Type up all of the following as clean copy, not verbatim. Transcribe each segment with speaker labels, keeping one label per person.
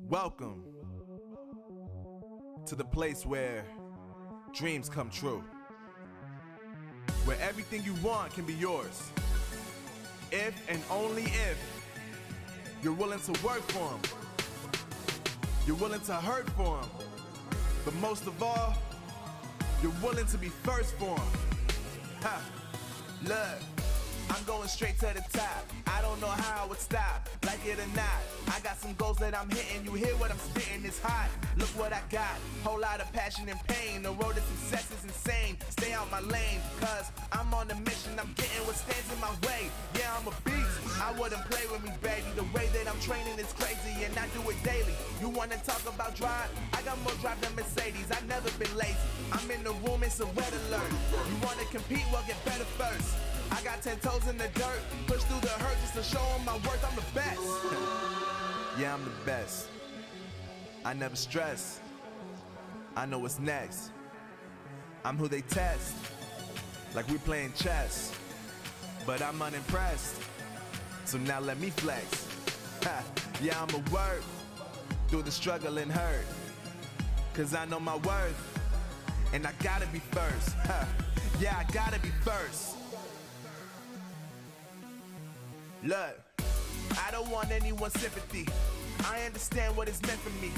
Speaker 1: Welcome to the place where dreams come true, where everything you want can be yours, if and only if you're willing to work for them, you're willing to hurt for them, but most of all, you're willing to be first for them. Ha! Look, I'm going straight to the top. I don't know how I would stop, like it or not. I got some goals that I'm hitting. You hear what I'm spitting? It's hot. Look what I got. Whole lot of passion and pain. The road to success is insane. Stay out my lane, cause I'm on a mission. I'm getting what stands in my way. Yeah, I'm a beast. I wouldn't play with me, baby. The way that I'm training is crazy, and I do it daily. You wanna talk about drive? I got more drive than Mercedes. I've never been lazy. I'm in the room, it's a red alert. You wanna compete? Well, get better first. I got 10 toes in the dirt, push through the hurt just to show them my worth. I'm the best. Yeah, I'm the best. I never stress. I know what's next. I'm who they test, like we playing chess. But I'm unimpressed, so now let me flex. Ha. Yeah, I'ma work through the struggle and hurt, cause I know my worth, and I gotta be first. Ha. Yeah, I gotta be first. Look, I don't want anyone's sympathy. I understand what it's meant for me.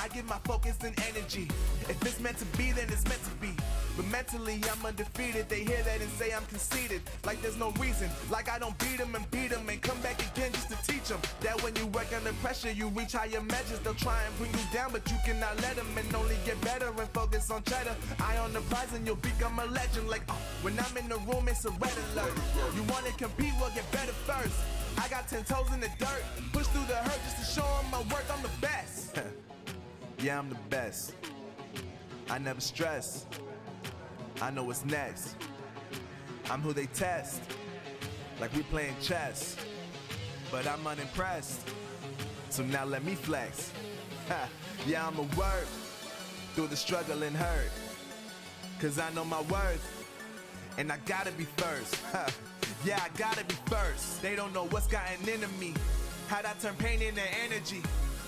Speaker 1: I give my focus and energy. If it's meant to be, then it's meant to be. But mentally, I'm undefeated. They hear that and say I'm conceited. Like there's no reason. Like I don't beat them and come back again just to teach them that when you work under pressure, you reach higher measures. They'll try and bring you down, but you cannot let them, and only get better and focus on cheddar. Eye on the prize and you'll become a legend. Like, when I'm in the room, it's a red alert. You wanna compete? Well, get better first. I got 10 toes in the dirt, push through the hurt just to show them my worth. I'm the best. Yeah, I'm the best. I never stress. I know what's next. I'm who they test, like we playing chess. But I'm unimpressed, so now let me flex. Ha. Yeah, I'ma work through the struggle and hurt, cause I know my worth, and I gotta be first. Ha. Yeah, I gotta be first. They don't know what's gotten into me, how'd I turn pain into energy.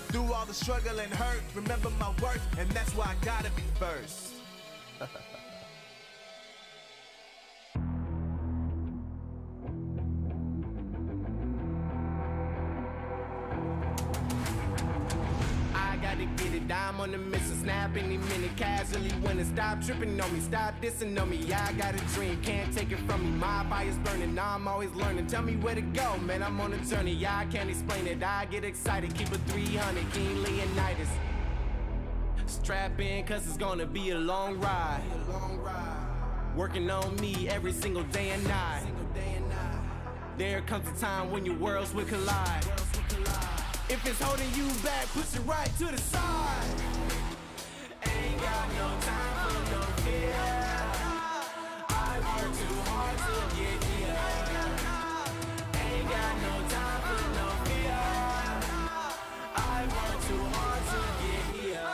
Speaker 1: Through all the struggle and hurt, remember my worth, and that's why I gotta be first.
Speaker 2: I'm on the mission, snap any minute, casually winning. Stop tripping on me, stop dissing on me. Yeah, I got a dream, can't take it from me. My fire's burning, now I'm always learning. Tell me where to go, man, I'm on a journey. Yeah, I can't explain it, I get excited. Keep it 300, King Leonidas. Strap in, cause it's gonna be a long ride. Working on me every single day and night. There comes a time when your worlds will collide. If it's holding you back, push it right to the side. Ain't got no time for no fear. I work too hard to get here. Ain't got no time for no fear. I work too hard to get here.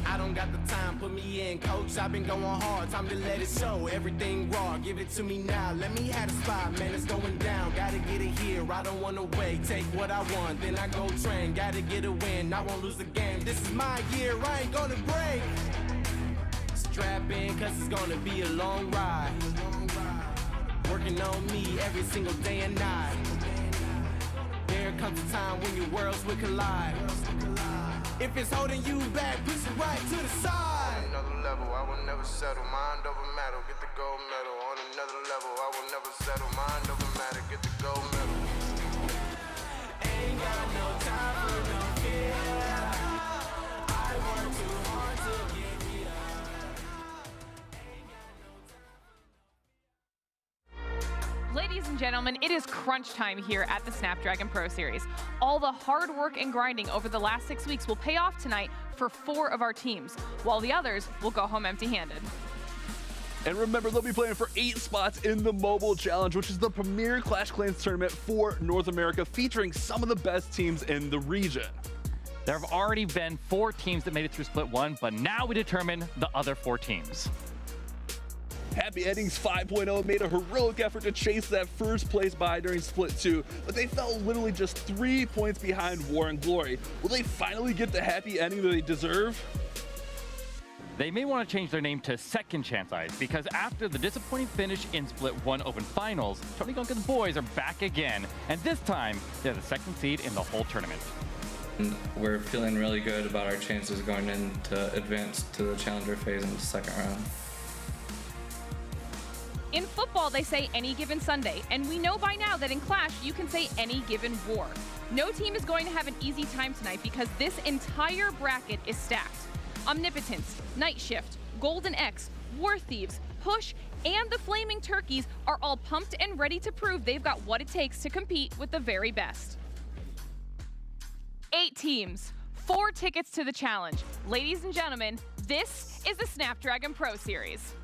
Speaker 2: I don't got the time, put me in, coach. I've been going hard, time to let it show. Everything raw, give it to me now. Let me have the spot, man, it's going down. Gotta get it here, I don't wanna wait. Take what I want, then I go train. Gotta get a win, I won't lose the game. This is my year, I ain't gonna break. Strap in, cause it's gonna be a long ride. Working on me every single day and night. There comes a time when your worlds will collide. If it's holding you back, push it right to the side.
Speaker 3: On another level, I will never settle. Mind over matter, get the gold medal. On another level, I will never settle. Mind over matter, get the gold medal.
Speaker 2: Ain't got no time for no fear. I work too hard to get here.
Speaker 4: Ladies and gentlemen, it is crunch time here at the Snapdragon Pro Series. All the hard work and grinding over the last 6 weeks will pay off tonight for 4 of our teams, while the others will go home empty-handed.
Speaker 5: And remember, they'll be playing for 8 spots in the Mobile Challenge, which is the premier Clash Clans tournament for North America, featuring some of the best teams in the region.
Speaker 6: There have already been 4 teams that made it through Split 1, but now we determine the other 4 teams.
Speaker 5: Happy Endings 5.0 made a heroic effort to chase that first place bye during Split 2, but they fell literally just 3 points behind War and Glory. Will they finally get the happy ending that they deserve?
Speaker 6: They may want to change their name to Second Chance Eyes, because after the disappointing finish in Split 1 Open Finals, Tony Gunkin's boys are back again, and this time, they're the second seed in the whole tournament.
Speaker 7: We're feeling really good about our chances going in to advance to the challenger phase in the second round.
Speaker 4: In football, they say any given Sunday, and we know by now that in Clash, you can say any given war. No team is going to have an easy time tonight because this entire bracket is stacked. Omnipotence, Night Shift, Golden X, War Thieves, Push, and the Flaming Turkeys are all pumped and ready to prove they've got what it takes to compete with the very best. 8 teams, 4 tickets to the challenge. Ladies and gentlemen, this is the Snapdragon Pro Series.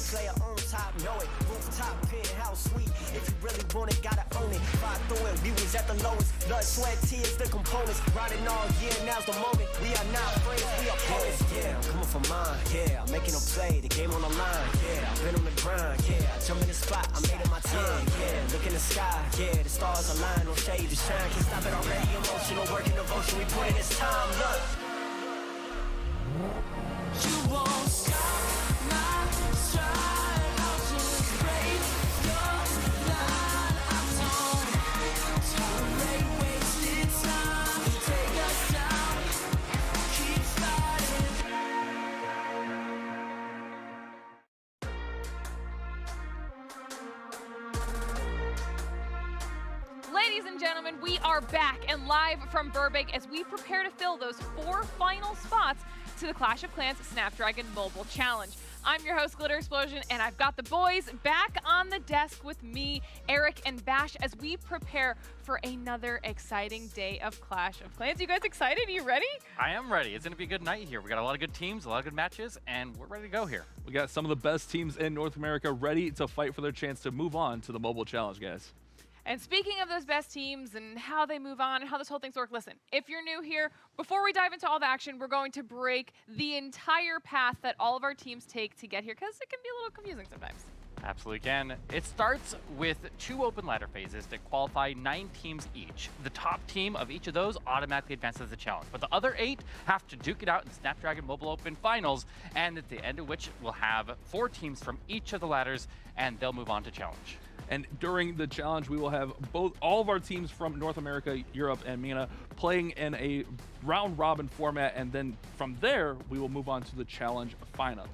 Speaker 2: Player on top, know it. Rooftop, penthouse suite. If you really want it, gotta own it. Fight through it, we was at the lowest. Blood, sweat, tears, the components. Riding all year, now's the moment. We are not friends, we are opponents. Yeah, I'm coming for mine. Yeah, I'm making a play, the game on the line. Yeah, I've been on the grind. Yeah, I jump in the spot, I made it my time. Yeah, look in the sky. Yeah, the stars align, no shade to shine. Can't stop it already. Emotional work and devotion, we put in this time. Look. You won't stop my stride.
Speaker 4: Ladies and gentlemen, we are back and live from Burbank as we prepare to fill those 4 final spots to the Clash of Clans Snapdragon Mobile Challenge. I'm your host, Glitter Explosion, and I've got the boys back on the desk with me, Eric and Bash, as we prepare for another exciting day of Clash of Clans. You guys excited? Are you ready?
Speaker 6: I am ready. It's going to be a good night here. We got a lot of good teams, a lot of good matches, and we're ready to go here.
Speaker 5: We got some of the best teams in North America ready to fight for their chance to move on to the Mobile Challenge, guys.
Speaker 4: And speaking of those best teams and how they move on and how this whole thing's work, listen, if you're new here, before we dive into all the action, we're going to break the entire path that all of our teams take to get here, because it can be a little confusing sometimes.
Speaker 6: Absolutely can. It starts with 2 open ladder phases that qualify 9 teams each. The top team of each of those automatically advances the challenge, but the other 8 have to duke it out in Snapdragon Mobile Open Finals, and at the end of which we'll have 4 teams from each of the ladders, and they'll move on to challenge.
Speaker 5: And during the challenge, we will have all of our teams from North America, Europe, and MENA playing in a round-robin format, and then from there, we will move on to the challenge finals.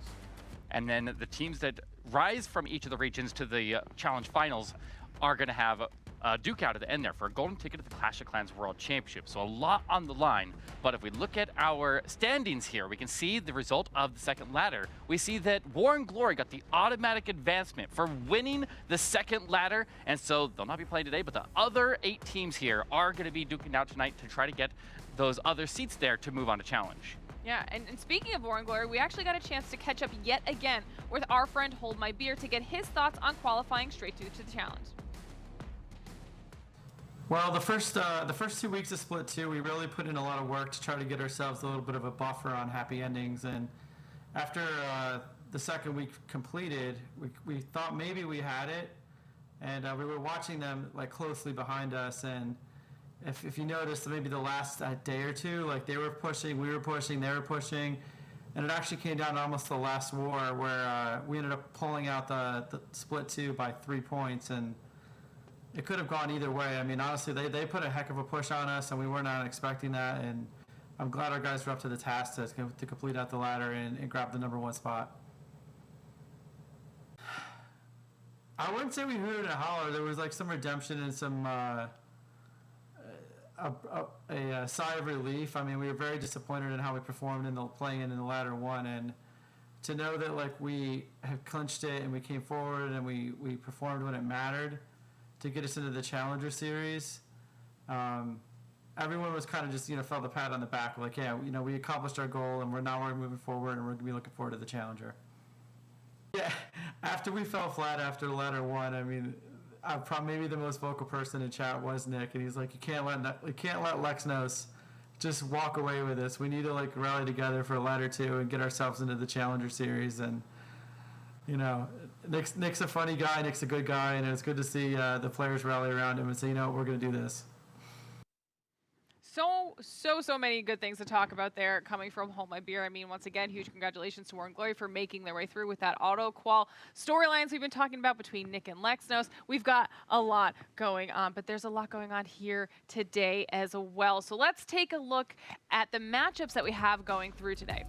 Speaker 6: And then the teams that rise from each of the regions to the challenge finals are going to have a duke out at the end there for a golden ticket to the Clash of Clans World Championship. So a lot on the line, but if we look at our standings here, we can see the result of the second ladder. We see that War and Glory got the automatic advancement for winning the second ladder, and so they'll not be playing today, but the other 8 teams here are going to be duking out tonight to try to get those other seats there to move on to challenge.
Speaker 4: Yeah, and speaking of War and Glory, we actually got a chance to catch up yet again with our friend Hold My Beer to get his thoughts on qualifying straight to the challenge.
Speaker 8: Well, the first 2 weeks of Split 2, we really put in a lot of work to try to get ourselves a little bit of a buffer on happy endings. And after the second week completed, we thought maybe we had it, and we were watching them like closely behind us. And if you noticed, maybe the last day or two, like they were pushing, we were pushing, they were pushing, and it actually came down to almost the last war where we ended up pulling out the Split 2 by 3 points, and it could have gone either way. I mean, honestly, they put a heck of a push on us, and we were not expecting that. And I'm glad our guys were up to the task to complete out the ladder and grab the #1 spot. I wouldn't say we hooted and hollered. There was like some redemption and some a sigh of relief. I mean, we were very disappointed in how we performed in the playing in the ladder 1, and to know that like we have clinched it and we came forward and we performed when it mattered to get us into the Challenger Series. everyone was kind of just, felt the pat on the back, like, yeah, we accomplished our goal, and we're moving forward, and we're going to be looking forward to the Challenger. Yeah, after we fell flat after ladder 1, I mean, probably maybe the most vocal person in chat was Nick, and he's like, you can't let Lexnos just walk away with this. We need to like rally together for ladder 2 and get ourselves into the Challenger series. And Nick's a funny guy, Nick's a good guy, and it's good to see the players rally around him and say, we're going to do this.
Speaker 4: So many good things to talk about there coming from Hold My Beer. I mean, once again, huge congratulations to War and Glory for making their way through with that auto qual. Storylines we've been talking about between Nick and Lexnos. We've got a lot going on, but there's a lot going on here today as well. So let's take a look at the matchups that we have going through today.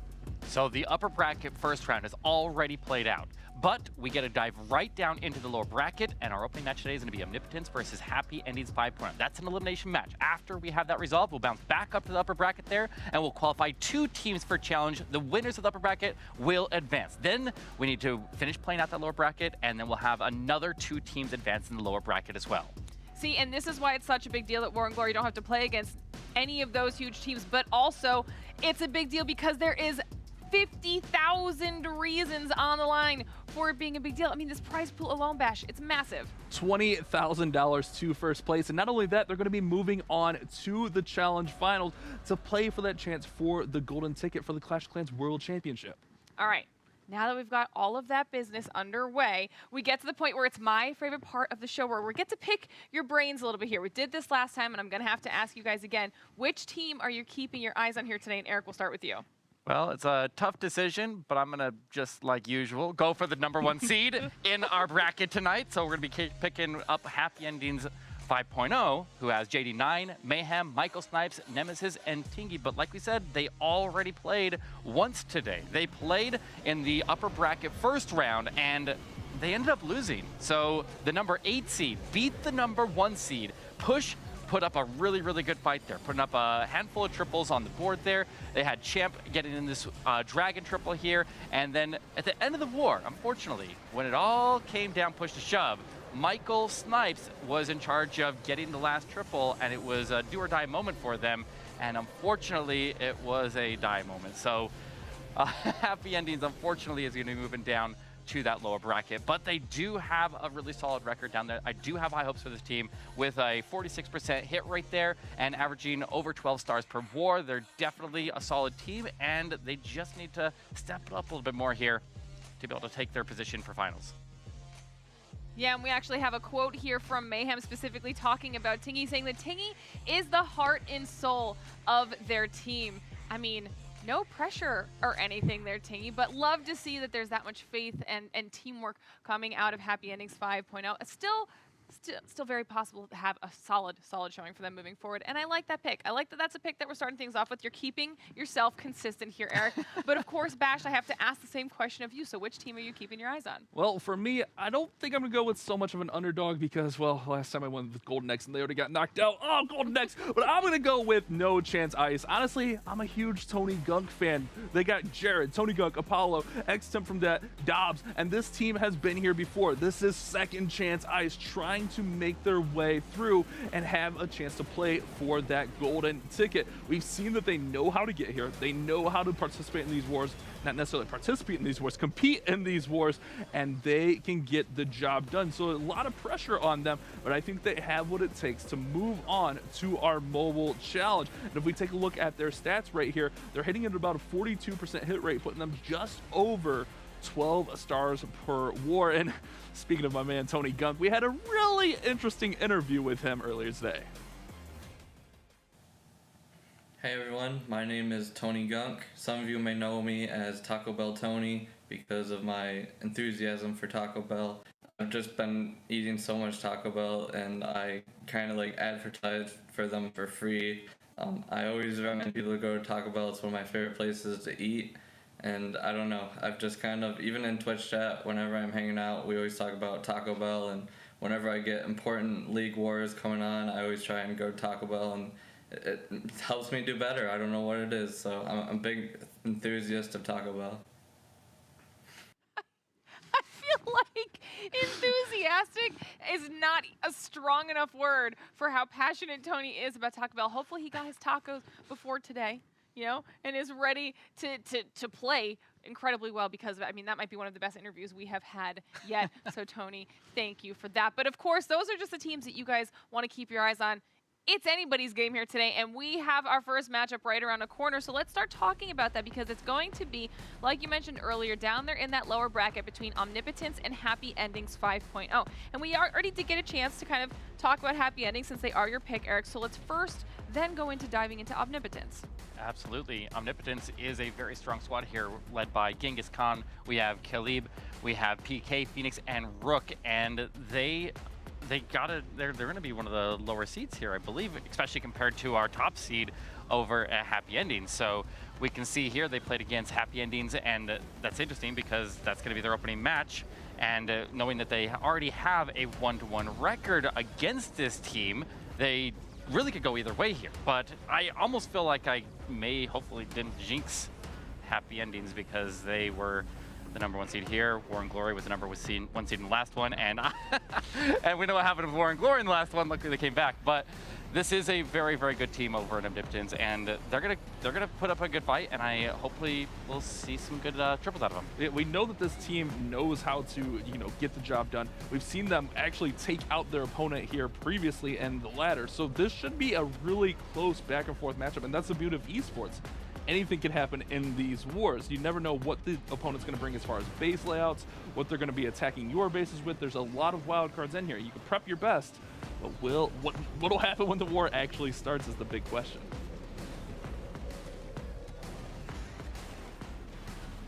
Speaker 6: So the upper bracket first round is already played out, but we get to dive right down into the lower bracket, and our opening match today is going to be Omnipotence versus Happy Endings 5.0. That's an elimination match. After we have that resolved, we'll bounce back up to the upper bracket there, and we'll qualify 2 teams for challenge. The winners of the upper bracket will advance. Then we need to finish playing out that lower bracket, and then we'll have another 2 teams advance in the lower bracket as well.
Speaker 4: See, and this is why it's such a big deal that War and Glory don't have to play against any of those huge teams, but also it's a big deal because there is 50,000 reasons on the line for it being a big deal. I mean, this prize pool alone, Bash, it's massive.
Speaker 5: $20,000 to first place. And not only that, they're going to be moving on to the Challenge Finals to play for that chance for the golden ticket for the Clash of Clans World Championship.
Speaker 4: All right. Now that we've got all of that business underway, we get to the point where it's my favorite part of the show, where we get to pick your brains a little bit here. We did this last time, and I'm going to have to ask you guys again, which team are you keeping your eyes on here today? And Eric, we'll start with you.
Speaker 6: Well, it's a tough decision, but I'm going to, just like usual, go for the #1 seed in our bracket tonight. So we're going to be picking up Happy Endings 5.0, who has JD9, Mayhem, Michael Snipes, Nemesis, and Tingy. But like we said, they already played once today. They played in the upper bracket first round, and they ended up losing. So the #8 seed beat the #1 seed, put up a really, really good fight there, putting up a handful of triples on the board there. They had Champ getting in this Dragon triple here, and then at the end of the war, unfortunately, when it all came down push to shove, Michael Snipes was in charge of getting the last triple, and it was a do or die moment for them, and unfortunately, it was a die moment. So Happy Endings, unfortunately, is going to be moving down to that lower bracket, but they do have a really solid record down there. I do have high hopes for this team with a 46% hit rate there and averaging over 12 stars per war. They're definitely a solid team, and they just need to step it up a little bit more here to be able to take their position for finals.
Speaker 4: Yeah, and we actually have a quote here from Mayhem specifically talking about Tingy, saying that Tingy is the heart and soul of their team. I mean, no pressure or anything there, Tingy, but love to see that there's that much faith and teamwork coming out of Happy Endings 5.0. Still very possible to have a solid showing for them moving forward. And I like that pick. I like that that's a pick that we're starting things off with. You're keeping yourself consistent here, Eric. But of course, Bash, I have to ask the same question of you. So which team are you keeping your eyes on?
Speaker 5: Well, for me, I don't think I'm going to go with so much of an underdog because, well, last time I went with Golden X and they already got knocked out. Oh, Golden X. But I'm going to go with No Chance Ice. Honestly, I'm a huge Tony Gunk fan. They got Jared, Tony Gunk, Apollo, X-Temp from that, Dobbs, and this team has been here before. This is Second Chance Ice trying to make their way through and have a chance to play for that golden ticket. We've seen that they know how to get here. They know how to participate in these wars, not necessarily participate in these wars, compete in these wars, and they can get the job done. So a lot of pressure on them, but I think they have what it takes to move on to our mobile challenge. And if we take a look at their stats right here, they're hitting at about a 42% hit rate, putting them just over 12 stars per war. And speaking of my man Tony Gunk, we had a really interesting interview with him earlier today.
Speaker 7: Hey everyone, my name is Tony Gunk. Some of you may know me as Taco Bell Tony because of my enthusiasm for Taco Bell. I've just been eating so much Taco Bell and I kind of like advertise for them for free. I always recommend people to go to Taco Bell. It's one of my favorite places to eat. And I don't know, I've just kind of, even in Twitch chat, whenever I'm hanging out, we always talk about Taco Bell, and whenever I get important league wars coming on, I always try and go to Taco Bell, and it helps me do better. I don't know what it is, so I'm a big enthusiast of Taco Bell.
Speaker 4: I feel like like enthusiastic is not a strong enough word for how passionate Tony is about Taco Bell. Hopefully he got his tacos before today, you know, and is ready to play incredibly well, because I mean that might be one of the best interviews we have had yet. So Tony, thank you for that. But of course, those are just the teams that you guys want to keep your eyes on. It's anybody's game here today, and we have our first matchup right around the corner. So let's start talking about that, because it's going to be, like you mentioned earlier, down there in that lower bracket between Omnipotence and Happy Endings 5.0. And we already did get a chance to kind of talk about Happy Endings since they are your pick, Eric. So let's first then go into diving into Omnipotence.
Speaker 6: Absolutely. Omnipotence is a very strong squad here, led by Genghis Khan. We have Khalib, we have PK, Phoenix, and Rook, and they're going to be one of the lower seeds here, I believe, especially compared to our top seed over at Happy Endings. So we can see here they played against Happy Endings, and that's interesting because that's going to be their opening match. And knowing that they already have a 1-1 record against this team, they really could go either way here. But I almost feel like I hopefully didn't jinx Happy Endings, because they were the #1 seed here. War and Glory was the #1 seed in the last one, and and we know what happened with War and Glory in the last one. Luckily they came back, but this is a very, very good team over at Omnipotence, and they're gonna put up a good fight, and I hopefully we'll see some good triples out of them.
Speaker 5: We know that this team knows how to, get the job done. We've seen them actually take out their opponent here previously in the ladder, so this should be a really close back and forth matchup, and that's the beauty of esports. Anything can happen in these wars. You never know what the opponent's going to bring as far as base layouts, what they're going to be attacking your bases with. There's a lot of wild cards in here. You can prep your best, but what'll happen when the war actually starts is the big question.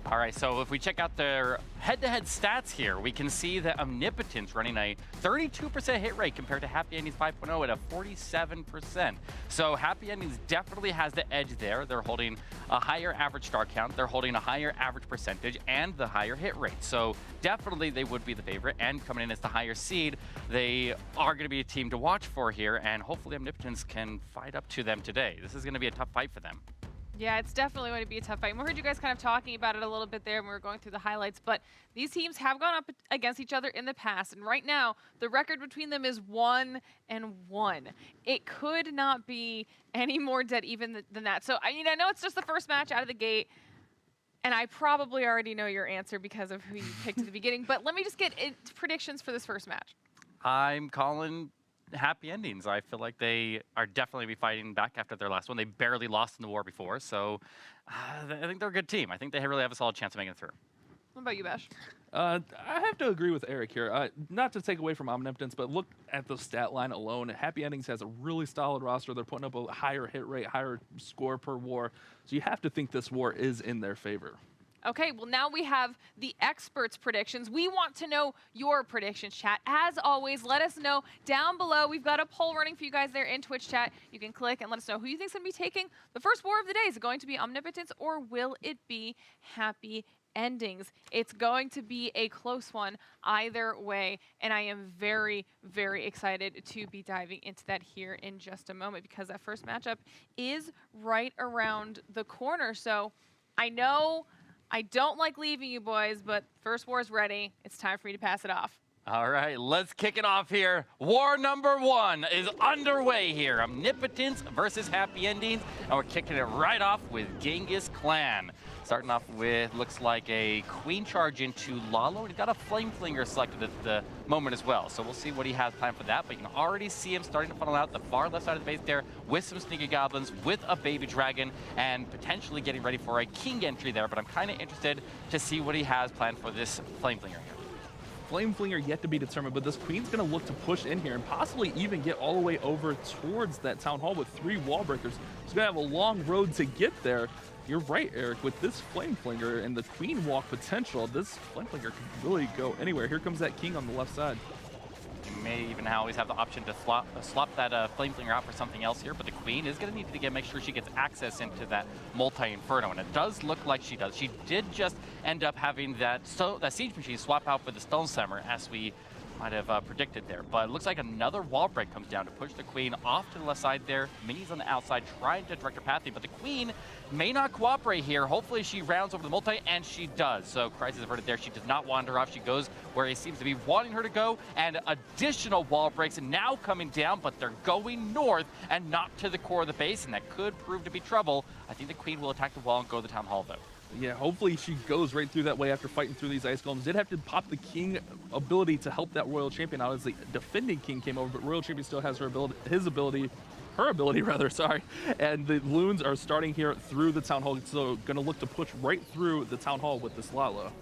Speaker 6: All right, so if we check out their head-to-head stats here, we can see that Omnipotence running a 32% hit rate compared to Happy Endings 5.0 at a 47%. So Happy Endings definitely has the edge there. They're holding a higher average star count, they're holding a higher average percentage, and the higher hit rate. So definitely they would be the favorite, and coming in as the higher seed, they are going to be a team to watch for here, and hopefully Omnipotence can fight up to them today. This is going to be a tough fight for them.
Speaker 4: Yeah, it's definitely going to be a tough fight. And we heard you guys kind of talking about it a little bit there when we were going through the highlights, but these teams have gone up against each other in the past, and right now, the record between them is 1-1. It could not be any more dead even than that. So, I mean, I know it's just the first match out of the gate, and I probably already know your answer because of who you picked at the beginning, but let me just get predictions for this first match. I'm
Speaker 6: calling Happy Endings. I feel like they are definitely be fighting back after their last one. They barely lost in the war before, so I think they're a good team. I think they really have a solid chance of making it through.
Speaker 4: What about you, Bash?
Speaker 5: I have to agree with Eric here. Not to take away from Omnipotence, but look at the stat line alone. Happy Endings has a really solid roster. They're putting up a higher hit rate, higher score per war. So you have to think this war is in their favor.
Speaker 4: Okay, well now we have the experts' predictions. We want to know your predictions, chat. As always, let us know down below. We've got a poll running for you guys there in Twitch chat. You can click and let us know who you think's going to be taking the first war of the day. Is it going to be Omnipotence, or will it be Happy Endings? It's going to be a close one either way, and I am very, very excited to be diving into that here in just a moment, because that first matchup is right around the corner. So I know I don't like leaving you boys, but first war is ready. It's time for me to pass it off.
Speaker 6: All right, let's kick it off here. War #1 is underway here. Omnipotence versus Happy Endings, and we're kicking it right off with Genghis Clan. Starting off with, looks like a queen charge into Lalo, and he's got a flame flinger selected at the moment as well. So we'll see what he has planned for that, but you can already see him starting to funnel out the far left side of the base there with some sneaky goblins, with a baby dragon, and potentially getting ready for a king entry there, but I'm kind of interested to see what he has planned for this flame flinger here.
Speaker 5: Flame Flinger yet to be determined, but this queen's going to look to push in here and possibly even get all the way over towards that town hall with 3 wall breakers. She's going to have a long road to get there. You're right, Eric, with this Flame Flinger and the queen walk potential, this Flame Flinger can really go anywhere. Here comes that king on the left side.
Speaker 6: You may even always have the option to swap that Flame Flinger out for something else here, but the queen is going to need to make sure she gets access into that multi-inferno, and it does look like she does. She did just end up having that siege machine swap out for the stone slammer as we might have predicted there. But it looks like another wall break comes down to push the queen off to the left side there. Minnie's on the outside trying to direct her pathing, but the queen may not cooperate here. Hopefully she rounds over the multi, and she does. So Crisis averted there. She does not wander off. She goes where he seems to be wanting her to go, and additional wall breaks now coming down, but they're going north and not to the core of the base, and that could prove to be trouble. I think the queen will attack the wall and go to the town hall, though.
Speaker 5: Yeah, hopefully she goes right through that way after fighting through these ice golems. Did have to pop the king ability to help that royal champion out as the defending king came over, but royal champion still has her ability, her ability rather, sorry. And the loons are starting here through the town hall, so gonna look to push right through the town hall with this Lalo.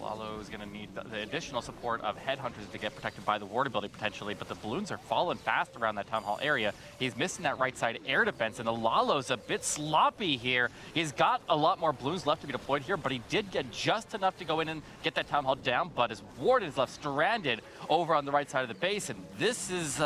Speaker 6: Lalo is going to need the additional support of headhunters to get protected by the ward ability potentially, but the balloons are falling fast around that town hall area. He's missing that right side air defense, and the Lalo's a bit sloppy here. He's got a lot more balloons left to be deployed here, but he did get just enough to go in and get that town hall down, but his ward is left stranded over on the right side of the base, and this is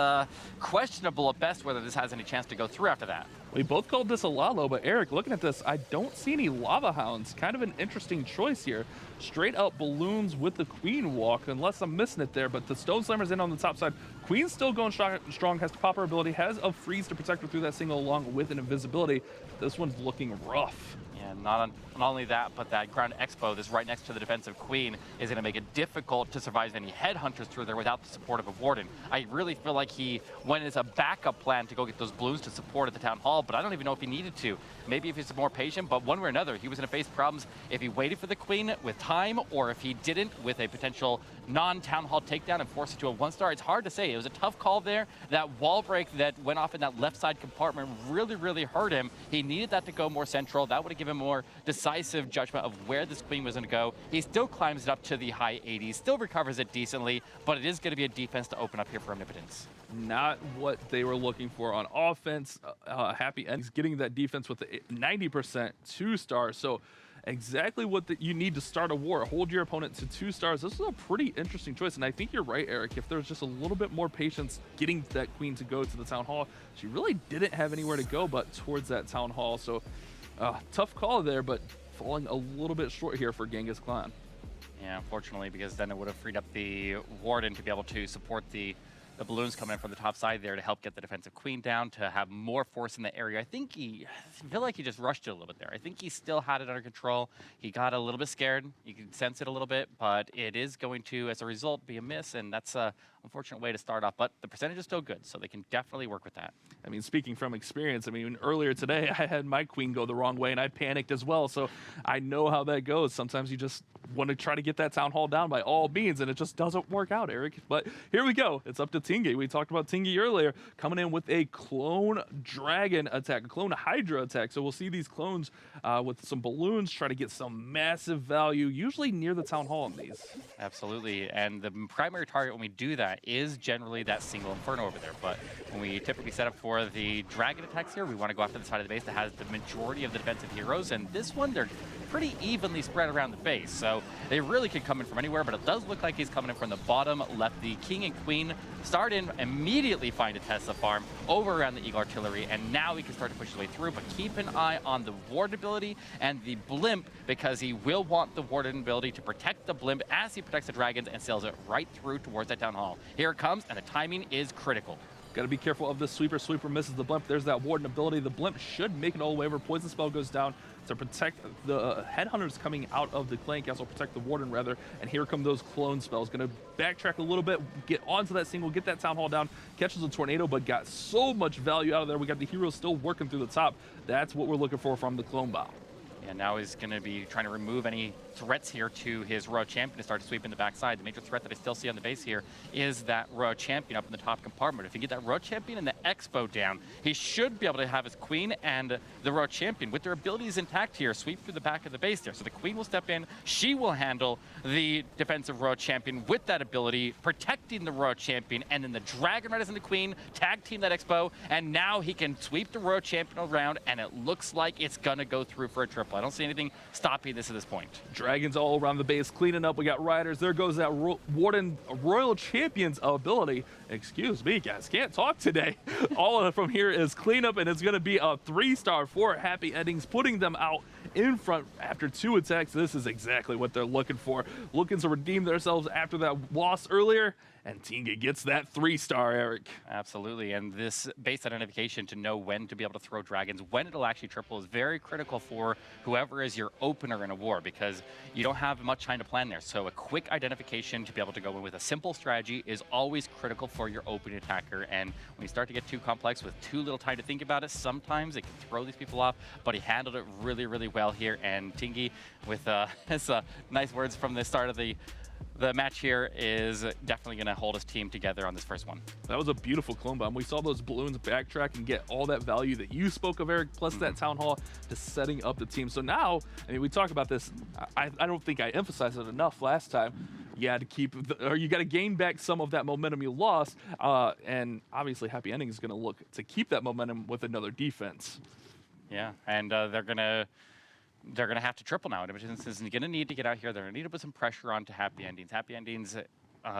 Speaker 6: questionable at best whether this has any chance to go through after that.
Speaker 5: We both called this a Lalo, but Eric, looking at this, I don't see any Lava Hounds. Kind of an interesting choice here. Straight up balloons with the Queen walk, unless I'm missing it there, but the Stone Slammer's in on the top side. Queen's still going strong, has to pop her ability, has a freeze to protect her through that single along with an invisibility. This one's looking rough.
Speaker 6: Yeah, not only that, but that ground expo that's right next to the defensive queen is going to make it difficult to survive any headhunters through there without the support of a warden. I really feel like he went as a backup plan to go get those balloons to support at the town hall, but I don't even know if he needed to. Maybe if he's more patient, but one way or another, he was going to face problems if he waited for the queen with time, or if he didn't with a potential non-town hall takedown and force it to a 1-star. It's hard to say. It was a tough call there. That wall break that went off in that left side compartment really, really hurt him. He needed that to go more central. That would have given him more decisive judgment of where this queen was going to go. He still climbs it up to the high 80s, still recovers it decently, but it is going to be a defense to open up here for Omnipotence.
Speaker 5: Not what they were looking for on offense. Happy Endings getting that defense with the 90% 2-star. So exactly what you need to start a war. Hold your opponent to 2 stars. This is a pretty interesting choice, and I think you're right, Eric. If there's just a little bit more patience getting that queen to go to the town hall, she really didn't have anywhere to go but towards that town hall. So tough call there, but falling a little bit short here for Genghis Khan.
Speaker 6: Yeah, unfortunately, because then it would have freed up the warden to be able to support the balloons coming in from the top side there to help get the defensive queen down, to have more force in the area. I feel like he just rushed it a little bit there. I think he still had it under control. He got a little bit scared. You can sense it a little bit, but it is going to, as a result, be a miss, and that's a unfortunate way to start off. But the percentage is still good, so they can definitely work with that.
Speaker 5: I mean, speaking from experience, I mean, earlier today, I had my queen go the wrong way, and I panicked as well, so I know how that goes. Sometimes you just want to try to get that town hall down by all means, and it just doesn't work out, Eric. But here we go. It's up to Tingy. We talked about Tingy earlier, coming in with a clone dragon attack, a clone hydra attack. So we'll see these clones with some balloons try to get some massive value, usually near the town hall in these.
Speaker 6: Absolutely, and the primary target when we do that is generally that single inferno over there. But when we typically set up for the dragon attacks here, we want to go after the side of the base that has the majority of the defensive heroes, and this one, they're pretty evenly spread around the base, so they really could come in from anywhere, but it does look like he's coming in from the bottom left. The king and queen start in, immediately find a Tesla farm over around the Eagle artillery, and now he can start to push his way through, but keep an eye on the ward ability and the blimp, because he will want the warden ability to protect the blimp as he protects the dragons and sails it right through towards that town hall. Here it comes, and the timing is critical.
Speaker 5: Got to be careful of this sweeper. Sweeper misses the blimp. There's that warden ability. The blimp should make it all the way over. Poison spell goes down to protect the headhunters coming out of the clan castle, protect the warden rather. And here come those clone spells. Going to backtrack a little bit, get onto that single, get that town hall down, catches a tornado, but got so much value out of there. We got the heroes still working through the top. That's what we're looking for from the clone bow.
Speaker 6: And now he's going to be trying to remove any threats here to his Royal Champion to start to sweep in the backside. The major threat that I still see on the base here is that Royal Champion up in the top compartment. If you get that Royal Champion and the Expo down, he should be able to have his Queen and the Royal Champion with their abilities intact here sweep through the back of the base there. So the Queen will step in. She will handle the defensive Royal Champion with that ability, protecting the Royal Champion, and then the Dragon Riders and the Queen tag team that Expo, and now he can sweep the Royal Champion around, and it looks like it's going to go through for a triple. I don't see anything stopping this at this point.
Speaker 5: Dragons all around the base cleaning up. We got riders. There goes that warden Royal Champion's ability. Excuse me, guys, can't talk today. All of from here is cleanup, and it's going to be a 3-star for Happy Endings, putting them out in front after 2 attacks. This is exactly what they're looking for. Looking to redeem themselves after that loss earlier. And Tinga gets that 3-star, Eric.
Speaker 6: Absolutely, and this base identification to know when to be able to throw dragons, when it'll actually triple, is very critical for whoever is your opener in a war, because you don't have much time to plan there. So a quick identification to be able to go in with a simple strategy is always critical for your opening attacker. And when you start to get too complex with too little time to think about it, sometimes it can throw these people off, but he handled it really, really well here. And Tingy, with his nice words from the start of the match here, is definitely going to hold his team together on this first one.
Speaker 5: That was a beautiful clone bomb. We saw those balloons backtrack and get all that value that you spoke of, Eric, plus that town hall to setting up the team. So now, I mean, we talked about this. I don't think I emphasized it enough last time. You had to keep, or you got to gain back some of that momentum you lost. And obviously, Happy Ending is going to look to keep that momentum with another defense.
Speaker 6: Yeah, and they're going to have to triple now. Omnipotence is going to need to get out here. They're going to need to put some pressure onto Happy Endings. Happy Endings,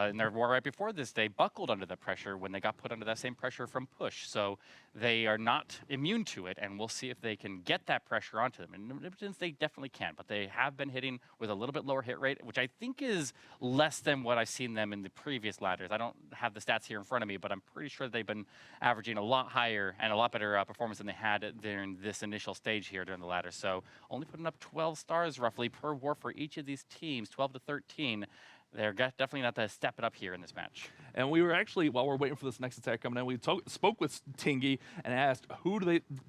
Speaker 6: in their war right before this, they buckled under the pressure when they got put under that same pressure from push. So they are not immune to it, and we'll see if they can get that pressure onto them. And Omnipotence, they definitely can, but they have been hitting with a little bit lower hit rate, which I think is less than what I've seen them in the previous ladders. I don't have the stats here in front of me, but I'm pretty sure they've been averaging a lot higher and a lot better performance than they had during this initial stage here during the ladder. So only putting up 12 stars roughly per war for each of these teams, 12 to 13. They're definitely not to step it up here in this match.
Speaker 5: And we were actually, while we're waiting for this next attack coming in, we spoke with Tingy and asked who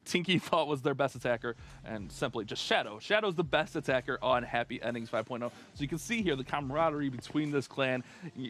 Speaker 5: Tingy thought was their best attacker, and simply just Shadow. Shadow's the best attacker on Happy Endings 5.0. So you can see here the camaraderie between this clan.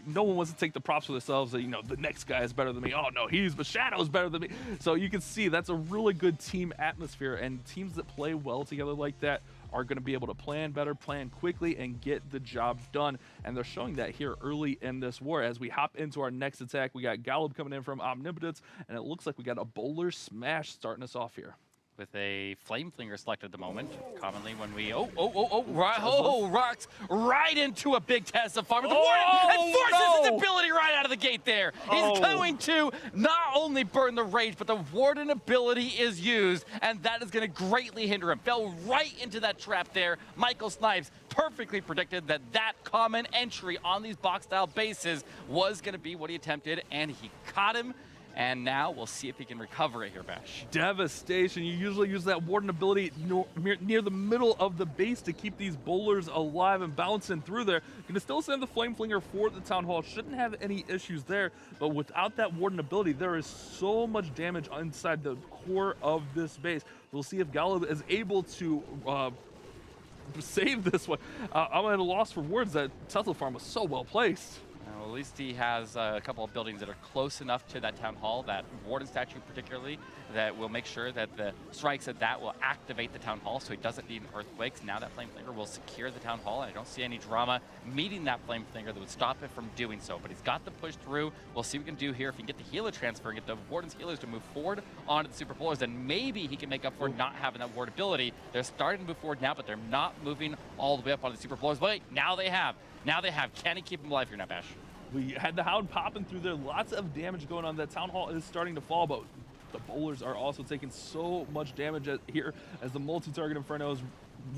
Speaker 5: No one wants to take the props for themselves that, you know, the next guy is better than me. Oh no, but Shadow's better than me. So you can see that's a really good team atmosphere, and teams that play well together like that are going to be able to plan better, plan quickly, and get the job done. And they're showing that here early in this war. As we hop into our next attack, we got Golub coming in from Omnipotence, and it looks like we got a Bowler Smash starting us off here.
Speaker 6: With a Flame Flinger selected at the moment. Commonly when we rocks right into a big Tesla farm. The Warden and forces his ability right out of the gate there. He's going to not only burn the rage, but the Warden ability is used, and that is going to greatly hinder him. Fell right into that trap there. Michael Snipes perfectly predicted that common entry on these box-style bases was going to be what he attempted, and he caught him. And now we'll see if he can recover it here, Bash.
Speaker 5: Devastation. You usually use that Warden ability near the middle of the base to keep these bowlers alive and bouncing through there. Going to still send the Flame Flinger for the Town Hall. Shouldn't have any issues there. But without that Warden ability, there is so much damage inside the core of this base. We'll see if Golub is able to save this one. I'm at a loss for words. That Tesla farm was so well placed.
Speaker 6: Well, at least he has a couple of buildings that are close enough to that Town Hall, that Warden statue particularly, that will make sure that the strikes at that will activate the Town Hall, so he doesn't need earthquakes. Now that Flame Flinger will secure the Town Hall, and I don't see any drama meeting that Flame Flinger that would stop it from doing so. But he's got the push through. We'll see what we can do here. If he can get the healer transfer and get the Warden's healers to move forward onto the Super Bowlers, then maybe he can make up for not having that Ward ability. They're starting to move forward now, but they're not moving all the way up onto the Super Bowlers. But wait, now they have. Can he keep him alive here now, Bash?
Speaker 5: We had the Hound popping through there. Lots of damage going on. That Town Hall is starting to fall, but the bowlers are also taking so much damage here as the multi-target Inferno is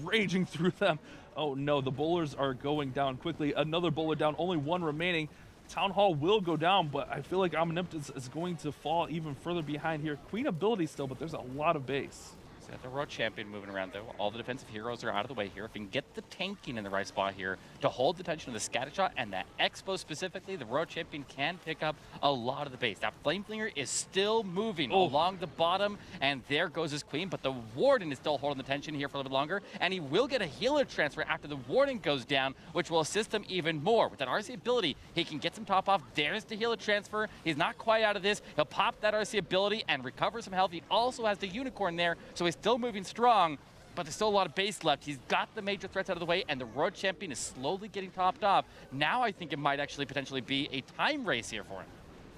Speaker 5: raging through them. Oh no, the bowlers are going down quickly. Another bowler down, only one remaining. Town Hall will go down, but I feel like Omnipotence is going to fall even further behind here. Queen ability still, but there's a lot of base.
Speaker 6: Got the Road Champion moving around, though. All the defensive heroes are out of the way here. If we can get the tanking in the right spot here to hold the tension of the Scatter Shot and that Expo specifically, the Road Champion can pick up a lot of the base. That Flame Flinger is still moving along the bottom, and there goes his Queen, but the Warden is still holding the tension here for a little bit longer, and he will get a healer transfer after the Warden goes down, which will assist him even more. With that RC ability, he can get some top off. There's the healer transfer. He's not quite out of this. He'll pop that RC ability and recover some health. He also has the Unicorn there, so he's still moving strong, but there's still a lot of base left. He's got the major threats out of the way, and the Road Champion is slowly getting topped off. Now I think it might actually potentially be a time race here for him.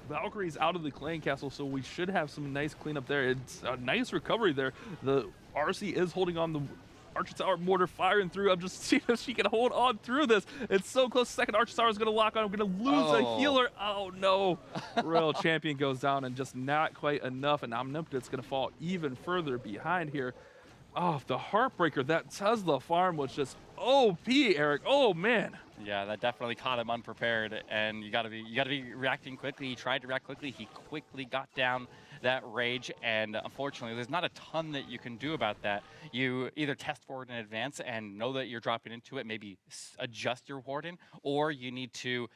Speaker 5: Valkyrie's out of the clan castle, so we should have some nice cleanup there. It's a nice recovery there. The RC is holding on. The Archer Tower mortar firing through. I'm just seeing if she can hold on through this. It's so close. Second Archer Tower is going to lock on. I'm going to lose a healer. Oh no. Royal Champion goes down and just not quite enough, and Omnipotence is going to fall even further behind here. Oh, the heartbreaker. That Tesla farm was just OP, Eric. Oh, man.
Speaker 6: Yeah, that definitely caught him unprepared, and you gotta be reacting quickly. He tried to react quickly. He quickly got down that rage, and unfortunately, there's not a ton that you can do about that. You either test forward in advance and know that you're dropping into it, maybe adjust your warden, or you need to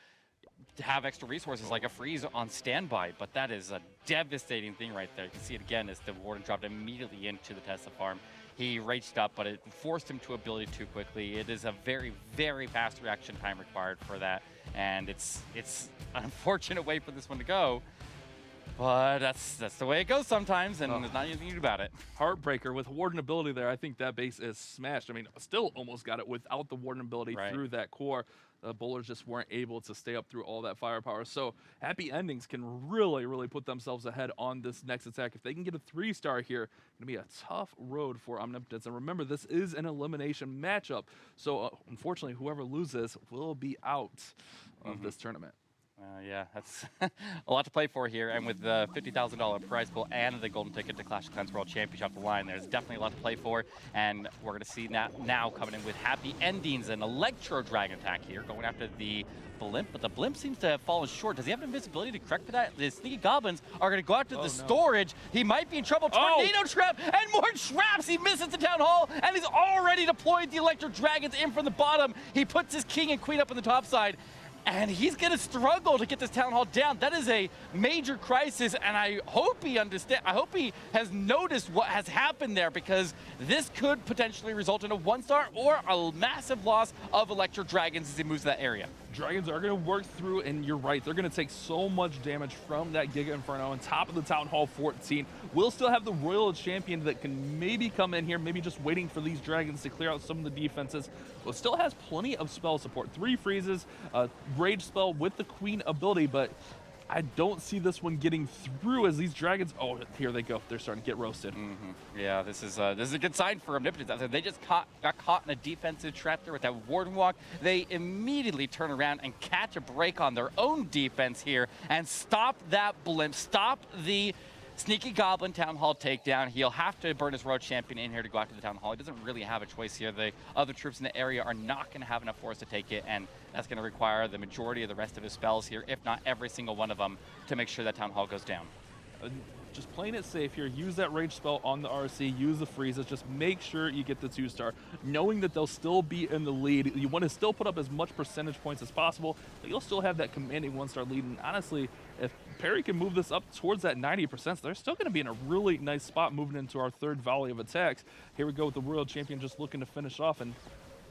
Speaker 6: have extra resources like a freeze on standby. But that is a devastating thing right there. You can see it again as the warden dropped immediately into the Tesla farm. He raged up, but it forced him to ability too quickly. It is a very, very fast reaction time required for that, and it's an unfortunate way for this one to go. But that's the way it goes sometimes, and there's not anything you can do about it.
Speaker 5: Heartbreaker with Warden ability there. I think that base is smashed. I mean, still almost got it without the Warden ability through that core. The bowlers just weren't able to stay up through all that firepower. So Happy Endings can really, really put themselves ahead on this next attack. If they can get a 3-star here, it's going to be a tough road for Omnipotence. And remember, this is an elimination matchup. So unfortunately, whoever loses will be out of this tournament.
Speaker 6: Yeah, that's a lot to play for here, and with the $50,000 prize pool and the golden ticket to Clash of Clans World Championship off the line, there's definitely a lot to play for, and we're going to see that now coming in with Happy Endings, an Electro Dragon attack here, going after the Blimp, but the Blimp seems to have fallen short. Does he have invisibility to correct for that? The Sneaky Goblins are going to go after the storage. He might be in trouble. Tornado Trap and more traps. He misses the Town Hall, and he's already deployed the Electro Dragons in from the bottom. He puts his King and Queen up on the top side, and he's going to struggle to get this Town Hall down. That is a major crisis, and I hope he understands. I hope he has noticed what has happened there, because this could potentially result in a 1-star or a massive loss of Electro Dragons as he moves to that area.
Speaker 5: Dragons are going to work through, and you're right, they're going to take so much damage from that Giga Inferno on top of the Town Hall 14. We'll still have the Royal Champion that can maybe come in here, maybe just waiting for these Dragons to clear out some of the defenses, but still has plenty of spell support. 3 freezes, Rage spell with the Queen ability, but I don't see this one getting through as these Dragons, oh, here they go. They're starting to get roasted.
Speaker 6: Yeah, this is a good sign for Omnipotence. They just got caught in a defensive trap there with that Warden Walk. They immediately turn around and catch a break on their own defense here and stop that Blimp, stop the Sneaky Goblin Town Hall takedown. He'll have to burn his Road Champion in here to go after the Town Hall. He doesn't really have a choice here. The other troops in the area are not going to have enough force to take it, and that's going to require the majority of the rest of his spells here, if not every single one of them, to make sure that Town Hall goes down.
Speaker 5: Just playing it safe here. Use that Rage spell on the RC. Use the freezes. Just make sure you get the 2-star. Knowing that they'll still be in the lead, you want to still put up as much percentage points as possible, but you'll still have that commanding 1-star lead. And honestly, if Perry can move this up towards that 90%, they're still going to be in a really nice spot moving into our 3rd volley of attacks. Here we go with the Royal Champion just looking to finish off, and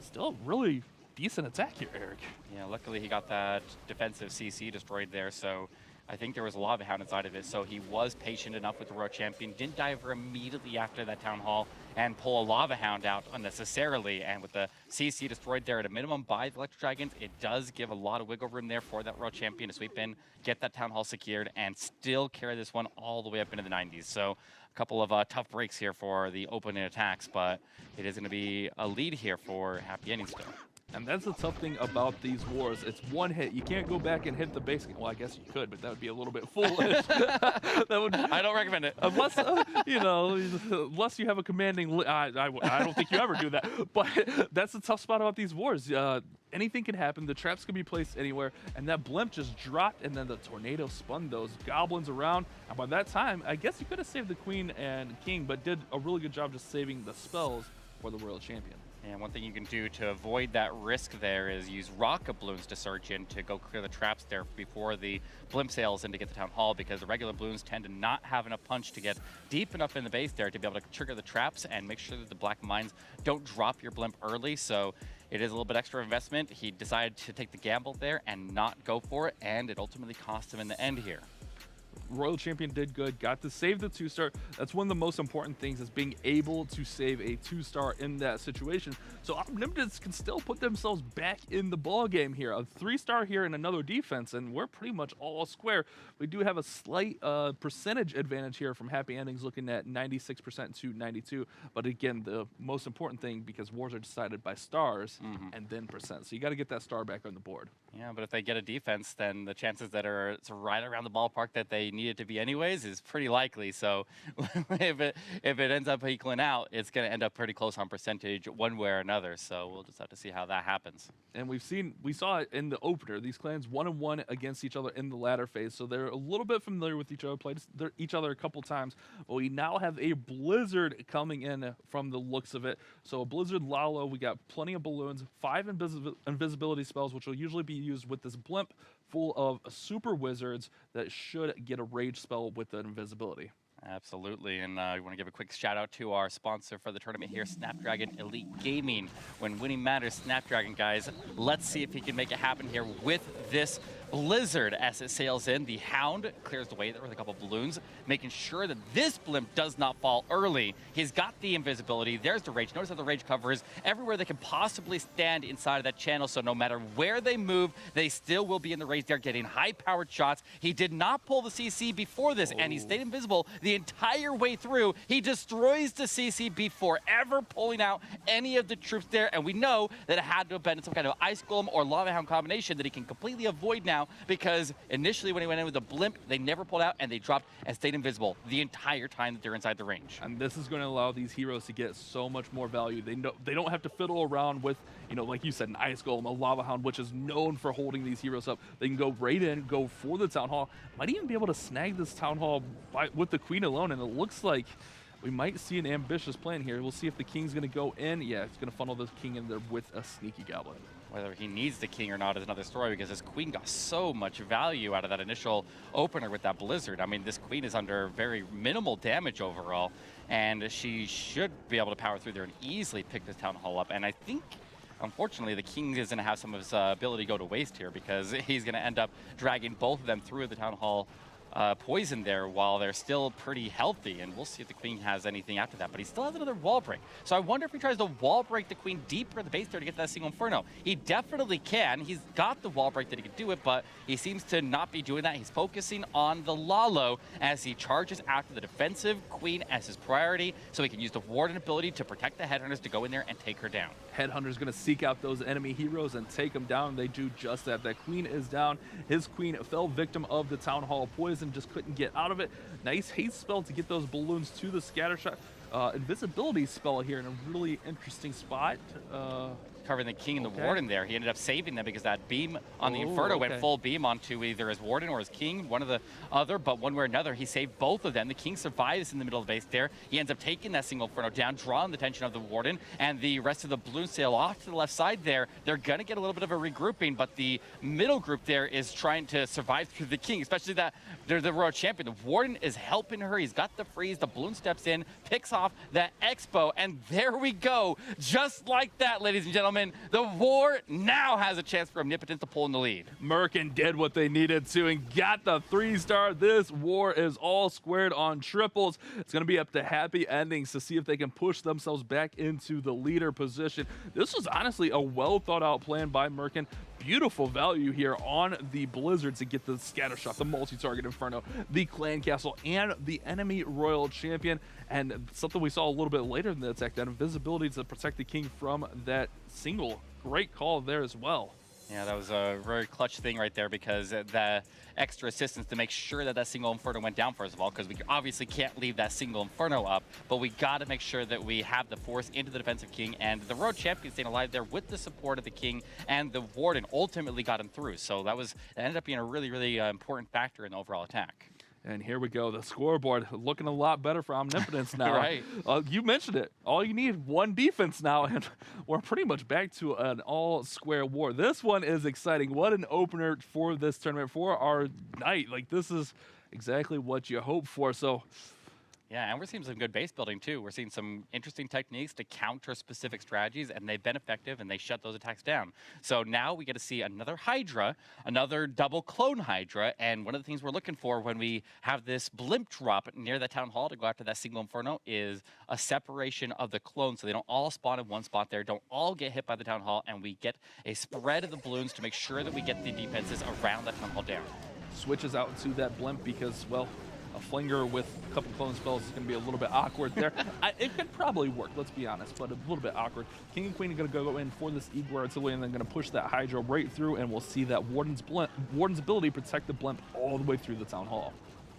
Speaker 5: still really decent attack here, Eric.
Speaker 6: Yeah, luckily he got that defensive CC destroyed there, so I think there was a Lava Hound inside of it, so he was patient enough with the Royal Champion, didn't dive immediately after that Town Hall and pull a Lava Hound out unnecessarily, and with the CC destroyed there at a minimum by the Electro Dragons, it does give a lot of wiggle room there for that Royal Champion to sweep in, get that Town Hall secured, and still carry this one all the way up into the 90s. So a couple of tough breaks here for the opening attacks, but it is going to be a lead here for Happy Endings still.
Speaker 5: And that's the tough thing about these wars. It's one hit. You can't go back and hit the base. Well, I guess you could, but that would be a little bit foolish.
Speaker 6: I don't recommend it.
Speaker 5: Unless, unless you have a commanding... I don't think you ever do that. But that's the tough spot about these wars. Anything can happen. The traps can be placed anywhere. And that Blimp just dropped, and then the Tornado spun those Goblins around. And by that time, I guess you could have saved the Queen and King, but did a really good job just saving the spells for the Royal Champion.
Speaker 6: And one thing you can do to avoid that risk there is use rocket balloons to surge in to go clear the traps there before the Blimp sails in to get the Town Hall, because the regular balloons tend to not have enough punch to get deep enough in the base there to be able to trigger the traps and make sure that the Black Mines don't drop your Blimp early. So it is a little bit extra investment. He decided to take the gamble there and not go for it, and it ultimately cost him in the end here.
Speaker 5: Royal Champion did good, got to save the 2-star. That's one of the most important things, is being able to save a 2-star in that situation. So Omnipotence can still put themselves back in the ball game here. A 3-star here and another defense, and we're pretty much all square. We do have a slight percentage advantage here from Happy Endings, looking at 96% to 92. But again, the most important thing, because wars are decided by stars and then percent. So you got to get that star back on the board.
Speaker 6: Yeah, but if they get a defense, then the chances that are right around the ballpark that they need it to be anyways is pretty likely. So if it ends up equaling out, it's going to end up pretty close on percentage one way or another. So we'll just have to see how that happens.
Speaker 5: And we saw it in the opener. These clans 1-1 against each other in the ladder phase, so they're a little bit familiar with each other, played each other a couple times. But we now have a blizzard coming in from the looks of it. So a blizzard Lalo, we got plenty of balloons, 5 invisibility spells, which will usually be used with this blimp full of super wizards that should get a rage spell with the invisibility.
Speaker 6: Absolutely, and we want to give a quick shout out to our sponsor for the tournament here, Snapdragon Elite Gaming. When winning matters, Snapdragon, guys. Let's see if he can make it happen here with this blizzard as it sails in. The Hound clears the way there with a couple balloons, making sure that this blimp does not fall early. He's got the invisibility. There's the rage. Notice how the rage covers everywhere they can possibly stand inside of that channel, so no matter where they move, they still will be in the rage. They're getting high-powered shots. He did not pull the CC before this, and he stayed invisible the entire way through. He destroys the CC before ever pulling out any of the troops there, and we know that it had to have been some kind of Ice Golem or Lava Hound combination that he can completely avoid now, because initially when he went in with the blimp, they never pulled out and they dropped and stayed invisible the entire time that they're inside the range.
Speaker 5: And this is going to allow these heroes to get so much more value. They don't have to fiddle around with, like you said, an Ice Golem, a Lava Hound, which is known for holding these heroes up. They can go right in, go for the Town Hall. Might even be able to snag this Town Hall with the Queen alone, and it looks like we might see an ambitious plan here. We'll see if the King's going to go in. Yeah, it's going to funnel the King in there with a sneaky Goblin.
Speaker 6: Whether he needs the King or not is another story, because his Queen got so much value out of that initial opener with that Blizzard. I mean, this Queen is under very minimal damage overall, and she should be able to power through there and easily pick this Town Hall up. And I think, unfortunately, the King is going to have some of his ability go to waste here, because he's going to end up dragging both of them through the Town Hall poison there while they're still pretty healthy, and we'll see if the Queen has anything after that. But he still has another wall break, so I wonder if he tries to wall break the Queen deeper in the base there to get to that single Inferno. He definitely can. He's got the wall break that he can do it, but he seems to not be doing that. He's focusing on the Lalo as he charges after the defensive Queen as his priority, so he can use the Warden ability to protect the Headhunters to go in there and take her down.
Speaker 5: Headhunter's going to seek out those enemy heroes and take them down. They do just that. That Queen is down. His Queen fell victim of the Town Hall poison, just couldn't get out of it. Nice haste spell to get those balloons to the scatter shot. Invisibility spell here in a really interesting spot.
Speaker 6: Covering the King and the Warden there. He ended up saving them because that beam on the Inferno went full beam onto either his Warden or his King, one or the other, but one way or another, he saved both of them. The King survives in the middle of the base there. He ends up taking that single Inferno down, drawing the attention of the Warden, and the rest of the balloon sail off to the left side there. They're going to get a little bit of a regrouping, but the middle group there is trying to survive through the King, especially that they're the Royal Champion. The Warden is helping her. He's got the freeze. The balloon steps in, picks off that Expo, and there we go. Just like that, ladies and gentlemen. The war now has a chance for Omnipotence to pull in the lead.
Speaker 5: Merkin did what they needed to and got the 3-star. This war is all squared on triples. It's going to be up to happy endings to see if they can push themselves back into the leader position. This was honestly a well-thought-out plan by Merkin. Beautiful value here on the Blizzard to get the scatter shot, the multi-target Inferno, the clan castle, and the enemy Royal Champion. And something we saw a little bit later in the attack, that invisibility to protect the King from that single. Great call there as well.
Speaker 6: Yeah, that was a very clutch thing right there, because the extra assistance to make sure that that single Inferno went down, first of all, because we obviously can't leave that single Inferno up, but we got to make sure that we have the force into the defensive King, and the Royal Champion staying alive there with the support of the King, and the Warden ultimately got him through. So that ended up being a really, really important factor in the overall attack.
Speaker 5: And here we go. The scoreboard looking a lot better for Omnipotence now.
Speaker 6: Right.
Speaker 5: You mentioned it. All you need, one defense now, and we're pretty much back to an all-square war. This one is exciting. What an opener for this tournament, for our night. Like, this is exactly what you hope for. So,
Speaker 6: yeah, and we're seeing some good base building, too. We're seeing some interesting techniques to counter specific strategies, and they've been effective, and they shut those attacks down. So now we get to see another Hydra, another double clone Hydra, and one of the things we're looking for when we have this blimp drop near the Town Hall to go after that single Inferno is a separation of the clones, so they don't all spawn in one spot there, don't all get hit by the Town Hall, and we get a spread of the balloons to make sure that we get the defenses around that Town Hall down.
Speaker 5: switches out to that blimp because, well, A flinger with a couple clone spells is going to be a little bit awkward there. It could probably work, let's be honest, but a little bit awkward. King and Queen are going to go in for this EUR artillery and then going to push that Hydra right through, and we'll see that Warden's ability protect the blimp all the way through the Town Hall.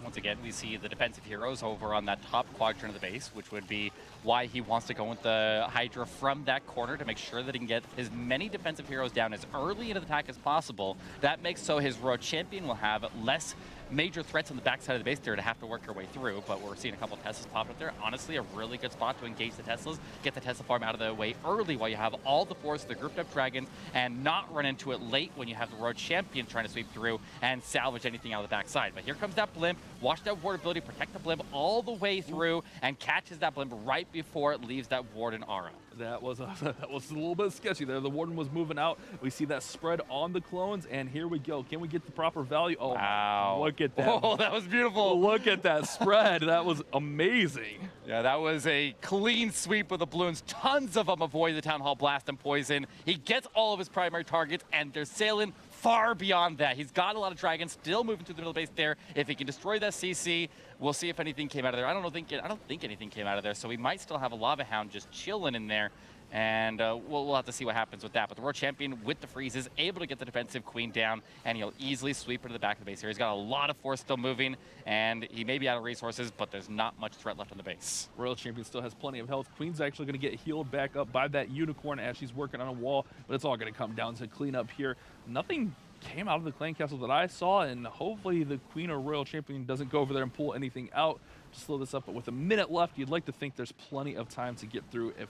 Speaker 6: Once again, we see the defensive heroes over on that top quadrant of the base, which would be why he wants to go with the Hydra from that corner to make sure that he can get as many defensive heroes down as early into the attack as possible. That makes so his Royal Champion will have less major threats on the backside of the base there to have to work your way through, but we're seeing a couple of Teslas pop up there. Honestly, a really good spot to engage the Teslas, get the Tesla farm out of the way early while you have all the force of the grouped up dragons, and not run into it late when you have the Royal Champion trying to sweep through and salvage anything out of the backside. But here comes that blimp. Watch that ward ability protect the blimp all the way through and catches that blimp right before it leaves that Warden aura.
Speaker 5: That was a little bit sketchy there. The Warden was moving out. We see that spread on the clones, and here we go. Can we get the proper value? Oh,
Speaker 6: wow.
Speaker 5: Look at that.
Speaker 6: Oh, that was beautiful.
Speaker 5: Look at that spread. That was amazing.
Speaker 6: Yeah, that was a clean sweep of the balloons. Tons of them avoid the Town Hall Blast and Poison. He gets all of his primary targets, and they're sailing far beyond that. He's got a lot of dragons still moving through the middle base there. If he can destroy that CC, we'll see if anything came out of there. I don't think anything came out of there, so we might still have a Lava Hound just chilling in there. And we'll have to see what happens with that. But the Royal Champion with the freezes, able to get the defensive Queen down, and he'll easily sweep her to the back of the base here. He's got a lot of force still moving, and he may be out of resources, but there's not much threat left on the base.
Speaker 5: Royal Champion still has plenty of health. Queen's actually going to get healed back up by that Unicorn as she's working on a wall, but it's all going to come down to clean up here. Nothing came out of the clan castle that I saw, and hopefully the Queen or Royal Champion doesn't go over there and pull anything out to slow this up. But with a minute left, you'd like to think there's plenty of time to get through if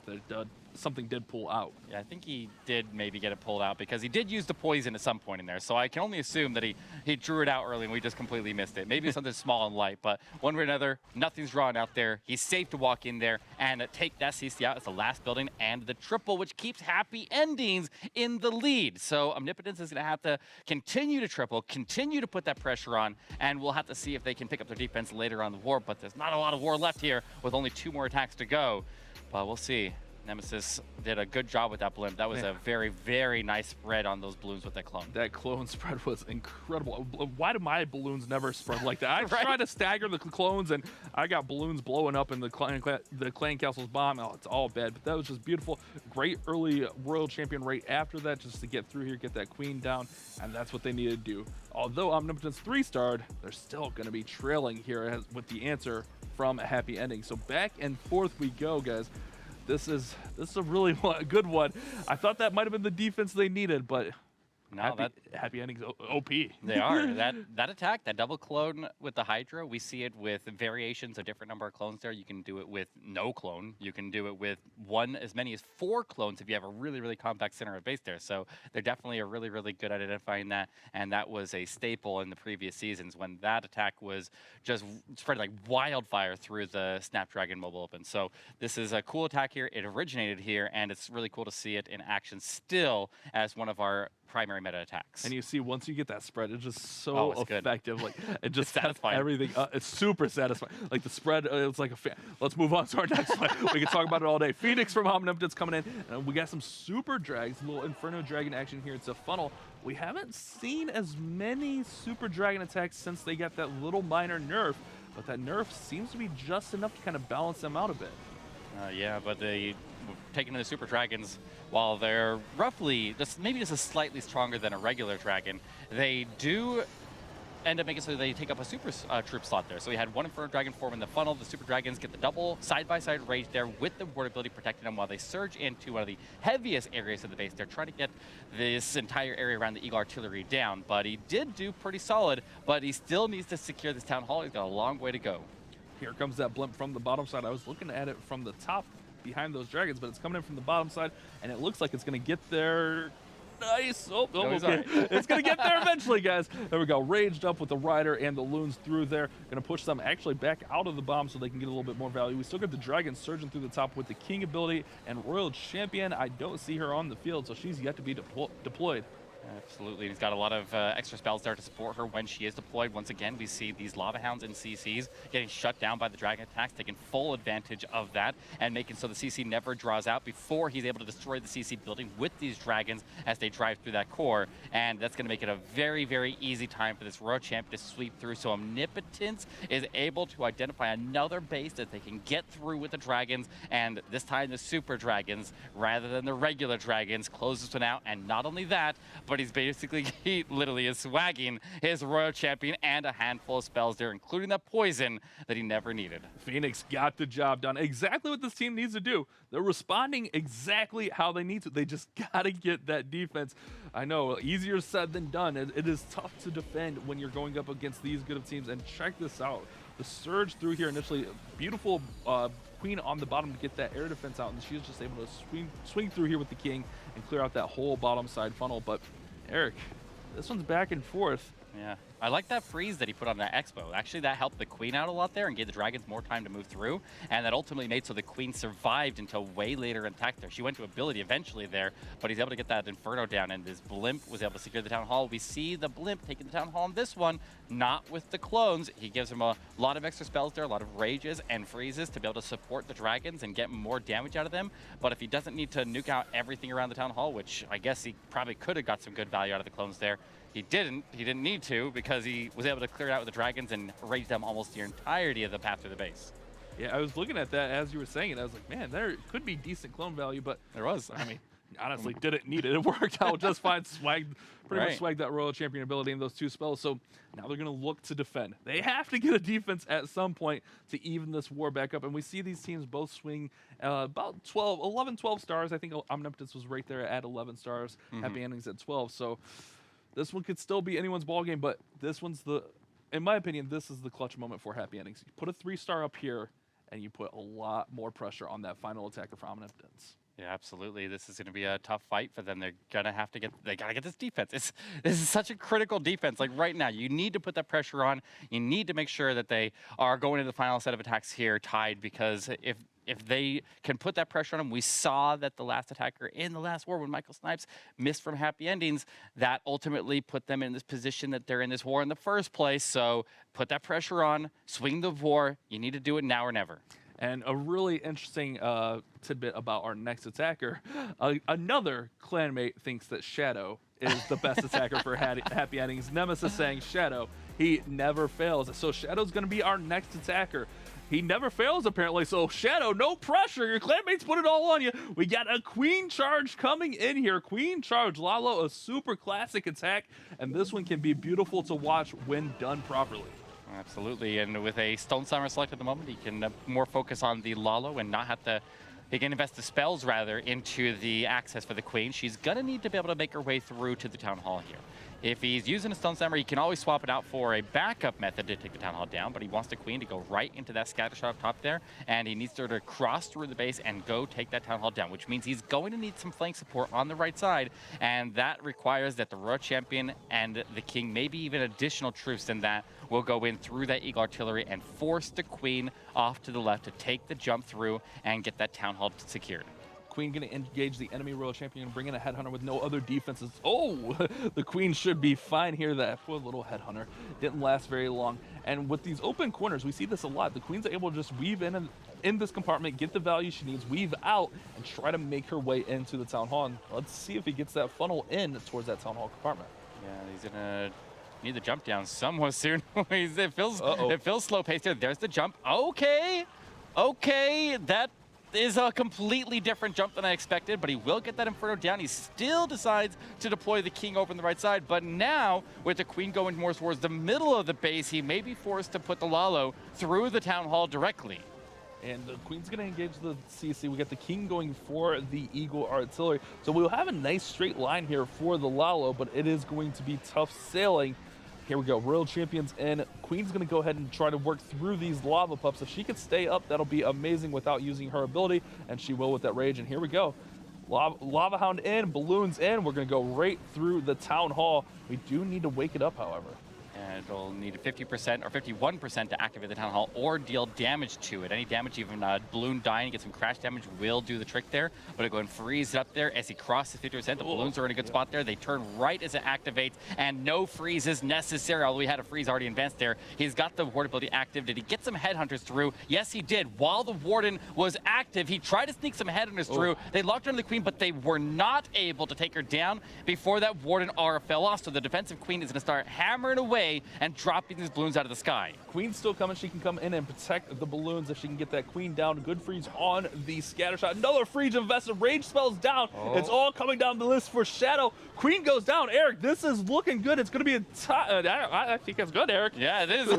Speaker 5: something did pull out.
Speaker 6: Yeah, I think he did maybe get it pulled out because he did use the poison at some point in there. So I can only assume that he drew it out early and we just completely missed it. Maybe something small and light, but one way or another, nothing's drawn out there. He's safe to walk in there and take that CC out as the last building and the triple, which keeps happy endings in the lead. So Omnipotence is going to have to continue to triple, continue to put that pressure on, and we'll have to see if they can pick up their defense later on the war. But there's not a lot of war left here with only 2 more attacks to go. But we'll see. Nemesis did a good job with that blimp. That was a very, very nice spread on those balloons with that clone.
Speaker 5: That clone spread was incredible. Why do my balloons never spread like that? I
Speaker 6: Right?
Speaker 5: tried to stagger the clones, and I got balloons blowing up in the clan castle's bomb. Oh, it's all bad, but that was just beautiful. Great early Royal Champion right after that, just to get through here, get that Queen down, and that's what they needed to do. Although Omnipotence 3-starred, they're still going to be trailing here with the answer from a happy ending. So back and forth we go, guys. This is a really good one. I thought that might have been the defense they needed, but
Speaker 6: No,
Speaker 5: happy endings OP.
Speaker 6: They are. That attack, that double clone with the Hydra, we see it with variations of different number of clones there. You can do it with no clone. You can do it with as many as 4 clones if you have a really, really compact center of base there. So they're definitely really, really good at identifying that. And that was a staple in the previous seasons when that attack was just spread like wildfire through the Snapdragon Mobile Open. So this is a cool attack here. It originated here, and it's really cool to see it in action still as one of our primary meta attacks.
Speaker 5: And you see, once you get that spread, it's just so effective.
Speaker 6: Good.
Speaker 5: Like it just
Speaker 6: satisfying.
Speaker 5: Everything. It's super satisfying. Like the spread, it's like a fan. Let's move on to our next one. We can talk about it all day. Phoenix from Omnipotence coming in. And we got some super drags, a little Inferno Dragon action here. It's a funnel. We haven't seen as many super dragon attacks since they got that little minor nerf, but that nerf seems to be just enough to kind of balance them out a bit.
Speaker 6: Yeah, but they taking the super dragons, while they're roughly maybe just a slightly stronger than a regular dragon, they do end up making so they take up a super troop slot there. So we had one Inferno Dragon form in the funnel. The super dragons get the double side-by-side rage there with the ward ability protecting them while they surge into one of the heaviest areas of the base. They're trying to get this entire area around the Eagle Artillery down, but he did do pretty solid, but he still needs to secure this town hall. He's got a long way to go.
Speaker 5: Here comes that blimp from the bottom side. I was looking at it from the top behind those dragons, but it's coming in from the bottom side, and it looks like it's going to get there. Nice. Okay. It's going to get there eventually, guys. There we go. Raged up with the Rider and the Loons through there. Going to push them actually back out of the bomb so they can get a little bit more value. We still got the Dragon surging through the top with the King ability, and Royal Champion, I don't see her on the field, so she's yet to be deployed.
Speaker 6: Absolutely. He's got a lot of extra spells there to support her when she is deployed. Once again, we see these Lava Hounds and CCs getting shut down by the dragon attacks, taking full advantage of that and making so the CC never draws out before he's able to destroy the CC building with these dragons as they drive through that core. And that's going to make it a very, very easy time for this Royal Champion to sweep through. So Omnipotence is able to identify another base that they can get through with the dragons. And this time the super dragons, rather than the regular dragons, close this one out. And not only that, but he's basically, he literally is swagging his Royal Champion and a handful of spells there, including that poison that he never needed.
Speaker 5: Phoenix got the job done. Exactly what this team needs to do. They're responding exactly how they need to. They just got to get that defense. I know, easier said than done. It is tough to defend when you're going up against these good of teams. And check this out. The surge through here initially, beautiful Queen on the bottom to get that air defense out, and she's just able to swing through here with the King and clear out that whole bottom side funnel. But Eric, this one's back and forth.
Speaker 6: Yeah, I like that freeze that he put on that Expo. Actually, that helped the Queen out a lot there and gave the Dragons more time to move through. And that ultimately made so the Queen survived until way later in attack there. She went to ability eventually there, but he's able to get that Inferno down, and his Blimp was able to secure the Town Hall. We see the Blimp taking the Town Hall on this one, not with the clones. He gives him a lot of extra spells there, a lot of rages and freezes to be able to support the Dragons and get more damage out of them. But if he doesn't need to nuke out everything around the Town Hall, which I guess he probably could have got some good value out of the clones there, he didn't need to, because he was able to clear it out with the Dragons and rage them almost the entirety of the path through the base.
Speaker 5: Yeah, I was looking at that as you were saying it. I was like, man, there could be decent clone value, but
Speaker 6: there was.
Speaker 5: I mean, honestly, didn't need it. It worked out just fine. Pretty much swagged that Royal Champion ability in those two spells. So now they're going to look to defend. They have to get a defense at some point to even this war back up. And we see these teams both swing about 11, 12 stars. I think Omnipotence was right there at 11 stars. Happy Endings at 12. So this one could still be anyone's ball game, but this one's in my opinion, this is the clutch moment for Happy Endings. You put a 3-star up here, and you put a lot more pressure on that final attacker for Omnipotence.
Speaker 6: Yeah, absolutely. This is going to be a tough fight for them. They're going to have to they got to get this defense. This is such a critical defense. Like right now, you need to put that pressure on. You need to make sure that they are going into the final set of attacks here tied, because if they can put that pressure on them, we saw that the last attacker in the last war, when Michael Snipes missed from Happy Endings, that ultimately put them in this position that they're in this war in the first place. So put that pressure on, swing the war. You need to do it now or never.
Speaker 5: And a really interesting tidbit about our next attacker, another clanmate thinks that Shadow is the best attacker for Happy Endings. Nemesis saying Shadow, he never fails. So Shadow's going to be our next attacker. He never fails, apparently. So, Shadow, no pressure. Your clanmates put it all on you. We got a Queen Charge coming in here. Queen Charge, Lalo, a super classic attack. And this one can be beautiful to watch when done properly.
Speaker 6: Absolutely. And with a Stone Slammer selected at the moment, he can more focus on the Lalo and not have to... He can invest the spells, rather, into the access for the Queen. She's going to need to be able to make her way through to the Town Hall here. If he's using a Stone Slammer, he can always swap it out for a backup method to take the Town Hall down, but he wants the Queen to go right into that scatter shot up top there, and he needs her to cross through the base and go take that Town Hall down, which means he's going to need some flank support on the right side, and that requires that the Royal Champion and the King, maybe even additional troops than that, will go in through that Eagle Artillery and force the Queen off to the left to take the jump through and get that Town Hall secured.
Speaker 5: Queen going to engage the enemy Royal Champion and bring in a Headhunter with no other defenses. Oh, the Queen should be fine here. That poor little Headhunter didn't last very long. And with these open corners, we see this a lot. The Queen's able to just weave in this compartment, get the value she needs, weave out, and try to make her way into the Town Hall. And let's see if he gets that funnel in towards that Town Hall compartment.
Speaker 6: Yeah, he's going to need the jump down somewhat soon. It feels slow paced here. There's the jump. Okay, that is a completely different jump than I expected, but he will get that Inferno down. He still decides to deploy the King over on the right side, but now with the Queen going more towards the middle of the base, he may be forced to put the Lalo through the Town Hall directly.
Speaker 5: And the Queen's going to engage the CC. We got the King going for the Eagle Artillery. So we'll have a nice straight line here for the Lalo, but it is going to be tough sailing. Here we go, Royal Champions in. Queen's going to go ahead and try to work through these lava pups. If she could stay up, that'll be amazing without using her ability, and she will with that rage. And here we go. Lava Hound in, balloons in. We're going to go right through the Town Hall. We do need to wake it up, however.
Speaker 6: And it'll need 50% or 51% to activate the Town Hall or deal damage to it. Any damage, even balloon dying, get some crash damage, will do the trick there. But it'll go and freeze it up there as he crosses 50%. The balloons are in a good spot there. They turn right as it activates, and no freeze is necessary. Although we had a freeze already advanced there. He's got the ward ability active. Did he get some headhunters through? Yes, he did. While the warden was active, he tried to sneak some headhunters through. They locked onto the queen, but they were not able to take her down before that warden aura fell off. So the defensive queen is going to start hammering away and dropping these balloons out of the sky.
Speaker 5: Queen's still coming. She can come in and protect the balloons if she can get that queen down. Good freeze on the scatter shot. Another freeze invested. Rage spells down. It's all coming down the list for Shadow. Queen goes down. Eric, this is looking good. It's going to be a I think it's good, Eric.
Speaker 6: Yeah, it is.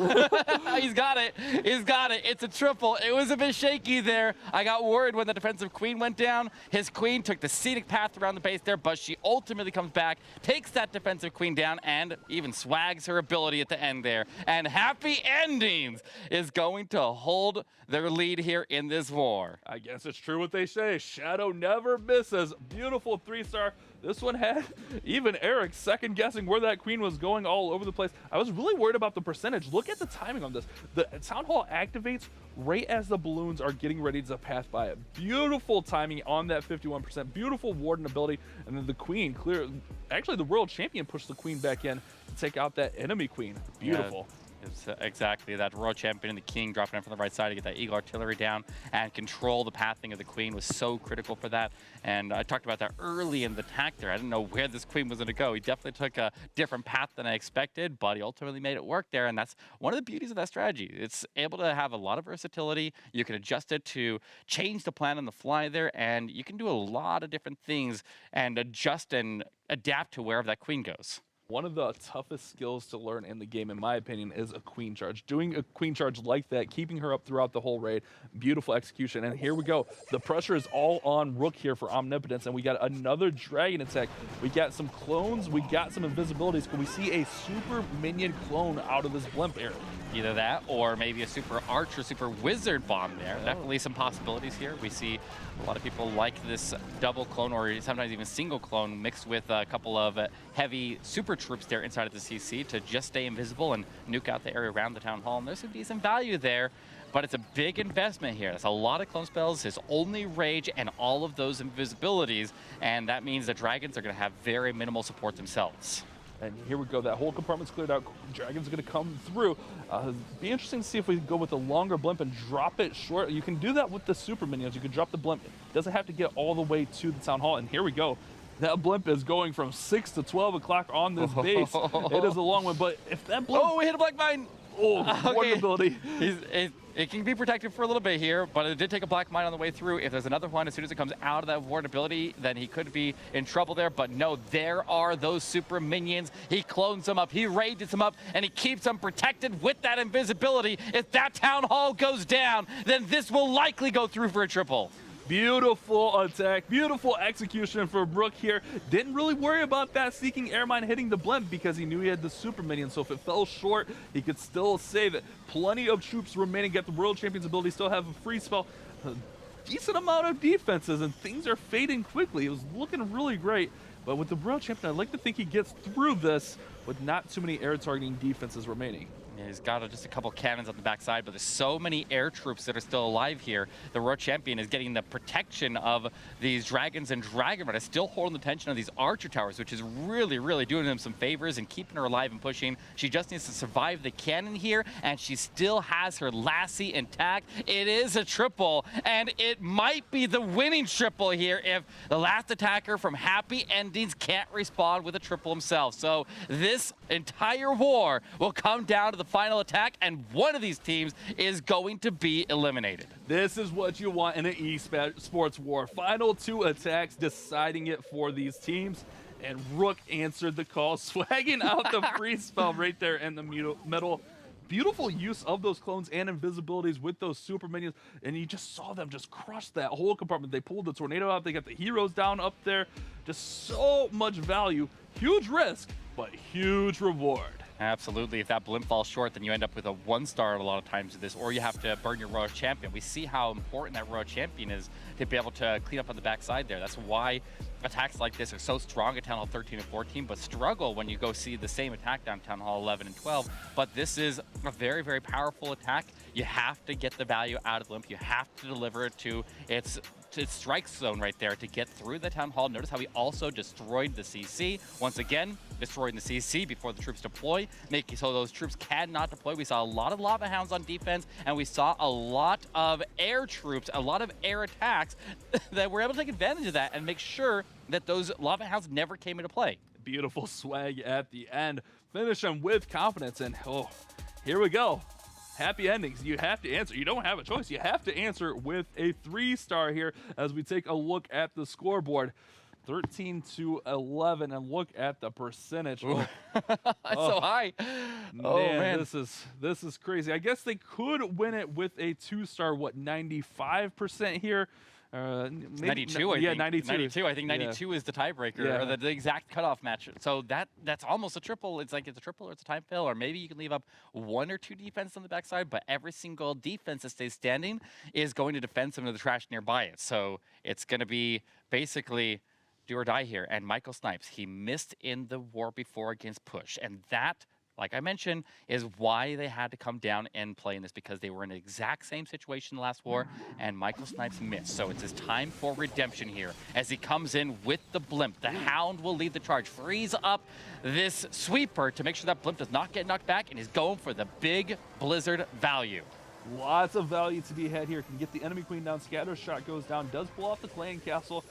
Speaker 6: He's got it. He's got it. It's a triple. It was a bit shaky there. I got worried when the defensive queen went down. His queen took the scenic path around the base there, but she ultimately comes back, takes that defensive queen down, and even swags her ability at the end there. And Happy Endings is going to hold their lead here in this war.
Speaker 5: I guess it's true what they say. Shadow never misses. Beautiful 3-star. This one had even Eric second guessing where that queen was going all over the place. I was really worried about the percentage. Look at the timing on this. The Town Hall activates right as the balloons are getting ready to pass by it. Beautiful timing on that 51%. Beautiful warden ability. And then the queen actually the world champion pushed the queen back in to take out that enemy queen. Beautiful.
Speaker 6: Yeah. It's exactly that. Royal Champion and the King dropping in from the right side to get that Eagle Artillery down and control the pathing of the Queen was so critical for that. And I talked about that early in the attack there. I didn't know where this Queen was going to go. He definitely took a different path than I expected, but he ultimately made it work there. And that's one of the beauties of that strategy. It's able to have a lot of versatility. You can adjust it to change the plan on the fly there, and you can do a lot of different things and adjust and adapt to wherever that Queen goes.
Speaker 5: One of the toughest skills to learn in the game, in my opinion, is a queen charge. Doing a queen charge like that, keeping her up throughout the whole raid, beautiful execution. And here we go. The pressure is all on Rook here for Omnipotence, and we got another dragon attack. We got some clones, we got some invisibilities. Can we see a super minion clone out of this blimp area?
Speaker 6: Either that or maybe a super arch or super wizard bomb there. Definitely some possibilities here. We see a lot of people like this double clone or sometimes even single clone mixed with a couple of heavy super troops there inside of the CC to just stay invisible and nuke out the area around the Town Hall. And there's some decent value there, but it's a big investment here. That's a lot of clone spells, his only rage, and all of those invisibilities. And that means the dragons are going to have very minimal support themselves.
Speaker 5: And here we go. That whole compartment's cleared out. Dragon's going to come through. Be interesting to see if we go with a longer blimp and drop it short. You can do that with the super minions. You can drop the blimp. It doesn't have to get all the way to the Town Hall. And here we go. That blimp is going from 6 to 12 o'clock on this base. It is a long one, but if that blimp...
Speaker 6: Oh, we hit a black mine!
Speaker 5: Oh, warden ability.
Speaker 6: It can be protected for a little bit here, but it did take a black mine on the way through. If there's another one, as soon as it comes out of that ward ability, then he could be in trouble there. But no, there are those super minions. He clones them up, he rages them up, and he keeps them protected with that invisibility. If that Town Hall goes down, then this will likely go through for a triple.
Speaker 5: Beautiful attack, beautiful execution for Brook here. Didn't really worry about that Seeking Air Mine hitting the blimp because he knew he had the super minion, so if it fell short, he could still save it. Plenty of troops remaining, get the World Champion's ability, still have a free spell. A decent amount of defenses, and things are fading quickly. It was looking really great, but with the World Champion, I'd like to think he gets through this with not too many air targeting defenses remaining.
Speaker 6: Yeah, he's got just a couple cannons on the backside, but there's so many air troops that are still alive here. The Royal Champion is getting the protection of these dragons and dragon riders, still holding the tension of these archer towers, which is really, really doing them some favors and keeping her alive and pushing. She just needs to survive the cannon here, and she still has her lassie intact. It is a triple, and it might be the winning triple here if the last attacker from Happy Endings can't respond with a triple himself. So this entire war will come down to the final attack, and one of these teams is going to be eliminated.
Speaker 5: This is what you want in an esports war. Final two attacks deciding it for these teams, and Rook answered the call, swagging out the free spell right there in the middle. Beautiful use of those clones and invisibilities with those super minions, and you just saw them just crush that whole compartment. They pulled the tornado out, they got the heroes down up there. Just so much value, huge risk, but huge reward.
Speaker 6: Absolutely. If that blimp falls short, then you end up with a 1-star a lot of times of this, or you have to burn your Royal Champion. We see how important that Royal Champion is to be able to clean up on the backside there. That's why attacks like this are so strong at Town Hall 13 and 14, but struggle when you go see the same attack down Town Hall 11 and 12. But this is a very, very powerful attack. You have to get the value out of the Limp. You have to deliver it to its strike zone right there to get through the Town Hall. Notice how he also destroyed the CC. Once again, destroying the CC before the troops deploy, making so those troops cannot deploy. We saw a lot of Lava Hounds on defense, and we saw a lot of air troops, a lot of air attacks that were able to take advantage of that and make sure that those Lava Hounds never came into play.
Speaker 5: Beautiful swag at the end. Finish them with confidence, and oh, here we go. Happy endings. You have to answer. You don't have a choice. You have to answer with a 3-star here as we take a look at the scoreboard. 13 to 11, and look at the percentage. Oh.
Speaker 6: So high.
Speaker 5: Man, this is crazy. I guess they could win it with a 2-star. What, 95% here? Maybe,
Speaker 6: 92, I
Speaker 5: yeah,
Speaker 6: think.
Speaker 5: 92.
Speaker 6: 92. I think 92 is the tiebreaker,
Speaker 5: Yeah.
Speaker 6: or the exact cutoff match. So that's almost a triple. It's like it's a triple or it's a time fail, or maybe you can leave up 1 or 2 defense on the backside, but every single defense that stays standing is going to defend some of the trash nearby it. So it's going to be basically do or die here. And Michael Snipes, he missed in the war before against Push, and that, like I mentioned, is why they had to come down and play in this, because they were in the exact same situation last war, and Michael Snipes missed. So it's his time for redemption here as he comes in with the blimp. The Hound will lead the charge, frees up this sweeper to make sure that blimp does not get knocked back, and he's going for the big Blizzard value.
Speaker 5: Lots of value to be had here. Can get the enemy queen down. Scatter shot goes down. Does blow off the clan castle.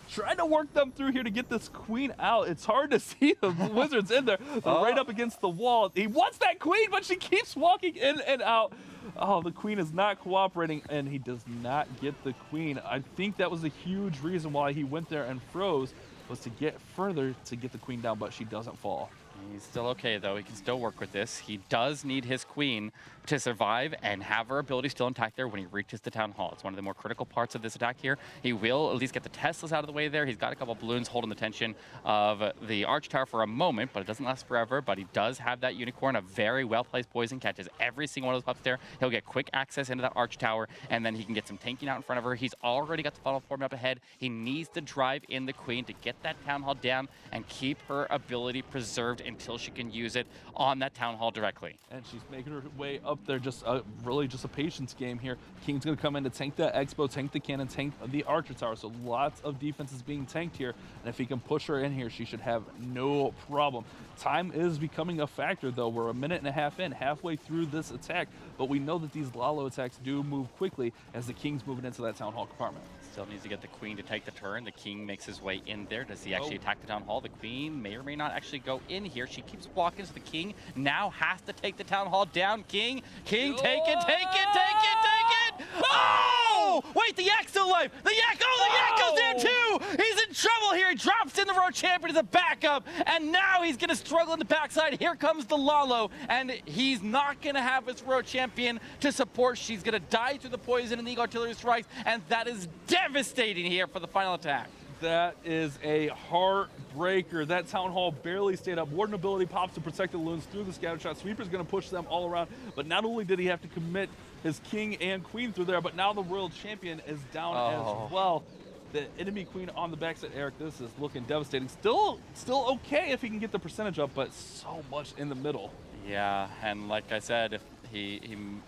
Speaker 5: Trying to work them through here to get this queen out. It's hard to see the wizards in there. They're right up against the wall. He wants that queen, but she keeps walking in and out. Oh, the queen is not cooperating, and he does not get the queen. I think that was a huge reason why he went there and froze, was to get further to get the queen down, but she doesn't fall.
Speaker 6: He's still okay, though. He can still work with this. He does need his queen to survive and have her ability still intact there when he reaches the Town Hall. It's one of the more critical parts of this attack here. He will at least get the Teslas out of the way there. He's got a couple of balloons holding the tension of the Arch Tower for a moment, but it doesn't last forever. But he does have that Unicorn, a very well-placed poison, catches every single one of those pups there. He'll get quick access into that Arch Tower, and then he can get some tanking out in front of her. He's already got the funnel form up ahead. He needs to drive in the queen to get that Town Hall down and keep her ability preserved until she can use it on that Town Hall directly.
Speaker 5: And she's making her way up there. Just really just a patience game here. King's going to come in to tank that Expo, tank the cannon, tank the Archer Tower. So lots of defense is being tanked here. And if he can push her in here, she should have no problem. Time is becoming a factor, though. We're a minute and a half in, halfway through this attack. But we know that these Lalo attacks do move quickly as the King's moving into that Town Hall compartment.
Speaker 6: Still needs to get the queen to take the turn. The king makes his way in there. Does he actually attack the Town Hall? The queen may or may not actually go in here. She keeps walking, so the king now has to take the Town Hall down. King, take it, take it, take it, take it! Oh! Wait, the Yak's still alive! The Yak, the Yak goes down too! He's in trouble here. He drops in the road champion as a backup, and now he's gonna struggle in the backside. Here comes the Lalo, and he's not gonna have his road champion to support. She's gonna die through the poison and the artillery strikes, and that is devastating here for the final attack.
Speaker 5: That is a heartbreaker. That Town Hall barely stayed up. Warden ability pops to protect the loons through the scatter shot. Sweeper's going to push them all around. But not only did he have to commit his king and queen through there, but now the royal champion is down as well. The enemy queen on the backside. Eric, this is looking devastating. Still okay if he can get the percentage up, but so much in the middle.
Speaker 6: Yeah, and like I said, he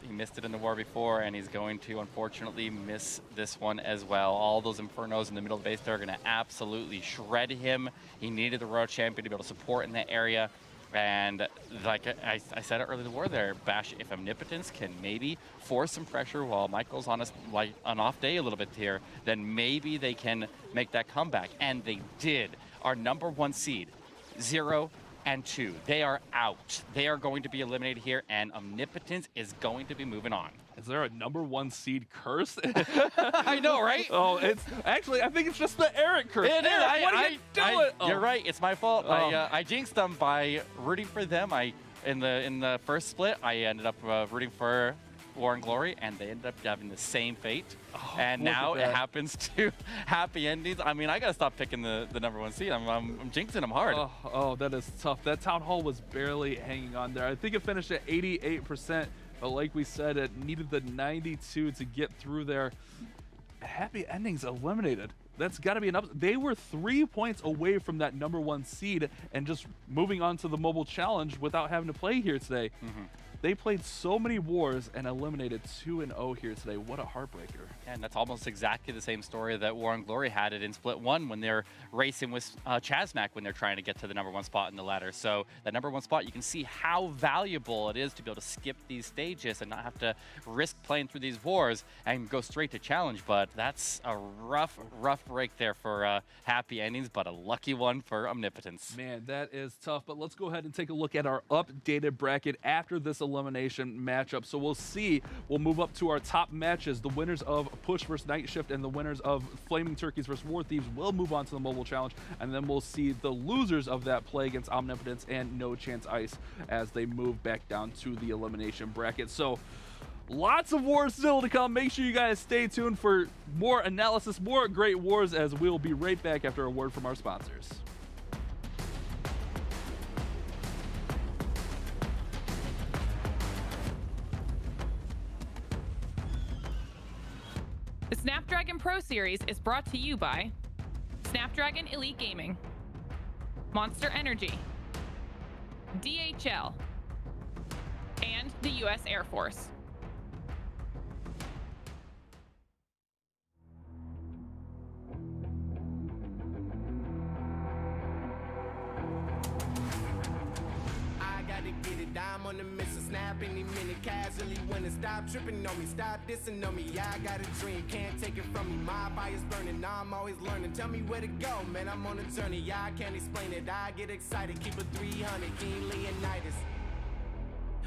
Speaker 6: missed it in the war before, and he's going to unfortunately miss this one as well. All those Infernos in the middle of the base, they're going to absolutely shred him. He needed the royal champion to be able to support in that area. And like I said earlier in the war there, Bash, if Omnipotence can maybe force some pressure while Michael's on an off day a little bit here, then maybe they can make that comeback. And they did. Our #1 seed, 0 and 2. They are out. They are going to be eliminated here, and Omnipotence is going to be moving on.
Speaker 5: Is there a #1 seed curse?
Speaker 6: I know, right?
Speaker 5: Oh, it's actually, I think it's just the Eric curse.
Speaker 6: It is.
Speaker 5: Eric, what are you doing?
Speaker 6: You're right. It's my fault. I jinxed them by rooting for them. In the first split, I ended up rooting for War and Glory, and they ended up having the same fate. And now it happens to happy endings. I mean, I gotta stop picking the #1 seed. I'm jinxing them hard.
Speaker 5: Oh, that is tough. That Town Hall was barely hanging on there. I think it finished at 88%, but like we said, it needed the 92 to get through there. Happy endings eliminated. that's got to be enough. They were 3 points away from that #1 seed and just moving on to the mobile challenge without having to play here today. They played so many wars and eliminated 2-0 here today. What a heartbreaker.
Speaker 6: And that's almost exactly the same story that War and Glory had it in Split 1 when they're racing with Chasmac when they're trying to get to the #1 spot in the ladder. So that #1 spot, you can see how valuable it is to be able to skip these stages and not have to risk playing through these wars and go straight to challenge. But that's a rough break there for Happy Endings, but a lucky one for Omnipotence.
Speaker 5: Man, that is tough. But let's go ahead and take a look at our updated bracket after this elimination matchup. So we'll move up to our top matches. The winners of Push versus Night Shift and the winners of Flaming Turkeys versus War Thieves will move on to the mobile challenge, and then we'll see the losers of that play against Omnipotence and No Chance Ice as they move back down to the elimination bracket. So lots of wars still to come. Make sure you guys stay tuned for more analysis, more great wars, as we'll be right back after a word from our sponsors.
Speaker 4: The Snapdragon Pro Series is brought to you by Snapdragon Elite Gaming, Monster Energy, DHL, and the U.S. Air Force.
Speaker 2: I gotta get it, I'm on the mission, snap any minute, casually winning. Stop tripping on me, stop dissing on me. Yeah, I got a dream, can't take it from me. My fire's burning, I'm always learning. Tell me where to go, man, I'm on a journey. Yeah, I can't explain it, I get excited. Keep it 300, King Leonidas.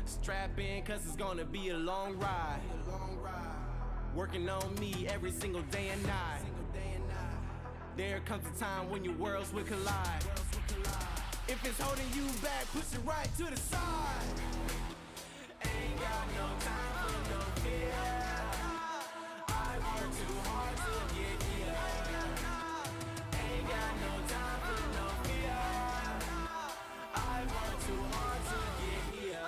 Speaker 2: Strap in, cause it's gonna be a long ride. Working on me every single day and night. There comes a time when your worlds will collide. If it's holding you back, push it right to the side. Ain't got no time for no fear. I work too hard to get here. Ain't got no time for no fear. I work too hard to get here.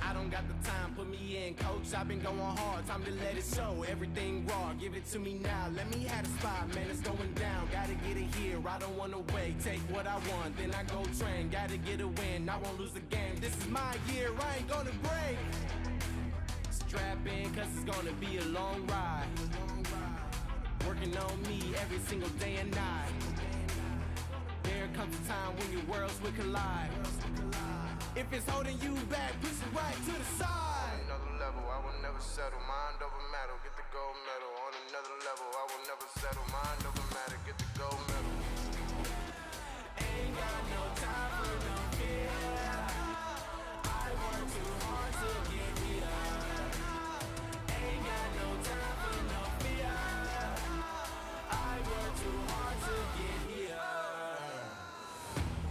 Speaker 2: I don't got the time, put me in, coach. I've been going hard, time to let it show. Everything raw, give it to me now. Let me have the spot, man, it's going down. Gotta get it here, I don't wanna wait. Take what I want, then I go train. Gotta get a win, I won't lose the game. This is my year, I ain't gonna break. Strap in, cause it's gonna be a long ride. Working on me every single day and night. There comes a time when your worlds will collide. If it's holding you back, push it right to the side.
Speaker 3: Another level, I will never settle. Mind over matter, get the gold medal. On another level, I will never settle. Mind over matter, get the gold medal.
Speaker 2: Ain't got no time for no fear. I work too hard to get here. Ain't got no time for no fear. I work too hard to get here.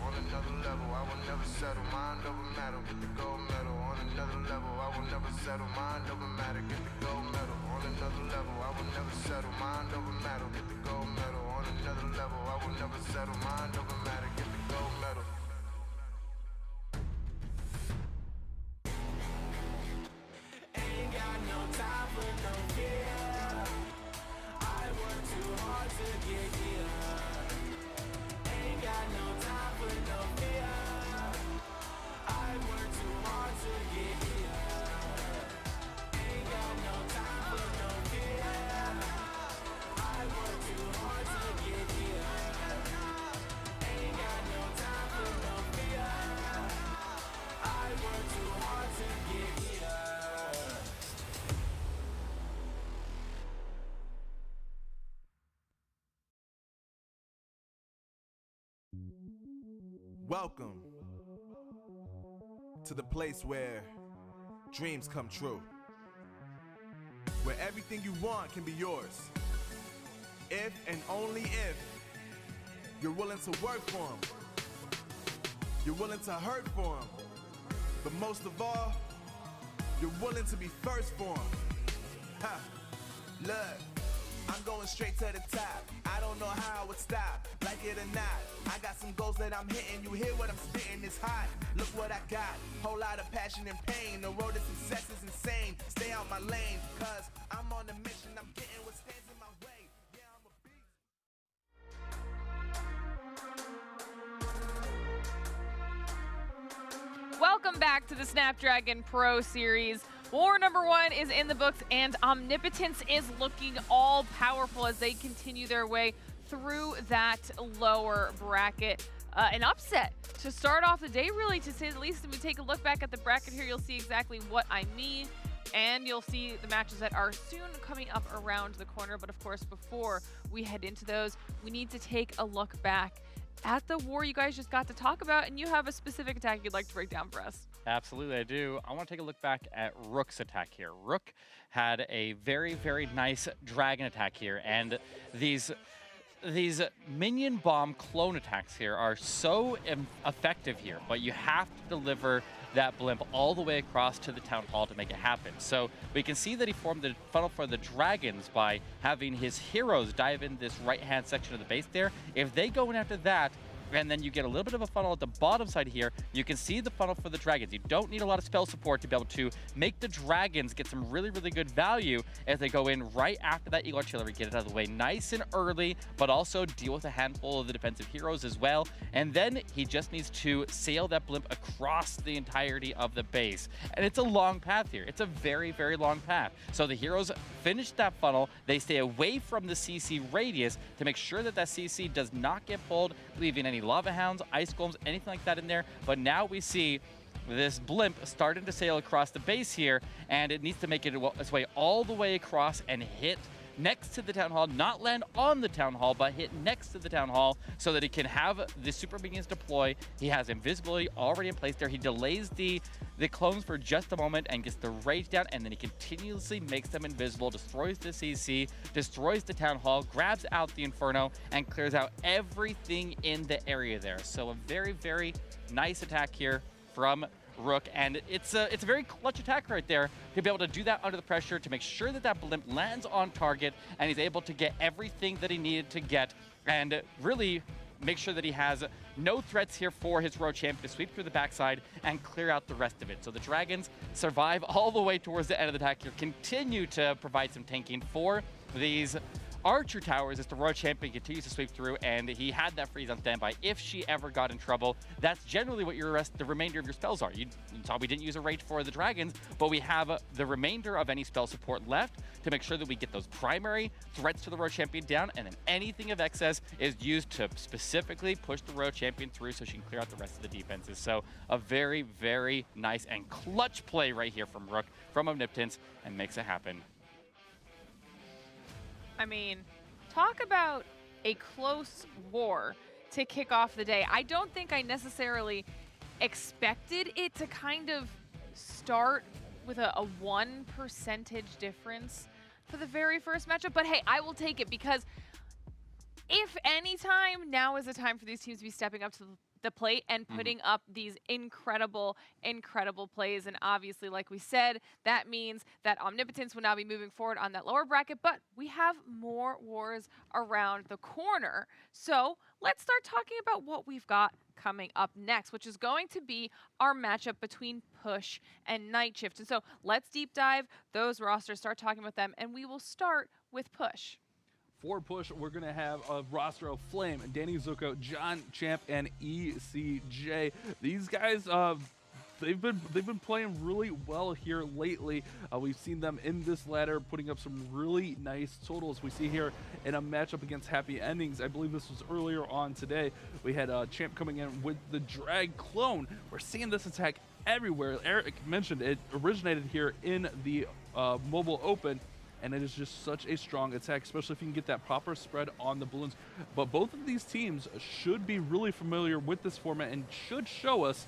Speaker 3: On another level, I will never settle. Mind over matter, get the gold medal. On another level, I will never settle. Mind over matter, get the gold medal. On another level, I will never settle. Mind over matter, get the gold medal. On another level, I will never settle. Mind over matter, get the gold medal.
Speaker 2: Ain't got no time for no fear. I work too hard to get here. Ain't got no time for no fear. I work too hard to get here. Ain't got no time for no fear. I work too hard to get here. Ain't got no time for no fear. I work too hard to get here.
Speaker 1: Welcome to the place where dreams come true, where everything you want can be yours, if and only if you're willing to work for them, you're willing to hurt for them, but most of all, you're willing to be first for them. Ha! Look, I'm going straight to the top. I don't know how I would stop, like it or not. I got some goals that I'm hitting. You hear what I'm spitting? It's hot. Look what I got. Whole lot of passion and pain. The road to success is insane. Stay out my lane, cause I'm on a mission. I'm getting what stands in my way. Yeah, I'm
Speaker 4: Welcome back to the Snapdragon Pro Series. War number 1 is in the books, and Omnipotence is looking all powerful as they continue their way through that lower bracket. An upset to start off the day, really, to say the least. If we take a look back at the bracket here, you'll see exactly what I mean. And you'll see the matches that are soon coming up around the corner. But of course, before we head into those, we need to take a look back at the war you guys just got to talk about. And you have a specific attack you'd like to break down for us.
Speaker 6: Absolutely, I do. I want to take a look back at Rook's attack here. Rook had a very, very nice dragon attack here. And these minion bomb clone attacks here are so effective here, but you have to deliver that blimp all the way across to the town hall to make it happen. So we can see that he formed the funnel for the dragons by having his heroes dive in this right-hand section of the base there. If they go in after that, and then you get a little bit of a funnel at the bottom side here, you can see the funnel for the dragons. You don't need a lot of spell support to be able to make the dragons get some really, really good value as they go in right after that Eagle Artillery, get it out of the way nice and early, but also deal with a handful of the defensive heroes as well. And then he just needs to sail that blimp across the entirety of the base. And it's a long path here. It's a very, very long path. So the heroes finish that funnel. They stay away from the CC radius to make sure that that CC does not get pulled, leaving any lava hounds, ice golems, anything like that in there. But now we see this blimp starting to sail across the base here, and it needs to make its way all the way across and hit next to the town hall, not land on the town hall, but hit next to the town hall so that he can have the super minions deploy. He has invisibility already in place there. He delays the clones for just a moment and gets the rage down, and then he continuously makes them invisible, destroys the CC, destroys the town hall, grabs out the Inferno, and clears out everything in the area there. So a very, very nice attack here from Rook, and it's a very clutch attack right there to be able to do that under the pressure, to make sure that that blimp lands on target and he's able to get everything that he needed to get, and really make sure that he has no threats here for his road champion to sweep through the backside and clear out the rest of it. So the dragons survive all the way towards the end of the attack here, continue to provide some tanking for these archer towers as the royal champion continues to sweep through, and he had that freeze on standby. If she ever got in trouble, that's generally what the remainder of your spells are. You saw we didn't use a rage for the dragons, but we have the remainder of any spell support left to make sure that we get those primary threats to the royal champion down, and then anything of excess is used to specifically push the royal champion through so she can clear out the rest of the defenses. So a very, very nice and clutch play right here from Rook, from Omnipotence, and makes it happen.
Speaker 4: I mean, talk about a close war to kick off the day. I don't think I necessarily expected it to kind of start with a 1% difference for the very first matchup, but hey, I will take it, because if any time, now is the time for these teams to be stepping up to the plate and putting up these incredible, incredible plays. And obviously, like we said, that means that Omnipotence will now be moving forward on that lower bracket, but we have more wars around the corner. So let's start talking about what we've got coming up next, which is going to be our matchup between Push and Night Shift. And so let's deep dive those rosters, start talking about them, and we will start with Push.
Speaker 5: For Push, we're going to have a roster of Flame, Danny Zuko, John Champ, and ECJ. These guys, they've been playing really well here lately. We've seen them in this ladder putting up some really nice totals. We see here in a matchup against Happy Endings, I believe this was earlier on today, we had Champ coming in with the Drag Clone. We're seeing this attack everywhere. Eric mentioned it originated here in the Mobile Open, and it is just such a strong attack, especially if you can get that proper spread on the balloons. But both of these teams should be really familiar with this format and should show us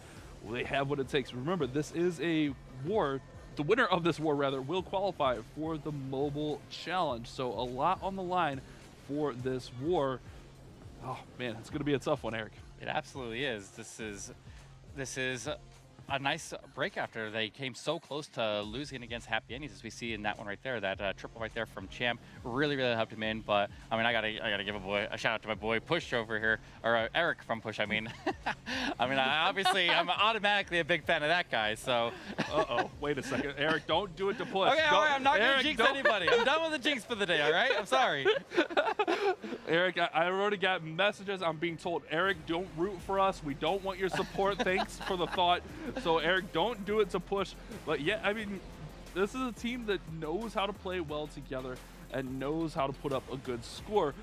Speaker 5: they have what it takes. Remember, this is a war. The winner of this war, rather, will qualify for the Mobile Challenge. So a lot on the line for this war. Oh, man, it's going to be a tough one, Eric.
Speaker 6: It absolutely is. This is a nice break after they came so close to losing against Happy Endings, as we see in that one right there. That triple right there from Champ really, really helped him in. But I mean, I gotta give a shout out to my boy Push over here, or Eric from Push. I mean, I'm automatically a big fan of that guy. So.
Speaker 5: Wait a second, Eric, don't do it to Push.
Speaker 6: Okay, all right, I'm not gonna jinx anybody. I'm done with the jinx for the day. All right, I'm sorry.
Speaker 5: Eric, I already got messages. I'm being told, Eric, don't root for us. We don't want your support. Thanks for the thought. So Eric, don't do it to push. But yeah, I mean, this is a team that knows how to play well together and knows how to put up a good score.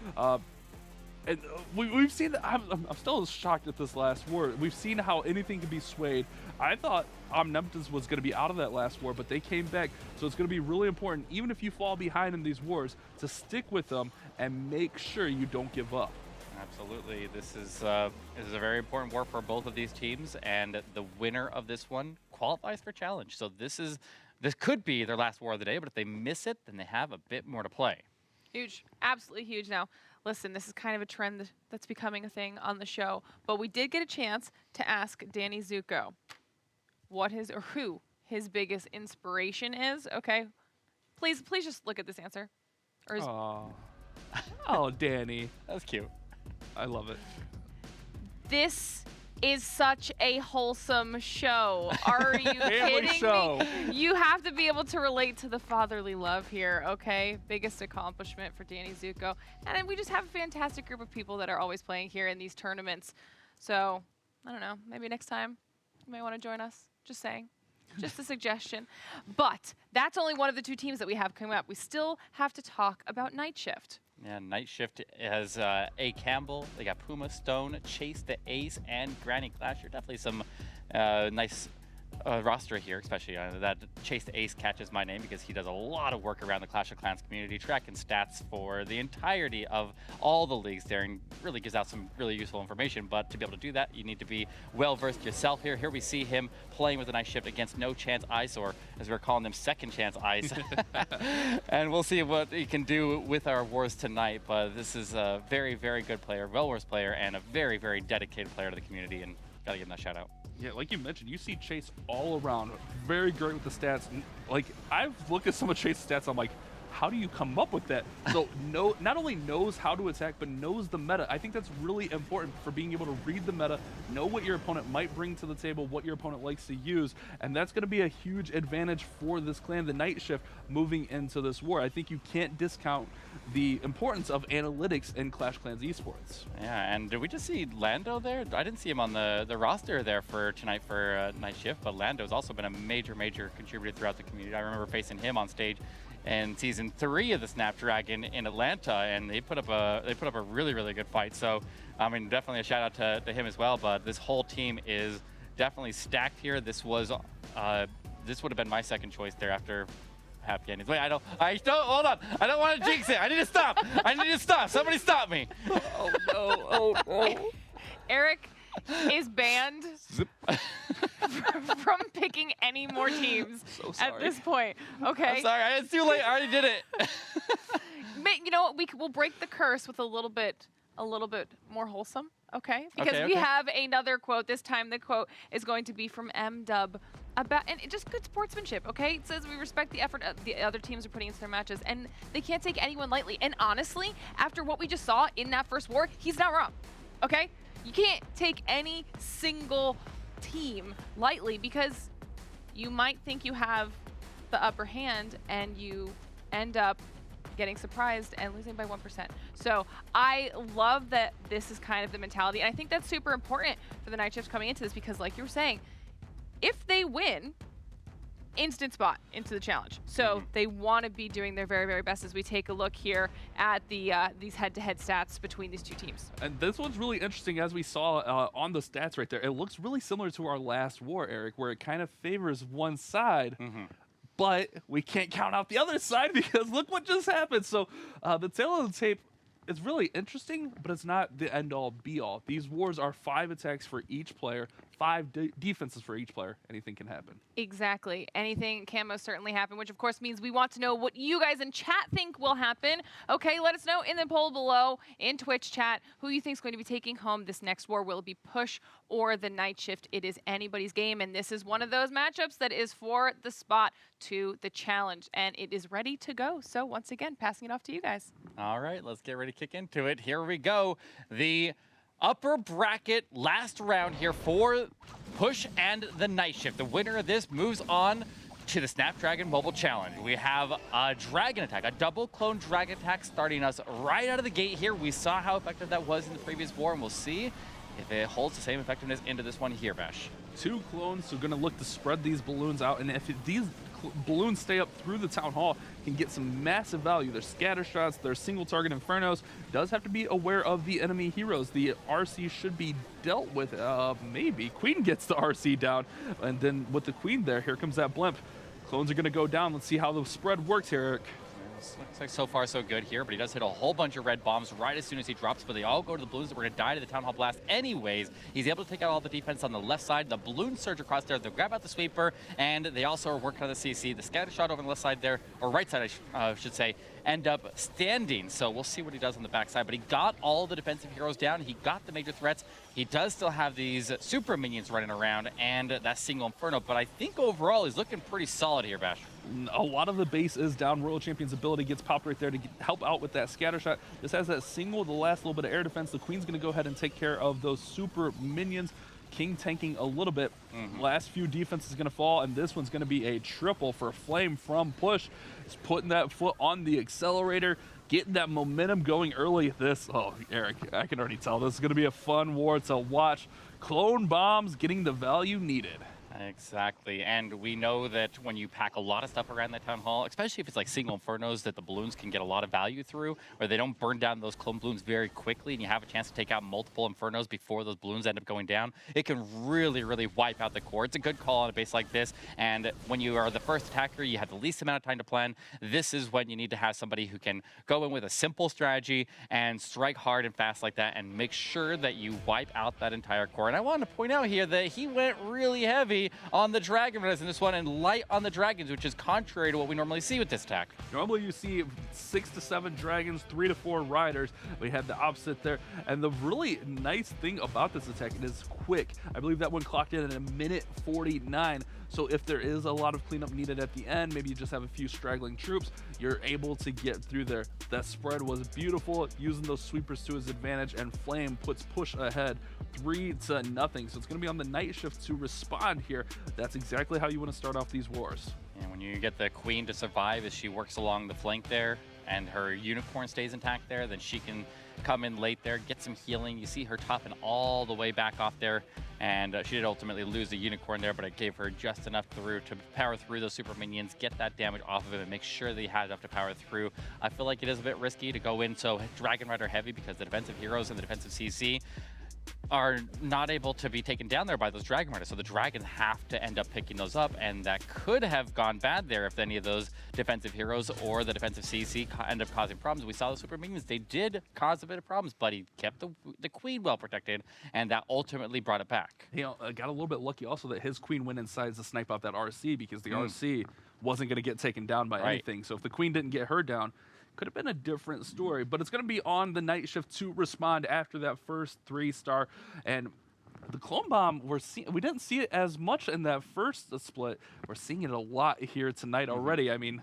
Speaker 5: And we've seen that. I'm still shocked at this last war. We've seen how anything can be swayed. I thought Omnipotence was going to be out of that last war, but they came back. So it's going to be really important, even if you fall behind in these wars, to stick with them and make sure you don't give up.
Speaker 6: Absolutely. This is a very important war for both of these teams, and the winner of this one qualifies for challenge. So this could be their last war of the day, but if they miss it, then they have a bit more to play.
Speaker 4: Huge. Absolutely huge. Now, listen, this is kind of a trend that's becoming a thing on the show, but we did get a chance to ask Danny Zuko who his biggest inspiration is. Okay, please just look at this answer. Or is
Speaker 5: Oh, Danny,
Speaker 6: That's cute.
Speaker 5: I love it.
Speaker 4: This is such a wholesome show. Are you kidding
Speaker 5: show.
Speaker 4: me? You have to be able to relate to the fatherly love here, okay? Biggest accomplishment for Danny Zuko. And we just have a fantastic group of people that are always playing here in these tournaments. So, I don't know, maybe next time you might want to join us. Just saying. Just a suggestion. But that's only one of the two teams that we have coming up. We still have to talk about Night Shift.
Speaker 6: Yeah, Night Shift has A. Campbell. They got Puma, Stone, Chase the Ace, and Granny Clasher. Definitely some nice roster here, especially that Chase the Ace catches my name because he does a lot of work around the Clash of Clans community, tracking stats for the entirety of all the leagues there, and really gives out some really useful information. But to be able to do that, you need to be well-versed yourself here. Here we see him playing with the Night Shift against No Chance Ice, or as we're calling them, Second Chance Ice. And we'll see what he can do with our wars tonight. But this is a very, very good player, well-versed player, and a very, very dedicated player to the community, and gotta give him that shout out.
Speaker 5: Yeah, like you mentioned, you see Chase all around. Very great with the stats. Like, I've looked at some of Chase's stats, I'm like, how do you come up with that? So not only knows how to attack, but knows the meta. I think that's really important for being able to read the meta, know what your opponent might bring to the table, what your opponent likes to use, and that's going to be a huge advantage for this clan, the Night Shift, moving into this war. I think you can't discount the importance of analytics in Clash Clans esports.
Speaker 6: Yeah, and did we just see Lando there? I didn't see him on the roster there for tonight for Night Shift, but Lando's also been a major, major contributor throughout the community. I remember facing him on stage in season 3 of the Snapdragon in Atlanta, and they put up a really, really good fight. So, I mean, definitely a shout out to him as well. But this whole team is definitely stacked here. This would have been my second choice there after happy endings. Wait, I don't, hold on. I don't want to jinx it. I need to stop. I need to stop. Somebody stop me.
Speaker 5: Oh, no. Oh, no.
Speaker 4: Eric is banned from picking any more teams at this point. Okay.
Speaker 6: I'm sorry. It's too late. I already did it.
Speaker 4: But you know what? We'll break the curse with a little bit more wholesome. Okay. Because we have another quote. This time the quote is going to be from M-Dub. And just good sportsmanship, okay? It says we respect the effort the other teams are putting into their matches, and they can't take anyone lightly. And honestly, after what we just saw in that first war, he's not wrong, okay? You can't take any single team lightly because you might think you have the upper hand and you end up getting surprised and losing by 1%. So I love that this is kind of the mentality, and I think that's super important for the Night Shift coming into this because, like you were saying, if they win, instant spot into the challenge. So they want to be doing their very, very best as we take a look here at the these head-to-head stats between these two teams.
Speaker 5: And this one's really interesting, as we saw on the stats right there. It looks really similar to our last war, Eric, where it kind of favors one side. But we can't count out the other side because look what just happened. So the tail of the tape is really interesting, but it's not the end-all, be-all. These wars are 5 attacks for each player, 5 defenses for each player. Anything can happen.
Speaker 4: Exactly. Anything can most certainly happen, which of course means we want to know what you guys in chat think will happen. Okay, let us know in the poll below in Twitch chat who you think is going to be taking home this next war. Will it be Push or the Night Shift? It is anybody's game, and this is one of those matchups that is for the spot to the challenge, and it is ready to go. So once again, passing it off to you guys.
Speaker 6: All right, let's get ready to kick into it. Here we go. The upper bracket last round here for Push and the Night Shift. The winner of this moves on to the Snapdragon Mobile Challenge. We have a dragon attack, a double clone dragon attack starting us right out of the gate here. We saw how effective that was in the previous war, and we'll see if it holds the same effectiveness into this one here, Bash.
Speaker 5: 2 clones, so going to look to spread these balloons out, and if these balloons stay up through the town hall, can get some massive value. Their scatter shots, their single target infernos. Does have to be aware of the enemy heroes. The RC should be dealt with. Maybe Queen gets the RC down, and then with the Queen there, here comes that blimp. Clones are going to go down. Let's see how the spread works here, Eric.
Speaker 6: Looks like so far so good here, but he does hit a whole bunch of red bombs right as soon as he drops, but they all go to the balloons that were going to die to the Town Hall Blast anyways. He's able to take out all the defense on the left side. The balloons surge across there. They grab out the sweeper, and they also are working on the CC. The scatter shot over on the left side there, or right side I should say, end up standing. So we'll see what he does on the backside, but he got all the defensive heroes down. He got the major threats. He does still have these super minions running around and that single inferno, but I think overall he's looking pretty solid here, Bash.
Speaker 5: A lot of the base is down. Royal Champion's ability gets popped right there to help out with that scatter shot. This has that single, the last little bit of air defense. The Queen's going to go ahead and take care of those super minions. King tanking a little bit. Last few defenses going to fall, and this one's going to be a triple for Flame from Push. He's putting that foot on the accelerator, getting that momentum going early. Oh, Eric, I can already tell this is going to be a fun war to watch. Clone bombs getting the value needed.
Speaker 6: Exactly, and we know that when you pack a lot of stuff around that town hall, especially if it's like single infernos that the balloons can get a lot of value through, or they don't burn down those clone balloons very quickly, and you have a chance to take out multiple infernos before those balloons end up going down, it can really, really wipe out the core. It's a good call on a base like this, and when you are the first attacker, you have the least amount of time to plan. This is when you need to have somebody who can go in with a simple strategy and strike hard and fast like that, and make sure that you wipe out that entire core. And I wanted to point out here that he went really heavy on the Dragon Runners in this one and light on the Dragons, which is contrary to what we normally see with this attack.
Speaker 5: Normally you see 6 to 7 Dragons, 3 to 4 Riders. We had the opposite there. And the really nice thing about this attack, it is quick. I believe that one clocked in at 1:49. So if there is a lot of cleanup needed at the end, maybe you just have a few straggling troops, you're able to get through there. That spread was beautiful, using those sweepers to his advantage, and Flame puts Push ahead 3-0. So it's going to be on the night shift to respond here. That's exactly how you want to start off these wars.
Speaker 6: And when you get the Queen to survive as she works along the flank there, and her unicorn stays intact there, then she can come in late there, get some healing. You see her topping all the way back off there, and she did ultimately lose the unicorn there, but it gave her just enough through to power through those super minions, get that damage off of him, and make sure that he had enough to power through. I feel like it is a bit risky to go in so Dragon Rider heavy, because the defensive heroes and the defensive CC are not able to be taken down there by those Dragon Riders, so the Dragons have to end up picking those up, and that could have gone bad there if any of those defensive heroes or the defensive CC end up causing problems. We saw the super minions, they did cause a bit of problems, but he kept the Queen well protected, and that ultimately brought it back.
Speaker 5: He got a little bit lucky also that his Queen went inside to snipe out that RC, because the RC wasn't going to get taken down by anything. So if the Queen didn't get her down, could have been a different story, but it's going to be on the night shift to respond after that first 3-star. And the clone bomb, we didn't see it as much in that first split. We're seeing it a lot here tonight already. I mean,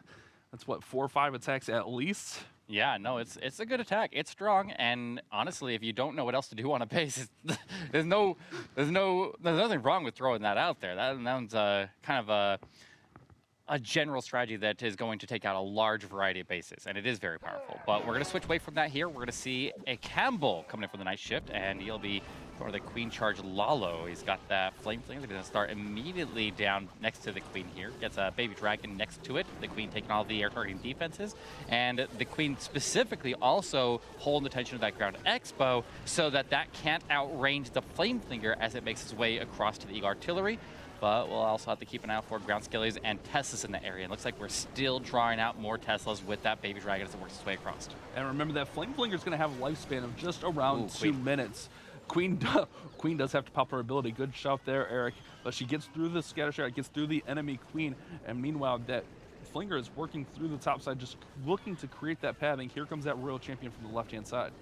Speaker 5: that's what, 4 or 5 attacks at least.
Speaker 6: Yeah, no, it's a good attack. It's strong, and honestly, if you don't know what else to do on a base, there's nothing wrong with throwing that out there. That's kind of a general strategy that is going to take out a large variety of bases, and it is very powerful. But we're going to switch away from that here. We're going to see a Campbell coming in for the night shift, and he'll be for the Queen charge Lalo. He's got that Flame Flanger. They're going to start immediately down next to the Queen here. Gets a Baby Dragon next to it. The Queen taking all the air targeting defenses, and the Queen specifically also holding the tension of that ground expo so that can't outrange the Flame Flanger as it makes its way across to the Eagle Artillery. But we'll also have to keep an eye out for ground skillies and Teslas in the area. It looks like we're still drawing out more Teslas with that Baby Dragon as it works its way across.
Speaker 5: And remember that Flame Flinger is going to have a lifespan of just around 2 minutes. Queen does have to pop her ability. Good shout there, Eric. But she gets through the scatter shot, gets through the enemy Queen. And meanwhile, that Flinger is working through the top side, just looking to create that pathing. Here comes that Royal Champion from the left-hand side.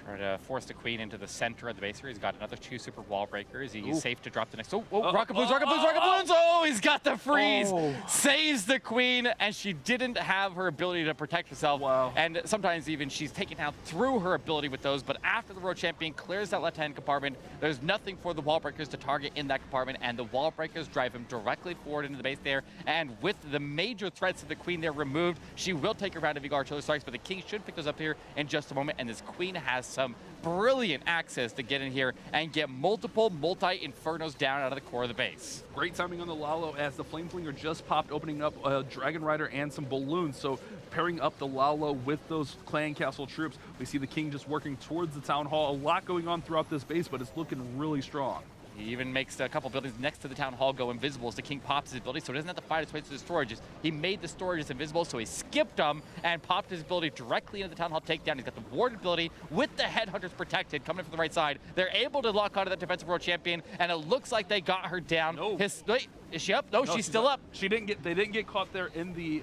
Speaker 6: Try to force the Queen into the center of the base here. He's got another 2 super wall breakers. He's safe to drop the next. Rocket Balloons, Rocket Balloons, Rocket Balloons! Oh, he's got the freeze! Saves the Queen, and she didn't have her ability to protect herself.
Speaker 5: Wow. And
Speaker 6: sometimes even she's taken out through her ability with those, but after the Royal Champion clears that left-hand compartment, there's nothing for the wall breakers to target in that compartment, and the wall breakers drive him directly forward into the base there. And with the major threats of the Queen there removed, she will take a round of Eagle Artillery strikes, but the King should pick those up here in just a moment, and this Queen has some brilliant access to get in here and get multiple multi-infernos down out of the core of the base.
Speaker 5: Great timing on the Lalo as the Flame Flinger just popped, opening up a Dragon Rider and some balloons. So pairing up the Lalo with those Clan Castle troops, we see the King just working towards the Town Hall. A lot going on throughout this base, but it's looking really strong.
Speaker 6: He even makes a couple buildings next to the Town Hall go invisible as the King pops his ability, so he doesn't have to fight his way through the storages. He made the storages invisible, so he skipped them and popped his ability directly into the Town Hall takedown. He's got the ward ability with the Headhunters protected, coming in from the right side. They're able to lock onto that defensive world champion, and it looks like they got her down.
Speaker 5: No.
Speaker 6: Wait, is she up? No, she's still up.
Speaker 5: They didn't get caught there in the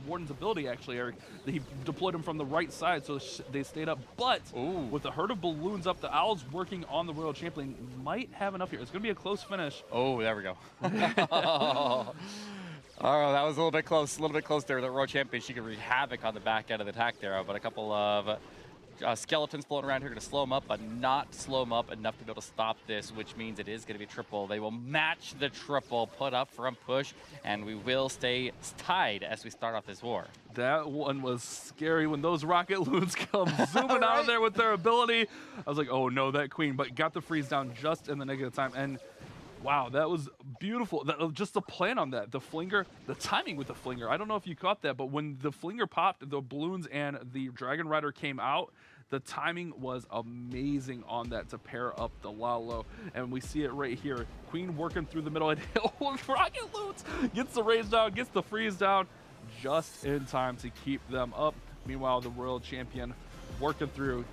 Speaker 5: Warden's ability, actually, Eric. He deployed them from the right side, so they stayed up. But with the herd of balloons up, the Owls working on the Royal Champion might have enough here. It's going to be a close finish.
Speaker 6: Oh, there we go. Oh, that was a little bit close there. The Royal Champion, she could wreak havoc on the back end of the attack there, but a couple of skeletons floating around here going to slow them up, but not slow them up enough to be able to stop this, which means it is going to be triple. They will match the triple, put up from push, and we will stay tied as we start off this war.
Speaker 5: That one was scary when those rocket loons come zooming out of there with their ability. I was like, oh no, that Queen, but got the freeze down just in the negative time. And wow, that was beautiful. Just the plan on that, the Flinger, the timing with the Flinger. I don't know if you caught that, but when the Flinger popped, the balloons and the Dragon Rider came out, the timing was amazing on that to pair up the Lalo. And we see it right here. Queen working through the middle and rocket loons gets the raise down, gets the freeze down just in time to keep them up. Meanwhile, the Royal Champion working through,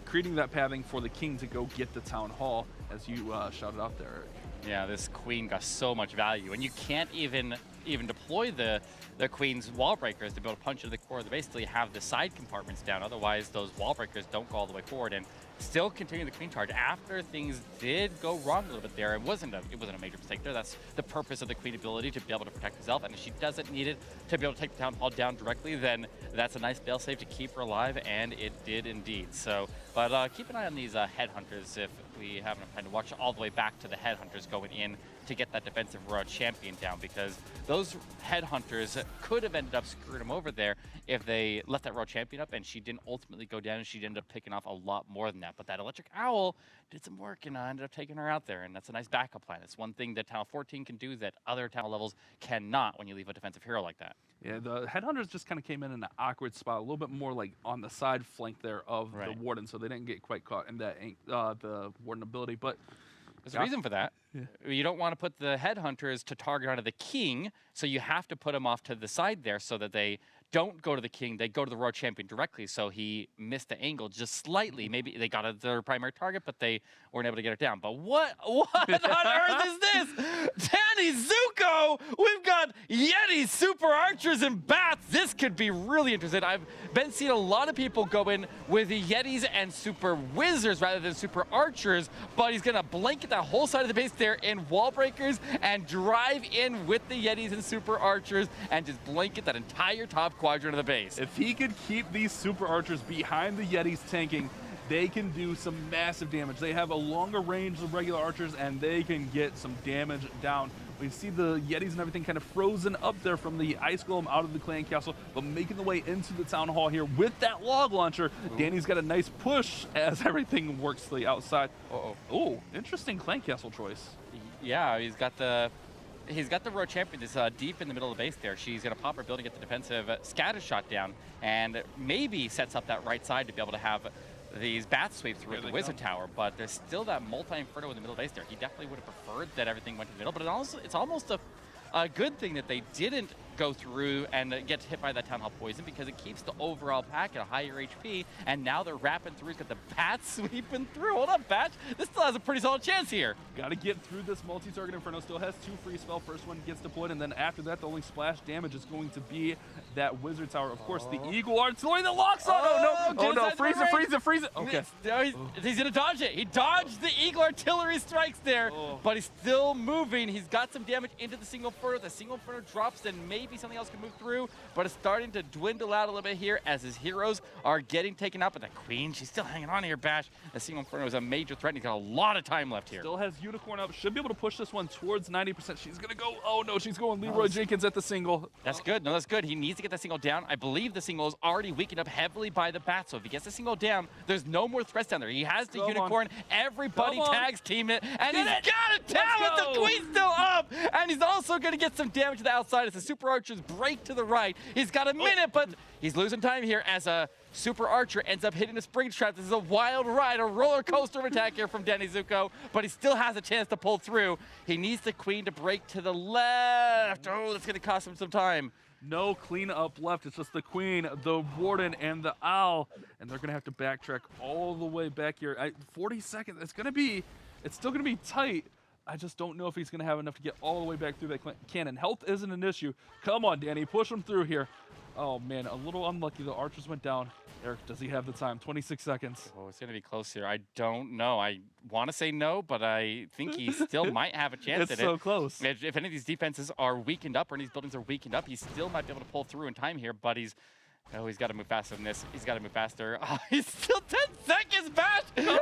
Speaker 5: creating that pathing for the King to go get the Town Hall, as you shouted out there, Eric.
Speaker 6: Yeah, this Queen got so much value, and you can't even deploy the Queen's wall breakers to be able to punch into the core of the base until you have the side compartments down. Otherwise, those wall breakers don't go all the way forward. And still continuing the Queen charge after things did go wrong a little bit there. It wasn't a major mistake there. That's the purpose of the Queen ability, to be able to protect herself. And if she doesn't need it to be able to take the Town Hall down directly, then that's a nice failsafe to keep her alive, and it did indeed. So, but keep an eye on these Headhunters if we have enough time to watch all the way back to the Headhunters going in to get that defensive Royal Champion down, because those Headhunters could have ended up screwing him over there if they let that Royal Champion up and she didn't ultimately go down, and she ended up picking off a lot more than that. But that Electric Owl did some work and ended up taking her out there, and that's a nice backup plan. It's one thing that Town 14 can do that other Town levels cannot when you leave a defensive hero like that.
Speaker 5: Yeah, the Headhunters just kind of came in an awkward spot, a little bit more like on the side flank there of the Warden, so they didn't get quite caught in that the Warden ability. But
Speaker 6: there's a reason for that. Yeah. You don't want to put the Headhunters to target onto the King, so you have to put them off to the side there so that they don't go to the King, they go to the Royal Champion directly, so he missed the angle just slightly. Maybe they got their primary target, but they weren't able to get it down. But what on earth is this? Danny Zuko! We've got Yeti, Super Archers, and Bats. This could be really interesting. I've been seeing a lot of people go in with the Yetis and Super Wizards rather than Super Archers, but he's going to blanket that whole side of the base there in wall breakers and drive in with the Yetis and Super Archers and just blanket that entire top quadrant of the base.
Speaker 5: If he could keep these Super Archers behind the Yetis tanking, they can do some massive damage. They have a longer range of regular archers, and they can get some damage down. We see the Yetis and everything kind of frozen up there from the Ice Golem out of the Clan Castle, but making the way into the Town Hall here with that log launcher. Ooh. Danny's got a nice push as everything works to the outside. Oh, interesting Clan Castle choice.
Speaker 6: Yeah, he's got the Royal Champion is deep in the middle of the base there. She's going to pop her building, get the defensive scatter shot down, and maybe sets up that right side to be able to have these bat sweeps through the Wizard Tower. But there's still that multi-inferno in the middle of the base there. He definitely would have preferred that everything went to the middle, but it's almost a good thing that they didn't go through and get hit by that Town Hall poison, because it keeps the overall pack at a higher HP, and now they're wrapping through. He's got the bat sweeping through. Hold up, Batch. This still has a pretty solid chance here.
Speaker 5: Got to get through this multi-target Inferno. Still has 2 free spell. First one gets deployed, and then after that, the only splash damage is going to be that Wizard Tower. Of course, the Eagle Artillery that locks on. Oh no, freeze it. Okay.
Speaker 6: He's going to dodge it. He dodged the Eagle Artillery strikes there, but he's still moving. He's got some damage into the single Inferno. The single Inferno drops, then maybe something else can move through, but it's starting to dwindle out a little bit here as his heroes are getting taken out. But the Queen, she's still hanging on here, Bash. The single Inferno is a major threat, and he's got a lot of time left here.
Speaker 5: Still has Unicorn up. Should be able to push this one towards 90%. She's going to go. Oh no, she's going Leroy Jenkins at the single.
Speaker 6: That's good. No, that's good. He needs to get that single down. I believe the single is already weakened up heavily by the bat, so if he gets the single down, there's no more threats down there. He has the unicorn. Everybody tags team it, and he's got it down with the queen still up, and he's also going to get some damage to the outside as the Super Archers break to the right. He's got a minute, but he's losing time here as a Super Archer ends up hitting a spring trap. This is a wild ride, a roller coaster of attack here from Danny Zuko, but he still has a chance to pull through. He needs the queen to break to the left. Oh, that's going to cost him some time.
Speaker 5: No cleanup left. It's just the queen, the warden, and the owl, and they're going to have to backtrack all the way back here. 40 seconds. It's still going to be tight. I just don't know if he's going to have enough to get all the way back through that cannon. Health isn't an issue. Come on, Danny, push him through here. Oh, man, a little unlucky. The archers went down. Eric, does he have the time? 26 seconds.
Speaker 6: Oh, it's going to be close here. I don't know. I want to say no, but I think he still might have a chance
Speaker 5: It's
Speaker 6: at
Speaker 5: so
Speaker 6: it.
Speaker 5: close.
Speaker 6: If any of these defenses are weakened up or any of these buildings are weakened up, he still might be able to pull through in time here, but he's got to move faster than this. He's got to move faster. Oh, he's still 10 seconds back. I think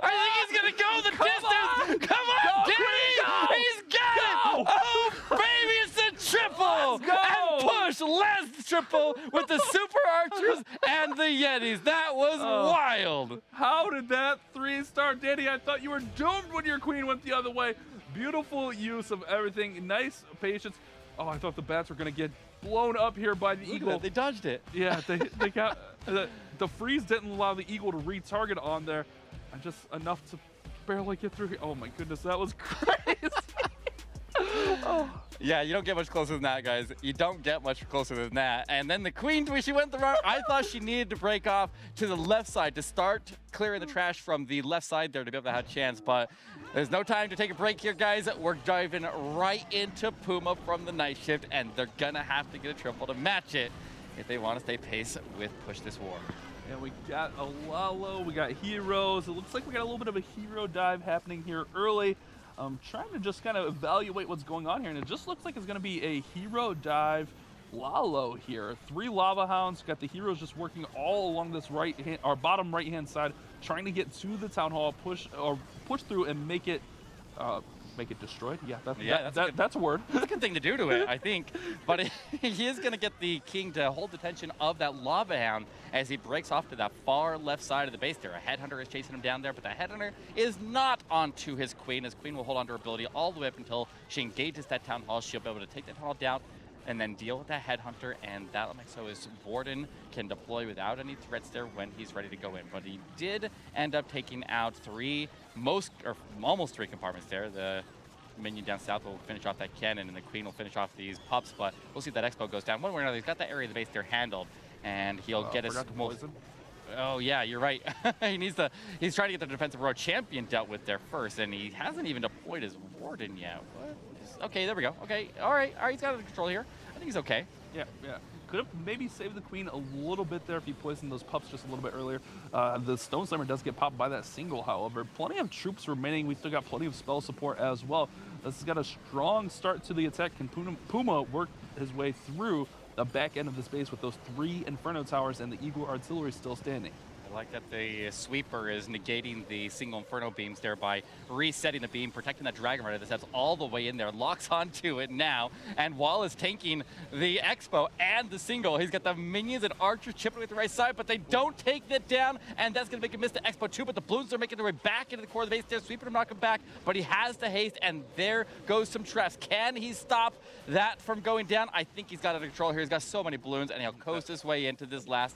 Speaker 6: he's going to go the distance. Come on, Danny. He's got it. Oh, baby, it's a triple.
Speaker 5: Let's go.
Speaker 6: And push last triple with the Super Archers and the Yetis. That was wild.
Speaker 5: How did that 3 start, Danny? I thought you were doomed when your queen went the other way. Beautiful use of everything. Nice patience. Oh, I thought the bats were going to get blown up here by the eagle.
Speaker 6: They dodged it.
Speaker 5: Yeah, they got the freeze didn't allow the eagle to retarget on there, and just enough to barely get through here. Oh my goodness, that was crazy.
Speaker 6: Yeah, you don't get much closer than that, guys. You don't get much closer than that. And then the queen, she went the wrong. I thought she needed to break off to the left side to start clearing the trash from the left side there to be able to have a chance, but there's no time to take a break here, guys. We're diving right into Puma from the night shift, and they're gonna have to get a triple to match it if they want to stay pace with Push This War.
Speaker 5: And we got a Lalo, we got heroes. It looks like we got a little bit of a hero dive happening here early. Trying to just kind of evaluate what's going on here, and it just looks like it's going to be a hero dive Lalo here. 3 lava hounds. Got the heroes just working all along this bottom right hand side, trying to get to the town hall, push through and make it destroyed. Yeah, that's a word.
Speaker 6: That's a good thing to do to it, I think. But he is going to get the king to hold the tension of that lava hound as he breaks off to that far left side of the base there. A headhunter is chasing him down there, but the headhunter is not onto his queen. His queen will hold on to her ability all the way up until she engages that town hall. She'll be able to take that town hall down and then deal with that headhunter, and that so his warden can deploy without any threats there when he's ready to go in. But he did end up taking out almost 3 compartments there. The minion down south will finish off that cannon, and the queen will finish off these pups, but we'll see if that expo goes down. One way or another, he's got that area of the base there handled, and he'll get his most. Oh yeah, you're right. He's trying to get the defensive row champion dealt with there first, and he hasn't even deployed his warden yet. What? Okay, there we go. Okay, all right, he's got it under control here. I think he's okay.
Speaker 5: Yeah. Could have maybe saved the queen a little bit there if he poisoned those pups just a little bit earlier. The Stone Slammer does get popped by that single, however. Plenty of troops remaining. We still got plenty of spell support as well. This has got a strong start to the attack. Can Puma work his way through the back end of this base with those 3 Inferno Towers and the Eagle Artillery still standing?
Speaker 6: I like that the sweeper is negating the single Inferno beams there by resetting the beam, protecting that Dragon Rider that steps all the way in there, locks onto it now, and Wall is tanking the Expo and the single. He's got the minions and archers chipping away at the right side, but they don't take that down, and that's going to make him miss the Expo too, but the Balloons are making their way back into the core of the base there, sweeping him, knocking him back, but he has the haste, and there goes some traps. Can he stop that from going down? I think he's got it under control here. He's got so many balloons, and he'll coast his way into this last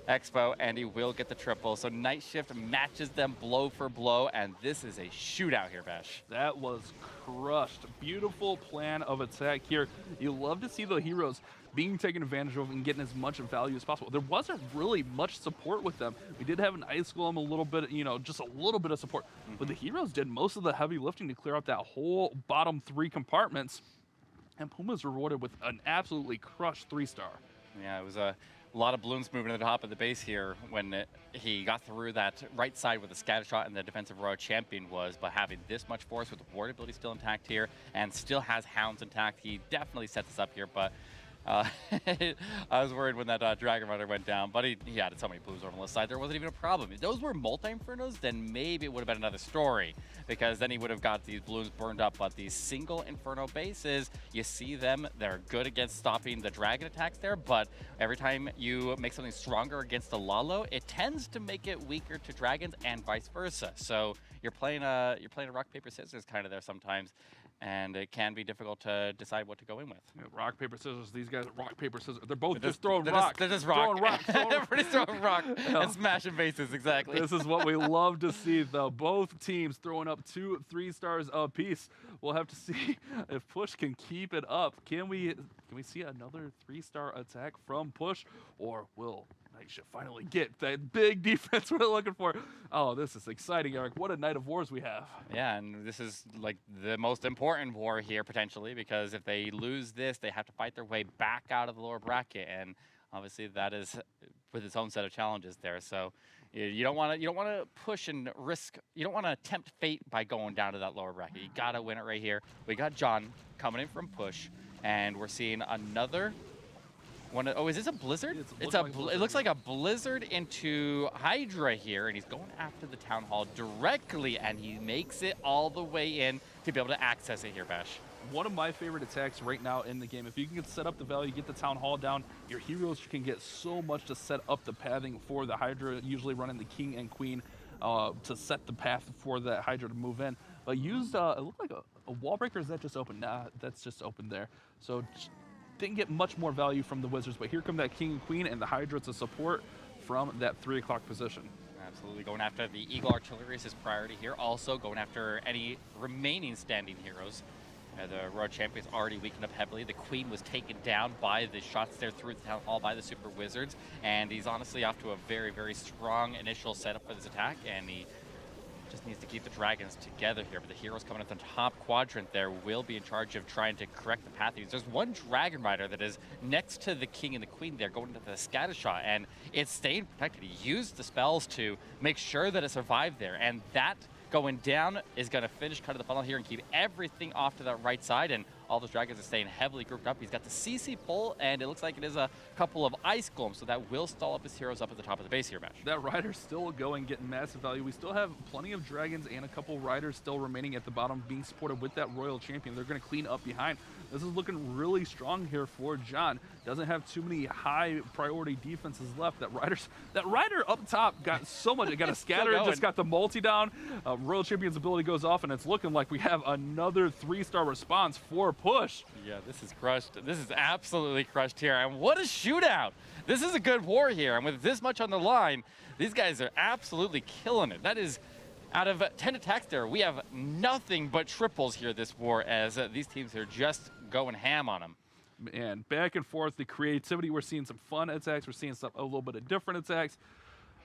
Speaker 6: Expo, and he will get the triple. So Night Shift matches them blow for blow, and this is a shootout here, Bash.
Speaker 5: That was crushed. Beautiful plan of attack here. You love to see the heroes being taken advantage of and getting as much value as possible. There wasn't really much support with them. We did have an Ice Golem, a little bit, just a little bit of support, but the heroes did most of the heavy lifting to clear out that whole bottom 3 compartments, and Puma's rewarded with an absolutely crushed 3-star.
Speaker 6: Yeah, it was a lot of balloons moving to the top of the base here when he got through that right side where the scatter shot and the defensive row champion was, but having this much force with the ward ability still intact here and still has hounds intact, he definitely sets us up here. But I was worried when that Dragon Rider went down, but he added so many blues over on the side, there wasn't even a problem. If those were multi-Infernos, then maybe it would have been another story, because then he would have got these balloons burned up. But these single Inferno bases, you see them, they're good against stopping the dragon attacks there, but every time you make something stronger against the Lalo, it tends to make it weaker to dragons and vice versa. So you're playing a rock, paper, scissors kind of there sometimes, and it can be difficult to decide what to go in with.
Speaker 5: Yeah, rock, paper, scissors. These guys, rock, paper, scissors. They're both just throwing
Speaker 6: They're
Speaker 5: rock.
Speaker 6: They're just rock.
Speaker 5: Throwing rock.
Speaker 6: Everybody's throwing rock and smashing bases, exactly.
Speaker 5: This is what we love to see, though. Both teams throwing up 2 3-stars apiece. We'll have to see if Push can keep it up. Can we see another 3-star attack from Push, or will Night Shift finally get that big defense we're looking for? Oh, this is exciting, Eric. What a night of wars we have.
Speaker 6: Yeah, and this is like the most important war here potentially, because if they lose this, they have to fight their way back out of the lower bracket, and obviously that is with its own set of challenges there. So you don't want to push and risk. You don't want to tempt fate by going down to that lower bracket. You gotta win it right here. We got John coming in from Push, and we're seeing another one. Oh, is this a Blizzard? It looks like a Blizzard into Hydra here, and he's going after the Town Hall directly, and he makes it all the way in to be able to access it here, Bash.
Speaker 5: One of my favorite attacks right now in the game. If you can set up the value, get the Town Hall down, your heroes can get so much to set up the pathing for the Hydra, usually running the King and Queen to set the path for that Hydra to move in. But used, it looked like a wall breaker. Is that just open? Nah, that's just open there. So didn't get much more value from the Wizards, but here come that King and Queen and the Hydra to support from that 3 o'clock position.
Speaker 6: Absolutely, going after the Eagle Artillery is his priority here. Also going after any remaining standing heroes. The Royal Champion's already weakened up heavily. The Queen was taken down by the shots there through the Town Hall by the Super Wizards, and he's honestly off to a very, very strong initial setup for this attack, and he just needs to keep the dragons together here. But the heroes coming up the top quadrant there will be in charge of trying to correct the path. There's one Dragon Rider that is next to the King and the Queen there, going into the scatter shot, and it's staying protected. He used the spells to make sure that it survived there, and that going down is going to finish cut of the funnel here and keep everything off to that right side, and all those dragons are staying heavily grouped up. He's got the CC pull, and it looks like it is a couple of ice golems, so that will stall up his heroes up at the top of the base here, Bash.
Speaker 5: That rider's still going, getting massive value. We still have plenty of dragons and a couple riders still remaining at the bottom, being supported with that Royal Champion. They're going to clean up behind. This is looking really strong here for John. Doesn't have too many high priority defenses left. That rider up top got so much. It got a scatter, just got the multi down. Royal Champion's ability goes off, and it's looking like we have another 3-star response for Push.
Speaker 6: Yeah, this is crushed. This is absolutely crushed here. And what a shootout. This is a good war here. And with this much on the line, these guys are absolutely killing it. That is, out of 10 attacks there, we have nothing but triples here this war, as these teams are just going ham on them.
Speaker 5: And back and forth, the creativity. We're seeing some fun attacks. We're seeing a little bit of different attacks.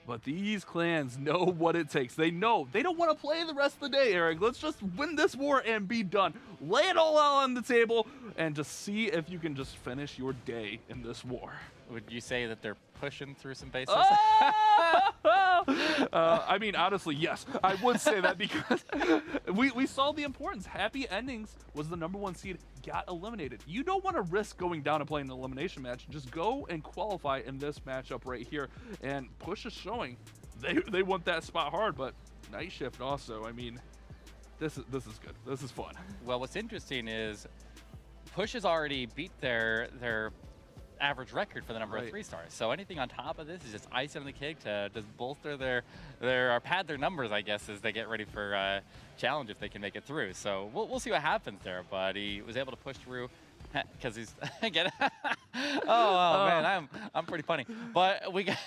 Speaker 5: But these clans know what it takes. They know they don't want to play the rest of the day, Eric. Let's just win this war and be done. Lay it all out on the table and just see if you can just finish your day in this war.
Speaker 6: Would you say that they're pushing through some bases?
Speaker 5: I mean, honestly, yes. I would say that because we saw the importance. Happy Endings was the #1 seed, got eliminated. You don't want to risk going down and playing an elimination match. Just go and qualify in this matchup right here. And Push is showing they want that spot hard, but Night Shift also. I mean, this is good. This is fun.
Speaker 6: Well, what's interesting is Push has already beat their average record for the number of 3-stars. So anything on top of this is just icing on the cake to just bolster their pad their numbers, I guess, as they get ready for challenge if they can make it through. So we'll see what happens there. But he was able to push through because he's again. oh man, I'm pretty funny. But we got.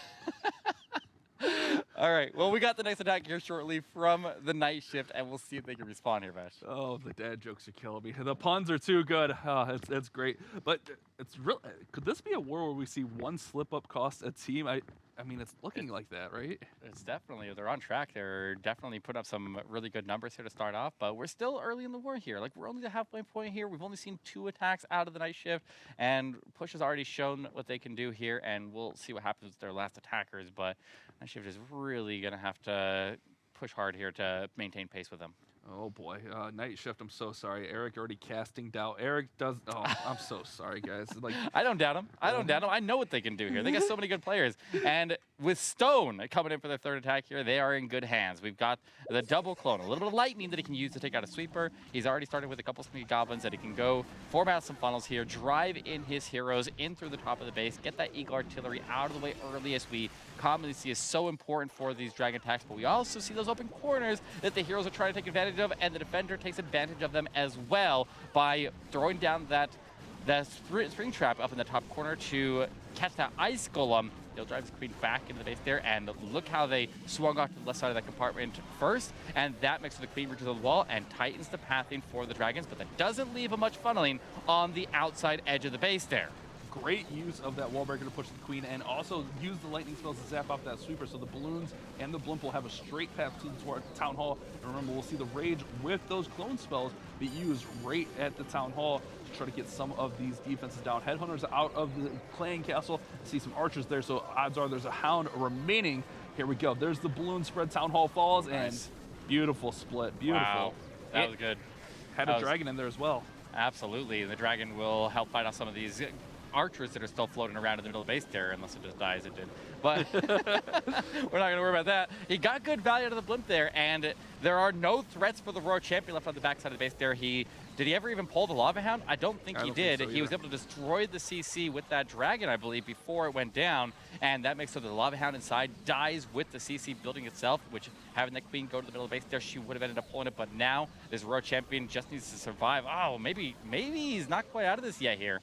Speaker 6: All right, well, we got the next attack here shortly from the Night Shift, and we'll see if they can respond here, Bash.
Speaker 5: Oh, the dad jokes are killing me. The puns are too good. Oh, it's great. But it's real. Could this be a war where we see one slip-up cost a team? I mean, it's looking like that, right?
Speaker 6: It's definitely, they're on track. They're definitely putting up some really good numbers here to start off, but we're still early in the war here. Like, we're only the halfway point here. We've only seen 2 attacks out of the Night Shift, and Push has already shown what they can do here, and we'll see what happens with their last attackers, but Night Shift is really going to have to push hard here to maintain pace with them.
Speaker 5: Oh boy, Night Shift, I'm so sorry. Eric already casting doubt. Eric does, oh, I'm so sorry, guys. Like,
Speaker 6: I don't doubt him. I don't doubt him. I know what they can do here. They got so many good players. And with Stone coming in for their third attack here, they are in good hands. We've got the double clone, a little bit of lightning that he can use to take out a sweeper. He's already started with a couple sneaky goblins that he can go form out some funnels here, drive in his heroes in through the top of the base, get that Eagle Artillery out of the way early, as we commonly see is so important for these dragon attacks. But we also see those open corners that the heroes are trying to take advantage of, and the defender takes advantage of them as well by throwing down that spring trap up in the top corner to catch that ice golem. He'll drive his queen back into the base there, and look how they swung off to the left side of that compartment first, and that makes the queen reach to the wall and tightens the pathing for the dragons, but that doesn't leave a much funneling on the outside edge of the base there.
Speaker 5: Great use of that wall breaker to push the queen, and also use the lightning spells to zap off that sweeper, so the balloons and the blimp will have a straight path to the town hall. And remember, we'll see the rage with those clone spells be used right at the town hall to try to get some of these defenses down. Headhunters out of the clan castle. See some archers there, so odds are there's a hound remaining. Here we go. There's the balloon spread. Town hall falls, and beautiful split. Beautiful.
Speaker 6: Wow, that was good.
Speaker 5: Had a dragon in there as well.
Speaker 6: Absolutely, and the dragon will help fight off some of these archers that are still floating around in the middle of the base there, unless it just dies, it did. But we're not going to worry about that. He got good value out of the blimp there, and there are no threats for the Royal Champion left on the backside of the base there. Did he ever even pull the Lava Hound? I don't think he did. He was able to destroy the CC with that dragon, I believe, before it went down, and that makes so the Lava Hound inside dies with the CC building itself, which having that queen go to the middle of the base there, she would have ended up pulling it, but now this Royal Champion just needs to survive. Oh, maybe he's not quite out of this yet here.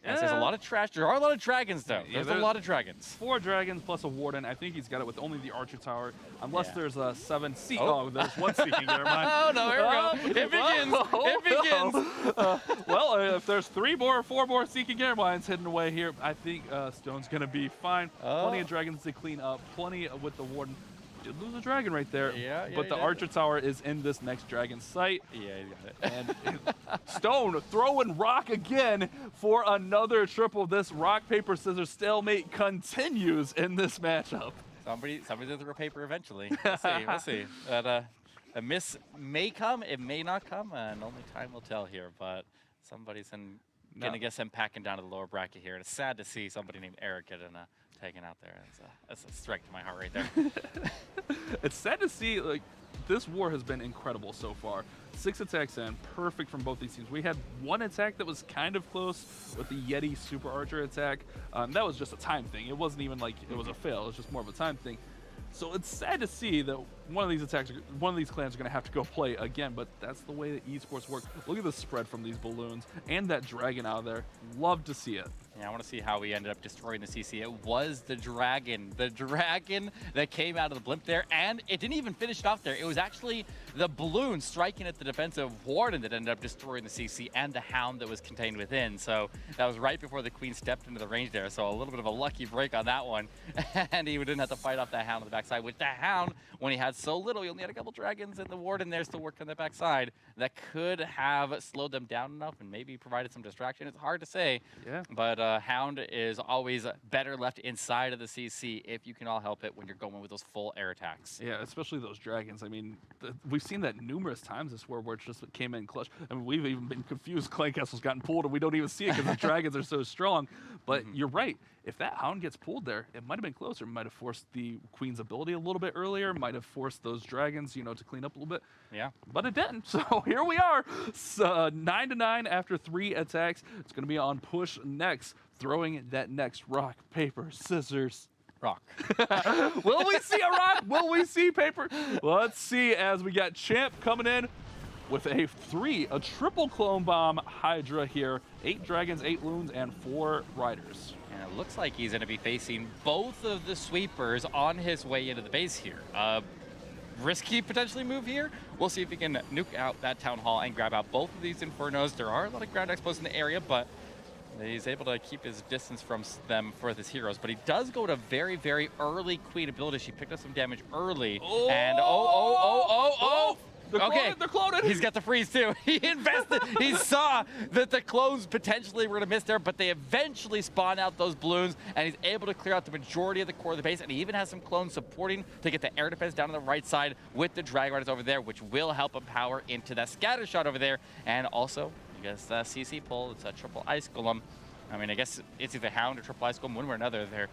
Speaker 6: Yes, there's a lot of trash. There are a lot of dragons, though. There's a lot of dragons.
Speaker 5: 4 dragons plus a warden. I think he's got it with only the archer tower, unless there's a 7 seek. Oh, there's 1 seeking. Never mind.
Speaker 6: Oh no, here we go. It begins. It begins.
Speaker 5: Well, if there's 4 more seeking airmines hidden away here, I think Stone's gonna be fine. Plenty of dragons to clean up. Plenty with the warden. Did lose a dragon right there, but the archer tower is in this next dragon site.
Speaker 6: Yeah, you got it.
Speaker 5: And Stone throwing rock again for another triple. This rock, paper, scissors stalemate continues in this matchup.
Speaker 6: Somebody's gonna throw paper eventually. We'll see. We'll see. But, a miss may come, it may not come, and only time will tell here. But somebody's gonna get them packing down to the lower bracket here. And it's sad to see somebody named Eric getting taken out there. That's a strike to my heart right there.
Speaker 5: It's sad to see, like, this war has been incredible so far. 6 attacks in, perfect from both these teams. We had 1 attack that was kind of close with the Yeti Super Archer attack. That was just a time thing. It wasn't even like it was a fail. It was just more of a time thing. So it's sad to see that one of these clans are going to have to go play again, but that's the way that esports work. Look at the spread from these balloons and that dragon out there. Love to see it.
Speaker 6: Yeah, I want to see how we ended up destroying the CC. It was the dragon that came out of the blimp there, and it didn't even finish it off there. It was actually the balloon striking at the defensive warden that ended up destroying the CC and the hound that was contained within. So that was right before the queen stepped into the range there. So a little bit of a lucky break on that one, and he didn't have to fight off that hound on the backside. With the hound, when he had so little, he only had a couple dragons, and the warden there still worked on the backside. That could have slowed them down enough and maybe provided some distraction. It's hard to say, but hound is always better left inside of the CC if you can all help it when you're going with those full air attacks.
Speaker 5: Yeah, especially those dragons. I mean, we've seen that numerous times this war where it just came in clutch. I mean, we've even been confused. Clan Castle's gotten pulled and we don't even see it because the dragons are so strong. But you're right. If that hound gets pulled there, it might have been closer. It might have forced the queen's ability a little bit earlier. Might have forced those dragons, to clean up a little bit.
Speaker 6: Yeah.
Speaker 5: But it didn't. So here we are. 9-9 after 3 attacks. It's going to be on push next. Throwing that next rock, paper, scissors.
Speaker 6: Rock.
Speaker 5: Will we see a rock? Will we see paper? Let's see as we got Champ coming in with a triple clone bomb Hydra here. 8 dragons, 8 loons, and 4 riders.
Speaker 6: And it looks like he's going to be facing both of the sweepers on his way into the base here. Risky potentially move here. We'll see if he can nuke out that town hall and grab out both of these infernos. There are a lot of ground expos in the area, but he's able to keep his distance from them for his heroes. But he does go to very, very early queen ability. She picked up some damage early. And
Speaker 5: cloning, they're cloning.
Speaker 6: He's got the freeze too. He invested. He saw that the clones potentially were going to miss there, but they eventually spawn out those balloons, and he's able to clear out the majority of the core of the base, and he even has some clones supporting to get the air defense down on the right side with the Dragon Riders over there, which will help him power into that scatter shot over there. And also, I guess the CC pull, it's a triple Ice Golem. I mean, I guess it's either Hound or triple Ice Golem, one way or another. They're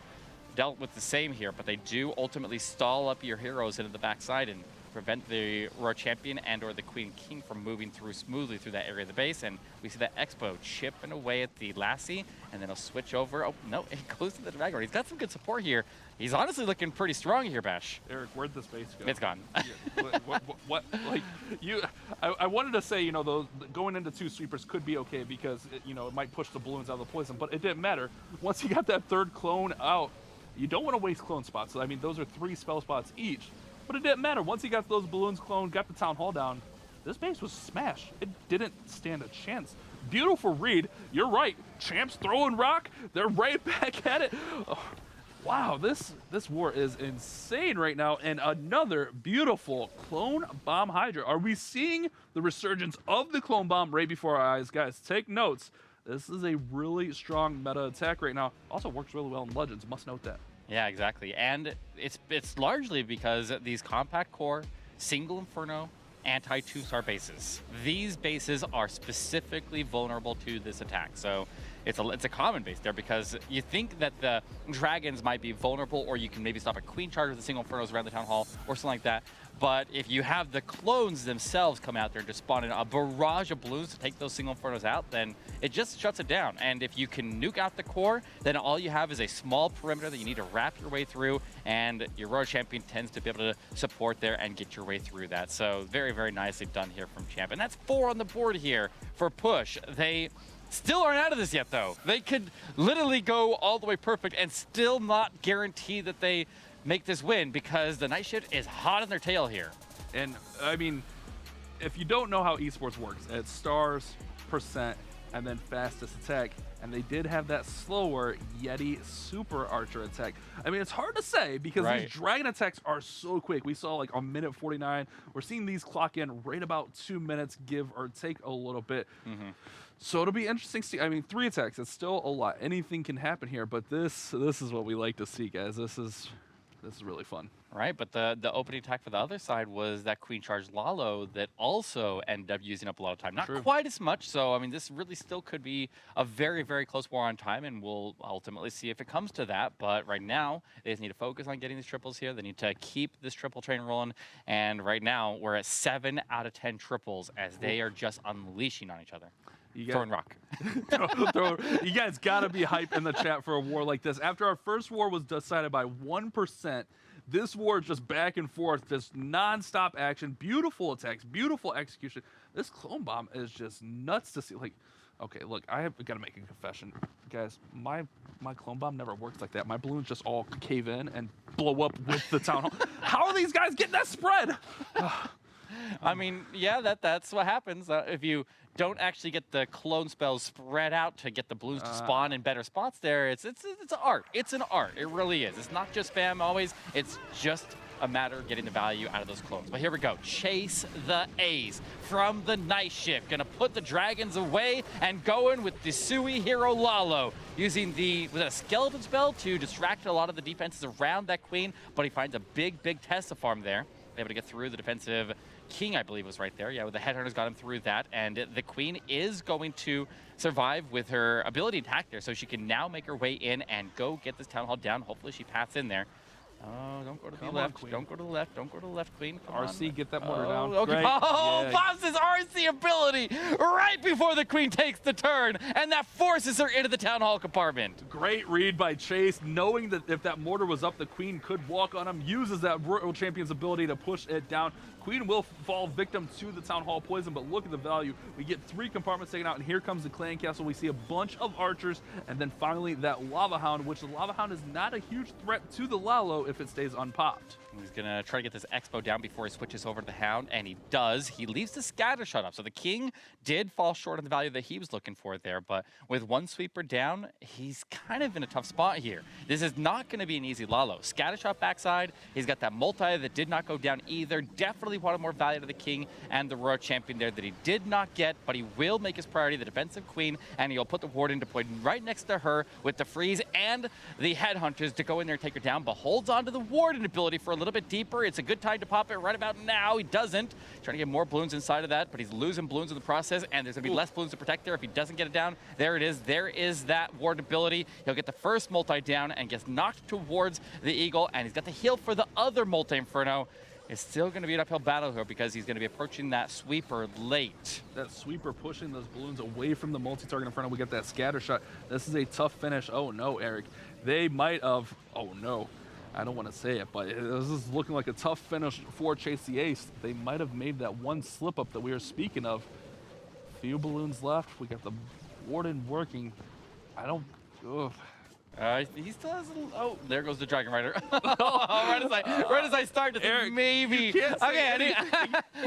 Speaker 6: dealt with the same here, but they do ultimately stall up your heroes into the backside and prevent the Royal Champion and or the Queen King from moving through smoothly through that area of the base. And we see that Expo chipping away at the Lassie, and then he'll switch over. Oh, no, it goes to the Dragon Lord. He's got some good support here. He's honestly looking pretty strong here, Bash.
Speaker 5: Eric, where'd this base go?
Speaker 6: It's gone.
Speaker 5: What like, I wanted to say, you know, those going into 2 sweepers could be okay because, you know, it might push the balloons out of the poison, but it didn't matter. Once you got that 3rd clone out, you don't want to waste clone spots. So, I mean, those are 3 spell spots each. But it didn't matter. Once he got those balloons cloned, got the Town Hall down, this base was smashed. It didn't stand a chance. Beautiful read. You're right. Champs throwing rock. They're right back at it. Oh, wow, this war is insane right now. And another beautiful clone bomb Hydra. Are we seeing the resurgence of the clone bomb right before our eyes? Guys, take notes. This is a really strong meta attack right now. Also works really well in Legends. Must note that.
Speaker 6: Yeah, exactly. And it's largely because these compact core, single Inferno, anti 2-star bases. These bases are specifically vulnerable to this attack. So it's a common base there because you think that the dragons might be vulnerable, or you can maybe stop a Queen charge with the single Infernos around the Town Hall or something like that. But if you have the clones themselves come out there and just spawn in a barrage of balloons to take those single Infernos out, then it just shuts it down. And if you can nuke out the core, then all you have is a small perimeter that you need to wrap your way through, and your Royal Champion tends to be able to support there and get your way through that. So very, very nicely done here from Champ. And that's 4 on the board here for Push. They still aren't out of this yet, though. They could literally go all the way perfect and still not guarantee that they make this win because the Night Shift is hot on their tail here.
Speaker 5: And I mean, if you don't know how esports works, it's stars, percent, and then fastest attack. And they did have that slower Yeti super archer attack. I mean, it's hard to say because these dragon attacks are so quick. We saw like on minute 49. We're seeing these clock in right about 2 minutes, give or take a little bit. So it'll be interesting to see. I mean, 3 attacks, it's still a lot. Anything can happen here, but this is what we like to see, guys. This is really fun.
Speaker 6: Right, but the opening attack for the other side was that Queen Charge Lalo that also ended up using up a lot of time. Not quite as much, so I mean, this really still could be a very, very close war on time, and we'll ultimately see if it comes to that. But right now, they just need to focus on getting these triples here. They need to keep this triple train rolling, and right now, we're at 7 out of 10 triples as they are just unleashing on each other. Throwing rock.
Speaker 5: You guys gotta be hype in the chat for a war like this. After our first war was decided by 1%, this war is just back and forth, just non-stop action, beautiful attacks, beautiful execution. This clone bomb is just nuts to see. Like, okay, look, I have got to make a confession, guys. My clone bomb never works like that. My balloons just all cave in and blow up with the Town Hall. How are these guys getting that spread?
Speaker 6: I mean, yeah, that's what happens if you don't actually get the clone spells spread out to get the balloons to spawn in better spots there. It's an art. It's an art. It really is. It's not just spam always. It's just a matter of getting the value out of those clones. But here we go. Chase the A's from the Night Shift. Gonna put the dragons away and going with the Sui hero Lalo, using with a skeleton spell to distract a lot of the defenses around that queen, but he finds a big Tessa farm there. Able to get through the defensive King, I believe, was right there. Yeah, with the Headhunters got him through that, and the Queen is going to survive with her ability attack there, so she can now make her way in and go get this Town Hall down. Hopefully she paths in there. Oh, don't go to the left. Don't go to the left. Don't go to the left, Queen. Come
Speaker 5: RC,
Speaker 6: on.
Speaker 5: Get that mortar down.
Speaker 6: Okay.
Speaker 5: Great.
Speaker 6: Oh,
Speaker 5: Yeah.
Speaker 6: Bob's RC ability right before the Queen takes the turn, and that forces her into the Town Hall compartment.
Speaker 5: Great read by Chase, knowing that if that mortar was up, the Queen could walk on him, uses that Royal Champion's ability to push it down. Queen will fall victim to the Town Hall poison, but look at the value. We get 3 compartments taken out, and here comes the Clan Castle. We see a bunch of archers, and then finally that Lava Hound, which the Lava Hound is not a huge threat to the Lalo. if it stays unpopped.
Speaker 6: He's going to try to get this Expo down before he switches over to the Hound, and he does. He leaves the Scatter Shot up. So the King did fall short of the value that he was looking for there, but with one sweeper down, he's kind of in a tough spot here. This is not going to be an easy Lalo. Scatter Shot backside, he's got that multi that did not go down either. Definitely wanted more value to the King and the Royal Champion there that he did not get, but he will make his priority the defensive Queen, and he'll put the Warden deployed right next to her with the Freeze and the Headhunters to go in there and take her down, but holds on to the Warden ability for a little bit deeper. It's a good time to pop it right about now. He doesn't. Trying to get more balloons inside of that, but he's losing balloons in the process, and there's going to be less balloons to protect there if he doesn't get it down. There it is. There is that Warden ability. He'll get the first multi down and gets knocked towards the Eagle, and he's got the heal for the other multi-inferno. It's still going to be an uphill battle here because he's going to be approaching that sweeper late.
Speaker 5: That sweeper pushing those balloons away from the multi-target in front of. We get that Scatter Shot. This is a tough finish. Oh no, Eric. They might have, oh no, I don't want to say it, but this is looking like a tough finish for Chase the Ace. They might have made that one slip up that we were speaking of. Few balloons left. We got the Warden working. I don't, ugh.
Speaker 6: He still has a little, oh, there goes the Dragon Rider. right as I start to think,
Speaker 5: Eric,
Speaker 6: maybe. Okay,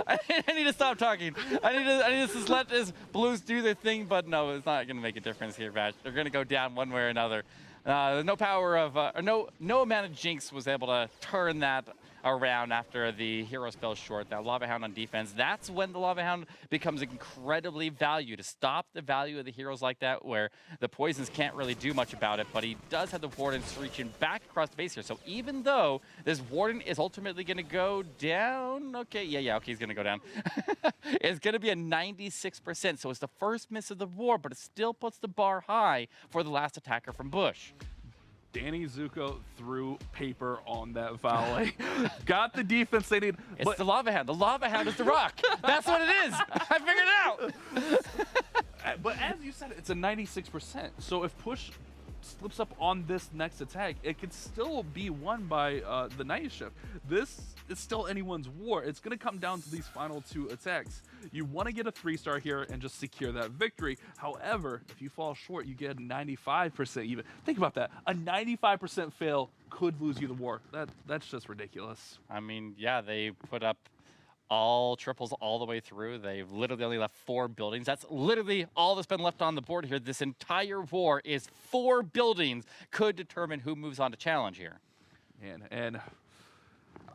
Speaker 6: I need to stop talking. I need to just let his Blues do their thing, but no, it's not going to make a difference here, Bash. They're going to go down one way or another. No power of, no amount of Jinx was able to turn that around after the hero spell short. That Lava Hound on defense, that's when the Lava Hound becomes incredibly valued. To stop the value of the heroes like that, where the poisons can't really do much about it, but he does have the Wardens reaching back across the base here. So even though this Warden is ultimately going to go down, okay, okay, he's going to go down. It's going to be a 96%, so it's the first miss of the war, but it still puts the bar high for the last attacker from Bush.
Speaker 5: Danny Zuko threw paper on that volley. Got the defense they need.
Speaker 6: It's the Lava Hound. The Lava Hound is the rock. That's what it is. I figured it out.
Speaker 5: But as you said, it's a 96%. So if Push slips up on this next attack, it could still be won by the Night Shift. This is still anyone's war. It's going to come down to these final two attacks. You want to get a 3-star here and just secure that victory. However, if you fall short, you get a 95% even. Think about that. A 95% fail could lose you the war. That's just ridiculous.
Speaker 6: I mean, yeah, they put up all triples all the way through. They've literally only left 4 buildings. That's literally all that's been left on the board here. This entire war is 4 buildings. Could determine who moves on to challenge here.
Speaker 5: And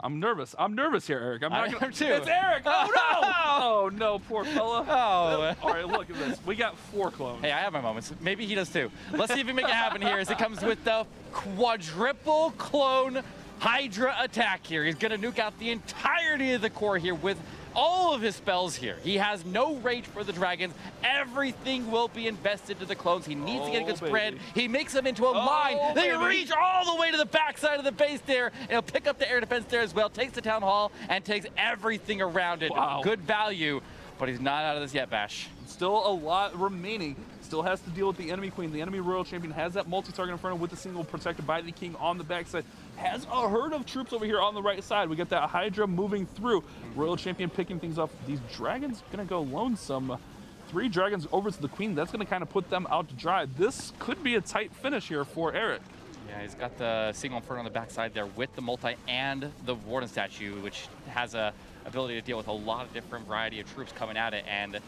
Speaker 5: I'm nervous. I'm nervous here, Eric. I'm not gonna.
Speaker 6: Too.
Speaker 5: It's Eric. Oh no! Oh no, poor fella.
Speaker 6: Oh.
Speaker 5: All right, look at this. We got 4 clones.
Speaker 6: Hey, I have my moments. Maybe he does too. Let's see if we make it happen here as it comes with the quadruple clone Hydra attack here. He's going to nuke out the entirety of the core here with all of his spells here. He has no rage for the dragons. Everything will be invested to the clones. He needs to get a good spread. He makes them into a line. They reach all the way to the backside of the base there, and he'll pick up the air defense there as well. Takes the town hall and takes everything around it.
Speaker 5: Wow.
Speaker 6: Good value, but he's not out of this yet, Bash.
Speaker 5: Still a lot remaining. Still has to deal with the enemy queen. The enemy royal champion has that multi-target inferno with the single protected by the king on the backside. Has a herd of troops over here on the right side. We got that Hydra moving through. Royal champion picking things up. These dragons gonna go lonesome. 3 dragons over to the queen. That's gonna kind of put them out to dry. This could be a tight finish here for Eric.
Speaker 6: Yeah, he's got the single inferno on the backside there with the multi and the warden statue, which has a ability to deal with a lot of different variety of troops coming at it. And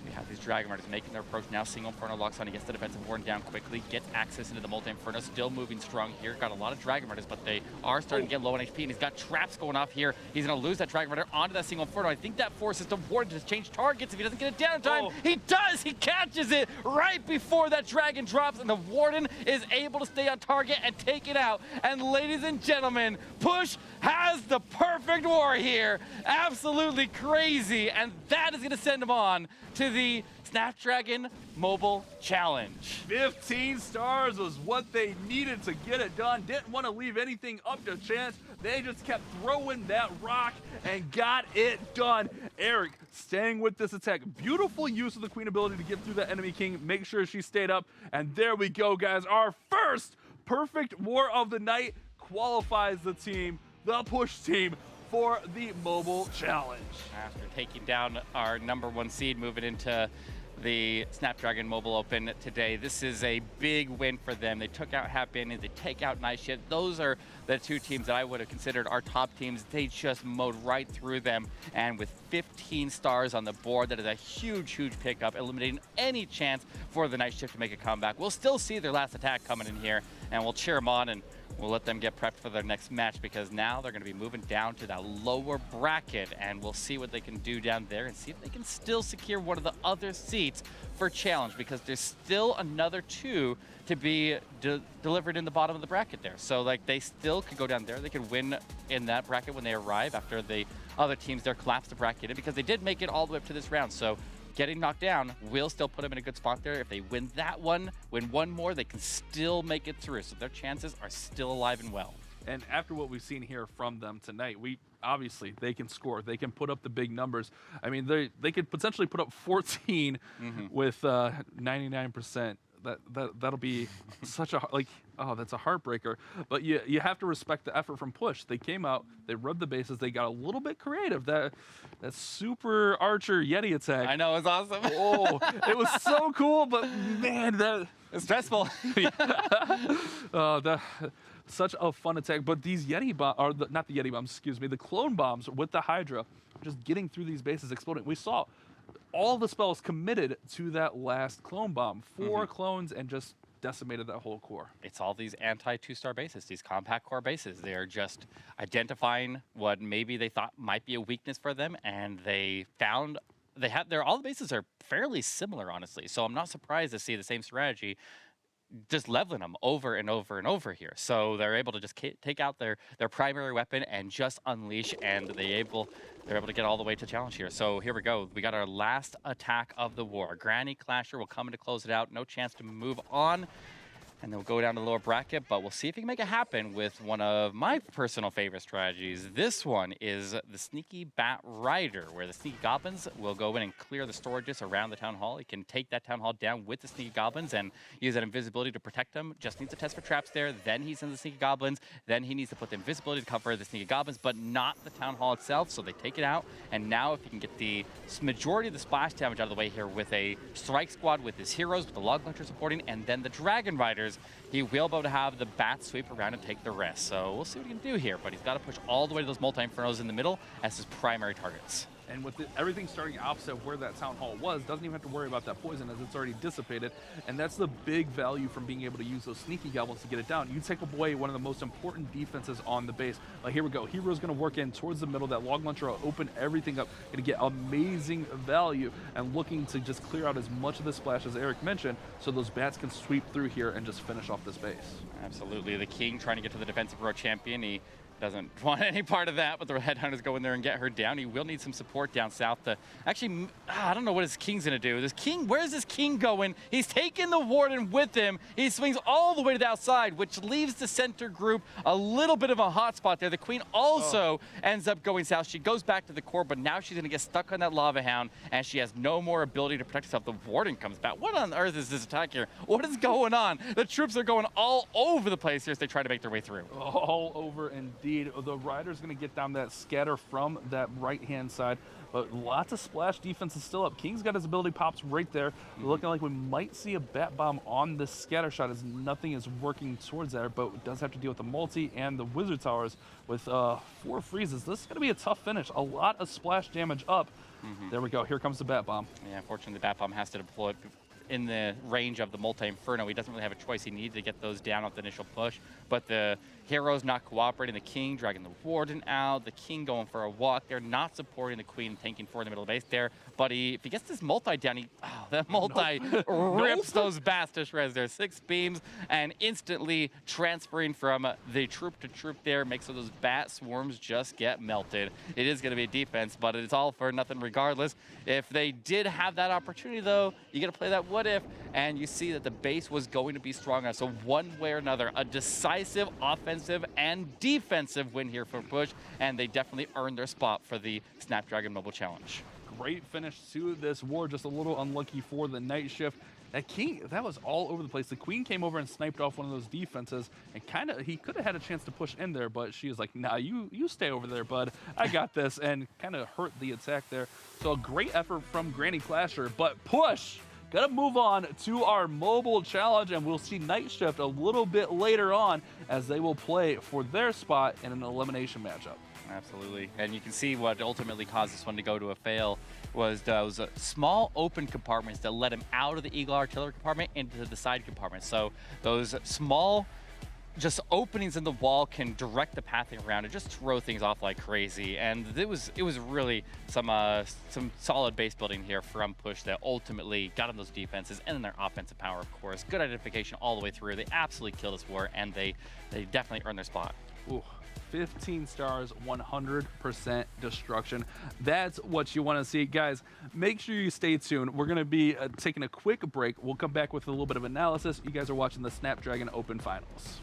Speaker 6: we have these Dragon Riders making their approach now. Single Inferno locks on. He gets the defensive warden down quickly. Gets access into the multi-inferno. Still moving strong here. Got a lot of Dragon Riders, but they are starting to get low on HP. And he's got traps going off here. He's going to lose that Dragon Rider onto that Single Inferno. I think that forces the warden to change targets if he doesn't get it down in time. He does! He catches it right before that dragon drops, and the warden is able to stay on target and take it out. And ladies and gentlemen, Push has the perfect war here. Absolutely crazy. And that is going to send him on to the Snapdragon Mobile Challenge.
Speaker 5: 15 stars was what they needed to get it done. Didn't want to leave anything up to chance. They just kept throwing that rock and got it done. Eric staying with this attack. Beautiful use of the queen ability to get through that enemy king. Make sure she stayed up. And there we go, guys. Our first perfect war of the night qualifies the team, the Push team, for the Mobile Challenge.
Speaker 6: After taking down our #1 seed, moving into the Snapdragon Mobile Open today, this is a big win for them. They took out Happy Endings, they take out Night Shift. Those are the two teams that I would have considered our top teams, they just mowed right through them. And with 15 stars on the board, that is a huge, huge pickup, eliminating any chance for the Night Shift to make a comeback. We'll still see their last attack coming in here, and we'll cheer them on, and we'll let them get prepped for their next match, because now they're going to be moving down to that lower bracket, and we'll see what they can do down there and see if they can still secure one of the other seats for Challenge, because there's still another 2 to be delivered in the bottom of the bracket there. So like they still could go down there. They could win in that bracket when they arrive after the other teams there collapse the bracket in, because they did make it all the way up to this round. So getting knocked down will still put them in a good spot there. If they win that one, win one more, they can still make it through. So their chances are still alive and well.
Speaker 5: And after what we've seen here from them tonight, obviously they can score. They can put up the big numbers. I mean, they could potentially put up 14 with 99%. That'll be such a that's a heartbreaker. But you have to respect the effort from Push. They came out, they rubbed the bases, they got a little bit creative. That super Archer Yeti attack.
Speaker 6: I know, it was awesome.
Speaker 5: Oh, it was so cool, but man,
Speaker 6: it's stressful.
Speaker 5: Such a fun attack. But these Yeti bombs, or not the Yeti bombs, excuse me, the clone bombs with the Hydra, just getting through these bases, exploding. We saw all the spells committed to that last clone bomb. 4 clones and just decimated that whole core.
Speaker 6: It's all these anti-2-star bases, these compact core bases. They're just identifying what maybe they thought might be a weakness for them, and they found all the bases are fairly similar, honestly. So I'm not surprised to see the same strategy just leveling them over and over and over here. So they're able to just take out their primary weapon and just unleash, and they're able to get all the way to challenge here. So here we go. We got our last attack of the war. Granny Clasher will come in to close it out. No chance to move on. And then we'll go down to the lower bracket, but we'll see if we can make it happen with one of my personal favorite strategies. This one is the Sneaky Bat Rider, where the Sneaky Goblins will go in and clear the storages around the Town Hall. He can take that Town Hall down with the Sneaky Goblins and use that invisibility to protect them. Just needs to test for traps there. Then he sends the Sneaky Goblins. Then he needs to put the invisibility to cover the Sneaky Goblins, but not the Town Hall itself. So they take it out. And now if he can get the majority of the splash damage out of the way here with a Strike Squad with his heroes, with the Log Launcher supporting, and then the Dragon Riders, he will be able to have the bats sweep around and take the rest. So we'll see what he can do here, but he's got to push all the way to those multi-infernos in the middle as his primary targets.
Speaker 5: And with everything starting opposite of where that Town Hall was, doesn't even have to worry about that poison as it's already dissipated. And that's the big value from being able to use those Sneaky Goblins to get it down. You take away one of the most important defenses on the base. Like, here we go. Hero's going to work in towards the middle. That Log Launcher will open everything up. Going to get amazing value and looking to just clear out as much of the splash as Eric mentioned, so those bats can sweep through here and just finish off this base. Absolutely.
Speaker 6: The King trying to get to the defensive row champion. He doesn't want any part of that, but the Headhunters go in there and get her down. He will need some support down south. Actually, I don't know what his King's going to do. Where's this King going? He's taking the Warden with him. He swings all the way to the outside, which leaves the center group a little bit of a hot spot there. The Queen also ends up going south. She goes back to the core, but now she's going to get stuck on that Lava Hound, and she has no more ability to protect herself. The Warden comes back. What on earth is this attack here? What is going on? The troops are going all over the place here as they try to make their way through.
Speaker 5: All over indeed. The Rider's going to get down that scatter from that right-hand side, but lots of splash defense is still up. King's got his ability pops right there. Looking like we might see a Bat Bomb on this scatter shot as nothing is working towards that, but it does have to deal with the multi and the Wizard Towers with 4 freezes. This is going to be a tough finish. A lot of splash damage up. There we go. Here comes the Bat Bomb.
Speaker 6: Yeah, unfortunately, the Bat Bomb has to deploy in the range of the multi-inferno. He doesn't really have a choice. He needed to get those down off the initial push, but the heroes not cooperating. The King dragging the Warden out. The King going for a walk. They're not supporting the Queen, tanking for the middle base there. But if he gets this multi down, that multi rips those bats to shreds. There's 6 beams and instantly transferring from the troop to troop there makes so those bat swarms just get melted. It is going to be a defense, but it's all for nothing regardless. If they did have that opportunity, though, you got to play that what if, and you see that the base was going to be strong enough. So one way or another, a decisive offensive and defensive win here for Push, and they definitely earned their spot for the Snapdragon Mobile Challenge.
Speaker 5: Great finish to this war, just a little unlucky for the Night Shift. That King, that was all over the place. The Queen came over and sniped off one of those defenses, and he could have had a chance to push in there, but she was like, nah, you stay over there, bud. I got this, and kind of hurt the attack there. So a great effort from Granny Clasher, but Push Gonna move on to our mobile challenge, and we'll see Night Shift a little bit later on as they will play for their spot in an elimination matchup.
Speaker 6: Absolutely, and you can see what ultimately caused this one to go to a fail was those small open compartments that led him out of the Eagle Artillery compartment into the side compartment. So those small just openings in the wall can direct the pathing around and just throw things off like crazy. And it was really some solid base building here from Push that ultimately got on those defenses and then their offensive power, of course. Good identification all the way through. They absolutely killed this war, and they definitely earned their spot.
Speaker 5: Ooh. 15 stars, 100% destruction. That's what you want to see. Guys, make sure you stay tuned. We're going to be taking a quick break. We'll come back with a little bit of analysis. You guys are watching the Snapdragon Open Finals.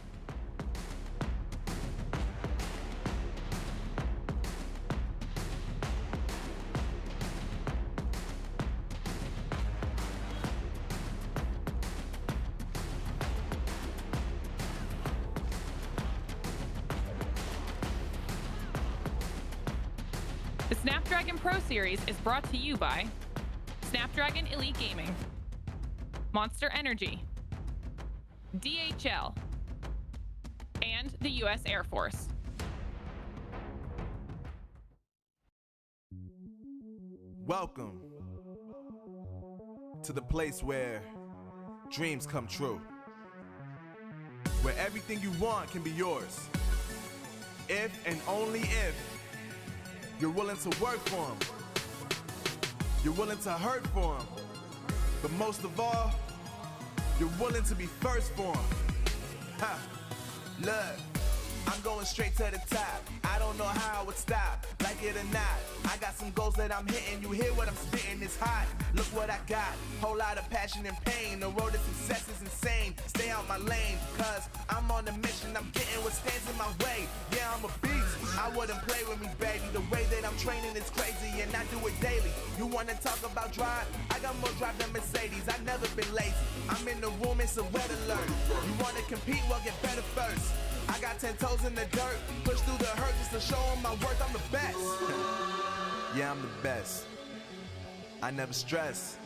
Speaker 4: The Snapdragon Pro Series is brought to you by Snapdragon Elite Gaming, Monster Energy, DHL, and the U.S. Air Force.
Speaker 1: Welcome to the place where dreams come true, where everything you want can be yours, if and only if you're willing to work for them. You're willing to hurt for them. But most of all, you're willing to be first for them. Ha! Look, I'm going straight to the top. I don't know how I would stop, like it or not. I got some goals that I'm hitting. You hear what I'm spitting? It's hot. Look what I got. Whole lot of passion and pain. The road to success is insane. Stay out my lane, cause I'm on a mission. I'm getting what stands in my way. Yeah, I'm a beast. I wouldn't play with me, baby. The way that I'm training is crazy, and I do it daily. You wanna talk about drive? I got more drive than Mercedes. I've never been lazy. I'm in the room, it's a red alert. You wanna compete? Well, get better first. I got 10 toes in the dirt. Push through the hurt just to show them my worth. I'm the best. Yeah, I'm the best. I never stress.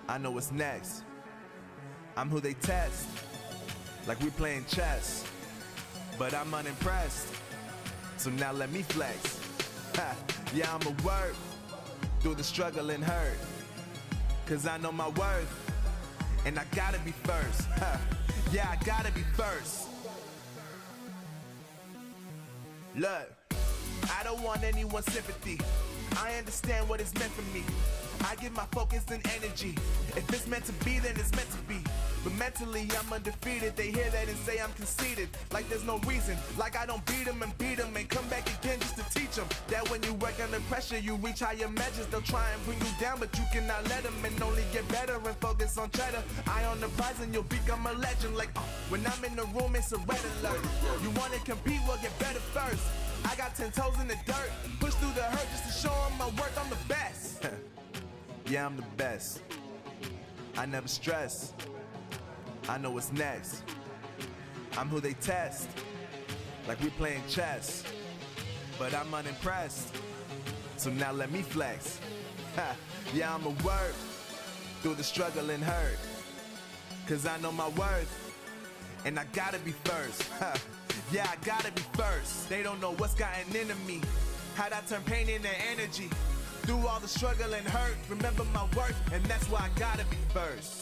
Speaker 1: I know what's next. I'm who they test, like we playing chess. But I'm unimpressed, so now let me flex. Ha, yeah, I'ma work through the struggle and hurt, cause I know my worth, and I gotta be first. Ha, yeah, I gotta be first. Look, I don't want anyone's sympathy. I understand what is meant for me. I give my focus and energy. If it's meant to be, then it's meant to be. But mentally, I'm undefeated. They hear that and say I'm conceited. Like there's no reason. Like I don't beat them and come back again just to teach them that when you work under pressure, you reach higher measures. They'll try and bring you down, but you cannot let them, and only get better and focus on cheddar. Eye on the prize and you'll become a legend. Like, when I'm in the room, it's a red alert. You want to compete? Well, get better first. I got 10 toes in the dirt. Push through the hurt just to show them my worth. I'm the best. Yeah, I'm the best. I never stress. I know what's next. I'm who they test, like we playing chess. But I'm unimpressed, so now let me flex. Ha, yeah, I'ma work through the struggle and hurt, cause I know my worth, and I gotta be first. Ha, yeah, I gotta be first. They don't know what's gotten into me, how'd I turn pain into energy. Through all the struggle and hurt, remember my worth, and that's why I gotta be first.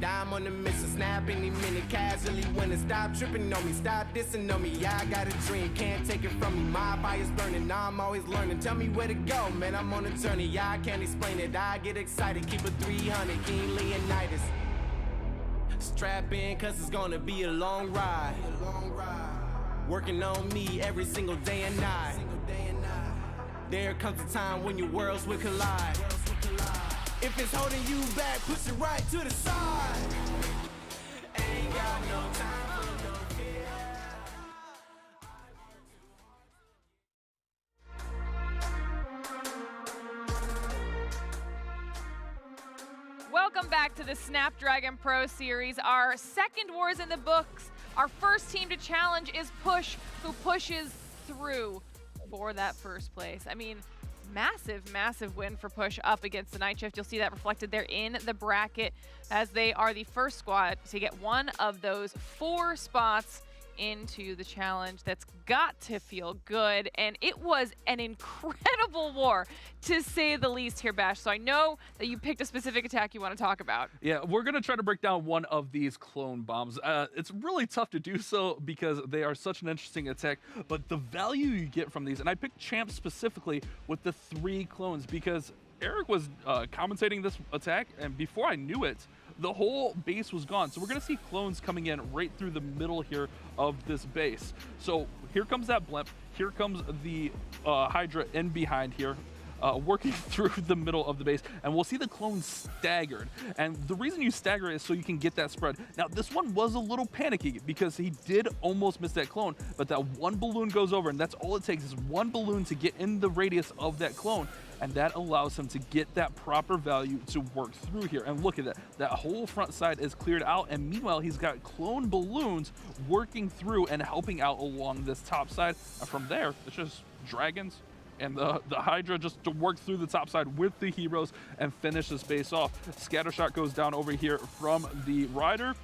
Speaker 2: I'm on the mission, snap any minute, casually winning. Stop tripping on me, stop dissing on me. Yeah, I got a dream, can't take it from me. My fire's burning, now I'm always learning. Tell me where to go, man, I'm on a journey. Yeah, I can't explain it, I get excited. Keep it 300, King Leonidas. Strap in, cause it's gonna be a long ride. Working on me every single day and night. There comes a time when your worlds will collide. If it's holding you back, push it right to the side. Ain't got no time for no fear.
Speaker 4: Welcome back back to the Snapdragon Pro Series. Our second war is in the books. Our first team to challenge is Push, who pushes through for that first place. I mean, massive, massive win for Push up against the Night Shift. You'll see that reflected there in the bracket, as they are the first squad to get one of those 4 spots into the challenge. That's got to feel good, and it was an incredible war, to say the least here, Bash. So I know that you picked a specific attack you want to talk about.
Speaker 5: Yeah, we're going to try to break down one of these clone bombs. It's really tough to do so because they are such an interesting attack, but the value you get from these, and I picked Champ specifically with the 3 clones because Eric was commentating this attack, and before I knew it, the whole base was gone. So we're going to see clones coming in right through the middle here of this base. So here comes that blimp. Here comes the Hydra in behind here, working through the middle of the base. And we'll see the clones staggered. And the reason you stagger is so you can get that spread. Now, this one was a little panicky because he did almost miss that clone, but that one balloon goes over, and that's all it takes is one balloon to get in the radius of that clone. And that allows him to get that proper value to work through here. And look at that. That whole front side is cleared out. And meanwhile, he's got clone balloons working through and helping out along this top side. And from there, it's just dragons and the Hydra just to work through the top side with the heroes and finish this base off. Scattershot goes down over here from the Rider.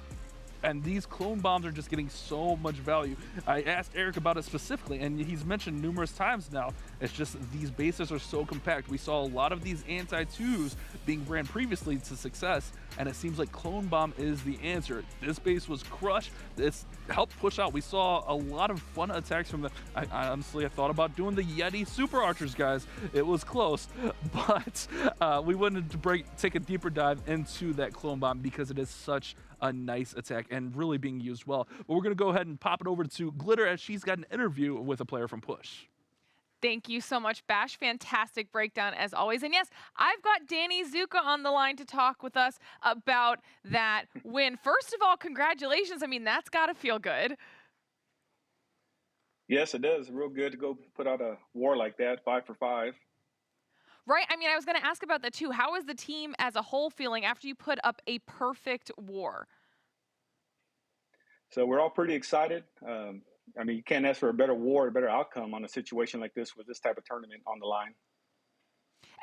Speaker 5: And these clone bombs are just getting so much value. I asked Eric about it specifically, and he's mentioned numerous times now. It's just these bases are so compact. We saw a lot of these anti-2s being ran previously to success, and it seems like clone bomb is the answer. This base was crushed. It's helped push out. We saw a lot of fun attacks from the. I honestly thought about doing the Yeti Super Archers, guys. It was close, but we wanted to take a deeper dive into that clone bomb because it is such a nice attack and really being used well. But we're going to go ahead and pop it over to Glitter as she's got an interview with a player from Push.
Speaker 4: Thank you so much, Bash. Fantastic breakdown as always. And yes, I've got Danny Zuka on the line to talk with us about that win. First of all, congratulations. I mean, that's got to feel good.
Speaker 9: Yes, it does. Real good to go put out a war like that, 5 for 5.
Speaker 4: Right. I mean, I was going to ask about that too. How is the team as a whole feeling after you put up a perfect war?
Speaker 9: So we're all pretty excited. I mean, you can't ask for a better war, a better outcome on a situation like this with this type of tournament on the line.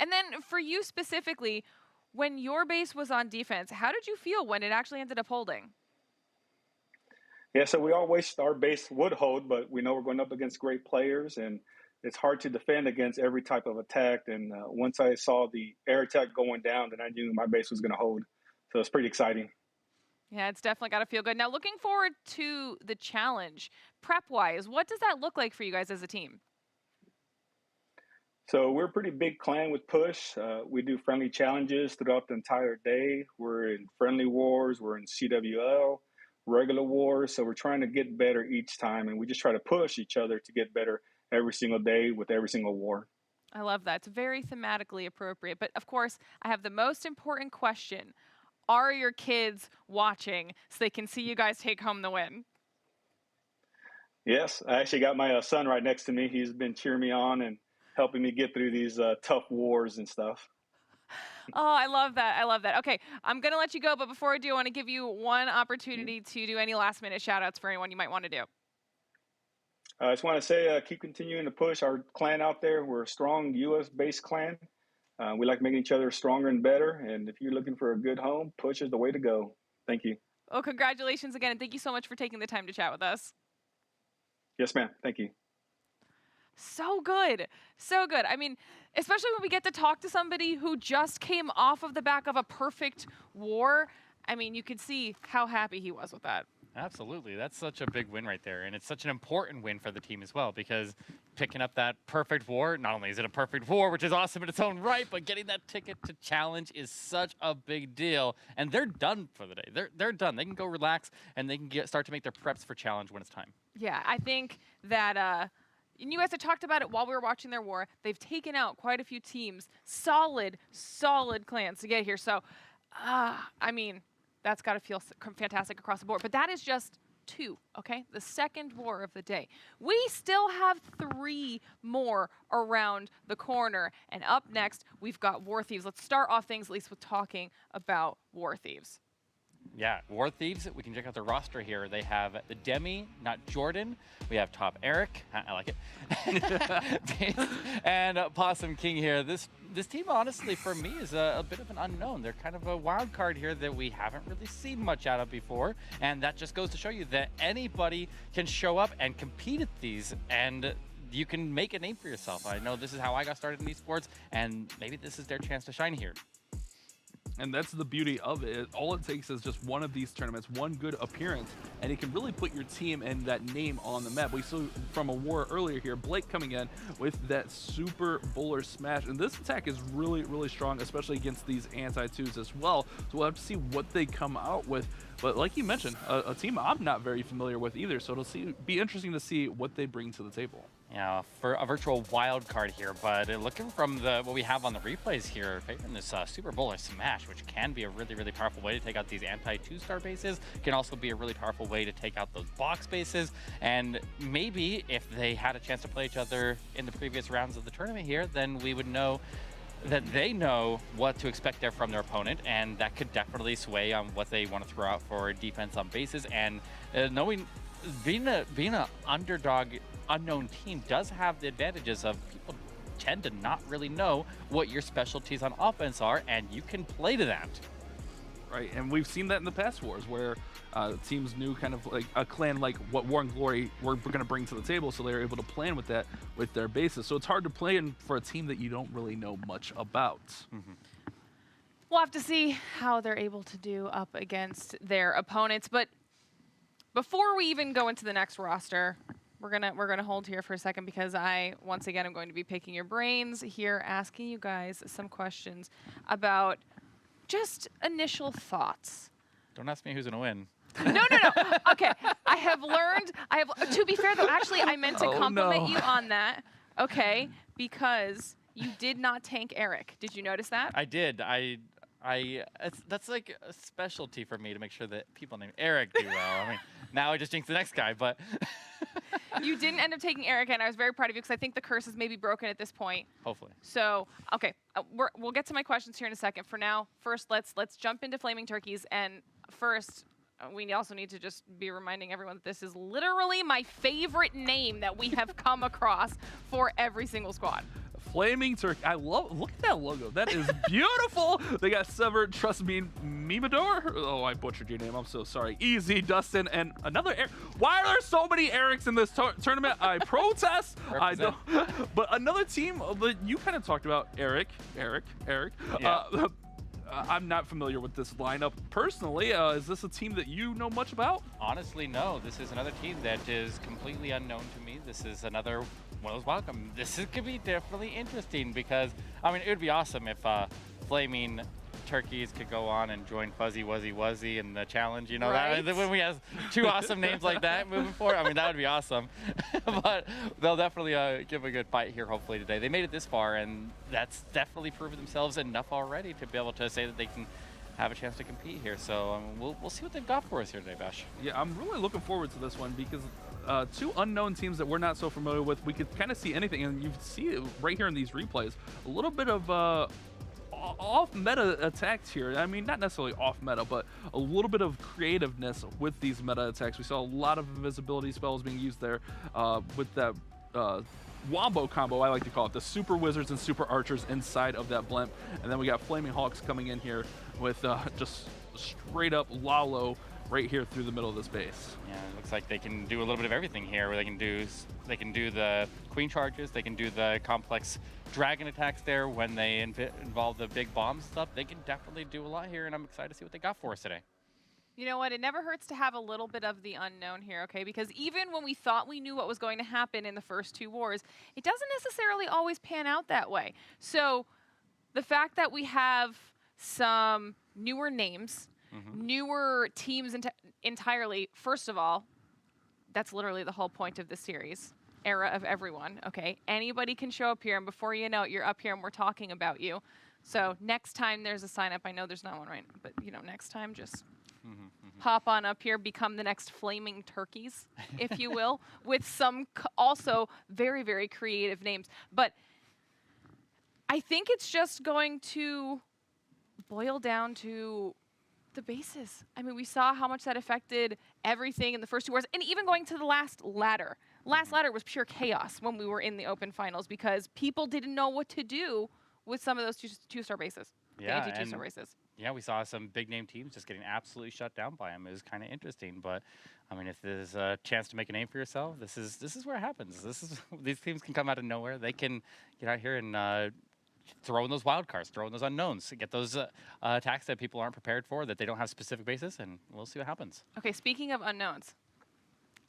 Speaker 4: And then for you specifically, when your base was on defense, how did you feel when it actually ended up holding?
Speaker 9: Yeah, so we always, our base would hold, but we know we're going up against great players, and it's hard to defend against every type of attack. And once I saw the air attack going down, then I knew my base was going to hold. So it's pretty exciting.
Speaker 4: Yeah, it's definitely got to feel good. Now, looking forward to the challenge, prep-wise, what does that look like for you guys as a team?
Speaker 9: So we're a pretty big clan with Push. We do friendly challenges throughout the entire day. We're in friendly wars. We're in CWL, regular wars. So we're trying to get better each time, and we just try to push each other to get better every single day with every single war.
Speaker 4: I love that. It's very thematically appropriate. But of course, I have the most important question. Are your kids watching so they can see you guys take home the win?
Speaker 9: Yes, I actually got my son right next to me. He's been cheering me on and helping me get through these tough wars and stuff.
Speaker 4: Oh, I love that. I love that. Okay, I'm going to let you go. But before I do, I want to give you one opportunity to do any last-minute shout-outs for anyone you might want to do.
Speaker 9: I just want to say keep continuing to push our clan out there. We're a strong U.S.-based clan. We like making each other stronger and better. And if you're looking for a good home, Push is the way to go. Thank you.
Speaker 4: Well, congratulations again. And thank you so much for taking the time to chat with us.
Speaker 9: Yes, ma'am. Thank you.
Speaker 4: So good. So good. I mean, especially when we get to talk to somebody who just came off of the back of a perfect war. I mean, you could see how happy he was with that.
Speaker 6: Absolutely. That's such a big win right there. And it's such an important win for the team as well, because picking up that perfect war, not only is it a perfect war, which is awesome in its own right, but getting that ticket to challenge is such a big deal. And they're done for the day. They're done. They can go relax and they can start to make their preps for challenge when it's time.
Speaker 4: Yeah, I think that and you guys had talked about it while we were watching their war. They've taken out quite a few teams, solid clans to get here. So, I mean, that's got to feel fantastic across the board. But that is just 2, okay? The second war of the day. We still have 3 more around the corner. And up next, we've got War Thieves. Let's start off things, at least, with talking about War Thieves.
Speaker 6: Yeah, War Thieves, we can check out the roster here. They have the Demi, not Jordan. We have top Eric, I like it. And Possum King here. This team, honestly, for me, is a bit of an unknown. They're kind of a wild card here that we haven't really seen much out of before. And that just goes to show you that anybody can show up and compete at these, and you can make a name for yourself. I know this is how I got started in esports, and maybe this is their chance to shine here.
Speaker 5: And that's the beauty of it. All it takes is just one of these tournaments, one good appearance, and it can really put your team and that name on the map. We saw from a war earlier here, Blake coming in with that super bowler smash. And this attack is really, really strong, especially against these anti-2s as well. So we'll have to see what they come out with. But like you mentioned, a team I'm not very familiar with either. So it'll be interesting to see what they bring to the table.
Speaker 6: Yeah, for a virtual wild card here, but looking from what we have on the replays here, favoring this Super Bowler Smash, which can be a really, really powerful way to take out these anti-2-star bases, can also be a really powerful way to take out those box bases. And maybe if they had a chance to play each other in the previous rounds of the tournament here, then we would know that they know what to expect there from their opponent, and that could definitely sway on what they want to throw out for defense on bases. And being an underdog unknown team does have the advantages of people tend to not really know what your specialties on offense are, and you can play to that.
Speaker 5: Right, and we've seen that in the past wars where teams knew kind of like a clan like what War and Glory were going to bring to the table, so they were able to plan with that with their bases. So it's hard to play in for a team that you don't really know much about.
Speaker 4: We'll have to see how they're able to do up against their opponents. But before we even go into the next roster, we're gonna hold here for a second, because once again I'm going to be picking your brains here, asking you guys some questions about just initial thoughts.
Speaker 6: Don't ask me who's gonna win.
Speaker 4: No. Okay, I have learned. To be fair though, actually I meant to compliment you on that. Okay, because you did not tank Eric. Did you notice that?
Speaker 6: I did. That's like a specialty for me to make sure that people named Eric do well. I mean, now I just jinxed the next guy, but
Speaker 4: you didn't end up taking Eric, and I was very proud of you, because I think the curse is maybe broken at this point.
Speaker 6: Hopefully.
Speaker 4: So, okay, we'll get to my questions here in a second. For now, first let's jump into Flaming Turkeys, and first we also need to just be reminding everyone that this is literally my favorite name that we have come across for every single squad.
Speaker 5: Flaming Turkey. Look at that logo. That is beautiful. They got Severed, Trust Me, Mimador. Oh, I butchered your name. I'm so sorry. Easy, Dustin, and another Eric. Why are there so many Erics in this tournament? I protest. I don't. But another team that you kind of talked about, Eric.
Speaker 6: Yeah.
Speaker 5: I'm not familiar with this lineup personally. Is this a team that you know much about?
Speaker 6: Honestly, no. This is another team that is completely unknown to me. This is another one of those welcome. Could be definitely interesting, because, I mean, it would be awesome if Flaming Turkeys could go on and join Fuzzy Wuzzy Wuzzy in the challenge. You know,
Speaker 4: right?
Speaker 6: When we have 2 awesome names like that moving forward, I mean, that would be awesome. But they'll definitely give a good fight here, hopefully, today. They made it this far, and that's definitely proven themselves enough already to be able to say that they can have a chance to compete here. So we'll see what they've got for us here today, Bash.
Speaker 5: Yeah, I'm really looking forward to this one, because 2 unknown teams that we're not so familiar with, we could kind of see anything, and you see it right here in these replays. A little bit of off-meta attacks here. I mean, not necessarily off-meta, but a little bit of creativeness with these meta attacks. We saw a lot of invisibility spells being used there with that wombo combo, I like to call it, the super wizards and super archers inside of that blimp. And then we got Flaming Hawks coming in here with just straight up Lalo right here through the middle of this base.
Speaker 6: Yeah, it looks like they can do a little bit of everything here, where they can do the queen charges, they can do the complex dragon attacks there when they involve the big bomb stuff. They can definitely do a lot here, and I'm excited to see what they got for us today.
Speaker 4: You know what? It never hurts to have a little bit of the unknown here, okay? Because even when we thought we knew what was going to happen in the first 2 wars, it doesn't necessarily always pan out that way. So the fact that we have some newer names, newer teams entirely, first of all, that's literally the whole point of this series. Era of everyone, okay? Anybody can show up here, and before you know it, you're up here and we're talking about you. So next time there's a sign up, I know there's not one right, but you know, next time just pop on up here, become the next flaming turkeys, if you will, with some also very, very creative names. But I think it's just going to boil down to the bases. I mean, we saw how much that affected everything in the first 2 wars, and even going to the last ladder. Last ladder was pure chaos when we were in the open finals because people didn't know what to do with some of those two-star bases.
Speaker 6: Yeah,
Speaker 4: the anti-2-star bases.
Speaker 6: Yeah, we saw some big name teams just getting absolutely shut down by him. It was kind of interesting, but I mean, if there's a chance to make a name for yourself, this is where it happens. These teams can come out of nowhere. They can get out here and throw in those wild cards, throw in those unknowns, get those attacks that people aren't prepared for, that they don't have specific bases, and we'll see what happens.
Speaker 4: Okay, speaking of unknowns,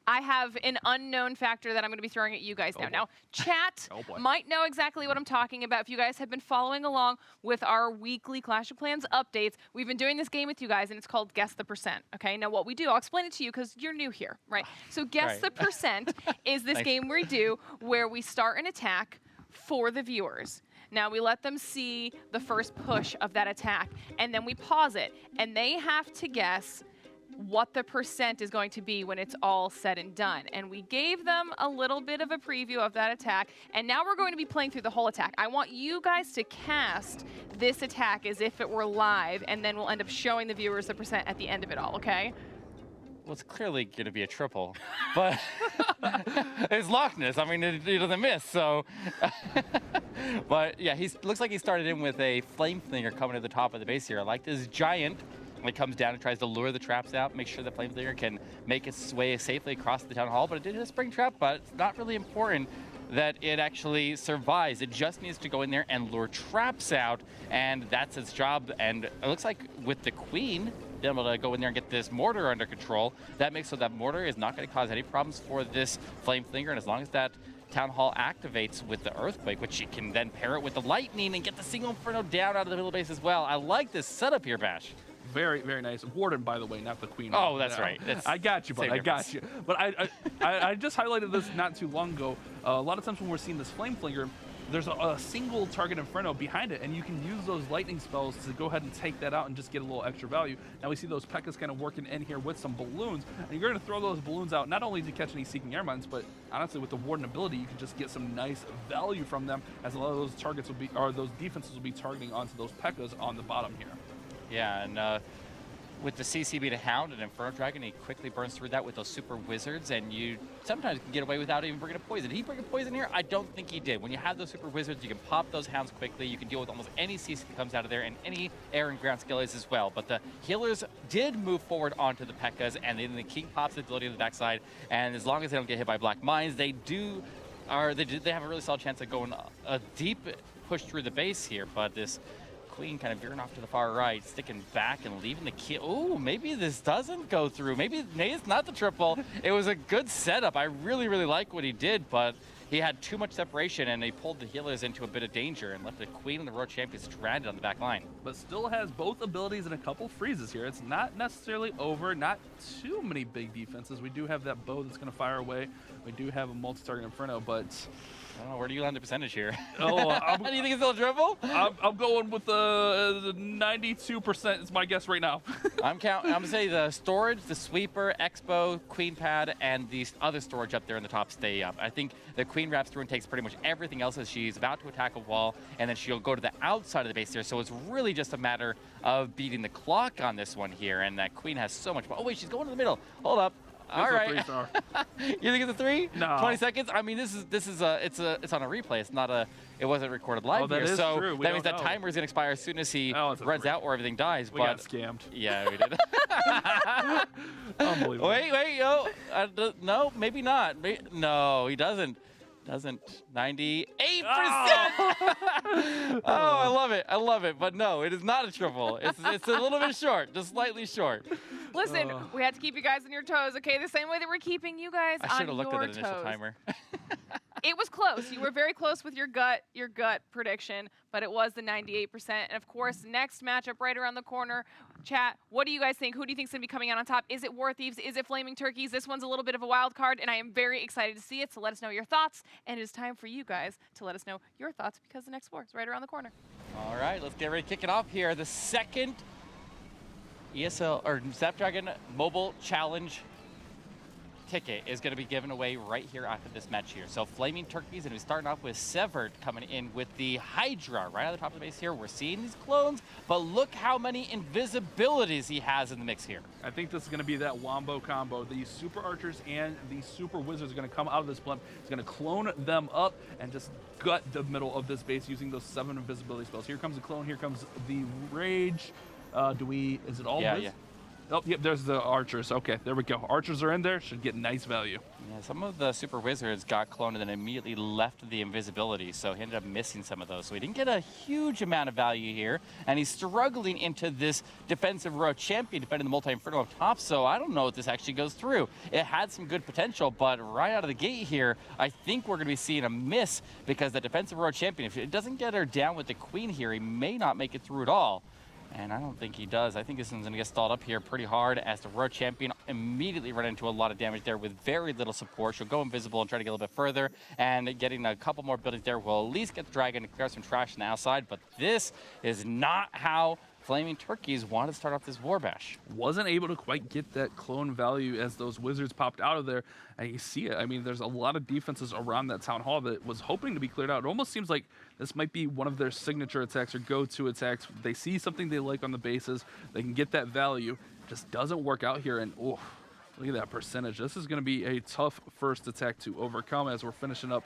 Speaker 4: I have an unknown factor that I'm going to be throwing at you guys now. Now, chat might know exactly what I'm talking about. If you guys have been following along with our weekly Clash of Clans updates, we've been doing this game with you guys, and it's called Guess the Percent. Okay, now what we do, I'll explain it to you because you're new here, right? So Guess the Percent is this game we do where we start an attack for the viewers. Now we let them see the first push of that attack, and then we pause it, and they have to guess what the percent is going to be when it's all said and done. And we gave them a little bit of a preview of that attack, and now we're going to be playing through the whole attack. I want you guys to cast this attack as if it were live, and then we'll end up showing the viewers the percent at the end of it all, okay?
Speaker 6: Well, it's clearly going to be a triple, but it's Loch Ness. I mean, it doesn't miss, so. But yeah, looks like he started in with a flame flinger coming to the top of the base here. I like this giant. It comes down and tries to lure the traps out, make sure the flame flinger can make its way safely across the town hall. But it did hit a spring trap, but it's not really important that it actually survives. It just needs to go in there and lure traps out, and that's its job. And it looks like with the queen being able to go in there and get this mortar under control, that makes so that mortar is not going to cause any problems for this flame flinger. And as long as that town hall activates with the earthquake, which you can then pair it with the lightning and get the single inferno down out of the middle base as well. I like this setup here, Bash.
Speaker 5: Very, very nice. Warden, by the way, not the queen.
Speaker 6: Oh, that's right.
Speaker 5: I got you, bud. I got you. But I just highlighted this not too long ago. A lot of times when we're seeing this flame flinger, there's a single target inferno behind it, and you can use those lightning spells to go ahead and take that out and just get a little extra value. Now we see those P.E.K.K.A.s kind of working in here with some balloons, and you're going to throw those balloons out not only to catch any Seeking Airmines, but honestly with the Warden ability, you can just get some nice value from them, as a lot of those targets will be, or those defenses will be targeting onto those P.E.K.K.A.s on the bottom here.
Speaker 6: Yeah, and with the CCB to Hound and Inferno Dragon, he quickly burns through that with those super wizards, and you sometimes can get away without even bringing a poison. Did he bring a poison here? I don't think he did. When you have those super wizards, you can pop those hounds quickly. You can deal with almost any CC that comes out of there, and any air and ground skellies as well. But the healers did move forward onto the P.E.K.K.A.s, and then the King pops the ability on the backside, and as long as they don't get hit by Black Mines, they have a really solid chance of going a deep push through the base here. But this Queen kind of veering off to the far right, sticking back and leaving the kill. Oh, maybe this doesn't go through. Maybe it's not the triple. It was a good setup. I really, really like what he did, but he had too much separation, and he pulled the healers into a bit of danger and left the Queen and the World Champion stranded on the back line.
Speaker 5: But still has both abilities and a couple freezes here. It's not necessarily over, not too many big defenses. We do have that bow that's going to fire away. We do have a multi-target Inferno, but
Speaker 6: I don't know, where do you land the percentage here?
Speaker 5: Oh,
Speaker 6: do you think it's still a triple?
Speaker 5: I'm going with the 92% is my guess right now.
Speaker 6: I'm going to say the storage, the sweeper, Expo, Queen pad, and the other storage up there in the top stay up. I think the Queen wraps through and takes pretty much everything else as she's about to attack a wall, and then she'll go to the outside of the base here. So it's really just a matter of beating the clock on this one here, and that Queen has so much. Oh wait, she's going to the middle. Hold up. All right. You think it's a 3?
Speaker 5: No.
Speaker 6: 20 seconds? I mean, it's on a replay. It's not a. It wasn't recorded live
Speaker 5: that
Speaker 6: here,
Speaker 5: is
Speaker 6: so
Speaker 5: true.
Speaker 6: that means that timer is gonna expire as soon as he runs out or everything dies.
Speaker 5: We got scammed.
Speaker 6: Yeah, we did.
Speaker 5: Unbelievable.
Speaker 6: Wait, yo, no, maybe not. No, he doesn't. 98%. Oh, I love it. But no, it is not a triple. It's a little bit short, just slightly short.
Speaker 4: Listen, we had to keep you guys on your toes, okay? The same way that we're keeping you guys on your toes.
Speaker 6: I should have looked at that initial timer.
Speaker 4: It was close. You were very close with your gut prediction, but it was the 98%. And of course, next matchup right around the corner. Chat, what do you guys think? Who do you think is going to be coming out on top? Is it War Thieves? Is it Flaming Turkeys? This one's a little bit of a wild card, and I am very excited to see it. So let us know your thoughts. And it is time for you guys to let us know your thoughts because the next war is right around the corner.
Speaker 6: All right, let's get ready to kick it off here. The second ESL or Snapdragon Mobile Challenge ticket is going to be given away right here after this match here. So Flaming Turkeys, and we're starting off with Severed coming in with the Hydra right on the top of the base here. We're seeing these clones, but look how many invisibilities he has in the mix here.
Speaker 5: I think this is going to be that wombo combo. The Super Archers and the Super Wizards are going to come out of this blimp. It's going to clone them up and just gut the middle of this base using those 7 invisibility spells. Here comes the clone. Here comes the Rage. Is it all
Speaker 6: Yeah,
Speaker 5: Wiz?
Speaker 6: yeah.
Speaker 5: Oh, yep, there's the Archers. Okay, there we go. Archers are in there. Should get nice value.
Speaker 6: Yeah, some of the Super Wizards got cloned and then immediately left the invisibility, so he ended up missing some of those. So he didn't get a huge amount of value here, and he's struggling into this defensive row champion, defending the multi-inferno up top, so I don't know if this actually goes through. It had some good potential, but right out of the gate here, I think we're going to be seeing a miss because the defensive row champion, if it doesn't get her down with the queen here, he may not make it through at all. And I don't think he does. I think this one's going to get stalled up here pretty hard as the road champion immediately run into a lot of damage there with very little support. She'll go invisible and try to get a little bit further. And getting a couple more buildings there will at least get the dragon to clear some trash on the outside. But this is not how Flaming Turkeys wanted to start off this War Bash.
Speaker 5: Wasn't able to quite get that clone value as those Wizards popped out of there. And you see it. I mean, there's a lot of defenses around that Town Hall that was hoping to be cleared out. It almost seems like this might be one of their signature attacks or go-to attacks. They see something they like on the bases. They can get that value. Just doesn't work out here. And, oh, look at that percentage. This is going to be a tough first attack to overcome as we're finishing up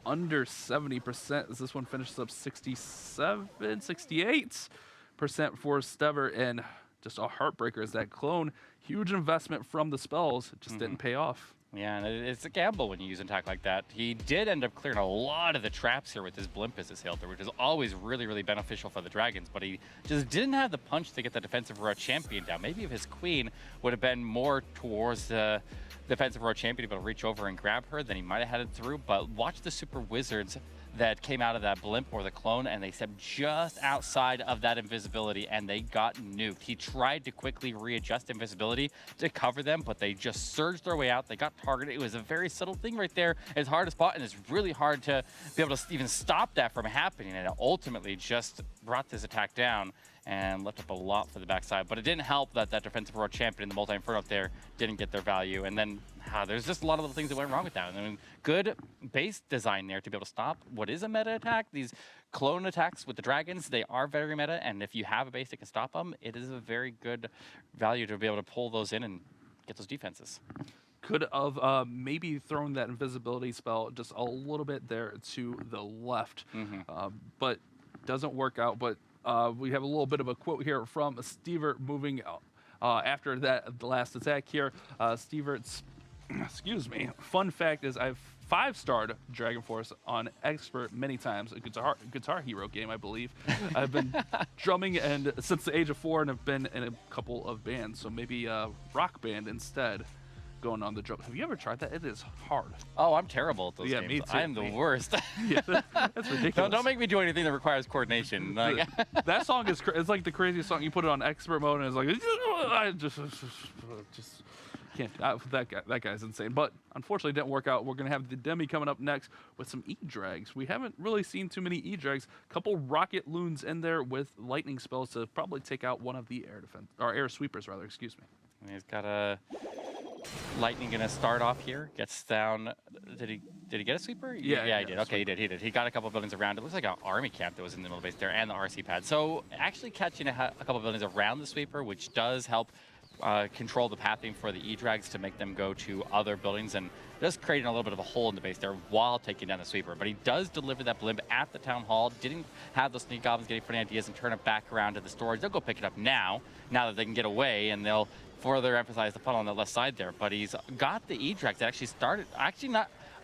Speaker 5: under 70%. As this one finishes up 67, 68%. For Stever, and just a heartbreaker is that clone. Huge investment from the spells, it just didn't pay off.
Speaker 6: Yeah, and it's a gamble when you use an attack like that. He did end up clearing a lot of the traps here with his blimp as his sailed through, which is always really, really beneficial for the Dragons, but he just didn't have the punch to get the defensive row champion down. Maybe if his queen would have been more towards the defensive row champion to be able to reach over and grab her, then he might have had it through, but watch the Super Wizards that came out of that blimp or the clone, and they stepped just outside of that invisibility and they got nuked. He tried to quickly readjust invisibility to cover them, but they just surged their way out. They got targeted. It was a very subtle thing right there. It's hard to spot, and it's really hard to be able to even stop that from happening, and it ultimately just brought this attack down and left up a lot for the backside. But it didn't help that that defensive row champion in the multi-inferno up there didn't get their value. And then there's just a lot of little things that went wrong with that. I mean, good base design there to be able to stop what is a meta attack. These clone attacks with the dragons, they are very meta. And if you have a base that can stop them, it is a very good value to be able to pull those in and get those defenses.
Speaker 5: Could have maybe thrown that invisibility spell just a little bit there to the left, but doesn't work out. But we have a little bit of a quote here from Stevert moving after that last attack here. Stevert's, excuse me, fun fact is I've 5-starred Dragon Force on Expert many times, a Guitar Hero game, I believe. I've been drumming and since the age of 4 and have been in a couple of bands, so maybe Rock Band instead. Going on the drum. Have you ever tried that? It is hard.
Speaker 6: Oh, I'm terrible at those games.
Speaker 5: Me too.
Speaker 6: I am the worst.
Speaker 5: Yeah, that's ridiculous.
Speaker 6: Don't make me do anything that requires coordination. Like,
Speaker 5: that song is it's like the craziest song. You put it on expert mode and it's like I just can't. That guy's insane. But unfortunately, it didn't work out. We're gonna have the Demi coming up next with some E-Drags. We haven't really seen too many E-Drags. Couple rocket loons in there with lightning spells to probably take out one of the air sweepers rather. Excuse me.
Speaker 6: He's got a lightning gonna start off here. Gets down. Did he get a sweeper? Yeah, he did. Okay, he did. He got a couple buildings around. It looks like an army camp that was in the middle base there, and the RC pad. So actually catching a couple buildings around the sweeper, which does help control the pathing for the E-Drags to make them go to other buildings, and just creating a little bit of a hole in the base there while taking down the sweeper. But he does deliver that blimp at the town hall. Didn't have those sneak goblins getting funny ideas and turn it back around to the storage. They'll go pick it up now that they can get away, and they'll further emphasize the funnel on the left side there. But he's got the E-Drags that actually started,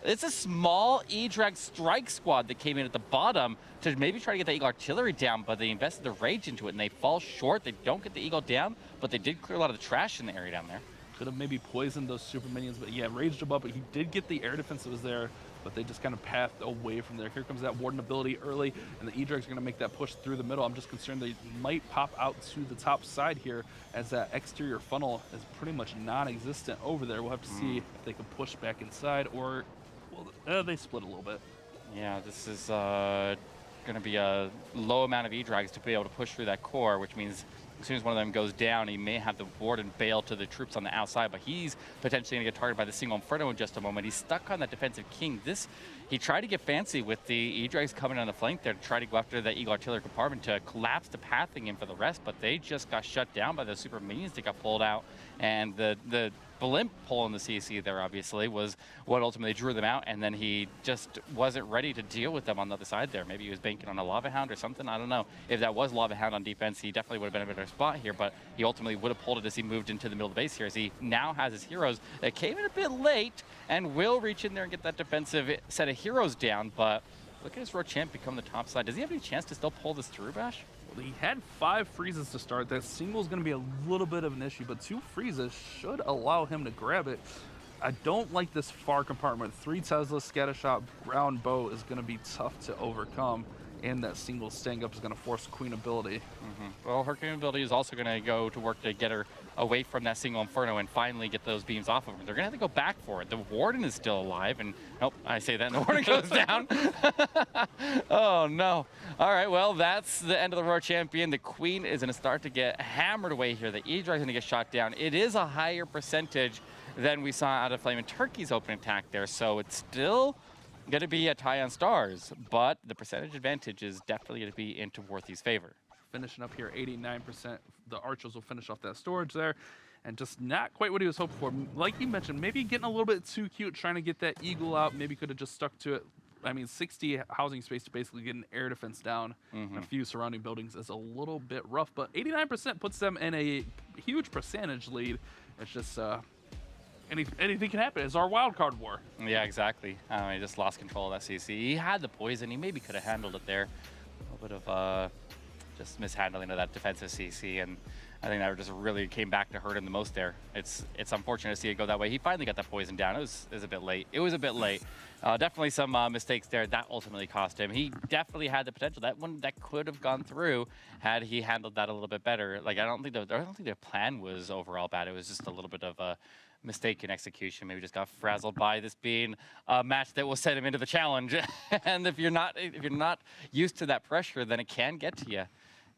Speaker 6: it's a small E-Drag strike squad that came in at the bottom to maybe try to get the Eagle artillery down, but they invested the rage into it and they fall short. They don't get the Eagle down, but they did clear a lot of the trash in the area down there.
Speaker 5: Could have maybe poisoned those super minions, but yeah, raged them up, but he did get the air defense that was there, but they just kind of pathed away from there. Here comes that Warden ability early, and the E-Drags are going to make that push through the middle. I'm just concerned they might pop out to the top side here, as that exterior funnel is pretty much non-existent over there. We'll have to see if they can push back inside, or well, they split a little bit.
Speaker 6: Yeah, this is going to be a low amount of E-Drags to be able to push through that core, which means as soon as one of them goes down, he may have the Warden bail to the troops on the outside, but he's potentially going to get targeted by the single Inferno in just a moment. He's stuck on that defensive King. He tried to get fancy with the E-Drags coming on the flank there to try to go after that Eagle Artillery compartment to collapse the pathing in for the rest, but they just got shut down by the super minions that got pulled out, and the blimp pull in the CC there obviously was what ultimately drew them out, and then he just wasn't ready to deal with them on the other side there. Maybe he was banking on a Lava Hound or something, I don't know. If that was Lava Hound on defense, he definitely would have been a better spot here, but he ultimately would have pulled it as he moved into the middle of the base here, as he now has his heroes that came in a bit late and will reach in there and get that defensive set of heroes down, but look at his Road Champ become the top side. Does he have any chance to still pull this through, Bash?
Speaker 5: He had 5 freezes to start. That single is going to be a little bit of an issue, but 2 freezes should allow him to grab it. I don't like this far compartment. 3 Tesla, Scattershot, Ground Bow is going to be tough to overcome, and that single staying up is going to force Queen ability.
Speaker 6: Well, her Queen ability is also going to go to work to get her away from that single Inferno and finally get those beams off of her. They're going to have to go back for it. The Warden is still alive, and nope, I say that and the Warden goes down. Oh, no. All right, well, that's the end of the Roar Champion. The Queen is going to start to get hammered away here. The E-Drag's going to get shot down. It is a higher percentage than we saw out of Flamin' Turkey's opening attack there, so it's still going to be a tie on stars, but the percentage advantage is definitely going to be into Worthy's favor.
Speaker 5: Finishing up here, 89%. The Archers will finish off that storage there, and just not quite what he was hoping for. Like you mentioned, maybe getting a little bit too cute, trying to get that Eagle out. Maybe could have just stuck to it. I mean, 60 housing space to basically get an air defense down and a few surrounding buildings is a little bit rough, but 89% puts them in a huge percentage lead. It's just anything can happen. It's our wild card war.
Speaker 6: Yeah, exactly. He just lost control of that CC. He had the poison. He maybe could have handled it there. A little bit of just mishandling of that defensive CC, and I think that just really came back to hurt him the most there. It's unfortunate to see it go that way. He finally got that poison down. It was a bit late. It was a bit late. Definitely some mistakes there. That ultimately cost him. He definitely had the potential. That one that could have gone through had he handled that a little bit better. Like I don't think the plan was overall bad. It was just a little bit of a mistake in execution. Maybe just got frazzled by this being a match that will set him into the challenge. And if you're not used to that pressure, then it can get to you.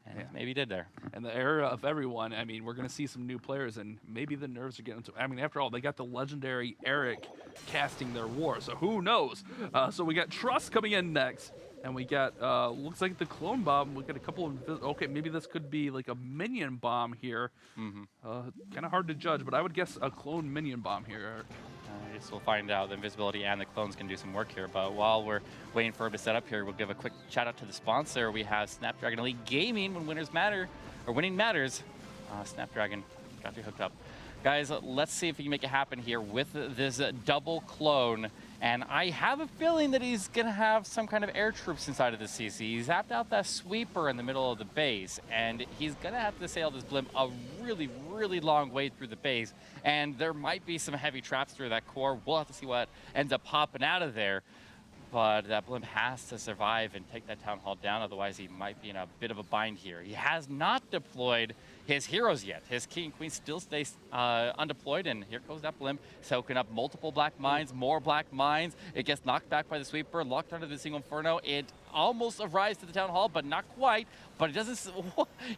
Speaker 6: And maybe did there.
Speaker 5: And the era of everyone, I mean, we're going to see some new players, and maybe the nerves are getting to. I mean, after all, they got the legendary Eric casting their war, so who knows? So we got Trust coming in next, and we got, looks like the Clone Bomb. We got a couple of, okay, maybe this could be like a Minion Bomb here. Kind of hard to judge, but I would guess a Clone Minion Bomb here.
Speaker 6: I guess we'll find out. The invisibility and the clones can do some work here, but while we're waiting for him to set up here, we'll give a quick shout out to the sponsor. We have Snapdragon Elite Gaming. When winners matter, or winning matters, Snapdragon got you hooked up. Guys, let's see if we can make it happen here with this double clone. And I have a feeling that he's going to have some kind of air troops inside of the CC. He's zapped out that sweeper in the middle of the base, and he's going to have to sail this blimp a really, really long way through the base. And there might be some heavy traps through that core. We'll have to see what ends up popping out of there. But that blimp has to survive and take that town hall down, otherwise he might be in a bit of a bind here. He has not deployed his heroes yet. His king and queen still stays undeployed, and here goes that blimp, soaking up multiple black mines, more black mines. It gets knocked back by the sweeper, locked onto the single Inferno. It almost arrives to the town hall, but not quite. But it doesn't.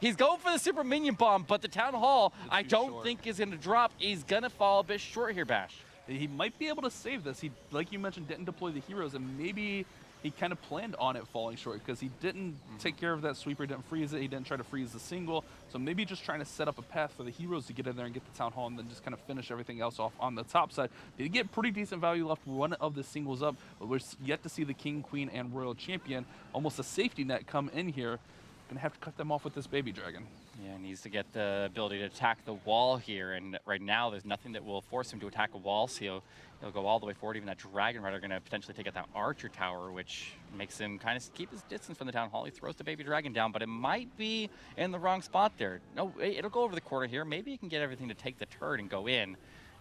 Speaker 6: He's going for the super minion bomb, but the town hall I don't think is going to drop. He's going to fall a bit short here, Bash.
Speaker 5: He might be able to save this. He, like you mentioned, didn't deploy the heroes, and maybe he kind of planned on it falling short because he didn't take care of that sweeper, didn't freeze it, he didn't try to freeze the single. So maybe just trying to set up a path for the heroes to get in there and get the town hall, and then just kind of finish everything else off on the top side. They get pretty decent value left one of the singles up, but we're yet to see the king, queen, and royal champion, almost a safety net, come in here. Gonna have to cut them off with this baby dragon.
Speaker 6: Yeah, needs to get the ability to attack the wall here, and right now there's nothing that will force him to attack a wall, so he'll go all the way forward. Even that Dragon Rider going to potentially take out that Archer Tower, which makes him kind of keep his distance from the Town Hall. He throws the baby dragon down, but it might be in the wrong spot there. No, it'll go over the corner here. Maybe he can get everything to take the turret and go in.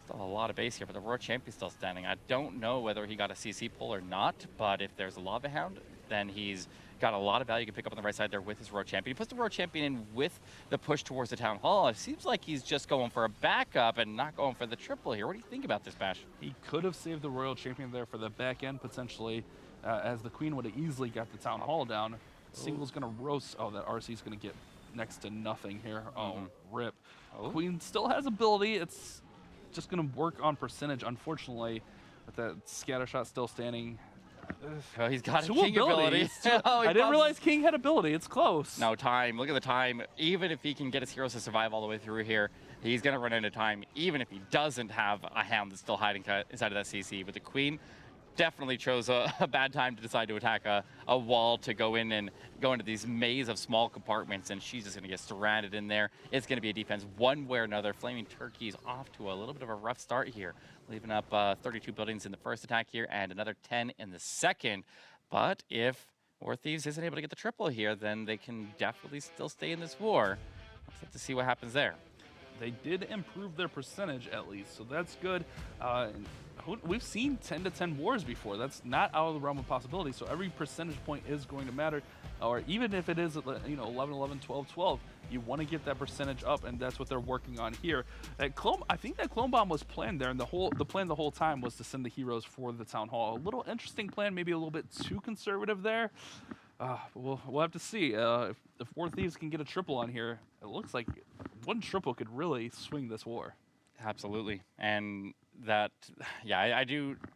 Speaker 6: Still a lot of base here, but the Royal Champion's still standing. I don't know whether he got a CC pull or not, but if there's a Lava Hound, then he's got a lot of value you can pick up on the right side there with his Royal Champion. He puts the Royal Champion in with the push towards the Town Hall. It seems like he's just going for a backup and not going for the triple here. What do you think about this, Bash?
Speaker 5: He could have saved the Royal Champion there for the back end, potentially, as the Queen would have easily got the Town Hall down. Single's going to roast. Oh, that RC's going to get next to nothing here. Oh, rip. Queen still has ability. It's just going to work on percentage, unfortunately, with that scatter shot still standing.
Speaker 6: Oh, he's got a
Speaker 5: Two
Speaker 6: king ability.
Speaker 5: abilities. I didn't realize King had ability. It's close.
Speaker 6: No time. Look at the time. Even if he can get his heroes to survive all the way through here, he's going to run into time, even if he doesn't have a hound that's still hiding inside of that CC. But the Queen definitely chose a bad time to decide to attack a wall to go in and go into these maze of small compartments, and she's just going to get surrounded in there. It's going to be a defense one way or another. Flaming Turkey's off to a little bit of a rough start here, leaving up 32 buildings in the first attack here and another 10 in the second. But if War Thieves isn't able to get the triple here, then they can definitely still stay in this war. Let's have to see what happens there.
Speaker 5: They did improve their percentage at least, so that's good. We've seen 10 to 10 wars before. That's not out of the realm of possibility. So every percentage point is going to matter, or even if it is 11, 11, 12, 12, you want to get that percentage up, and that's what they're working on here. I think that clone bomb was planned there, and the plan the whole time was to send the heroes for the town hall. A little interesting plan, maybe a little bit too conservative there. We'll have to see if War Thieves can get a triple on here. It looks like one triple could really swing this war.
Speaker 6: Absolutely, and that, yeah,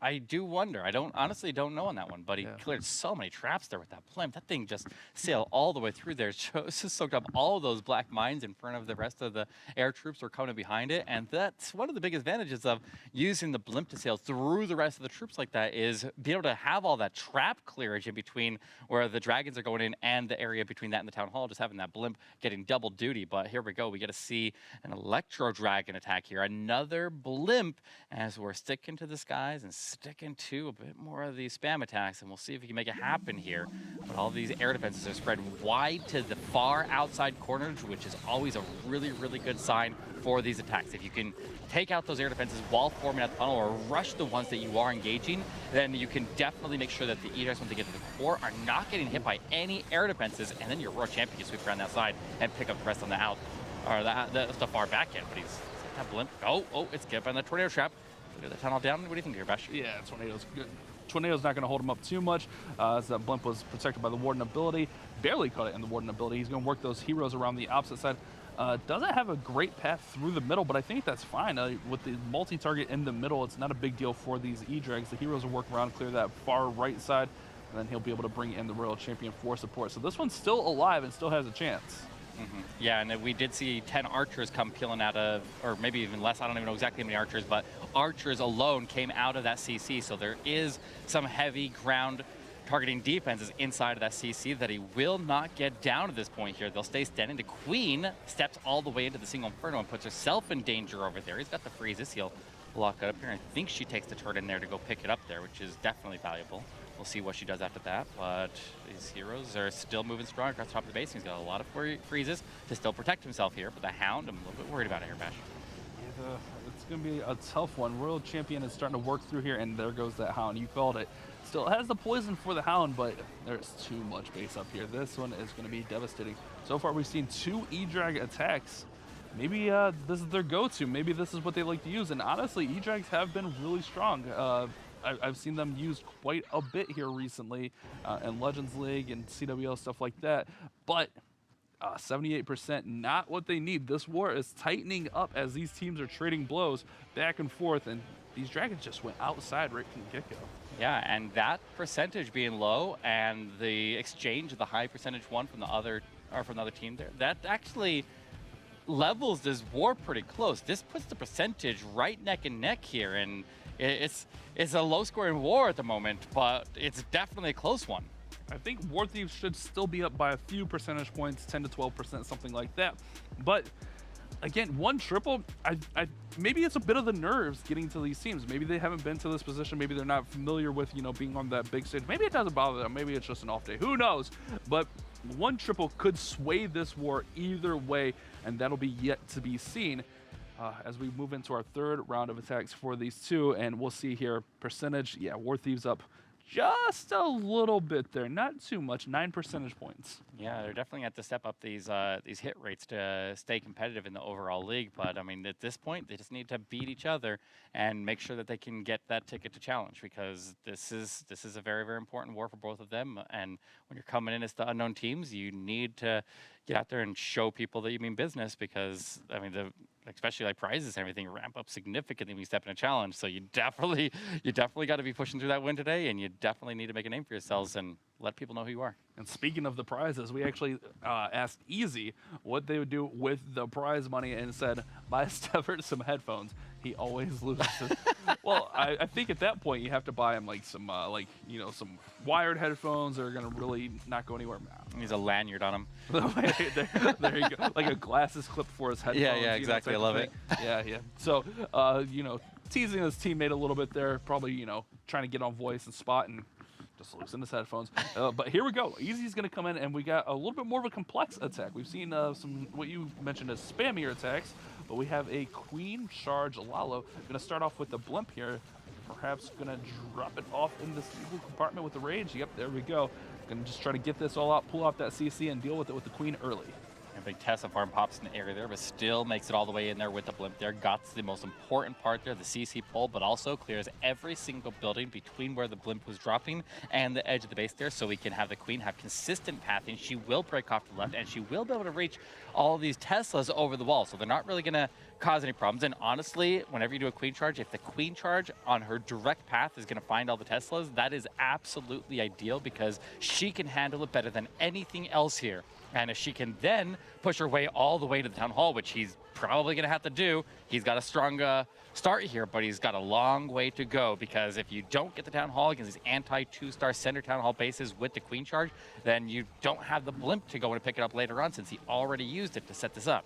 Speaker 6: I do wonder. I honestly don't know on that one, but he cleared so many traps there with that blimp. That thing just sailed all the way through there. Just soaked up all of those black mines in front of the rest of the air troops who are coming behind it, and that's one of the big advantages of using the blimp to sail through the rest of the troops like that, is be able to have all that trap clearage in between where the dragons are going in and the area between that and the town hall, just having that blimp getting double duty. But here we go. We get to see an electro dragon attack here. Another blimp, as we're sticking to the skies and sticking to a bit more of these spam attacks, and we'll see if we can make it happen here. But all these air defenses are spread wide to the far outside corners, which is always a really, really good sign for these attacks. If you can take out those air defenses while forming out the funnel, or rush the ones that you are engaging, then you can definitely make sure that the E-Decks, when they get to the core, are not getting hit by any air defenses, and then your Royal Champion can sweep around that side and pick up the rest on the out, or the far back end. But he's that blimp. Oh, it's get by the tornado trap. Get the tunnel down. What do you think here, Bash?
Speaker 5: Yeah, Tornado's good. Tornado's not going to hold him up too much, as that blimp was protected by the Warden ability. Barely caught it in the Warden ability. He's going to work those heroes around the opposite side. Doesn't have a great path through the middle, but I think that's fine. With the multi-target in the middle, it's not a big deal for these E-Drags. The heroes will work around, clear that far right side, and then he'll be able to bring in the Royal Champion for support. So this one's still alive and still has a chance.
Speaker 6: Yeah, and we did see 10 archers come peeling out of, or maybe even less, I don't even know exactly how many archers, but archers alone came out of that CC, so there is some heavy ground targeting defenses inside of that CC that he will not get down at this point here. They'll stay standing. The Queen steps all the way into the single Inferno and puts herself in danger over there. He's got the freezes. He'll lock it up here. I think she takes the turret in there to go pick it up there, which is definitely valuable. We'll see what she does after that, but these heroes are still moving strong across the top of the base. He's got a lot of freezes to still protect himself here, but the Hound, I'm a little bit worried about it here, Bash.
Speaker 5: Yeah, it's going to be a tough one. Royal Champion is starting to work through here, and there goes that Hound. You called it. Still has the poison for the Hound, but there's too much base up here. This one is going to be devastating. So far, we've seen 2 E-Drag attacks. Maybe this is their go-to. Maybe this is what they like to use, and honestly, E-Drags have been really strong. I've seen them used quite a bit here recently in Legends League and CWL, stuff like that. But 78%, not what they need. This war is tightening up as these teams are trading blows back and forth, and these Dragons just went outside right from the get-go.
Speaker 6: Yeah, and that percentage being low and the exchange of the high percentage one from the other team there, that actually levels this war pretty close. This puts the percentage right neck and neck here, and it's a low-scoring war at the moment, but it's definitely a close one.
Speaker 5: I think War Thieves should still be up by a few percentage points, 10 to 12%, something like that. But again, one triple, maybe it's a bit of the nerves getting to these teams. Maybe they haven't been to this position. Maybe they're not familiar with, being on that big stage. Maybe it doesn't bother them. Maybe it's just an off day. Who knows? But one triple could sway this war either way, and that'll be yet to be seen. As we move into our third round of attacks for these two, and we'll see here percentage. Yeah, War Thieves up just a little bit there, not too much, 9 percentage points.
Speaker 6: Yeah, they're definitely have to step up these hit rates to stay competitive in the overall league. But I mean, at this point, they just need to beat each other and make sure that they can get that ticket to challenge, because this is a very, very important war for both of them. And when you're coming in as the unknown teams, you need to get out there and show people that you mean business, because I mean especially like prizes and everything ramp up significantly when you step in a challenge. So you definitely got to be pushing through that win today, and you definitely need to make a name for yourselves and let people know who you are.
Speaker 5: And speaking of the prizes, we actually asked Easy what they would do with the prize money and said, buy Stefford some headphones. He always loses. Well, I think at that point you have to buy him like some some wired headphones that are gonna really not go anywhere.
Speaker 6: He's a lanyard on him.
Speaker 5: there you go, like a glasses clip for his headphones.
Speaker 6: Yeah, exactly. I love it.
Speaker 5: Yeah. So teasing his teammate a little bit there, probably trying to get on voice and spot and just loosen his headphones. But here we go. Easy's going to come in, and we got a little bit more of a complex attack. We've seen some what you mentioned as spammier attacks, but we have a Queen Charge Lalo. Going to start off with the blimp here. Perhaps going to drop it off in this evil compartment with the rage. Yep, there we go. Going to just try to get this all out, pull off that CC, and deal with it with the Queen early.
Speaker 6: A big Tesla farm pops in the area there, but still makes it all the way in there with the blimp there. Got the most important part there, the CC pull, but also clears every single building between where the blimp was dropping and the edge of the base there, so we can have the Queen have consistent pathing. She will break off to the left, and she will be able to reach all of these Teslas over the wall, so they're not really going to cause any problems. And honestly, whenever you do a Queen Charge, if the Queen Charge on her direct path is going to find all the Teslas, that is absolutely ideal, because she can handle it better than anything else here. And if she can then push her way all the way to the Town Hall, which he's probably going to have to do, he's got a strong start here, but he's got a long way to go, because if you don't get the Town Hall against these anti-2-star center Town Hall bases with the Queen Charge, then you don't have the blimp to go and pick it up later on, since he already used it to set this up.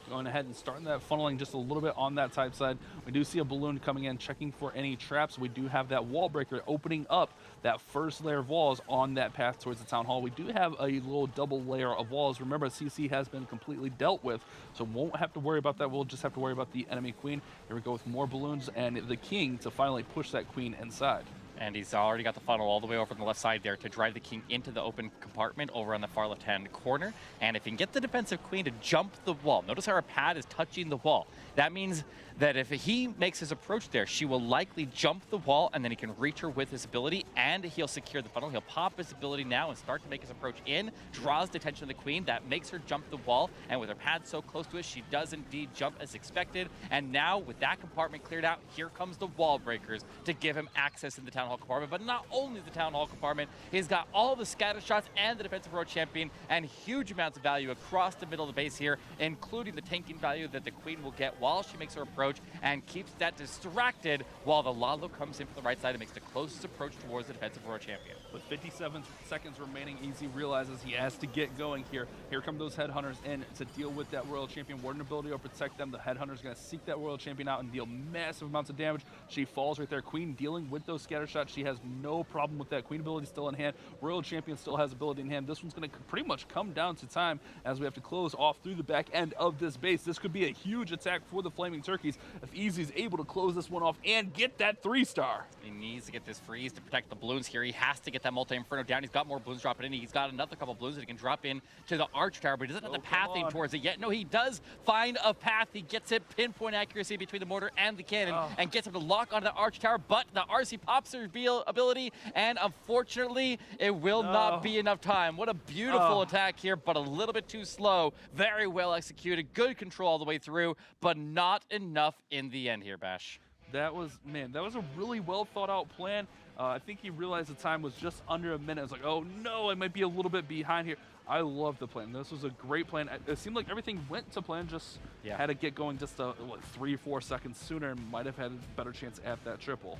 Speaker 5: Going ahead and starting that funneling just a little bit on that type side. We do see a balloon coming in, checking for any traps. We do have that wall breaker opening up that first layer of walls on that path towards the Town Hall. We do have a little double layer of walls. Remember, CC has been completely dealt with, so won't have to worry about that. We'll just have to worry about the enemy Queen. Here we go with more balloons and the King to finally push that Queen inside.
Speaker 6: And he's already got the funnel all the way over on the left side there to drive the King into the open compartment over on the far left-hand corner. And if he can get the defensive Queen to jump the wall, notice how her pad is touching the wall. That means that if he makes his approach there, she will likely jump the wall, and then he can reach her with his ability, and he'll secure the funnel. He'll pop his ability now and start to make his approach in, draws the attention of the Queen. That makes her jump the wall, and with her pad so close to it, she does indeed jump as expected. And now, with that compartment cleared out, here comes the wall breakers to give him access in the Town Hall compartment. But not only the Town Hall compartment, he's got all the scatter shots and the defensive road champion, and huge amounts of value across the middle of the base here, including the tanking value that the Queen will get while she makes her approach, and keeps that distracted while the Lalo comes in from the right side and makes the closest approach towards the defensive world champion.
Speaker 5: With 57 seconds remaining, Easy realizes he has to get going here. Here come those headhunters in to deal with that Royal Champion. Warden ability will protect them. The headhunter's going to seek that Royal Champion out and deal massive amounts of damage. She falls right there. Queen dealing with those scatter shots. She has no problem with that. Queen ability still in hand. Royal Champion still has ability in hand. This one's going to pretty much come down to time as we have to close off through the back end of this base. This could be a huge attack for the Flaming Turkeys if Easy's able to close this one off and get that 3-star.
Speaker 6: He needs to get this freeze to protect the balloons here. He has to get that multi-inferno down. He's got more balloons dropping in. He's got another couple balloons that he can drop in to the arch tower, but he doesn't have the pathing towards it yet. No, he does find a path. He gets it, pinpoint accuracy between the mortar and the cannon, and gets him to lock onto the arch tower, but the RC pops her ability, and unfortunately, it will not be enough time. What a beautiful attack here, but a little bit too slow. Very well executed. Good control all the way through, but not enough in the end here, Bash.
Speaker 5: That was a really well thought out plan. I think he realized the time was just under a minute. It's like, oh no, I might be a little bit behind here. I love the plan. This was a great plan. It seemed like everything went to plan, just had to get going just 3-4 seconds sooner and might have had a better chance at that triple.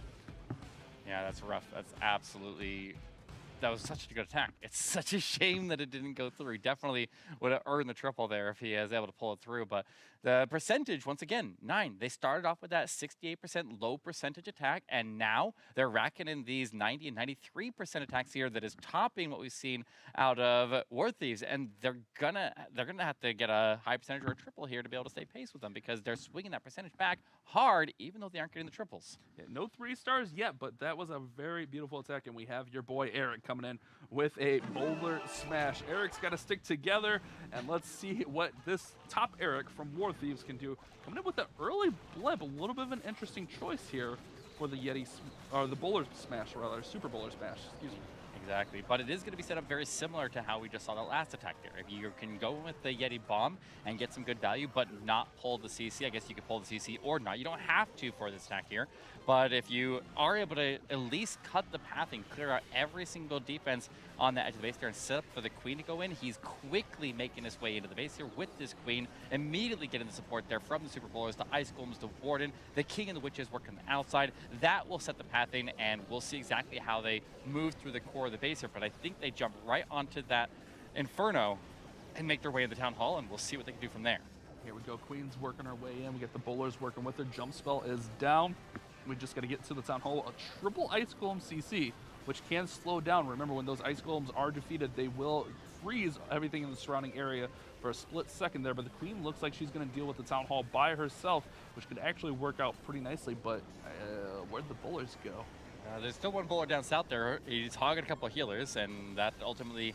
Speaker 6: Yeah, that's rough. That was such a good attack. It's such a shame that it didn't go through. He definitely would have earned the triple there if he was able to pull it through. But the percentage, once again, 9. They started off with that 68% low percentage attack, and now they're racking in these 90 and 93% attacks here that is topping what we've seen out of War Thieves. And they're gonna have to get a high percentage or a triple here to be able to stay pace with them, because they're swinging that percentage back hard, even though they aren't getting the triples.
Speaker 5: Yeah, no 3-stars yet, but that was a very beautiful attack, and we have your boy Eric coming in with a boulder smash. Eric's got to stick together, and let's see what this top Eric from War Thieves can do. Coming in with an early blimp, a little bit of an interesting choice here for the Yeti, or the bowler smash rather, super bowler smash, excuse me.
Speaker 6: Exactly, but it is going to be set up very similar to how we just saw the last attack there. If you can go with the Yeti bomb and get some good value, but not pull the CC, I guess you could pull the CC or not. You don't have to for this attack here, but if you are able to at least cut the path and clear out every single defense on the edge of the base there and set up for the queen to go in, he's quickly making his way into the base here with this queen, immediately getting the support there from the Super Bowlers, the Ice Golems, the Warden, the King and the Witches working the outside. That will set the pathing, and we'll see exactly how they move through the core of the base here, but I think they jump right onto that Inferno and make their way in the Town Hall, and we'll see what they can do from there.
Speaker 5: Here we go, Queen's working her way in. We get the Bowlers working with her. Jump spell is down. We just got to get to the Town Hall. A triple Ice Golem CC, which can slow down. Remember, when those Ice Golems are defeated, they will freeze everything in the surrounding area for a split second there, but the Queen looks like she's going to deal with the Town Hall by herself, which could actually work out pretty nicely, but where'd the Bowlers go?
Speaker 6: There's still one bowler down south there. He's hogging a couple of healers, and that ultimately,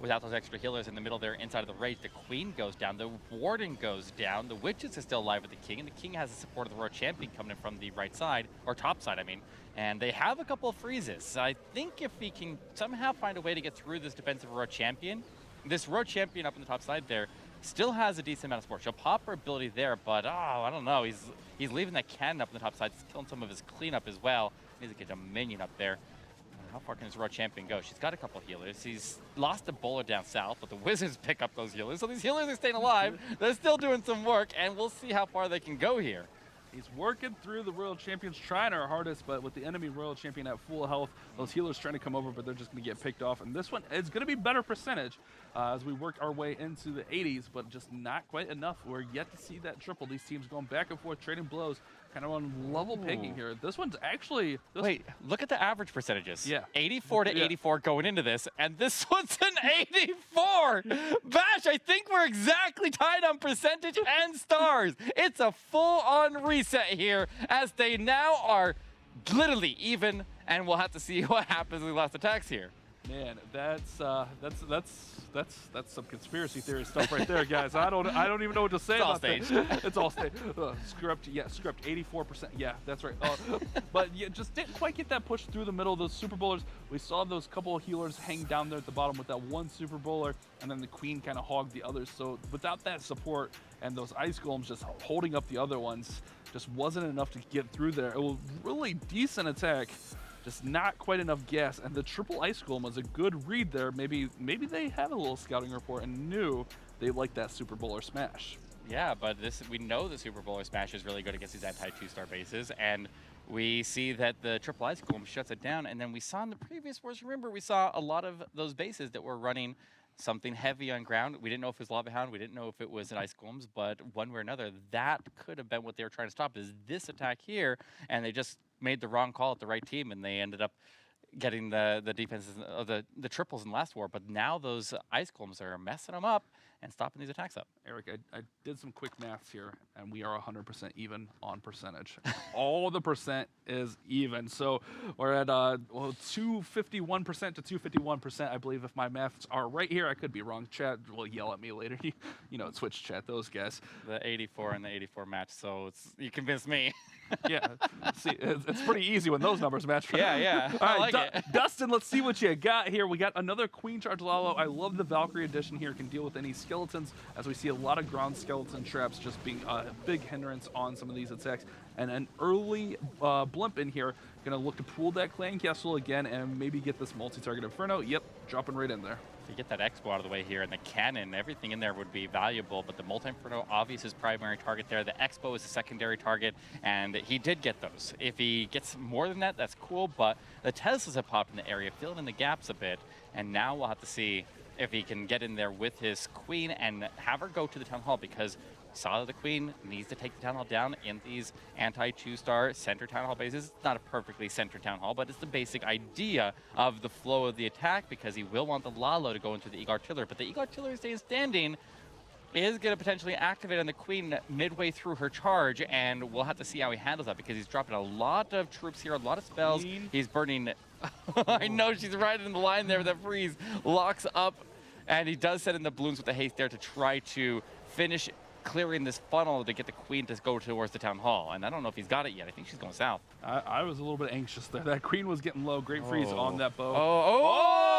Speaker 6: without those extra healers in the middle there inside of the rage, the Queen goes down, the Warden goes down, the Witches is still alive with the King, and the King has the support of the Royal Champion coming in from the right side, or top side, I mean. And they have a couple of freezes. I think if we can somehow find a way to get through this defensive Royal Champion, this Royal Champion up on the top side there still has a decent amount of support. She'll pop her ability there, but I don't know. He's leaving that cannon up on the top side. He's killing some of his cleanup as well. Needs to get a minion up there. How far can this Royal Champion go? She's got a couple healers. He's lost a bowler down south, but the Wizards pick up those healers. So these healers are staying alive. They're still doing some work, and we'll see how far they can go here.
Speaker 5: He's working through the Royal Champions, trying our hardest, but with the enemy Royal Champion at full health, those healers trying to come over, but they're just going to get picked off. And this one is going to be better percentage as we work our way into the 80s, but just not quite enough. We're yet to see that triple. These teams going back and forth, trading blows, kind of on level pegging here. This one's actually...
Speaker 6: Wait, look at the average percentages.
Speaker 5: Yeah.
Speaker 6: 84 to 84 going into this, and this one's an 84! Bash, I think we're exactly tied on percentage and stars. It's a full-on reset here, as they now are literally even, and we'll have to see what happens with the last attacks here.
Speaker 5: Man, that's some conspiracy theory stuff right there, guys. I don't even know what to say about that. It's all staged. Script, 84%. Yeah, that's right. But yeah, just didn't quite get that push through the middle. Those Super Bowlers, we saw those couple of healers hang down there at the bottom with that one Super Bowler, and then the Queen kind of hogged the others. So without that support and those Ice Golems just holding up the other ones, just wasn't enough to get through there. It was really decent attack. Just not quite enough gas, and the triple Ice Golem was a good read there. Maybe they had a little scouting report and knew they liked that Super Bowler smash.
Speaker 6: Yeah, but we know the Super Bowler smash is really good against these anti-2-star bases, and we see that the triple Ice Golem shuts it down. And then we saw in the previous wars, remember, we saw a lot of those bases that were running something heavy on ground. We didn't know if it was Lava Hound, we didn't know if it was an Ice Golems, but one way or another, that could have been what they were trying to stop, is this attack here, and they just made the wrong call at the right team, and they ended up getting the defenses, the triples in the last war. But now those Ice Golems are messing them up and stopping these attacks up.
Speaker 5: Eric, I did some quick maths here, and we are 100% even on percentage. All the percent is even. So we're at 251% to 251%, I believe, if my maths are right here. I could be wrong. Chat will yell at me later. You know, Twitch chat, those guys.
Speaker 6: The 84 and the 84 match, so you convinced me.
Speaker 5: Yeah, see, it's pretty easy when those numbers match.
Speaker 6: Yeah.
Speaker 5: All right,
Speaker 6: I like it.
Speaker 5: Dustin, let's see what you got here. We got another Queen Charge Lalo. I love the Valkyrie edition here. Can deal with any skeletons, as we see a lot of ground skeleton traps just being a big hindrance on some of these attacks. And an early blimp in here, gonna look to pool that Clan Castle again and maybe get this multi-target Inferno. Yep, dropping right in there.
Speaker 6: To get that Expo out of the way here, and the cannon, everything in there would be valuable, but the multi-inferno obvious is primary target there. The Expo is a secondary target, and he did get those. If he gets more than that, that's cool, but the Teslas have popped in the area, filling in the gaps a bit, and now we'll have to see if he can get in there with his Queen and have her go to the Town Hall, because saw that the Queen needs to take the Town Hall down in these anti-2-star center Town Hall bases. It's not a perfectly centered Town Hall, but it's the basic idea of the flow of the attack, because he will want the Lalo to go into the Eagle Artillery. But the Eagle Artillery staying standing is going to potentially activate on the Queen midway through her charge, and we'll have to see how he handles that, because he's dropping a lot of troops here, a lot of spells. He's burning... I know, she's right in the line there. That freeze locks up, and he does set in the balloons with the haste there to try to finish clearing this funnel to get the Queen to go towards the Town Hall. And I don't know if he's got it yet. I think she's going south.
Speaker 5: I was a little bit anxious there. That Queen was getting low. Great freeze on that bow.
Speaker 6: Oh!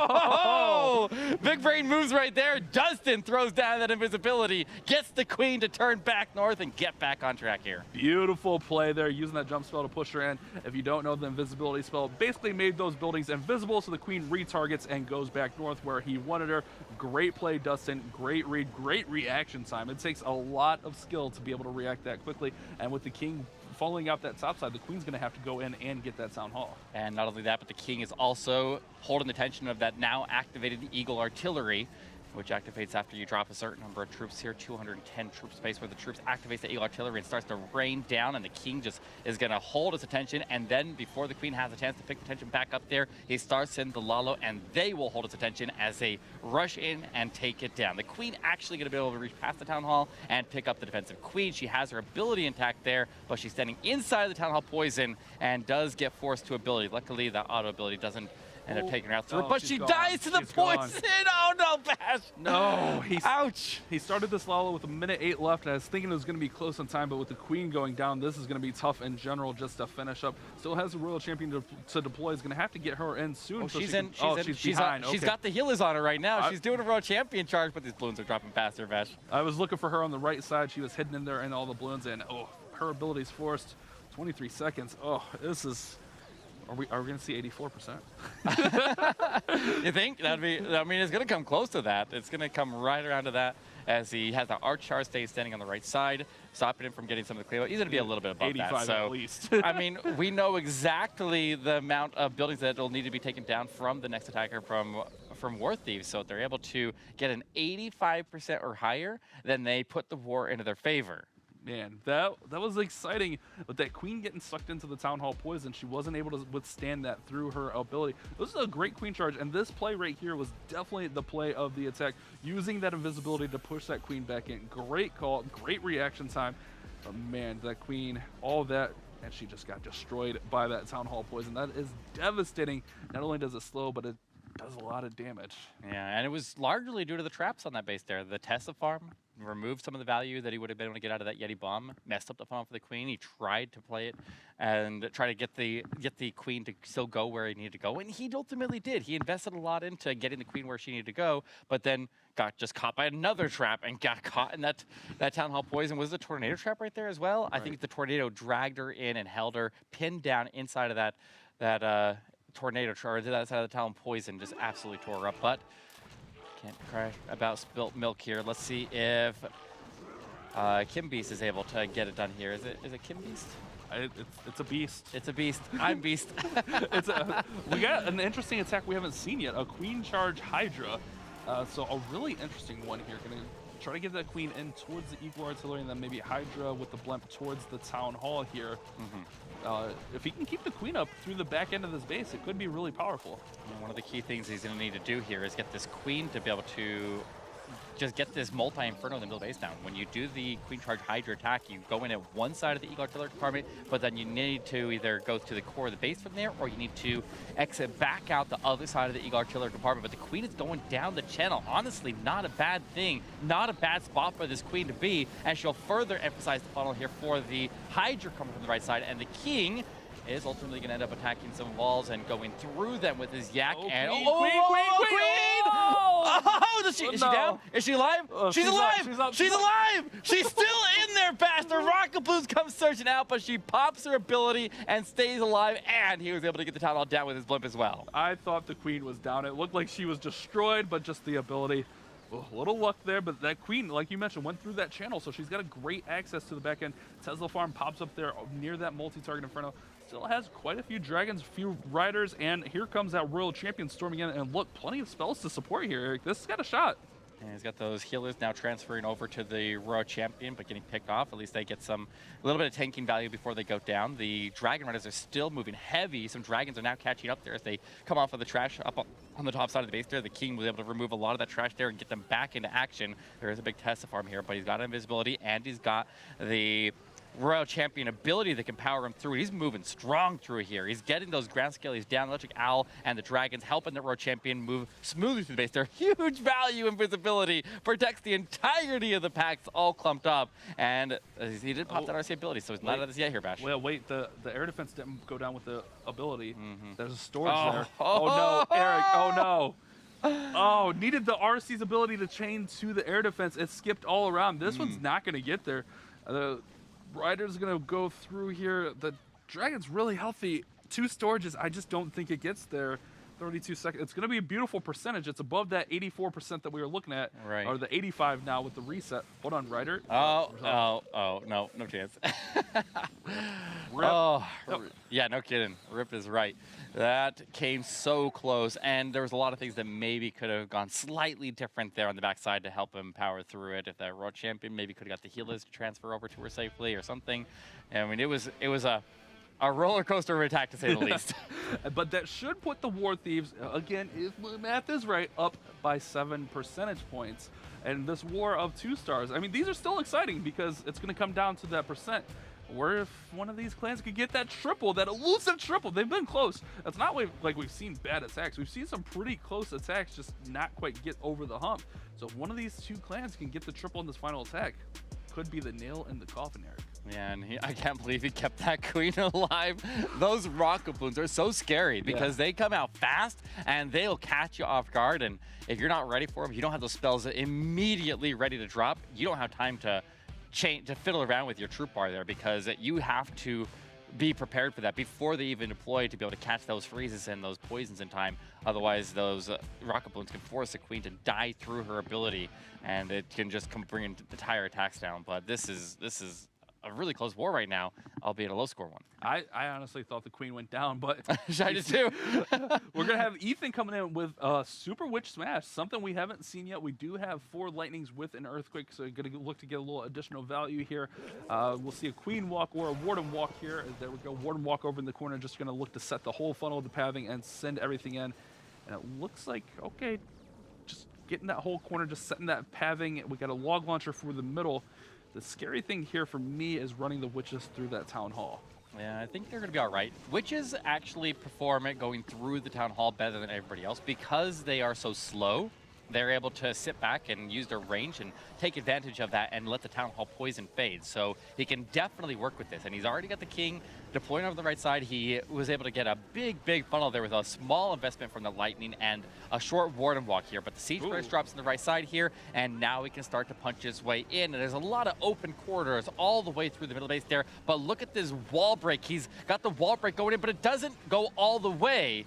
Speaker 6: Oh, big brain moves right there. Dustin throws down that invisibility, gets the queen to turn back north and get back on track here.
Speaker 5: Beautiful play there, using that jump spell to push her in. If you don't know, the invisibility spell basically made those buildings invisible, so the queen retargets and goes back north where he wanted her. Great play, Dustin. Great read, great reaction time. It takes a lot of skill to be able to react that quickly, and with the king following out that top side, the queen's going to have to go in and get that town hall.
Speaker 6: And not only that, but the king is also holding the tension of that now activated Eagle artillery, which activates after you drop a certain number of troops here, 210 troop space, where the troops activates the Eagle artillery and starts to rain down, and the king just is going to hold his attention, and then before the queen has a chance to pick the tension back up there, he starts in the Lalo, and they will hold its attention as they rush in and take it down. The queen actually going to be able to reach past the town hall and pick up the defensive queen. She has her ability intact there, but she's standing inside the town hall poison and does get forced to ability. Luckily, that auto ability doesn't end up taking her out through, but she dies to the poison. Oh no, Bash!
Speaker 5: No,
Speaker 6: ouch!
Speaker 5: He started this Lalo with 1:08 left, and I was thinking it was going to be close on time, but with the queen going down, this is going to be tough in general just to finish up. Still has the royal champion to deploy. Is going to have to get her in soon.
Speaker 6: Oh,
Speaker 5: so
Speaker 6: she's
Speaker 5: behind.
Speaker 6: She's got the healers on her right now. She's doing a royal champion charge, but these balloons are dropping past her, Bash.
Speaker 5: I was looking for her on the right side. She was hidden in there and all the balloons, and oh, her ability's forced. 23 seconds. Oh, this is... Are we going to see 84%?
Speaker 6: You think? That'd be, I mean, it's going to come close to that. It's going to come right around to that as he has the arch char standing on the right side, stopping him from getting some of the clear. He's going to be a little bit above
Speaker 5: 85
Speaker 6: that. So,
Speaker 5: at least.
Speaker 6: I mean, we know exactly the amount of buildings that will need to be taken down from the next attacker from War Thieves. So if they're able to get an 85% or higher, then they put the war into their favor.
Speaker 5: Man, that was exciting. But that queen getting sucked into the town hall poison, she wasn't able to withstand that through her ability. This is a great queen charge, and this play right here was definitely the play of the attack, using that invisibility to push that queen back in. Great call, great reaction time. But man, that queen, all that, and she just got destroyed by that town hall poison. That is devastating. Not only does it slow, but it does a lot of damage.
Speaker 6: Yeah, and it was largely due to the traps on that base there. The Tesla farm removed some of the value that he would have been able to get out of that Yeti bomb, messed up the farm for the queen. He tried to play it and try to get the queen to still go where he needed to go, and he ultimately did. He invested a lot into getting the queen where she needed to go, but then got just caught by another trap and got caught in that town hall poison. Was the tornado trap right there as well? Right. I think the tornado dragged her in and held her pinned down inside of that tornado charge, that side of the town poison just absolutely tore her up. But can't cry about spilt milk here. Let's see if Kim Beast is able to get it done here. Is it Kim Beast?
Speaker 5: It's a beast.
Speaker 6: It's a beast. I'm Beast.
Speaker 5: We got an interesting attack we haven't seen yet. A queen charge Hydra. So a really interesting one here. Gonna try to get that queen in towards the Eagle artillery, and then maybe Hydra with the blimp towards the town hall here. If he can keep the queen up through the back end of this base, it could be really powerful.
Speaker 6: And one of the key things he's going to need to do here is get this queen to be able to just get this multi-inferno in the middle base down. When you do the queen charge Hydra attack, you go in at one side of the Eagle artillery department, but then you need to either go to the core of the base from there, or you need to exit back out the other side of the Eagle artillery department. But the queen is going down the channel. Honestly, not a bad thing, not a bad spot for this queen to be, and she'll further emphasize the funnel here for the Hydra coming from the right side, and the king is ultimately going to end up attacking some walls and going through them with his yak.
Speaker 5: Oh,
Speaker 6: and
Speaker 5: queen!
Speaker 6: Oh, is she down? Is she alive? She's alive! She's alive! She's still in there, Bash! The rocket blues come surging out, but she pops her ability and stays alive, and he was able to get the town hall down with his blimp as well.
Speaker 5: I thought the queen was down. It looked like she was destroyed, but just the ability. A little luck there, but that queen, like you mentioned, went through that channel, so she's got a great access to the back end. Tesla farm pops up there near that multi-target inferno. Still has quite a few dragons, a few riders, and here comes that royal champion storming in. And look, plenty of spells to support here, Eric. This has got a shot.
Speaker 6: And he's got those healers now transferring over to the royal champion, but getting picked off. At least they get a little bit of tanking value before they go down. The dragon riders are still moving heavy. Some dragons are now catching up there as they come off of the trash up on the top side of the base there. The king was able to remove a lot of that trash there and get them back into action. There is a big Tesla farm here, but he's got invisibility and he's got the royal champion ability that can power him through. He's moving strong through here. He's getting those ground scalies down. Electric Owl and the dragons helping the royal champion move smoothly through the base. Their huge value invisibility protects the entirety of the packs all clumped up. And he did pop that RC ability, so he's not out of this yet here, Bash.
Speaker 5: Well, wait, the air defense didn't go down with the ability. There's a storage there. Oh no, Eric, oh no. Oh, needed the RC's ability to chain to the air defense. It skipped all around. This one's not going to get there. The Rider's going to go through here. The Dragon's really healthy. 2 storages. I just don't think it gets there. 32 seconds. It's going to be a beautiful percentage. It's above that 84% that we were looking at.
Speaker 6: Right.
Speaker 5: Or the 85 now with the reset. Hold on, Rider.
Speaker 6: Oh, no chance.
Speaker 5: Rip.
Speaker 6: Oh, yeah, no kidding. Rip is right. That came so close, and there was a lot of things that maybe could have gone slightly different there on the backside to help him power through it. If that world champion maybe could have got the healers to transfer over to her safely or something. I mean, it was a roller coaster of attack, to say the least.
Speaker 5: But that should put the War Thieves, again, if my math is right, up by 7 percentage points. And this war of 2 stars, I mean, these are still exciting because it's going to come down to that percent. Or if one of these clans could get that triple, that elusive triple. They've been close. It's not like we've seen bad attacks. We've seen some pretty close attacks just not quite get over the hump. So if one of these 2 clans can get the triple in this final attack, could be the nail in the coffin, Eric.
Speaker 6: Yeah, and I can't believe he kept that queen alive. Those rocket balloons are so scary because they come out fast and they'll catch you off guard. And if you're not ready for them, you don't have those spells immediately ready to drop. You don't have time to fiddle around with your troop bar there because you have to be prepared for that before they even deploy to be able to catch those freezes and those poisons in time. Otherwise, those rocket balloons can force the queen to die through her ability, and it can just bring the entire attacks down. But this is a really close war right now, albeit a low-score one.
Speaker 5: I honestly thought the queen went down, but
Speaker 6: I did too.
Speaker 5: We're gonna have Ethan coming in with Super Witch Smash, something we haven't seen yet. We do have 4 lightnings with an earthquake, so we're gonna look to get a little additional value here. We'll see a queen walk or a warden walk here. There we go, warden walk over in the corner, just gonna look to set the whole funnel of the pathing and send everything in. And it looks like, okay, just getting that whole corner, just setting that pathing. We got a log launcher for the middle. The scary thing here for me is running the witches through that town hall.
Speaker 6: Yeah, I think they're going to be all right. Witches actually perform it going through the town hall better than everybody else because they are so slow. They're able to sit back and use their range and take advantage of that and let the town hall poison fade. So he can definitely work with this. And he's already got the king deploying over the right side. He was able to get a big funnel there with a small investment from the lightning and a short warden walk here. But the siege burst drops on the right side here, and now he can start to punch his way in. And there's a lot of open corridors all the way through the middle base there. But look at this wall break. He's got the wall break going in, but it doesn't go all the way.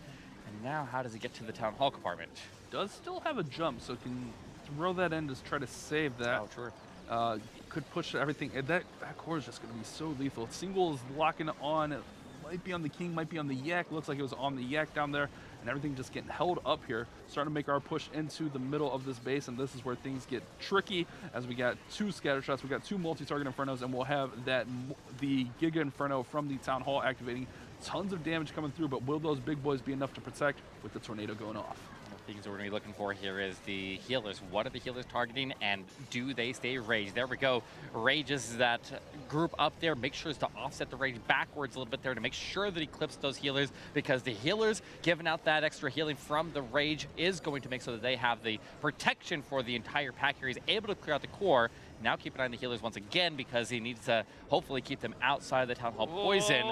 Speaker 6: And now how does he get to the town hall compartment?
Speaker 5: Does still have a jump, so can throw that in to try to save that.
Speaker 6: Oh, sure.
Speaker 5: Could push everything. And that core is just going to be so lethal. Single is locking on. It might be on the king, might be on the yak. Looks like it was on the yak down there. And everything just getting held up here. Starting to make our push into the middle of this base. And this is where things get tricky as we got 2 scatter shots. We got 2 multi-target infernos. And we'll have the Giga Inferno from the town hall activating. Tons of damage coming through. But will those big boys be enough to protect with the tornado going off?
Speaker 6: Things we're going to be looking for here is the healers. What are the healers targeting, and do they stay raged? There we go. Rage is that group up there. Make sure to offset the rage backwards a little bit there to make sure that he clips those healers, because the healers giving out that extra healing from the rage is going to make so that they have the protection for the entire pack here. He's able to clear out the core. Now keep an eye on the healers once again because he needs to hopefully keep them outside of the Town Hall poison.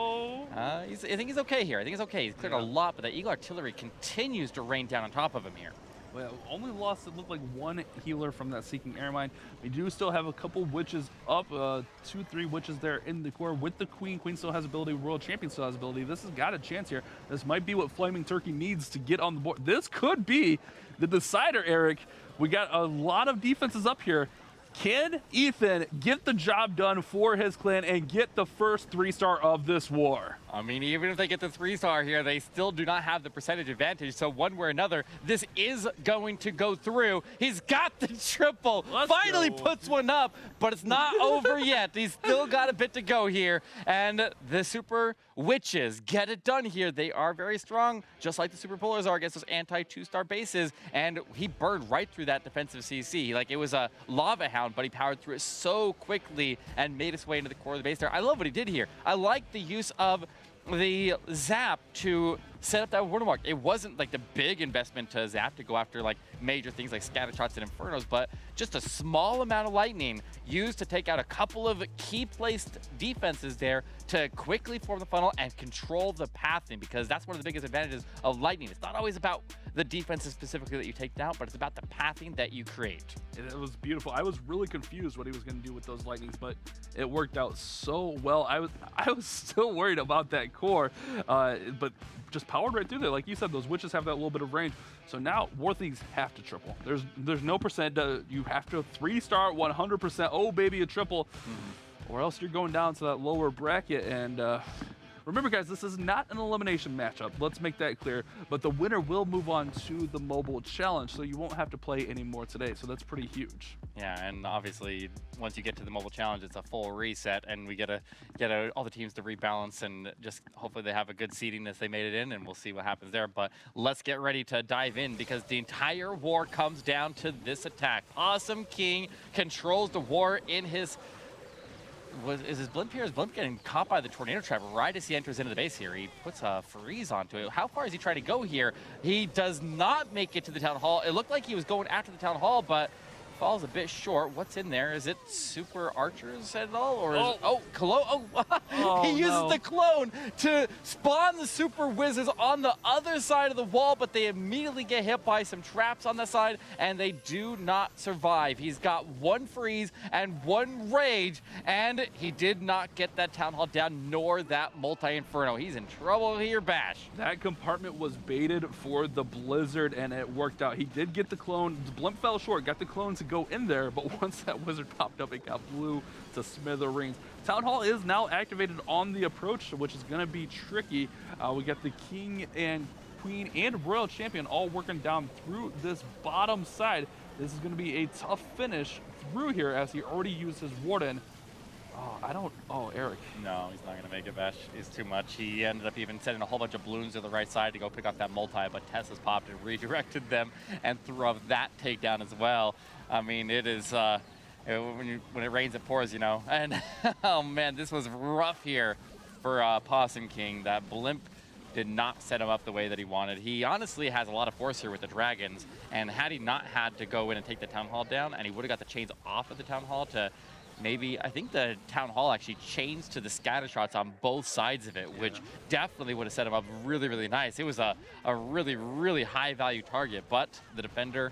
Speaker 6: I think he's okay here. I think he's okay. He's cleared a lot, but the Eagle Artillery continues to rain down on top of him here.
Speaker 5: Well, only lost, it looked like 1 healer from that Seeking Airmine. We do still have a couple witches up, 2-3 witches there in the core with the Queen. Queen still has ability, World Champion still has ability. This has got a chance here. This might be what Flaming Turkey needs to get on the board. This could be the decider, Eric. We got a lot of defenses up here. Can Ethan get the job done for his clan and get the first 3-star of this war?
Speaker 6: I mean, even if they get the 3-star here, they still do not have the percentage advantage. So one way or another, this is going to go through. He's got the triple. Finally puts one up, but it's not over yet. He's still got a bit to go here. And the Super Witches get it done here. They are very strong, just like the Super Polars are against those anti-2-star bases. And he burned right through that defensive CC. Like, it was a lava hound, but he powered through it so quickly and made his way into the core of the base there. I love what he did here. I like the use of the zap to set up that watermark. It wasn't like the big investment to Zap to go after like major things like scatter shots and infernos, but just a small amount of lightning used to take out a couple of key placed defenses there to quickly form the funnel and control the pathing, because that's one of the biggest advantages of lightning. It's not always about the defenses specifically that you take down, but it's about the pathing that you create.
Speaker 5: It was beautiful. I was really confused what he was going to do with those lightnings, but it worked out so well. I was still worried about that core, but just powered right through there. Like you said, those witches have that little bit of range. So now War Thieves have to triple. There's no percent. You have to 3-star 100%. Oh baby, a triple, or else you're going down to that lower bracket. And remember, guys, this is not an elimination matchup. Let's make that clear. But the winner will move on to the mobile challenge, so you won't have to play anymore today. So that's pretty huge.
Speaker 6: Yeah, and obviously, once you get to the mobile challenge, it's a full reset, and we gotta get all the teams to rebalance, and just hopefully they have a good seeding as they made it in, and we'll see what happens there. But let's get ready to dive in, because the entire war comes down to this attack. Possum King controls the war in his... Is his blimp here? Is blimp getting caught by the tornado trap right as he enters into the base here? He puts a freeze onto it. How far is he trying to go here? He does not make it to the town hall. It looked like he was going after the town hall, but falls a bit short. What's in there? Is it super archers at all? Or is clone? Oh, he uses the clone to spawn the super wizards on the other side of the wall, but they immediately get hit by some traps on the side, and they do not survive. He's got one freeze and one rage, and he did not get that town hall down, nor that multi-inferno. He's in trouble here, Bash.
Speaker 5: That compartment was baited for the blizzard, and it worked out. He did get the clone. The blimp fell short, got the clone to go in there, but once that wizard popped up, it got blew to smithereens. Town Hall is now activated on the approach, which is going to be tricky. We got the king and queen and royal champion all working down through this bottom side. This is going to be a tough finish through here, as he already used his warden. Eric.
Speaker 6: No, he's not going to make it, Bash. It's too much. He ended up even sending a whole bunch of balloons to the right side to go pick up that multi, but Tessa's popped and redirected them and threw up that takedown as well. I mean, it is, when it rains, it pours, you know. And, oh man, this was rough here for Possum King. That blimp did not set him up the way that he wanted. He honestly has a lot of force here with the dragons, and had he not had to go in and take the town hall down, and he would have got the chains off of the town hall to maybe, I think the town hall actually chains to the scatter shots on both sides of it, which definitely would have set him up really, really nice. It was a really, really high value target, but the defender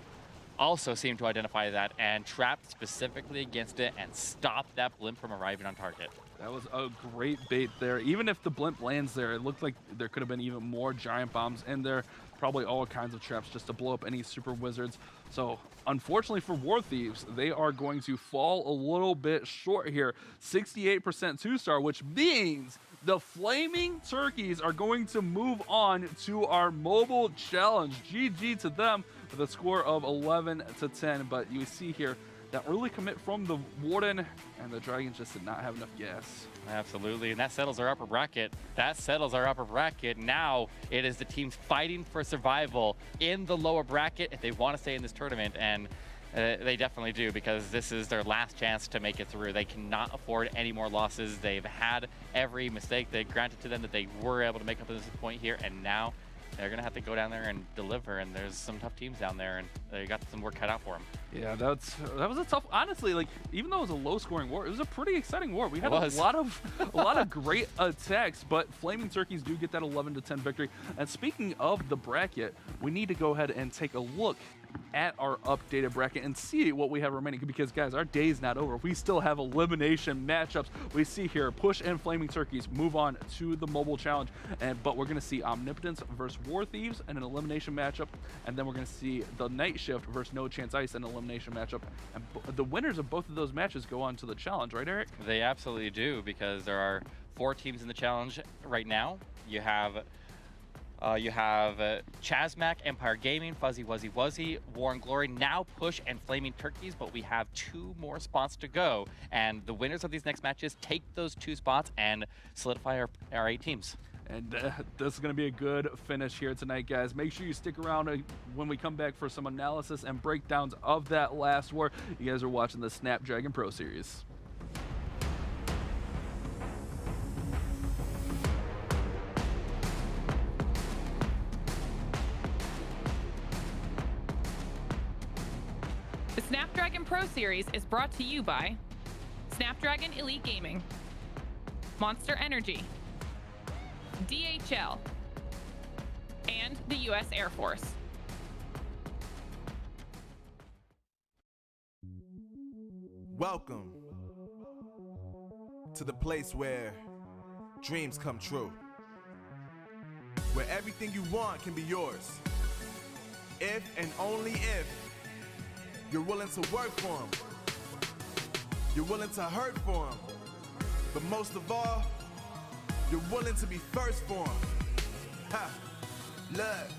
Speaker 6: also seemed to identify that and trapped specifically against it and stopped that blimp from arriving on target.
Speaker 5: That was a great bait there. Even if the blimp lands there, it looked like there could have been even more giant bombs in there. Probably all kinds of traps just to blow up any super wizards. So unfortunately for War Thieves, they are going to fall a little bit short here. 68% 2-star, which means the Flaming Turkeys are going to move on to our mobile challenge. GG to them with a score of 11-10. But you see here that early commit from the Warden, and the Dragons just did not have enough gas.
Speaker 6: Absolutely, and that settles our upper bracket. That settles our upper bracket. Now it is the teams fighting for survival in the lower bracket if they want to stay in this tournament, and they definitely do, because this is their last chance to make it through. They cannot afford any more losses. They've had every mistake they granted to them that they were able to make up at this point here, and now they're going to have to go down there and deliver, and there's some tough teams down there, and they got some work cut out for them.
Speaker 5: Yeah, that was a tough, honestly, like, even though it was a low-scoring war, it was a pretty exciting war. We had a lot of great attacks, but Flaming Turkeys do get that 11-10 victory. And speaking of the bracket, we need to go ahead and take a look at our updated bracket and see what we have remaining, because guys, our day's not over. We still have elimination matchups. We see here Push and Flaming Turkeys move on to the mobile challenge, but we're going to see Omnipotence versus War Thieves in an elimination matchup, and then we're going to see the Night Shift versus No Chance Ice in an elimination matchup, and the winners of both of those matches go on to the challenge, right, Eric?
Speaker 6: They absolutely do, because there are 4 teams in the challenge right now. You have Chazmac, Empire Gaming, Fuzzy Wuzzy Wuzzy, War and Glory, now Push and Flaming Turkeys, but we have 2 more spots to go. And the winners of these next matches take those 2 spots and solidify our 8 teams.
Speaker 5: And this is going to be a good finish here tonight, guys. Make sure you stick around when we come back for some analysis and breakdowns of that last war. You guys are watching the Snapdragon Pro Series.
Speaker 4: Pro Series is brought to you by Snapdragon Elite Gaming, Monster Energy, DHL, and the U.S. Air Force.
Speaker 1: Welcome to the place where dreams come true, where everything you want can be yours, if and only if you're willing to work for them, you're willing to hurt for them, but most of all, you're willing to be first for them. Ha! Look,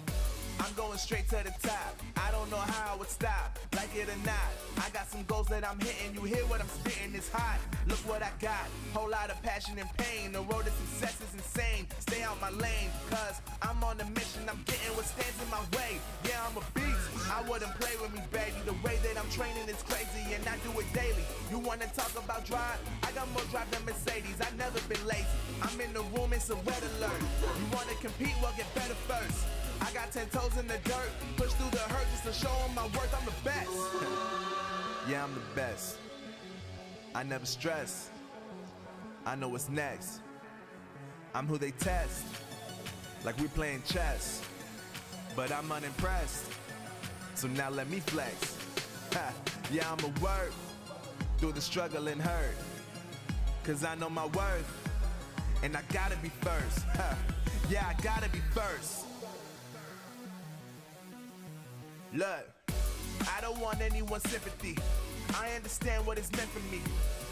Speaker 1: I'm going straight to the top. I don't know how I would stop, like it or not. I got some goals that I'm hitting. You hear what I'm spitting? It's hot. Look what I got. Whole lot of passion and pain. The road to success is insane. Stay out my lane, cause I'm on a mission. I'm getting what stands in my way. Yeah, I'm a beast. I wouldn't play with me, baby. The way that I'm training is crazy, and I do it daily. You wanna talk about drive? I got more drive than Mercedes. I've never been lazy. I'm in the room, it's a red alert. You wanna compete? Well, get better first. I got 10 toes in the dirt, push through the hurt just to show them my worth. I'm the best. Yeah, I'm the best. I never stress. I know what's next. I'm who they test, like we playing chess. But I'm unimpressed, so now let me flex. Ha. Yeah, I'ma work through the struggle and hurt, cause I know my worth, and I gotta be first. Ha. Yeah, I gotta be first. Look, I don't want anyone's sympathy. I understand what it's meant for me.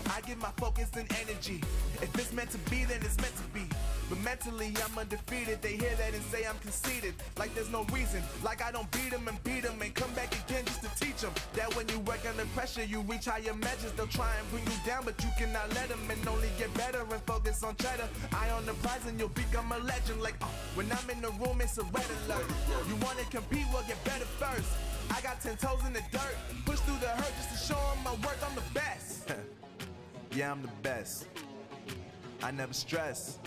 Speaker 1: I give my focus and energy. If it's meant to be, then it's meant to be. But mentally, I'm undefeated. They hear that and say I'm conceited. Like there's no reason. Like I don't beat them and come back again just to teach them that when you work under pressure, you reach higher measures. They'll try and bring you down, but you cannot let them, and only get better and focus on cheddar. Eye on the prize and you'll become a legend. Like, when I'm in the room, it's a red alert. You wanna compete? Well, get better first. I got 10 toes in the dirt, push through the hurt just to show them my worth. I'm the best. Yeah, I'm the best. I never stress.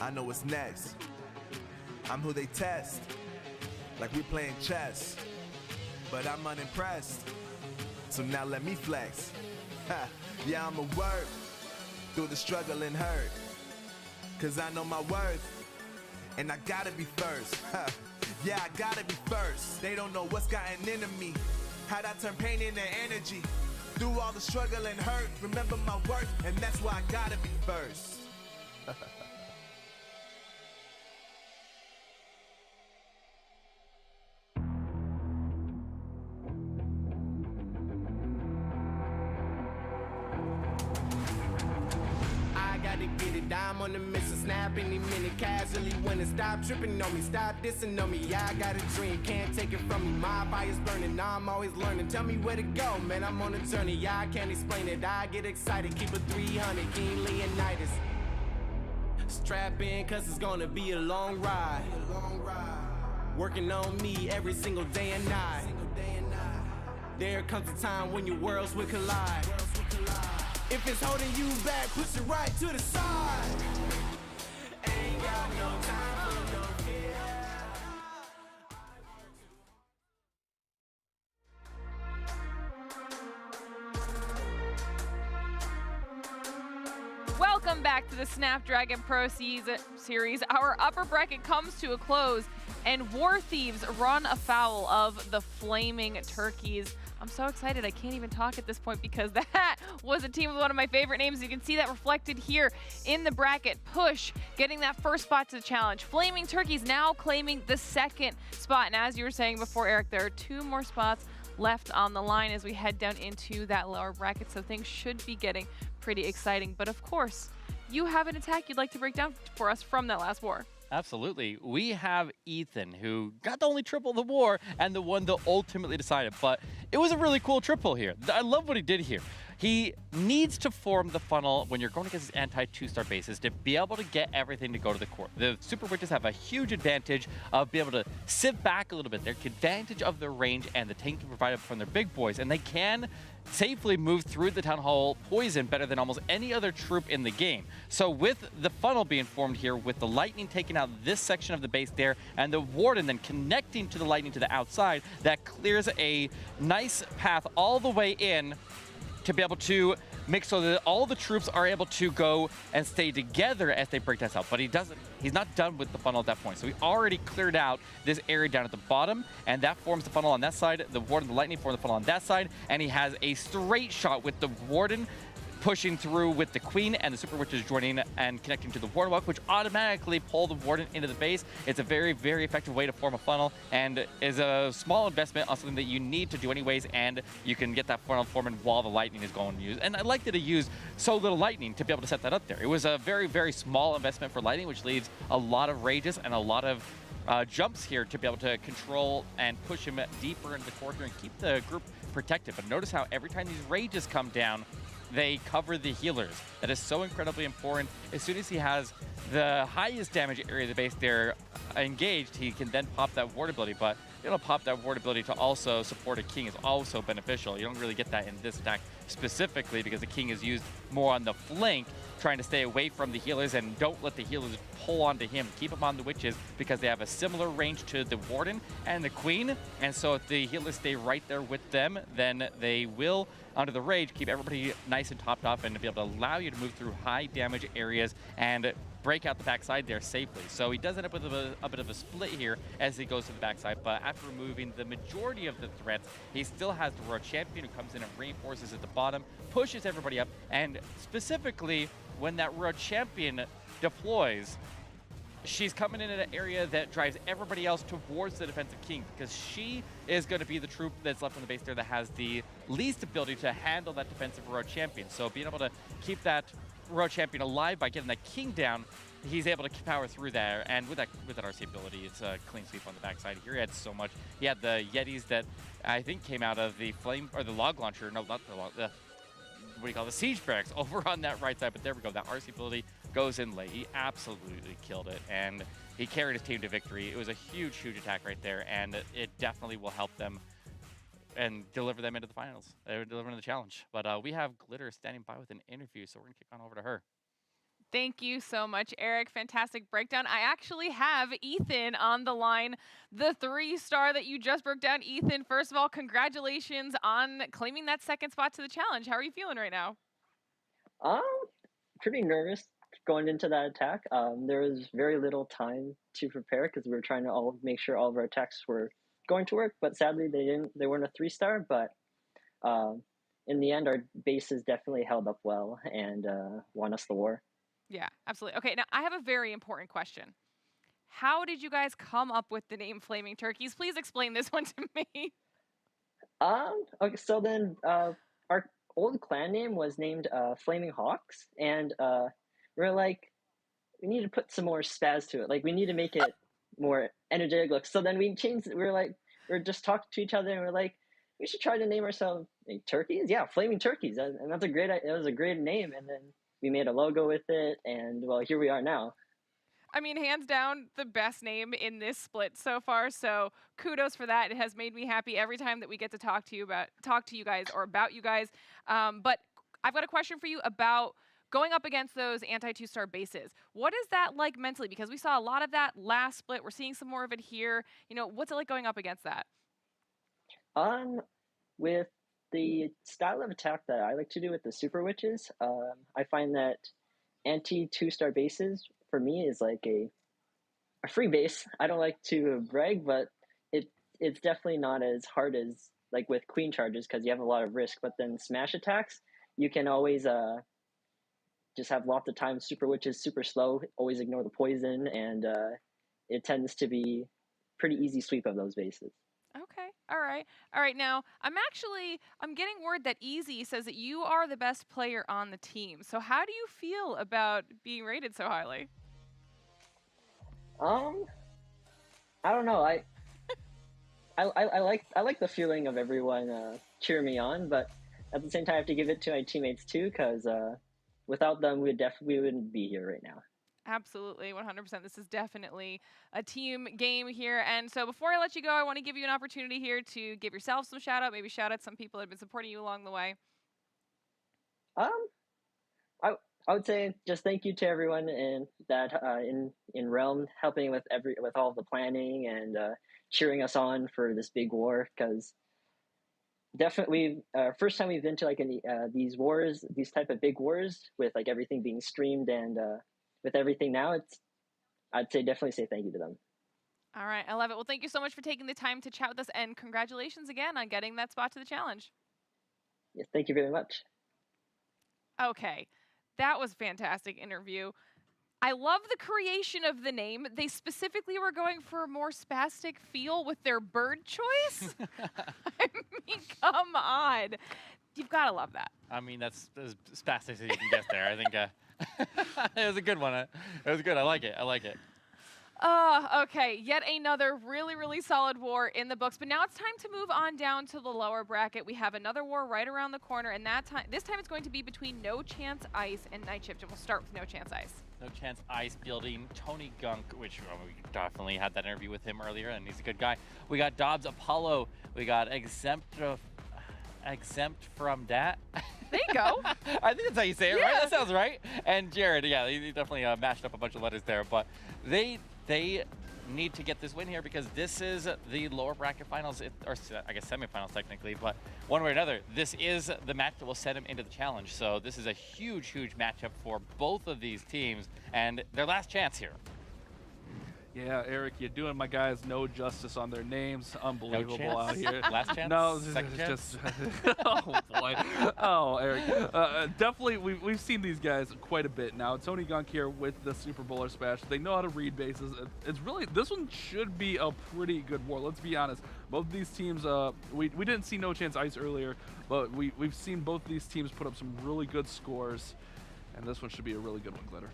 Speaker 1: I know what's next. I'm who they test, like we playing chess. But I'm unimpressed, so now let me flex. Ha. Yeah, I'ma work through the struggle and hurt, cause I know my worth, and I gotta be first. Ha. Yeah, I gotta be first. They don't know what's gotten into me, how'd I turn pain into energy. Through all the struggle and hurt, remember my worth, and that's why I gotta be first.
Speaker 2: I'm on the mission, snap any minute, casually winning. Stop tripping on me, stop dissing on me. Yeah, I got a dream, can't take it from me. My fire's burning, now I'm always learning. Tell me where to go, man, I'm on a journey. Yeah, I can't explain it, I get excited. Keep it 300, King Leonidas. Strap in, cause it's gonna be a long ride. Working on me every single day and night. There comes a time when your worlds will collide. If it's holding you back, push it right to the side. Ain't got no time for no fear.
Speaker 4: Welcome back to the Snapdragon Pro Series. Our upper bracket comes to a close, and War Thieves run afoul of the Flaming Turkeys. I'm so excited I can't even talk at this point because that was a team with one of my favorite names. You can see that reflected here in the bracket. Push getting that first spot to the challenge. Flaming Turkeys now claiming the second spot. And as you were saying before, Eric, there are 2 more spots left on the line as we head down into that lower bracket. So things should be getting pretty exciting. But of course, you have an attack you'd like to break down for us from that last war.
Speaker 6: Absolutely. We have Ethan, who got the only triple of the war and the one that ultimately decided. But it was a really cool triple here. I love what he did here. He needs to form the funnel when you're going against his anti-2-star bases to be able to get everything to go to the core. The Super Witches have a huge advantage of being able to sit back a little bit. They take advantage of the range and the tank can provide it from their big boys, and they can safely move through the Town Hall poison better than almost any other troop in the game. So with the funnel being formed here, with the lightning taking out this section of the base there, and the Warden then connecting to the lightning to the outside, that clears a nice path all the way in to be able to make so that all the troops are able to go and stay together as they break that out. But he's not done with the funnel at that point. So he already cleared out this area down at the bottom, and that forms the funnel on that side. The Warden, the Lightning form the funnel on that side, and he has a straight shot with the Warden pushing through with the Queen and the Super Witches joining and connecting to the Warden Walk, which automatically pull the Warden into the base. It's a very, very effective way to form a funnel and is a small investment on something that you need to do anyways, and you can get that funnel forming while the Lightning is going to use. And I like that he used so little Lightning to be able to set that up there. It was a very, very small investment for Lightning, which leaves a lot of rages and a lot of jumps here to be able to control and push him deeper into the corner and keep the group protected. But notice how every time these rages come down, they cover the healers. That is so incredibly important. As soon as he has the highest damage area of the base there engaged, he can then pop that ward ability, but it'll pop that ward ability to also support a king is also beneficial. You don't really get that in this attack specifically because the king is used more on the flank, trying to stay away from the healers and don't let the healers pull onto him. Keep him on the witches because they have a similar range to the Warden and the Queen. And so if the healers stay right there with them, then they will, under the rage, keep everybody nice and topped off and be able to allow you to move through high damage areas and break out the backside there safely. So he does end up with a bit of a split here as he goes to the backside, but after removing the majority of the threats, he still has the Royal Champion who comes in and reinforces at the bottom, pushes everybody up, and specifically when that Royal Champion deploys, she's coming in an area that drives everybody else towards the defensive king because she is going to be the troop that's left on the base there that has the least ability to handle that defensive Royal Champion. So being able to keep that Royal Champion alive by getting that king down, he's able to power through there. And with that RC ability, it's a clean sweep on the backside here. He had so much. He had the Yetis that I think came out of the flame or the log launcher. No, not the log. What do you call it? The siege barracks over on that right side. But there we go. That RC ability goes in late. He absolutely killed it, and he carried his team to victory. It was a huge, huge attack right there, and it definitely will help them and deliver them into the finals. They were delivering the challenge. But we have Glitter standing by with an interview, so we're gonna kick on over to her.
Speaker 4: Thank you so much, Eric. Fantastic breakdown. I actually have Ethan on the line, the 3-star that you just broke down. Ethan, first of all, congratulations on claiming that second spot to the challenge. How are you feeling right now?
Speaker 10: Pretty nervous going into that attack. There was very little time to prepare because we were trying to all make sure all of our attacks were going to work, but sadly they weren't a 3-star, but in the end our bases definitely held up well and won us the war.
Speaker 4: Yeah, absolutely. Okay, now I have a very important question. How did you guys come up with the name Flaming Turkeys? Please explain this one to me.
Speaker 10: Okay, so then our old clan name was named Flaming Hawks, and we're like, we need to put some more spaz to it. Like, we need to make it more energetic look. So then we changed it. We're just talking to each other, and we're like, we should try to name ourselves like, Turkeys. Yeah, Flaming Turkeys, and it was a great name. And then we made a logo with it, and well, here we are now.
Speaker 4: I mean, hands down, the best name in this split so far. So kudos for that. It has made me happy every time that we get to talk to you guys or about you guys. But I've got a question for you about going up against those anti-2-star bases. What is that like mentally? Because we saw a lot of that last split. We're seeing some more of it here. You know, what's it like going up against that?
Speaker 10: With the style of attack that I like to do with the Super Witches, I find that anti-2-star bases for me is like a free base. I don't like to brag, but it's definitely not as hard as like with queen charges because you have a lot of risk. But then smash attacks, you can always just have lots of time. Super Witches super slow, always ignore the poison, and it tends to be pretty easy sweep of those bases.
Speaker 4: Okay. All right. Now, I'm getting word that Easy says that you are the best player on the team. So how do you feel about being rated so highly?
Speaker 10: I don't know. I like the feeling of everyone cheer me on, but at the same time, I have to give it to my teammates too, because without them, we wouldn't be here right now.
Speaker 4: Absolutely, 100%. This is definitely a team game here. And so before I let you go, I want to give you an opportunity here to give yourself some shout out, maybe shout out some people that have been supporting you along the way.
Speaker 10: I would say just thank you to everyone in Realm helping with all the planning and cheering us on for this big war, because definitely first time we've been to like these type of big wars with like everything being streamed and with everything now, I'd say definitely say thank you to them.
Speaker 4: All right, I love it. Well, thank you so much for taking the time to chat with us, and congratulations again on getting that spot to the challenge.
Speaker 10: Yes, thank you very much.
Speaker 4: Okay, that was a fantastic interview. I love the creation of the name. They specifically were going for a more spastic feel with their bird choice. I mean, come on. You've got to love that.
Speaker 6: I mean, that's as spastic as you can get there. I think it was a good one. It was good. I like it. I like it.
Speaker 4: Okay, yet another really, really solid war in the books. But now it's time to move on down to the lower bracket. We have another war right around the corner, and this time it's going to be between No Chance Ice and Night Shift, and we'll start with No Chance Ice.
Speaker 6: No Chance Ice fielding Tony Gunk, which we definitely had that interview with him earlier, and he's a good guy. We got Dobbs Apollo. We got Exempt from that.
Speaker 4: There you go.
Speaker 6: I think that's how you say it, right? That sounds right. And Jared, yeah, he definitely mashed up a bunch of letters there, but they need to get this win here because this is the lower bracket finals, or I guess semifinals technically, but one way or another, this is the match that will set them into the challenge. So this is a huge, huge matchup for both of these teams and their last chance here.
Speaker 5: Yeah, Eric, you're doing my guys no justice on their names. Unbelievable
Speaker 6: No
Speaker 5: out here.
Speaker 6: Last chance?
Speaker 5: No,
Speaker 6: Second chance?
Speaker 5: just oh boy. Oh, Eric. Definitely, we've seen these guys quite a bit now. Tony Gunk here with the Super Bowler Smash. They know how to read bases. It's really, this one should be a pretty good war. Let's be honest. Both of these teams, we didn't see No Chance Ice earlier, but we've seen both of these teams put up some really good scores, and this one should be a really good one, Glitter.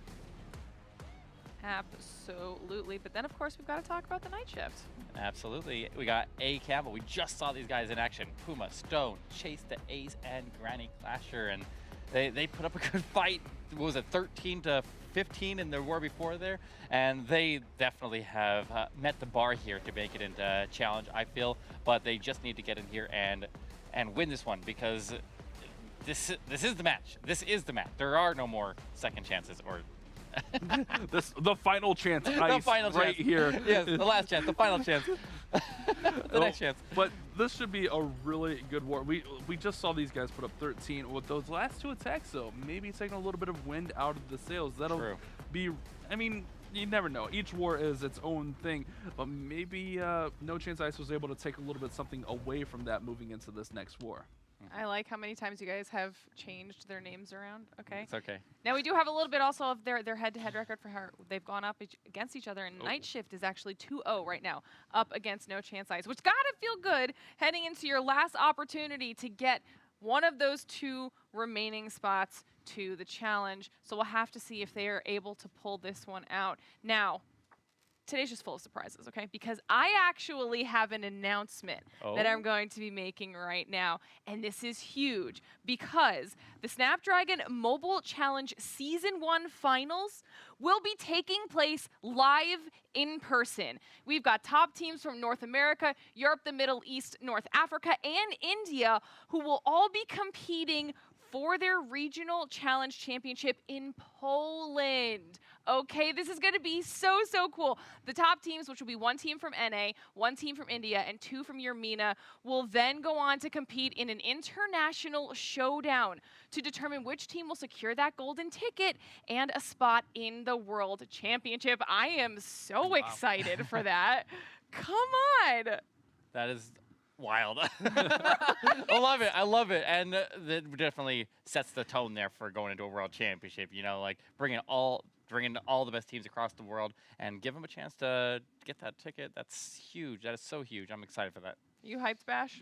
Speaker 4: Absolutely. But then, of course, we've got to talk about the Night Shift.
Speaker 6: Absolutely. We got A Campbell. We just saw these guys in action. Puma, Stone, Chase the Ace, and Granny Clasher. And they put up a good fight. What was it, 13-15 in the war before there? And they definitely have met the bar here to make it into challenge, I feel. But they just need to get in here and win this one because this is the match. This is the match. There are no more second chances or
Speaker 5: the final chance ice
Speaker 6: the final
Speaker 5: right
Speaker 6: chance.
Speaker 5: here.
Speaker 6: Yes, the last chance, the final chance. The next chance.
Speaker 5: But this should be a really good war. We just saw these guys put up 13 with those last two attacks, though. Maybe taking a little bit of wind out of the sails. That'll be, I mean, you never know. Each war is its own thing, but maybe No Chance Ice was able to take a little bit something away from that moving into this next war.
Speaker 4: I like how many times you guys have changed their names around. Okay.
Speaker 6: It's okay.
Speaker 4: Now we do have a little bit also of their head-to-head record for how they've gone up against each other, and Night Shift is actually 2-0 right now, up against No Chance Ice, which gotta feel good heading into your last opportunity to get one of those two remaining spots to the challenge. So we'll have to see if they are able to pull this one out. Now, today's just full of surprises, okay? Because I actually have an announcement that I'm going to be making right now. And this is huge because the Snapdragon Mobile Challenge Season 1 Finals will be taking place live in person. We've got top teams from North America, Europe, the Middle East, North Africa, and India who will all be competing for their regional challenge championship in Poland. Okay, this is going to be so, so cool. The top teams, which will be one team from NA, one team from India, and two from EUR MENA, will then go on to compete in an international showdown to determine which team will secure that golden ticket and a spot in the World Championship. I am so excited for that. Come on.
Speaker 6: That is wild. I love it. I love it. And that definitely sets the tone there for going into a World Championship, you know, like bringing all the best teams across the world and give them a chance to get that ticket. That's huge. That is so huge. I'm excited for that.
Speaker 4: You hyped, Bash?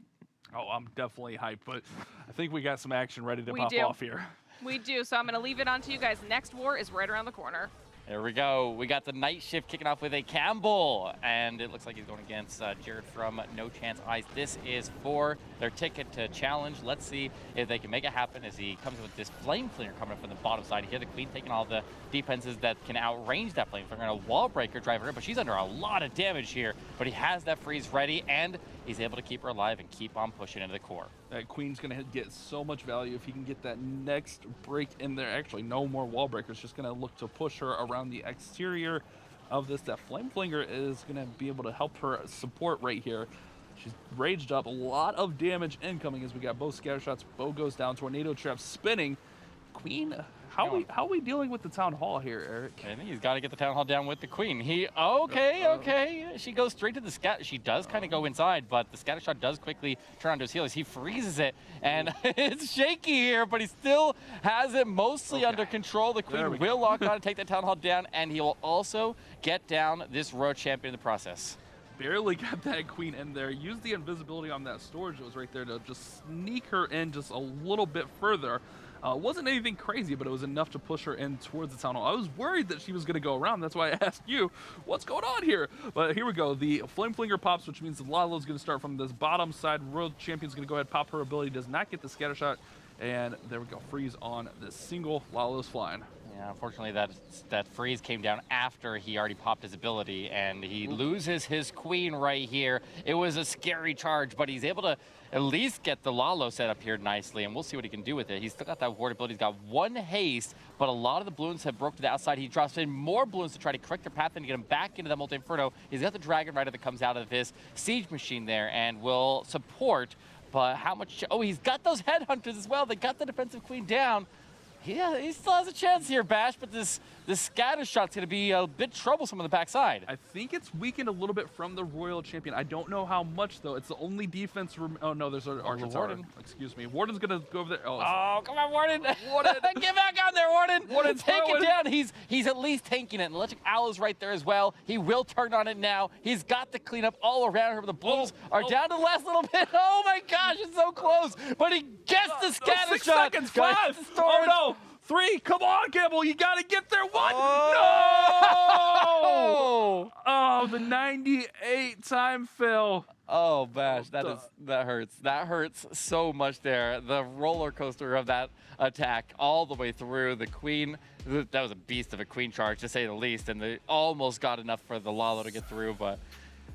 Speaker 5: Oh, I'm definitely hyped, but I think we got some action ready to pop off here.
Speaker 4: We do, so I'm going to leave it on to you guys. Next war is right around the corner.
Speaker 6: There we go. We got the night shift kicking off with a Campbell, and it looks like he's going against Jared from No Chance Ice. This is for their ticket to challenge. Let's see if they can make it happen as he comes with this Flame Flinger coming up from the bottom side here. The Queen taking all the defenses that can outrange that Flame Flinger, and a Wall Breaker driver in, but she's under a lot of damage here. But he has that freeze ready, and he's able to keep her alive and keep on pushing into the core.
Speaker 5: That Queen's going to get so much value if he can get that next break in there. Actually, no more wall breakers. Just going to look to push her around the exterior of this. That Flame Flinger is going to be able to help her support right here. She's raged up. A lot of damage incoming as we got both scatter shots. Bow goes down. Tornado trap spinning. Queen, how are we dealing with the Town Hall here, Eric?
Speaker 6: I think he's got to get the Town Hall down with the Queen. Okay. She goes straight to the scat. She does kind of go inside, but the scatter shot does quickly turn onto his heels. He freezes it, and it's shaky here, but he still has it mostly under control. The Queen will lock on and take the Town Hall down, and he will also get down this Royal Champion in the process.
Speaker 5: Barely got that Queen in there. Used the invisibility on that storage that was right there to just sneak her in just a little bit further. Wasn't anything crazy, but it was enough to push her in towards the Town Hall. I was worried that she was going to go around. That's why I asked you, what's going on here? But here we go. The Flame Flinger pops, which means the Lalo's going to start from this bottom side. Royal Champion's going to go ahead, pop her ability, does not get the scatter shot. And there we go. Freeze on this single. Lalo's flying.
Speaker 6: Yeah, unfortunately, that freeze came down after he already popped his ability, and he loses his Queen right here. It was a scary charge, but he's able to at least get the Lalo set up here nicely, and we'll see what he can do with it. He's still got that ward ability. He's got one haste, but a lot of the balloons have broke to the outside. He drops in more balloons to try to correct their path and get him back into that Multi-Inferno. He's got the Dragon Rider that comes out of his Siege Machine there and will support, but how much? Oh, he's got those Headhunters as well. They got the defensive Queen down. Yeah, he still has a chance here, Bash, but this scatter shot's going to be a bit troublesome on the backside.
Speaker 5: I think it's weakened a little bit from the Royal Champion. I don't know how much, though. It's the only defense. Oh, no, there's an Archer Tower. Excuse me. Warden's going to go over there.
Speaker 6: Oh, come on, Warden. Get back on there, Warden.
Speaker 5: Warden's
Speaker 6: Take it down. He's at least tanking it. And Electric Owl's right there as well. He will turn on it now. He's got the cleanup all around her. The balloons are down to the last little bit. Oh, my gosh, it's so close. But he gets the scatter
Speaker 5: 6
Speaker 6: shot.
Speaker 5: seconds, 5. Oh, no. 3, come on, Campbell, you gotta get there. 1,
Speaker 6: Oh!
Speaker 5: no! Oh, the 98 time fill.
Speaker 6: Oh, Bash, that hurts. That hurts so much there. The roller coaster of that attack all the way through. The Queen, that was a beast of a Queen charge, to say the least, and they almost got enough for the Lalo to get through, but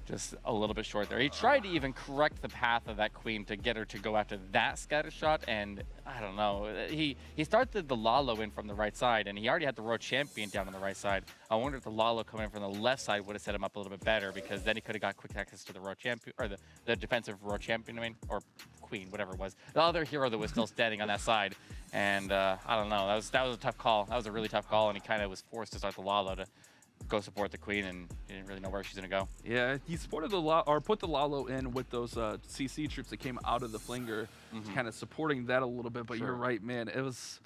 Speaker 6: just a little bit short there. He tried to even correct the path of that Queen to get her to go after that scatter shot, and I don't know. He started the Lalo in from the right side, and he already had the Royal Champion down on the right side. I wonder if the Lalo coming in from the left side would have set him up a little bit better, because then he could have got quick access to the Royal Champion, or the defensive Royal Champion, or Queen, whatever it was. The other hero that was still standing on that side, and I don't know. That was a tough call. That was a really tough call, and he kind of was forced to start the Lalo to go support the Queen, and he didn't really know where she's gonna go.
Speaker 5: Yeah, he supported put the Lalo in with those CC troops that came out of the Flinger, kind of supporting that a little bit. But you're right, man. It was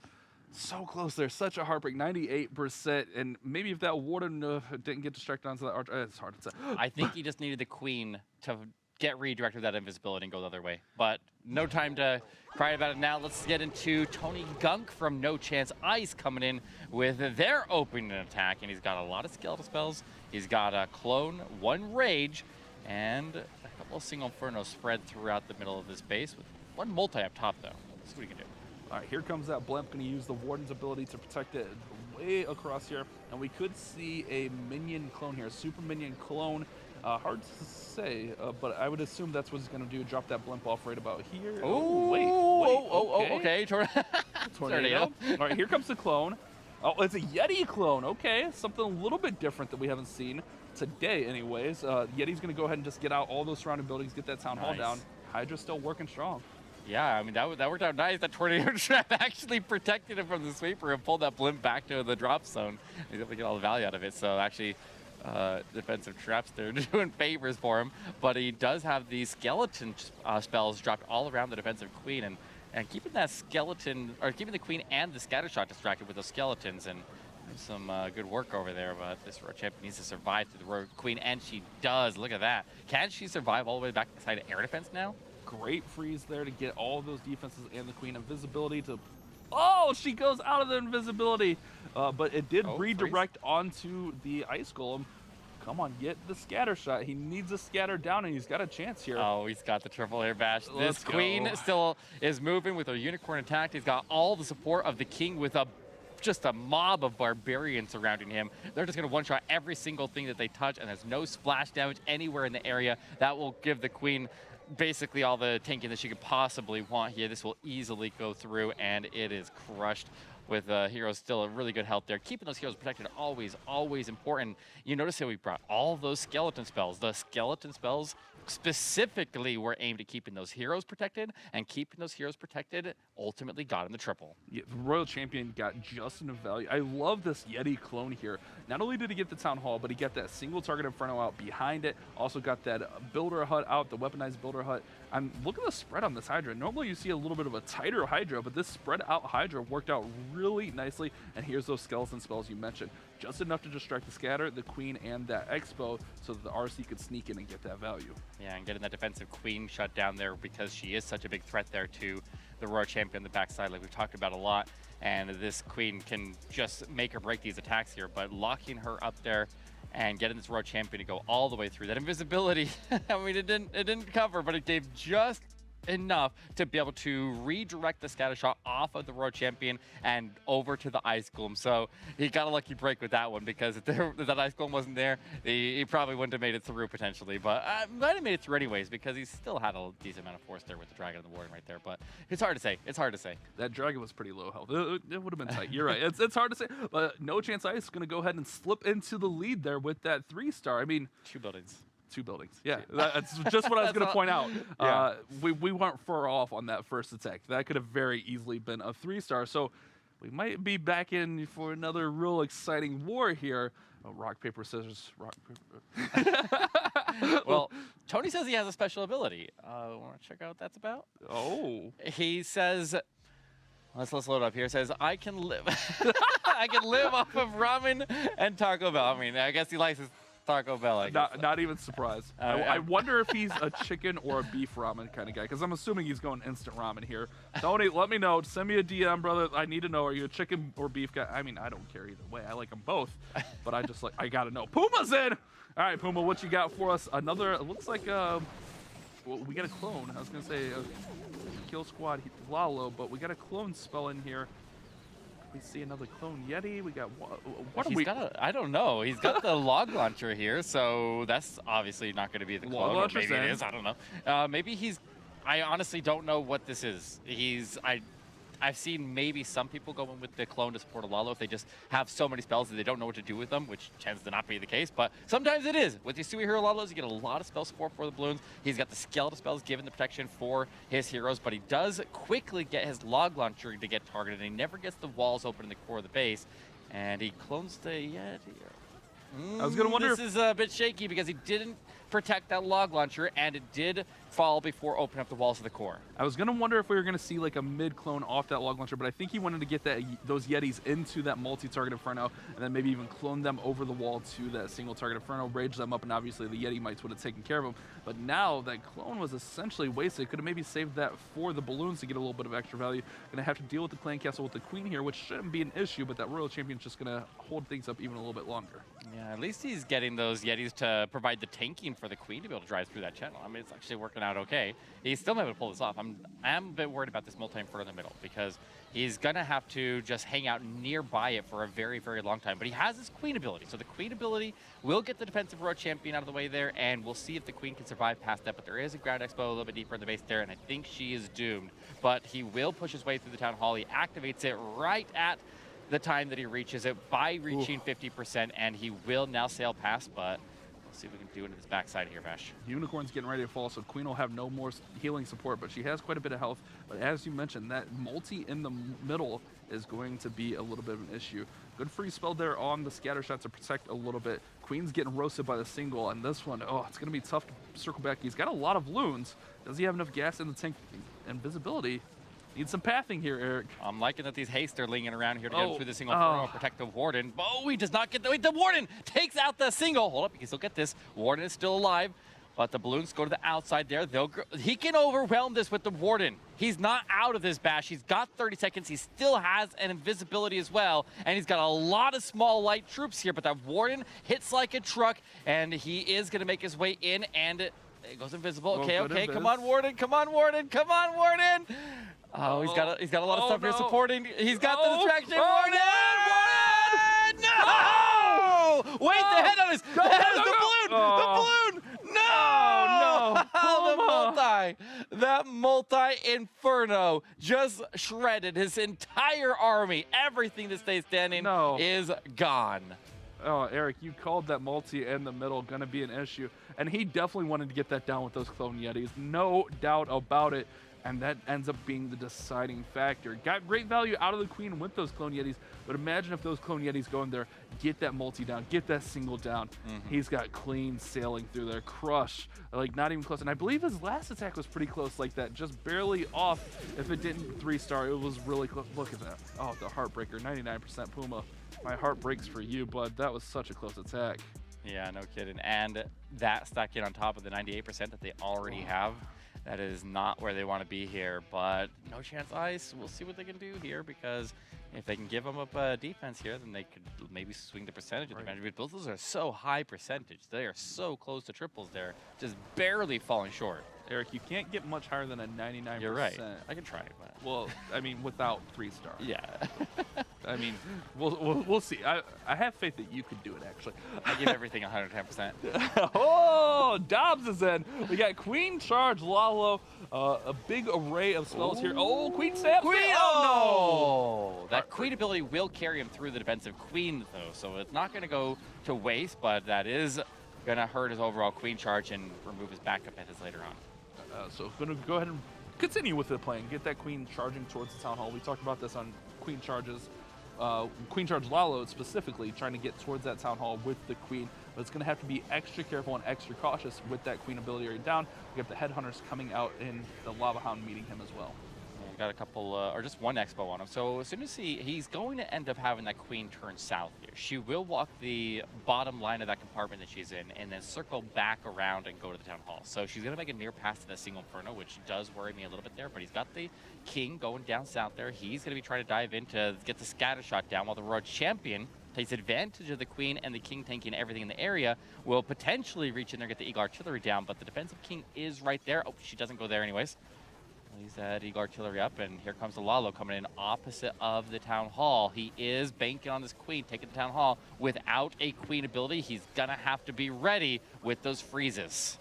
Speaker 5: so close there. Such a heartbreak. 98%, and maybe if that Warden didn't get distracted onto that Archer, it's hard to say.
Speaker 6: I think he just needed the Queen to get redirected that invisibility and go the other way. But no time to cry about it now. Let's get into Tony Gunk from No Chance Ice coming in with their opening attack, and he's got a lot of skeletal spells. He's got a Clone, 1 Rage, and a couple of single Inferno spread throughout the middle of this base with 1 multi up top, though. Let's see what he can do.
Speaker 5: All right, here comes that blimp. Going to use the Warden's ability to protect it way across here, and we could see a minion clone here, a super minion clone. Hard to say, but I would assume that's what he's going to do, drop that blimp off right about here.
Speaker 6: Okay.
Speaker 5: Tornado. All right, here comes the clone. Oh, it's a Yeti clone. Okay, something a little bit different that we haven't seen today anyways. Yeti's going to go ahead and just get out all those surrounding buildings, get that Town Hall down. Hydra's still working strong.
Speaker 6: Yeah, I mean, that worked out nice. That tornado trap actually protected him from the sweeper and pulled that blimp back to the drop zone. He's able to get all the value out of it, so actually defensive traps there doing favors for him, but he does have these skeleton spells dropped all around the defensive Queen, and keeping that skeleton, or keeping the Queen and the scatter shot distracted with those skeletons, and some good work over there. But this Royal Champion needs to survive through the Royal Queen, and she does. Look at that. Can she survive all the way back inside air defense now?
Speaker 5: Great freeze there to get all of those defenses and the Queen. Invisibility to Oh, she goes out of the invisibility. But it did
Speaker 6: Oh,
Speaker 5: redirect onto the Ice Golem. Come on, get the scatter shot. He needs a scatter down, and he's got a chance here.
Speaker 6: Oh, he's got the triple air bash.
Speaker 5: Let's
Speaker 6: This queen
Speaker 5: go.
Speaker 6: still is moving with her unicorn attack. He's got all the support of the king with just a mob of barbarians surrounding him. They're just going to one-shot every single thing that they touch, and there's no splash damage anywhere in the area. That will give the queen basically all the tanking that she could possibly want here. This will easily go through, and it is crushed with heroes still a really good health there. Keeping those heroes protected always, always important. You notice how we brought all those skeleton spells. The skeleton spells specifically were aimed at keeping those heroes protected, and keeping those heroes protected ultimately got him the triple.
Speaker 5: Yeah, the Royal Champion got just enough value. I love this Yeti clone here. Not only did he get the Town Hall, but he got that single target Inferno out behind it. Also got that Builder Hut out, the weaponized Builder Hut. Look at the spread on this Hydra. Normally you see a little bit of a tighter Hydra, but this spread out Hydra worked out really nicely. And here's those skeleton spells you mentioned. Just enough to distract the Scatter, the Queen, and that Expo so that the RC could sneak in and get that value.
Speaker 6: Yeah, and getting that defensive queen shut down there because she is such a big threat there to the Royal Champion on the backside, like we've talked about a lot. And this queen can just make or break these attacks here, but locking her up there and getting this Royal Champion to go all the way through that invisibility. I mean, it didn't cover, but it gave just enough to be able to redirect the scatter shot off of the Royal Champion and over to the Ice Golem. So he got a lucky break with that one, because if that Ice Golem wasn't there, he probably wouldn't have made it through potentially. But might have made it through anyways, because he still had a decent amount of force there with the Dragon and the Warden right there. But it's hard to say. It's hard to say.
Speaker 5: That Dragon was pretty low health. It would have been tight. You're right. It's hard to say. But No Chance Ice is going to go ahead and slip into the lead there with that 3-star. I mean,
Speaker 6: 2 buildings.
Speaker 5: 2 buildings. Yeah, that's just what I was going to point out.
Speaker 6: Yeah.
Speaker 5: We weren't far off on that first attack. That could have very easily been a 3-star. So we might be back in for another real exciting war here. Oh, rock, paper, scissors. Rock, paper.
Speaker 6: Well, Tony says he has a special ability. Want to check out what that's about?
Speaker 5: Oh.
Speaker 6: He says, let's load up here. It says, I can live. I can live off of ramen and Taco Bell. I mean, I guess he likes his Taco Bell, I guess.
Speaker 5: Not even surprised. I wonder if he's a chicken or a beef ramen kind of guy, because I'm assuming he's going instant ramen here. Tony, let me know. Send me a DM, brother. I need to know. Are you a chicken or beef guy? I mean, I don't care either way. I like them both, but I got to know. Puma's in! All right, Puma, what you got for us? Another, it looks like, well, we got a clone. I was going to say Kill Squad Lalo, but we got a clone spell in here. We see another clone Yeti. We got what are we?
Speaker 6: I don't know. He's got the log launcher here, so that's obviously not going to be the clone. Or maybe it is. I don't know. Maybe he's. I honestly don't know what this is. I've seen maybe some people going with the clone to support a Lalo if they just have so many spells that they don't know what to do with them, which tends to not be the case, but sometimes it is. With these Sui Hero Lalos, you get a lot of spell support for the balloons. He's got the skeleton spells giving the protection for his heroes, but he does quickly get his log launcher to get targeted, and he never gets the walls open in the core of the base, and he clones the Yeti.
Speaker 5: I was going to wonder
Speaker 6: this is a bit shaky because he didn't protect that log launcher, and it did fall before opening up the walls of the core.
Speaker 5: I was going to wonder if we were going to see like a mid-clone off that log launcher, but I think he wanted to get those Yetis into that multi-target Inferno, and then maybe even clone them over the wall to that single-target Inferno, rage them up, and obviously the Yeti mites would have taken care of them. But now that clone was essentially wasted. Could have maybe saved that for the balloons to get a little bit of extra value. Going to have to deal with the clan castle with the queen here, which shouldn't be an issue, but that Royal Champion's just going to hold things up even a little bit longer.
Speaker 6: Yeah, at least he's getting those Yetis to provide the tanking for the queen to be able to drive through that channel. I mean, it's actually working out okay. He's still not able to pull this off. I am a bit worried about this multi-inferno in the middle, because he's going to have to just hang out nearby it for a very, very long time. But he has his queen ability. So the queen ability will get the defensive Royal Champion out of the way there, and we'll see if the queen can survive past that. But there is a ground expo a little bit deeper in the base there, and I think she is doomed. But he will push his way through the town hall. He activates it right at the time that he reaches it by reaching 50%, and he will now sail past, but we'll see if we can do it into this backside here, Vash.
Speaker 5: Unicorn's getting ready to fall, so Queen will have no more healing support, but she has quite a bit of health. But as you mentioned, that multi in the middle is going to be a little bit of an issue. Good free spell there on the scatter shot to protect a little bit. Queen's getting roasted by the single, and this one, oh, it's going to be tough to circle back. He's got a lot of loons. Does he have enough gas in the tank and visibility? Need some pathing here, Eric.
Speaker 6: I'm liking that these hastes are lingering around here to get him through the single Inferno and protect the Warden. Oh, he does not get the Warden takes out the single. Hold up, you can still get this. Warden is still alive. But the balloons go to the outside there. He can overwhelm this with the Warden. He's not out of this bash. He's got 30 seconds. He still has an invisibility as well. And he's got a lot of small light troops here. But that Warden hits like a truck. And he is going to make his way in. And it goes invisible. Okay. Come on, Warden. Come on, Warden. Come on, Warden. Oh, he's got a lot of stuff here supporting. He's got the distraction. Warden! No! Wait, the head on his. The head is the balloon. The balloon. No! That multi-inferno just shredded his entire army. Everything that stays standing is gone.
Speaker 5: Oh, Eric, you called that multi in the middle going to be an issue. And he definitely wanted to get that down with those Clone Yetis. No doubt about it. And that ends up being the deciding factor. Got great value out of the Queen with those Clone Yetis, but imagine if those Clone Yetis go in there, get that multi down, get that single down. He's got clean sailing through there. Crush, like not even close. And I believe his last attack was pretty close like that, just barely off. If it didn't 3-star, it was really close. Look at that. Oh, the Heartbreaker, 99% Puma. My heart breaks for you, bud. That was such a close attack.
Speaker 6: Yeah, no kidding. And that stacked in on top of the 98% that they already have. That is not where they want to be here, but no chance Ice. We'll see what they can do here, because if they can give them up a defense here, then they could maybe swing the percentage advantage. But both those are so high percentage. They are so close to triples there, just barely falling short.
Speaker 5: Eric, you can't get much higher than a 99%.
Speaker 6: You're right. I can try, but
Speaker 5: well, I mean, without 3-star.
Speaker 6: Yeah.
Speaker 5: I mean, we'll see. I have faith that you could do it, actually.
Speaker 6: I give everything 110%.
Speaker 5: Oh, Dobbs is in. We got Queen Charge, Lalo, a big array of spells here. Oh, Queen Stab.
Speaker 6: Queen! Oh, no! That Queen ability will carry him through the defensive Queen, though, so it's not going to go to waste, but that is going to hurt his overall Queen Charge and remove his backup at his later on.
Speaker 5: So going to go ahead and continue with the plan. Get that Queen charging towards the Town Hall. We talked about this on Queen Charges. Queen Charge Lalo specifically trying to get towards that Town Hall with the Queen, but it's going to have to be extra careful and extra cautious with that Queen ability right down. We have the Headhunters coming out in the Lava Hound meeting him as well.
Speaker 6: Got a couple, or just one expo on him. So as soon as he's going to end up having that Queen turn south here. She will walk the bottom line of that compartment that she's in and then circle back around and go to the Town Hall. So she's going to make a near pass to that single Inferno, which does worry me a little bit there, but he's got the King going down south there. He's going to be trying to dive in to get the scatter shot down, while the Royal Champion takes advantage of the Queen and the King tanking everything in the area, will potentially reach in there, get the Eagle Artillery down, but the defensive King is right there. Oh, she doesn't go there anyways. He's at Eagle Artillery up, and here comes the Lalo coming in opposite of the Town Hall. He is banking on this Queen, taking the Town Hall. Without a Queen ability, he's gonna have to be ready with those freezes.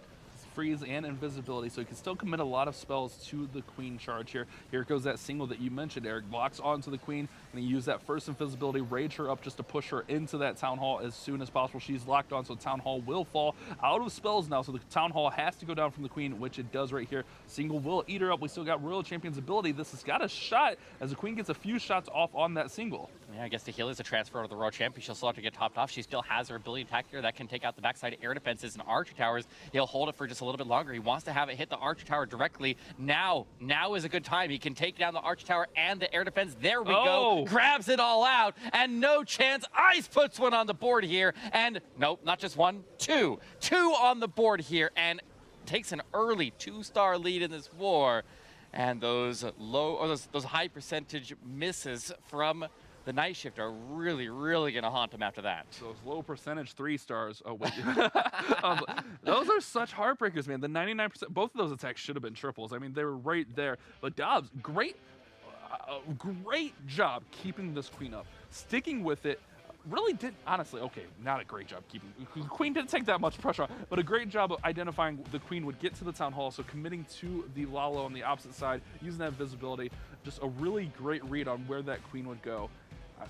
Speaker 5: Freeze and invisibility, so he can still commit a lot of spells to the Queen Charge here. Here goes that single that you mentioned, Eric. Locks onto the Queen, and he used that first invisibility, rage her up just to push her into that Town Hall as soon as possible. She's locked on, so Town Hall will fall out of spells now, so the Town Hall has to go down from the Queen, which it does right here. Single will eat her up. We still got Royal Champion's ability. This has got a shot as the Queen gets a few shots off on that single.
Speaker 6: Yeah, I guess the heal is a transfer of the Royal Champion. She'll still have to get topped off. She still has her ability attack here that can take out the backside air defenses and Archer Towers. He'll hold it for just a little bit longer. He wants to have it hit the Archer Tower directly. Now is a good time. He can take down the Archer Tower and the air defense. There we go. Grabs it all out, and no chance. Ice puts one on the board here, and nope, not just one, two on the board here, and takes an early 2-star lead in this war. And those those high percentage misses from the Night Shift are really going to haunt him after that.
Speaker 5: Those low percentage 3-stars. Oh, wait. Those are such heartbreakers, man. The 99%, both of those attacks should have been triples. I mean, they were right there. But Dobbs, great job keeping this Queen up. Sticking with it. Really did, honestly, okay, not a great job keeping. The Queen didn't take that much pressure on, but a great job of identifying the Queen would get to the Town Hall, so committing to the Lalo on the opposite side, using that visibility. Just a really great read on where that Queen would go.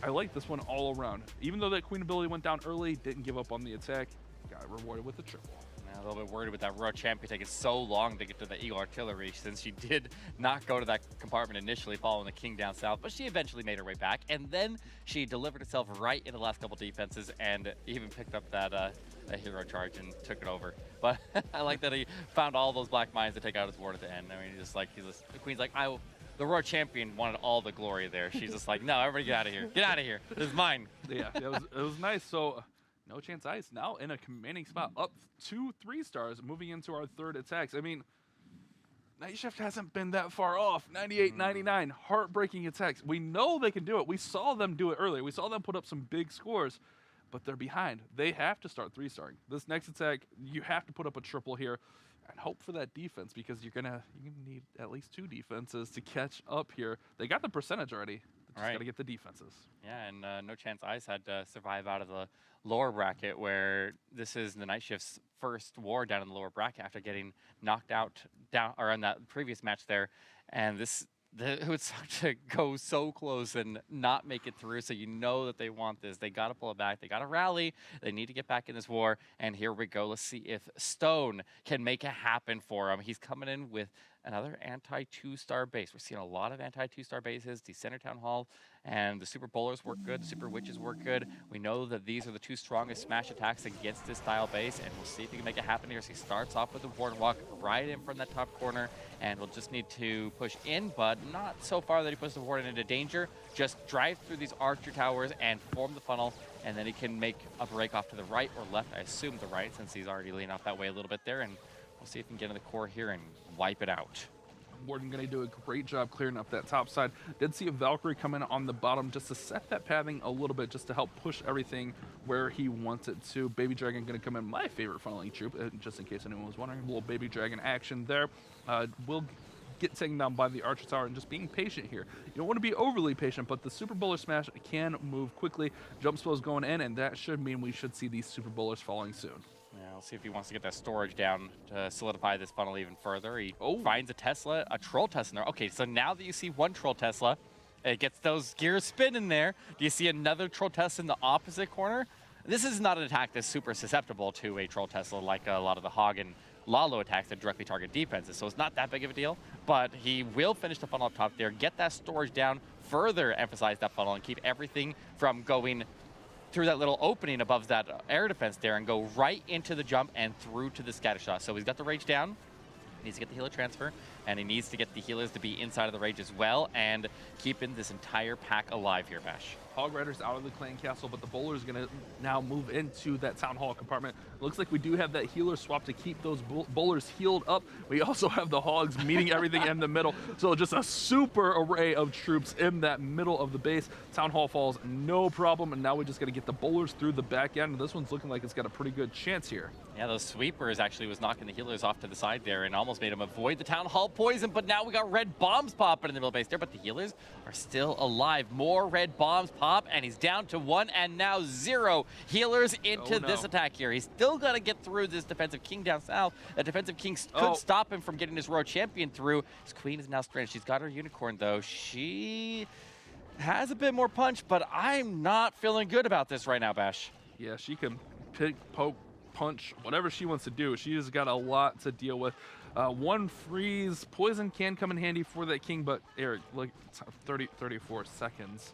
Speaker 5: I like this one all around. Even though that Queen ability went down early, didn't give up on the attack, got rewarded with a triple.
Speaker 6: A little bit worried with that Royal Champion taking so long to get to the Eagle Artillery, since she did not go to that compartment initially following the King down south, but she eventually made her way back, and then she delivered herself right in the last couple defenses and even picked up that hero charge and took it over. But I like that he found all those black mines to take out his ward at the end. I mean, the Queen's like, the Royal Champion wanted all the glory there. She's just like, no, everybody get out of here. Get out of here. This is mine.
Speaker 5: Yeah, it was nice. So No Chance Ice now in a commanding spot, up 2 3-stars, moving into our third attacks. I mean, Night Shift hasn't been that far off. 98, 99, heartbreaking attacks. We know they can do it. We saw them do it earlier. We saw them put up some big scores, but they're behind. They have to start 3-starring. This next attack, you have to put up a triple here and hope for that defense, because you're gonna need at least 2 defenses to catch up here. They got the percentage already. Just got to get the defenses.
Speaker 6: Yeah, and No Chance Ice had to survive out of the lower bracket, where this is the Night Shift's first war down in the lower bracket after getting knocked out in that previous match there. And it would suck to go so close and not make it through, so you know that they want this. They got to pull it back. They got to rally. They need to get back in this war. And here we go. Let's see if Stone can make it happen for him. He's coming in with another anti-2-star base. We're seeing a lot of anti-2-star bases. The Center Town Hall and the Super Bowlers work good. The Super Witches work good. We know that these are the 2 strongest smash attacks against this style base, and we'll see if he can make it happen here. So he starts off with the Boardwalk right in from that top corner, and we'll just need to push in, but not so far that he puts the Warden into danger. Just drive through these Archer Towers and form the funnel, and then he can make a break off to the right or left. I assume the right, since he's already leaning off that way a little bit there, and we'll see if he can get in the core here and wipe it out.
Speaker 5: Warden going to do a great job clearing up that top side. Did see a Valkyrie come in on the bottom just to set that pathing a little bit, just to help push everything where he wants it to. Baby Dragon going to come in, my favorite funneling troop, just in case anyone was wondering. A little Baby Dragon action there. Will get taken down by the Archer Tower, and just being patient here. You don't want to be overly patient, but the Super Bowler Smash can move quickly. Jump spell's going in, and that should mean we should see these Super Bowlers falling soon.
Speaker 6: Yeah, we'll see if he wants to get that storage down to solidify this funnel even further. He finds a Tesla, a Troll Tesla in there. Okay, so now that you see one Troll Tesla, it gets those gears spinning there. Do you see another Troll Tesla in the opposite corner? This is not an attack that's super susceptible to a Troll Tesla like a lot of the Hog and Lalo attacks that directly target defenses, so it's not that big of a deal. But he will finish the funnel up top there, get that storage down, further emphasize that funnel, and keep everything from going through that little opening above that air defense there and go right into the jump and through to the scatter shot. So he's got the rage down, he needs to get the healer transfer, and he needs to get the healers to be inside of the rage as well, and keeping this entire pack alive here, Bash.
Speaker 5: Hog Riders out of the clan castle, but the bowler is going to now move into that town hall compartment. Looks like we do have that healer swap to keep those bowlers healed up. We also have the hogs meeting everything in the middle. So just a super array of troops in that middle of the base. Town hall falls no problem, and now we just got to get the bowlers through the back end. This one's looking like it's got a pretty good chance here.
Speaker 6: Yeah, those sweepers actually was knocking the healers off to the side there and almost made them avoid the town hall poison, but now we got red bombs popping in the middle base there, but the healers are still alive. More red bombs pop, and he's down to 1 and now 0 healers into this attack here. He's still got to get through this defensive king down south. The defensive king could stop him from getting his royal champion through. His queen is now stranded. She's got her unicorn though. She has a bit more punch, but I'm not feeling good about this right now, Bash.
Speaker 5: Yeah, she can pick, poke, punch, whatever she wants to do. She's got a lot to deal with. One freeze, poison can come in handy for that king, but Eric, look, 34 seconds.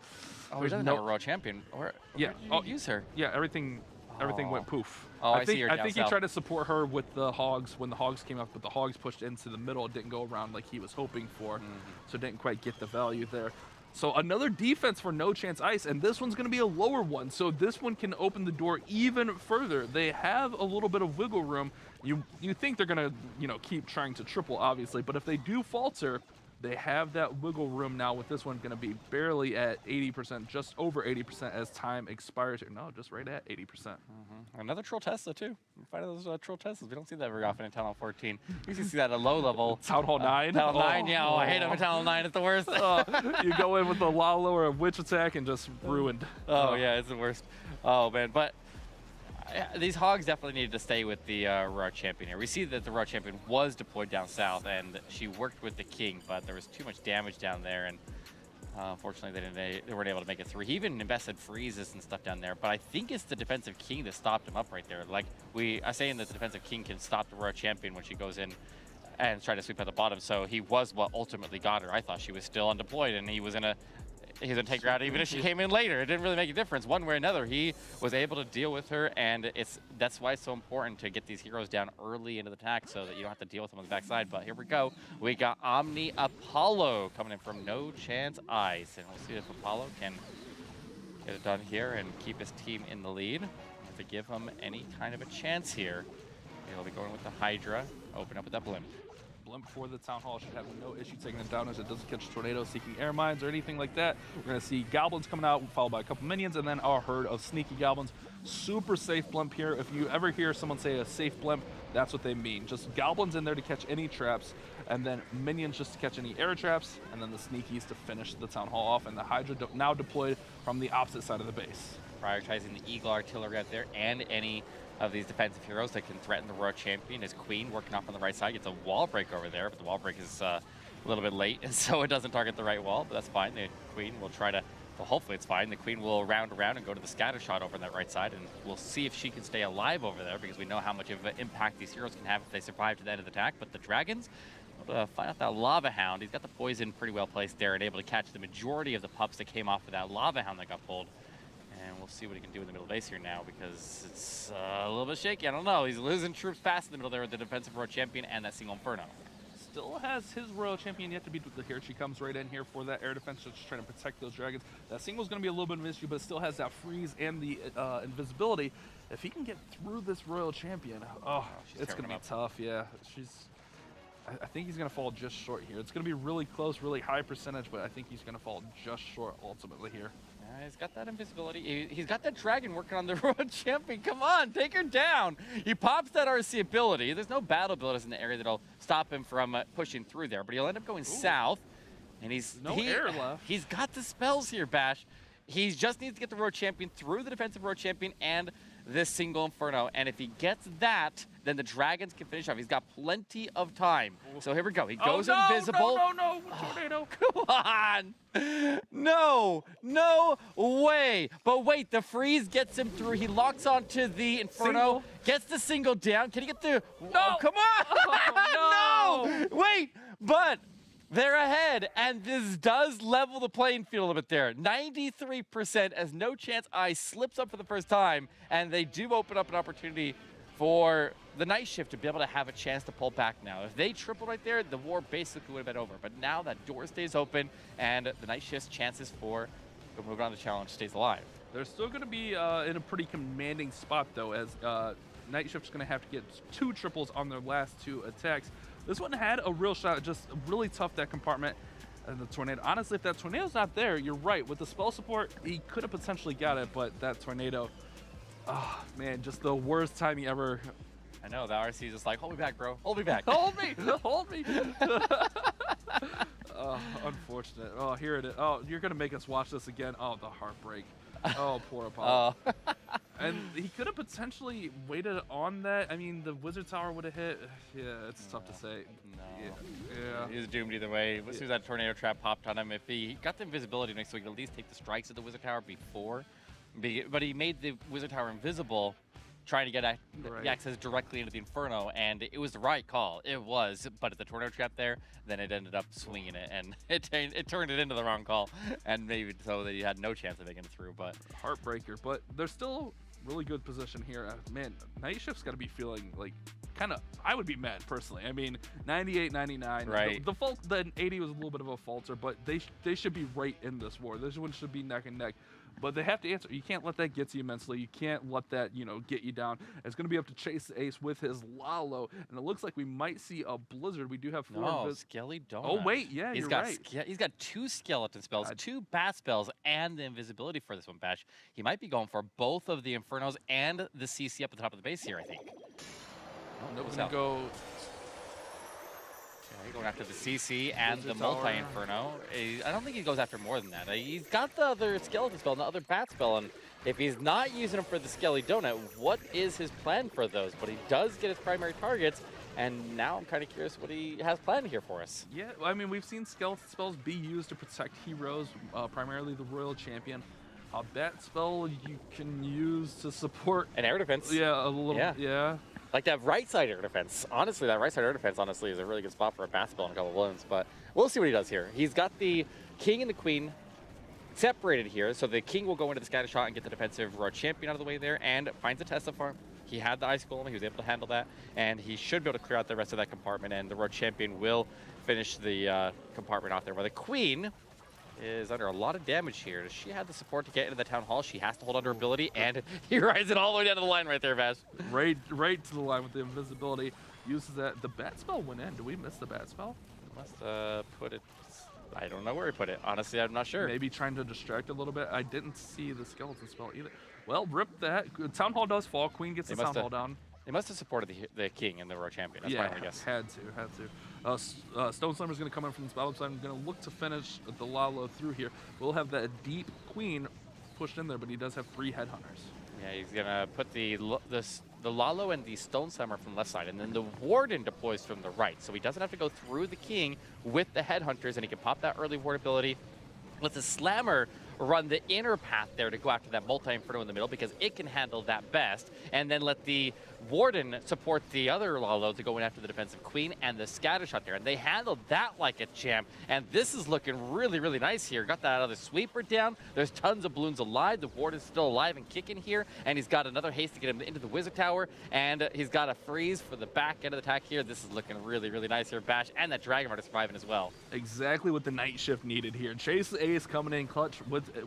Speaker 6: Oh, he doesn't have a royal champion. Or
Speaker 5: yeah,
Speaker 6: use her.
Speaker 5: Yeah, everything went poof.
Speaker 6: Oh, I see her
Speaker 5: I
Speaker 6: down
Speaker 5: think
Speaker 6: south.
Speaker 5: he tried to support her with the hogs when the hogs came up, but the hogs pushed into the middle. It didn't go around like he was hoping for, so didn't quite get the value there. So another defense for No Chance Ice, and this one's going to be a lower one, so this one can open the door even further. They have a little bit of wiggle room. You think they're going to, keep trying to triple, obviously, but if they do falter, they have that wiggle room now, with this one going to be barely at 80%, just over 80% as time expires here. No, just right at 80%.
Speaker 6: Another Troll Tesla, too. Finding those Troll Teslas. We don't see that very often in Town Hall 14. We usually see that at a low level.
Speaker 5: Town Hall 9?
Speaker 6: Town Hall 9, yeah. I hate them in Town Hall 9. It's the worst.
Speaker 5: You go in with a Lalo or a Witch attack and just ruined.
Speaker 6: Yeah, it's the worst. Oh, man. But these hogs definitely needed to stay with the Royal Champion here. We see that the Royal Champion was deployed down south, and she worked with the king, but there was too much damage down there, and unfortunately they weren't able to make it through. He even invested freezes and stuff down there, but I think it's the defensive king that stopped him up right there. Like, I'm saying that the defensive king can stop the Royal Champion when she goes in and try to sweep at the bottom, so he was what ultimately got her. I thought she was still undeployed, and he was gonna take her out even if she came in later. It didn't really make a difference. One way or another, he was able to deal with her, and that's why it's so important to get these heroes down early into the attack so that you don't have to deal with them on the backside. But here we go. We got Omni Apollo coming in from No Chance Ice, and we'll see if Apollo can get it done here and keep his team in the lead. enough to give him any kind of a chance here. He'll be going with the Hydra, open up with that Blimp.
Speaker 5: Blimp for the Town Hall should have no issue taking it down as it doesn't catch tornadoes seeking air mines or anything like that. We're going to see goblins coming out, followed by a couple minions, and then our herd of sneaky goblins. Super safe Blimp here. If you ever hear someone say a safe Blimp, that's what they mean. Just goblins in there to catch any traps, and then minions just to catch any air traps, and then the sneakies to finish the Town Hall off, and the Hydra now deployed from the opposite side of the base.
Speaker 6: Prioritizing the Eagle Artillery out there and any of these defensive heroes that can threaten the Royal Champion. His Queen working off on the right side, gets a wall break over there, but the wall break is a little bit late, and so it doesn't target the right wall, but that's fine. The Queen will try to, well, hopefully it's fine. The Queen will round around and go to the scatter shot over on that right side, and we'll see if she can stay alive over there, because we know how much of an impact these heroes can have if they survive to the end of the attack. But the Dragons, find out that Lava Hound. He's got the poison pretty well placed there and able to catch the majority of the pups that came off of that Lava Hound that got pulled. And we'll see what he can do in the middle base here now, because it's a little bit shaky. I don't know. He's losing troops fast in the middle there with the defensive Royal Champion and that single Inferno.
Speaker 5: Still has his Royal Champion yet to beat. Here she comes right in here for that air defense, just trying to protect those dragons. That single's going to be a little bit of an issue, but it still has that freeze and the invisibility. If he can get through this Royal Champion, it's going to be tough. Yeah, I think he's going to fall just short here. It's going to be really close, really high percentage, but I think he's going to fall just short ultimately here.
Speaker 6: He's got that invisibility. He's got that dragon working on the Royal Champion. Come on, take her down. He pops that RC ability. There's no battle builders in the area that'll stop him from pushing through there, but he'll end up going south. And he's
Speaker 5: no air left.
Speaker 6: He's got the spells here, Bash. He just needs to get the Royal Champion through the defensive Royal Champion and this single Inferno. And if he gets that, then the Dragons can finish off. He's got plenty of time. So here we go. He goes invisible.
Speaker 5: No, tornado.
Speaker 6: Come on. No way. But wait, the freeze gets him through. He locks onto the Inferno, gets the single down. Can he get the...
Speaker 5: No.
Speaker 6: Oh, come on.
Speaker 5: Oh,
Speaker 6: no. Wait, but... they're ahead, and this does level the playing field a little bit there. 93% as No Chance Ice slips up for the first time, and they do open up an opportunity for the Night Shift to be able to have a chance to pull back now. If they triple right there, the war basically would have been over. But now that door stays open, and the Night Shift's chances for moving on to challenge stays alive.
Speaker 5: They're still going to be in a pretty commanding spot, though, as Night Shift's going to have to get 2 triples on their last 2 attacks. This one had a real shot, just really tough, that compartment. And the tornado, honestly, if that tornado's not there, you're right. With the spell support, he could have potentially got it, but that tornado, man, just the worst timing ever.
Speaker 6: I know, the RC is just like, hold me back, bro. Hold me back.
Speaker 5: Hold me, hold me. Unfortunate. Oh, here it is. Oh, you're going to make us watch this again. Oh, the heartbreak. Oh, poor Apollo. And he could have potentially waited on that. I mean, the Wizard Tower would have hit. Yeah, it's tough to say.
Speaker 6: No.
Speaker 5: Yeah.
Speaker 6: He was doomed either way. As soon as that tornado trap popped on him, if he got the invisibility next, so he could at least take the strikes at the Wizard Tower before. But he made the Wizard Tower invisible, trying to get access directly into the Inferno, and it was the right call. It was, but at the tornado trap there, then it ended up swinging it, and it turned it into the wrong call, and maybe so that he had no chance of making it through. But
Speaker 5: heartbreaker. But there's still really good position here. Man, Night Shift's got to be feeling like kind of, I would be mad personally. I mean, 98, 99.
Speaker 6: Right.
Speaker 5: The 80 was a little bit of a falter, but they should be right in this war. This one should be neck and neck. But they have to answer. You can't let that get to you mentally. You can't let that, get you down. It's going to be up to Chase the Ace with his Lalo. And it looks like we might see a Blizzard. We do have 4
Speaker 6: No, Skelly Donut.
Speaker 5: Oh, wait. Yeah, you're right.
Speaker 6: He's got 2 skeleton spells, 2 bat spells, and the invisibility for this one, Bash. He might be going for both of the Infernos and the CC up at the top of the base here, I think.
Speaker 5: Oh, no, we're going to go...
Speaker 6: Going after the CC and the multi-Inferno. I don't think he goes after more than that. He's got the other skeleton spell and the other bat spell, and if he's not using them for the Skelly Donut, what is his plan for those? But he does get his primary targets, and now I'm kind of curious what he has planned here for us.
Speaker 5: Yeah, I mean, we've seen skeleton spells be used to protect heroes, primarily the Royal Champion. A bat spell you can use to support...
Speaker 6: an air defense.
Speaker 5: Yeah, a little, yeah.
Speaker 6: Like that right side air defense. Honestly, that right side air defense, honestly, is a really good spot for a bat spell and a couple of wounds. But we'll see what he does here. He's got the King and the Queen separated here. So the King will go into the scatter shot and get the defensive Royal Champion out of the way there and finds a Tesla farm. He had the Ice Golem. He was able to handle that. And he should be able to clear out the rest of that compartment. And the Royal Champion will finish the compartment off there. Where the Queen is under a lot of damage here. Does she have the support to get into the Town Hall? She has to hold on to her ability, and he rides it all the way down to the line right there, Vash.
Speaker 5: Right to the line with the invisibility. Uses that. The bat spell went in. Did we miss the bat spell?
Speaker 6: Must put it. I don't know where he put it. Honestly, I'm not sure.
Speaker 5: Maybe trying to distract a little bit. I didn't see the skeleton spell either. Well, rip that. Town Hall does fall. Queen gets the Town Hall down.
Speaker 6: They must have supported the king and the world champion. That's my guess.
Speaker 5: Had to. Stone Slammer's going to come in from this battle side. I'm going to look to finish the Lalo through here. We'll have that deep Queen pushed in there, but he does have 3 headhunters.
Speaker 6: Yeah, he's going to put the Lalo and the Stone Slammer from the left side, and then the Warden deploys from the right. So he doesn't have to go through the king with the headhunters, and he can pop that early ward ability. Let the Slammer run the inner path there to go after that multi-inferno in the middle because it can handle that best, and then let the Warden support the other Lalo to go in after the defensive Queen and the scatter shot there, and they handled that like a champ. And this is looking really, really nice here. Got that other sweeper down. There's tons of balloons alive. The Warden's still alive and kicking here, and he's got another haste to get him into the Wizard Tower, and he's got a freeze for the back end of the attack here. This is looking really, really nice here. Bash and that Dragon Rider surviving as well.
Speaker 5: Exactly what the Night Shift needed here. Chase the Ace coming in clutch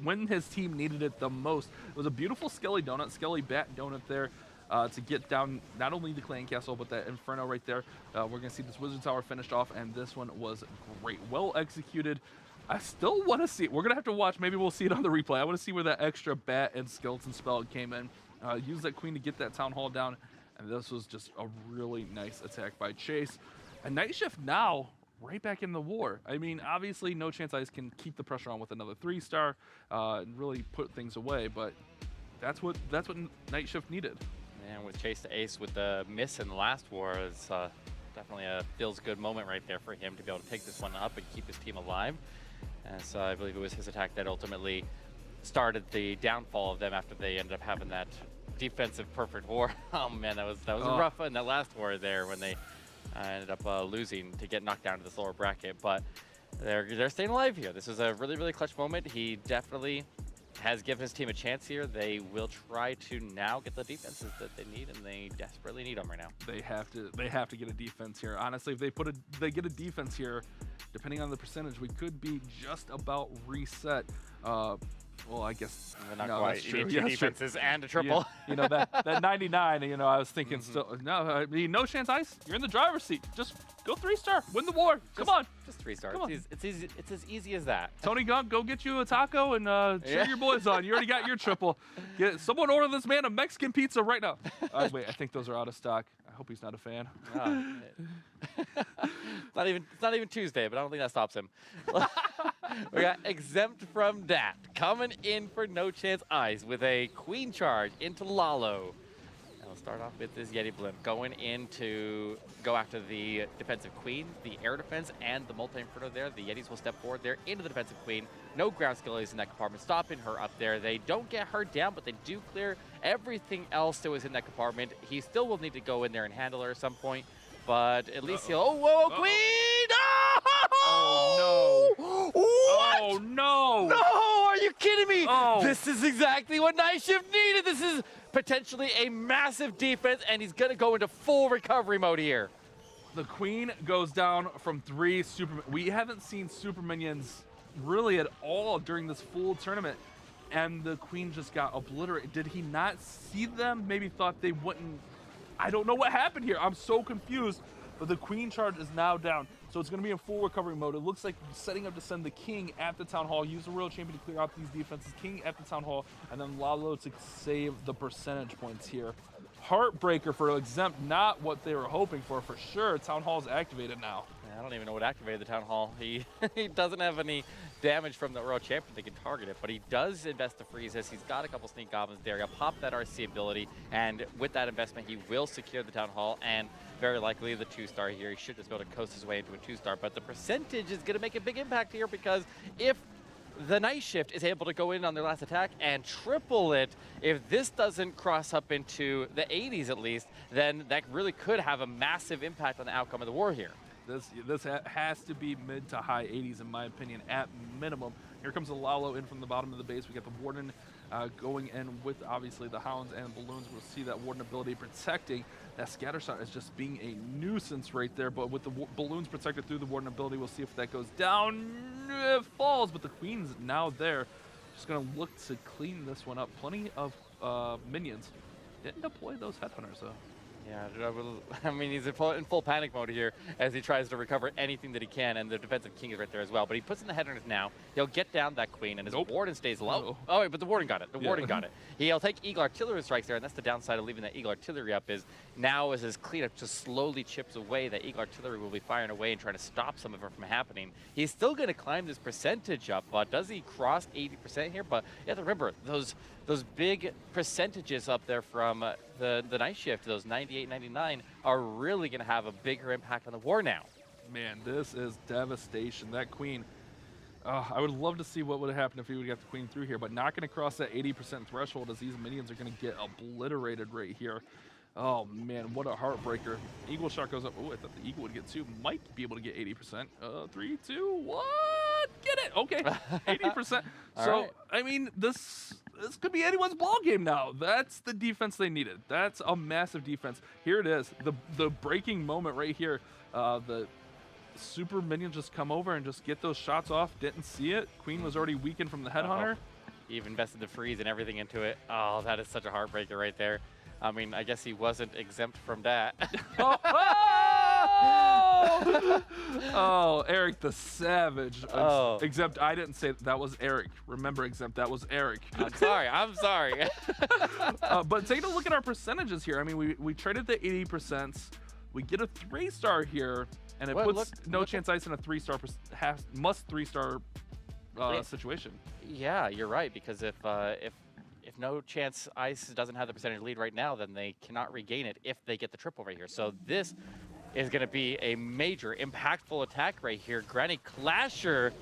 Speaker 5: when his team needed it the most. It was a beautiful Skelly Bat donut there. To get down not only the clan castle, but that Inferno right there. We're going to see this Wizard Tower finished off, and this one was great. Well executed. I still want to see it. We're going to have to watch. Maybe we'll see it on the replay. I want to see where that extra bat and skeleton spell came in. Use that Queen to get that Town Hall down, and this was just a really nice attack by Chase. And Night Shift now right back in the war. I mean, obviously, No Chance Ice can keep the pressure on with another 3-star and really put things away, but that's what Night Shift needed.
Speaker 6: And with Chase to Ace with the miss in the last war, it's definitely a feels good moment right there for him to be able to pick this one up and keep his team alive. As I believe it was his attack that ultimately started the downfall of them after they ended up having that defensive perfect war. Oh man, that was rough in that last war there when they ended up losing to get knocked down to this lower bracket. But they're staying alive here. This is a really, really clutch moment. He definitely has given his team a chance here. They will try to now get the defenses that they need, and they desperately need them right now.
Speaker 5: They have to get a defense here. Honestly, if they get a defense here, depending on the percentage, we could be just about reset. Well, I guess
Speaker 6: not
Speaker 5: no,
Speaker 6: quite.
Speaker 5: that's true.
Speaker 6: You need 2 defenses and a triple.
Speaker 5: You know that 99. You know, I was thinking still. No, I mean, No Chance Ice. You're in the driver's seat. Just go 3-star. Win the war. Come on.
Speaker 6: Just 3-star. It's easy. It's as easy as that.
Speaker 5: Tony Gunk, go get you a taco and cheer your boys on. You already got your triple. Someone order this man a Mexican pizza right now. Wait, I think those are out of stock. I hope he's not a fan.
Speaker 6: It's not even Tuesday, but I don't think that stops him. We got Exempt from that coming in for No Chance Ice with a Queen charge into Lalo. And we'll start off with this Yeti Blimp going in to go after the defensive Queen, the air defense, and the multi-inferno there. The Yetis will step forward there into the defensive Queen. No ground skills in that compartment, stopping her up there. They don't get her down, but they do clear everything else that was in that compartment. He still will need to go in there and handle her at some point, but at least he'll... Oh, whoa, Queen!
Speaker 5: Oh, no.
Speaker 6: What?
Speaker 5: Oh, no.
Speaker 6: No, are you kidding me?
Speaker 5: Oh.
Speaker 6: This is exactly what Night Shift needed. This is potentially a massive defense, and he's going to go into full recovery mode here.
Speaker 5: The Queen goes down from 3 super... We haven't seen super minions really at all during this full tournament, and the Queen just got obliterated. Did he not see them? Maybe thought they wouldn't... I don't know what happened here. I'm so confused, but the Queen charge is now down. So it's going to be in full recovery mode. It looks like setting up to send the King at the Town Hall, use the Royal Champion to clear out these defenses, King at the Town Hall, and then Lalo to save the percentage points here. Heartbreaker for Exempt, not what they were hoping for sure. Town Hall's activated now.
Speaker 6: I don't even know what activated the Town Hall. He doesn't have any damage from the Royal Champion that can target it, but he does invest the freezes. He's got a couple Sneak Goblins there. He'll pop that RC ability, and with that investment, he will secure the Town Hall, and very likely the 2-star here. He should just be able to coast his way into a 2-star, but the percentage is going to make a big impact here, because if the Night Shift is able to go in on their last attack and triple it, if this doesn't cross up into the 80s at least, then that really could have a massive impact on the outcome of the war here.
Speaker 5: This has to be mid to high 80s in my opinion at minimum. Here comes the Lalo in from the bottom of the base. We got the Warden going in with obviously the Hounds and Balloons. We'll see that Warden ability protecting. That scatter shot is just being a nuisance right there, but with the Balloons protected through the Warden ability, we'll see if that goes down. It falls, but the Queen's now there. Just going to look to clean this one up. Plenty of minions. Didn't deploy those Headhunters, though.
Speaker 6: Yeah, I mean, he's in full panic mode here as he tries to recover anything that he can, and the defensive king is right there as well. But he puts in the Headhunters now. He'll get down that Queen, and his Warden stays low.
Speaker 5: No.
Speaker 6: Oh, wait, but the Warden got it. The Warden got it. He'll take Eagle Artillery strikes there, and that's the downside of leaving that Eagle Artillery up is now as his cleanup just slowly chips away, that Eagle Artillery will be firing away and trying to stop some of it from happening. He's still going to climb this percentage up, but does he cross 80% here? But you have to remember, those big percentages up there from the night shift, those 98, 99, are really going to have a bigger impact on the war now.
Speaker 5: Man, this is devastation. That Queen, I would love to see what would have happened if he would have got the Queen through here, but not going to cross that 80% threshold as these minions are going to get obliterated right here. Oh man, what a heartbreaker. Eagle shot goes up. Oh, I thought the Eagle would get 2. Might be able to get 80%. 3, 2, what? Get it. Okay, 80%. So,
Speaker 6: right.
Speaker 5: I mean, this could be anyone's ball game now. That's the defense they needed. That's a massive defense. Here it is, the breaking moment right here. The super minions just come over and just get those shots off. Didn't see it. Queen was already weakened from the Headhunter.
Speaker 6: He even invested the freeze and everything into it. Oh, that is such a heartbreaker right there. I mean, I guess he wasn't exempt from that.
Speaker 5: Oh, Eric the Savage. Exempt, I didn't say that was Eric. Remember, Exempt, that was Eric.
Speaker 6: I'm sorry.
Speaker 5: But taking a look at our percentages here, I mean, we traded the 80%. We get a 3-star here, and it puts No Chance Ice in a 3-star, must 3-star situation.
Speaker 6: Yeah, you're right, because if No Chance Ice doesn't have the percentage lead right now, then they cannot regain it if they get the triple right here. So this is going to be a major, impactful attack right here. Granny Clasher,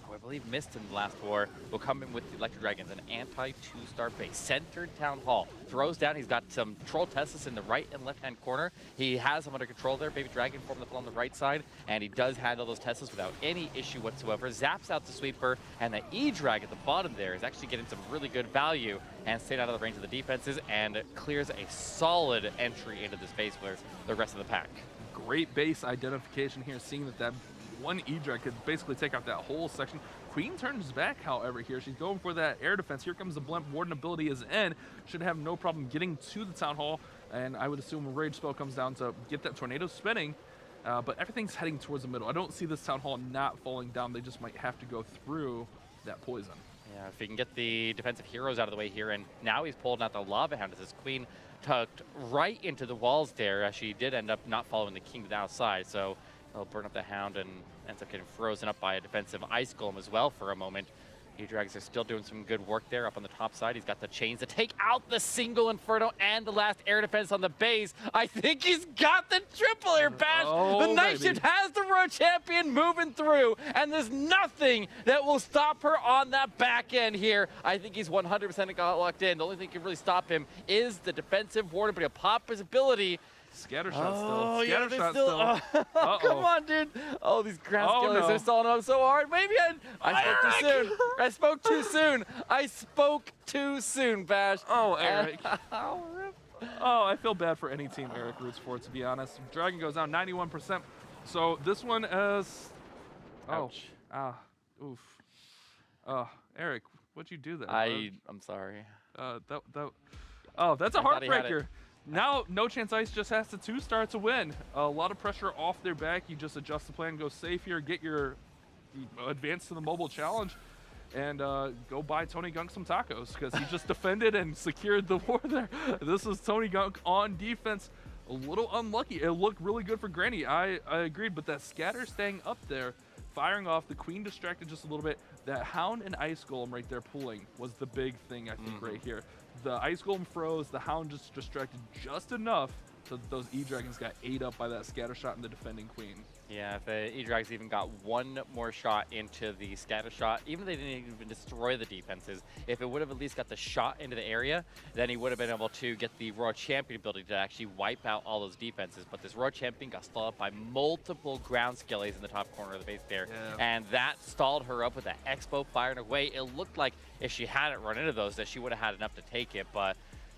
Speaker 6: who I believe missed in the last war, will come in with the Electric Dragons, an anti-2-star base. Centered Town Hall. Throws down. He's got some Troll Teslas in the right and left-hand corner. He has them under control there. Baby Dragon form on the right side, and he does handle those Teslas without any issue whatsoever. Zaps out the Sweeper, and the E-Drag at the bottom there is actually getting some really good value and staying out of the range of the defenses and clears a solid entry into the space with the rest of the pack.
Speaker 5: Great base identification here, seeing that one E-Drag could basically take out that whole section. Queen turns back, however, here. She's going for that air defense. Here comes the Blimp. Warden ability is in. Should have no problem getting to the Town Hall, and I would assume a Rage spell comes down to get that tornado spinning, but everything's heading towards the middle. I don't see this Town Hall not falling down. They just might have to go through that poison. Yeah,
Speaker 6: if he can get the defensive heroes out of the way here, and now he's pulled out the Lava Hound as his Queen tucked right into the walls there, as she did end up not following the King to the outside, so he'll burn up the Hound and ends up getting frozen up by a defensive Ice Golem as well for a moment. E-Drags are still doing some good work there up on the top side. He's got the chains to take out the single Inferno and the last air defense on the base. I think he's got the triple air bash. The Night Shift has the Road Champion moving through, and there's nothing that will stop her on that back end here. I think he's 100% got locked in. The only thing that can really stop him is the defensive Warden, but he'll pop his ability.
Speaker 5: Scatter shot still.
Speaker 6: Oh,
Speaker 5: Scatter
Speaker 6: yeah,
Speaker 5: shot
Speaker 6: still. Come on, dude. Oh, these ground skillers are stalling up so hard. Maybe I spoke too soon. I spoke too soon. I spoke too soon, Bash.
Speaker 5: Oh, Eric. Oh, I feel bad for any team Eric roots for, to be honest. Dragon goes down 91%. So this one is...
Speaker 6: Ouch.
Speaker 5: Oof. Eric, what'd you do there?
Speaker 6: I'm sorry.
Speaker 5: That's a heartbreaker. Now, No Chance Ice just has to 2-star to win. A lot of pressure off their back. You just adjust the plan, go safe here, get your advance to the mobile challenge, and go buy Tony Gunk some tacos, because he just defended and secured the war there. This is Tony Gunk on defense. A little unlucky. It looked really good for Granny. I agreed, but that scatter staying up there, firing off, the Queen distracted just a little bit. That Hound and Ice Golem right there pulling was the big thing, I think, right here. The Ice Golem froze, the Hound just distracted just enough so that those E-Dragons got ate up by that scatter shot and the defending Queen.
Speaker 6: Yeah, if the E-Drags even got one more shot into the scatter shot, even if they didn't even destroy the defenses, if it would have at least got the shot into the area, then he would have been able to get the Royal Champion ability to actually wipe out all those defenses. But this Royal Champion got stalled up by multiple ground skillies in the top corner of the base there, and that stalled her up with that Expo firing away. It looked like if she hadn't run into those, that she would have had enough to take it, but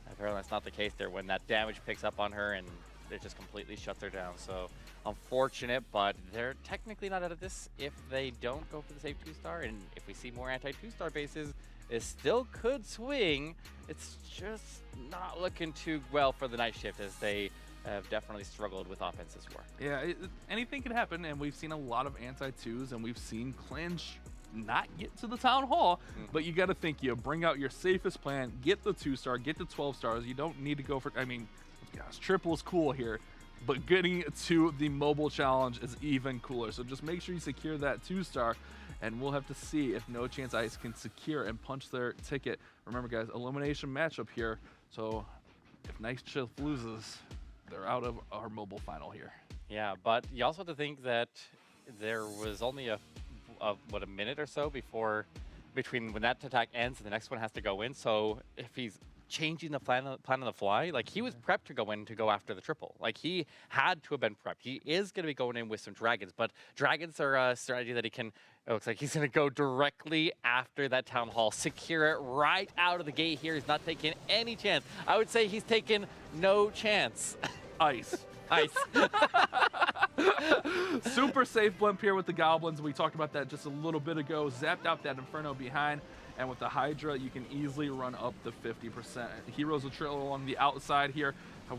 Speaker 6: apparently that's not the case there when that damage picks up on her and it just completely shuts her down. So unfortunate, but they're technically not out of this if they don't go for the safe 2-star. And if we see more anti-2-star bases, it still could swing. It's just not looking too well for the night shift, as they have definitely struggled with offense this war.
Speaker 5: Yeah, anything could happen, and we've seen a lot of anti-2s, and we've seen clans not get to the town hall, but you got to think, you bring out your safest plan, get the 2-star, get the 12 stars. You don't need to go for, I mean, gosh, triple is cool here, but getting to the mobile challenge is even cooler. So just make sure you secure that 2-star, and we'll have to see if No Chance Ice can secure and punch their ticket. Remember, guys, elimination matchup here. So if Night Shift loses, they're out of our mobile final here.
Speaker 6: Yeah, but you also have to think that there was only a minute or so between when that attack ends and the next one has to go in. So if he's changing the plan on the fly, like, he was prepped to go after the triple. Like, he had to have been prepped. He is going to be going in with some dragons, but dragons are a strategy that he can. It looks like he's going to go directly after that town hall, secure it right out of the gate here. He's not taking any chance. I would say he's taking no chance.
Speaker 5: Ice.
Speaker 6: Ice.
Speaker 5: Super safe blimp here with the goblins. We talked about that just a little bit ago. Zapped out that Inferno behind. And with the Hydra, you can easily run up to 50%. Heroes will trail along the outside here.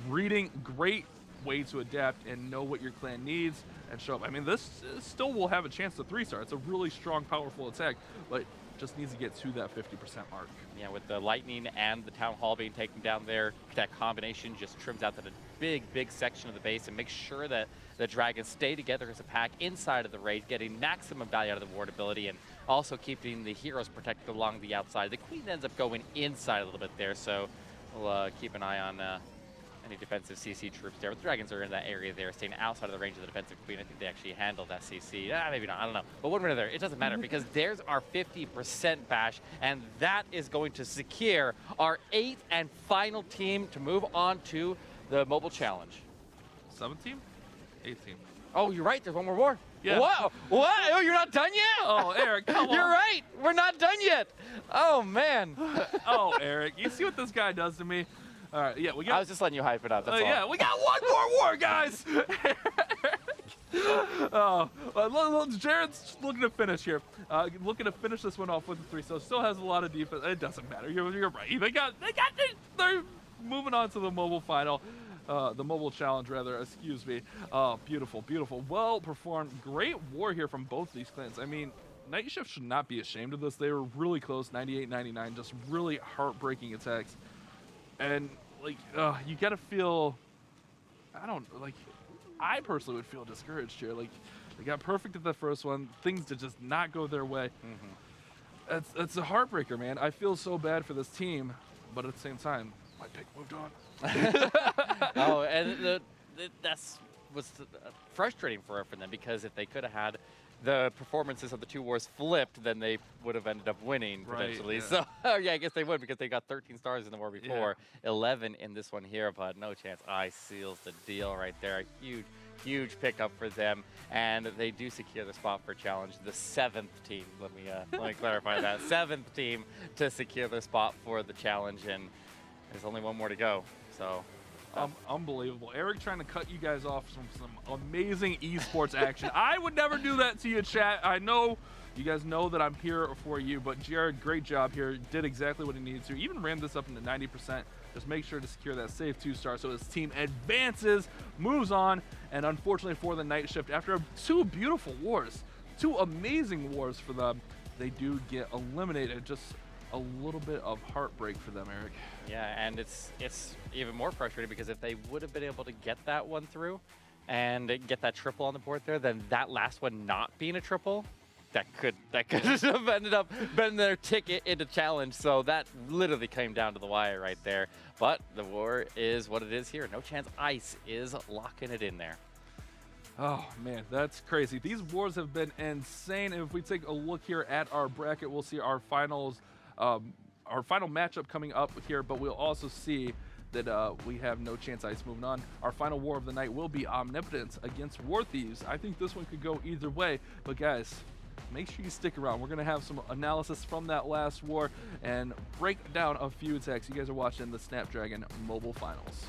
Speaker 5: Reading, great way to adapt and know what your clan needs and show up. I mean, this still will have a chance to 3-star. It's a really strong, powerful attack, but just needs to get to that 50% mark.
Speaker 6: Yeah, with the lightning and the town hall being taken down there, that combination just trims out that big section of the base and makes sure that the dragons stay together as a pack inside of the raid, getting maximum value out of the ward ability and also keeping the heroes protected along the outside. The queen ends up going inside a little bit there, so we'll keep an eye on any defensive CC troops there. But the dragons are in that area there, staying outside of the range of the defensive queen. I think they actually handled that CC. Maybe not, I don't know. But one way or another, it doesn't matter because there's our 50% bash, and that is going to secure our 8th and final team to move on to the mobile challenge.
Speaker 5: 7th team? 8th team.
Speaker 6: Oh, you're right. There's one more.
Speaker 5: Yeah.
Speaker 6: Whoa! What? Oh, you're not done yet?
Speaker 5: Oh, Eric, come on.
Speaker 6: You're right. We're not done yet. Oh, man.
Speaker 5: Oh, Eric, you see what this guy does to me? All right, yeah, we got.
Speaker 6: I was just letting you hype it up. That's all.
Speaker 5: Yeah, we got one more war, guys. Jared's looking to finish here. Looking to finish this one off with the 3, so still has a lot of defense. It doesn't matter. You're right. They're moving on to the mobile final. The mobile challenge, rather, excuse me. Beautiful, beautiful. Well performed. Great war here from both these clans. I mean, Night Shift should not be ashamed of this. They were really close, 98-99, just really heartbreaking attacks. And, like, you got to feel, I personally would feel discouraged here. Like, they got perfect at the first one. Things did just not go their way. It's a heartbreaker, man. I feel so bad for this team, but at the same time, my pick moved on.
Speaker 6: Oh, and that's was frustrating for them because if they could have had the performances of the 2 wars flipped, then they would have ended up winning potentially.
Speaker 5: Right, yeah.
Speaker 6: So yeah, I guess they would because they got 13 stars in the war before, 11 in this one here, but No Chance Ice seals the deal right there. A huge pickup for them, and they do secure the spot for challenge. The 7th team, let me clarify that, 7th team to secure the spot for the challenge, and there's only one more to go. So.
Speaker 5: Unbelievable. Eric trying to cut you guys off from some amazing esports action. I would never do that to you, chat. I know you guys know that I'm here for you, but Jared, great job here. Did exactly what he needed to. Even ran this up into 90%. Just make sure to secure that safe 2-star so his team advances, moves on, and unfortunately for the Night Shift, after 2 beautiful wars, 2 amazing wars for them, they do get eliminated. Just a little bit of heartbreak for them, Eric.
Speaker 6: Yeah, and it's even more frustrating because if they would have been able to get that one through and get that triple on the board there, then that last one not being a triple, that could have ended up being their ticket into challenge. So that literally came down to the wire right there. But the war is what it is here. No Chance Ice is locking it in there.
Speaker 5: Oh man, that's crazy. These wars have been insane. And if we take a look here at our bracket, we'll see our finals, our final matchup coming up here, but we'll also see that we have No Chance Ice moving on. Our final war of the night will be Omnipotence against War Thieves. I think this one could go either way, but guys, make sure you stick around. We're going to have some analysis from that last war and break down a few attacks. You guys are watching the Snapdragon Mobile Finals.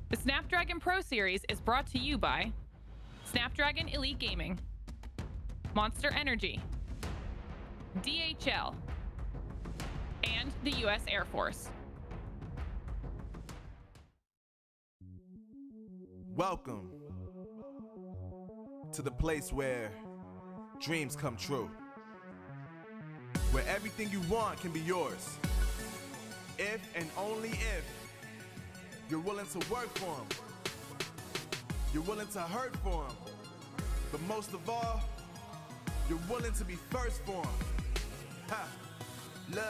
Speaker 4: The Snapdragon Pro Series is brought to you by Snapdragon Elite Gaming, Monster Energy, DHL, and the U.S. Air Force.
Speaker 1: Welcome to the place where dreams come true, where everything you want can be yours, if and only if you're willing to work for them, you're willing to hurt for them, but most of all, you're willing to be first for them. Ha! Look,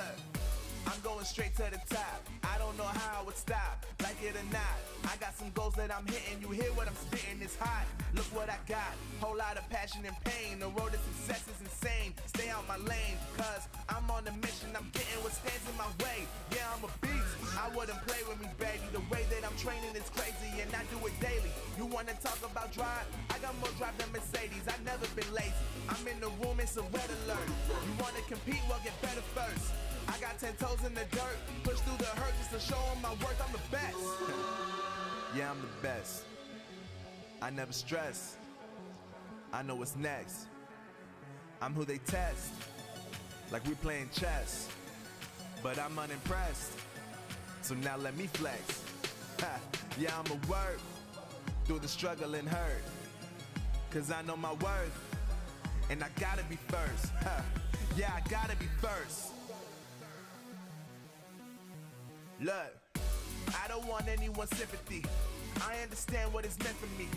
Speaker 1: I'm going straight to the top. I don't know how it would stop, like it or not. I got some goals that I'm hitting. You hear what I'm spitting? It's hot. Look what I got. Whole lot of passion and pain. The road to success is insane. Stay out my lane, cause I'm on a mission. I'm getting what stands in my way. Yeah, I'm a beast. I wouldn't play with me, baby. The way that I'm training is crazy, and I do it daily. You wanna talk about drive? I got more drive than Mercedes. I've never been lazy. I'm in the room, it's a red alert. You wanna compete? Well, get better first. I got 10 toes in the dirt, push through the hurt just to show them my worth. I'm the best. Yeah, I'm the best. I never stress. I know what's next. I'm who they test, like we playing chess. But I'm unimpressed, so now let me flex. Ha, yeah, I'ma work through the struggle and hurt, cause I know my worth, and I gotta be first. Ha, yeah, I gotta be first. Look, I don't want anyone's sympathy. I understand what it's meant for me.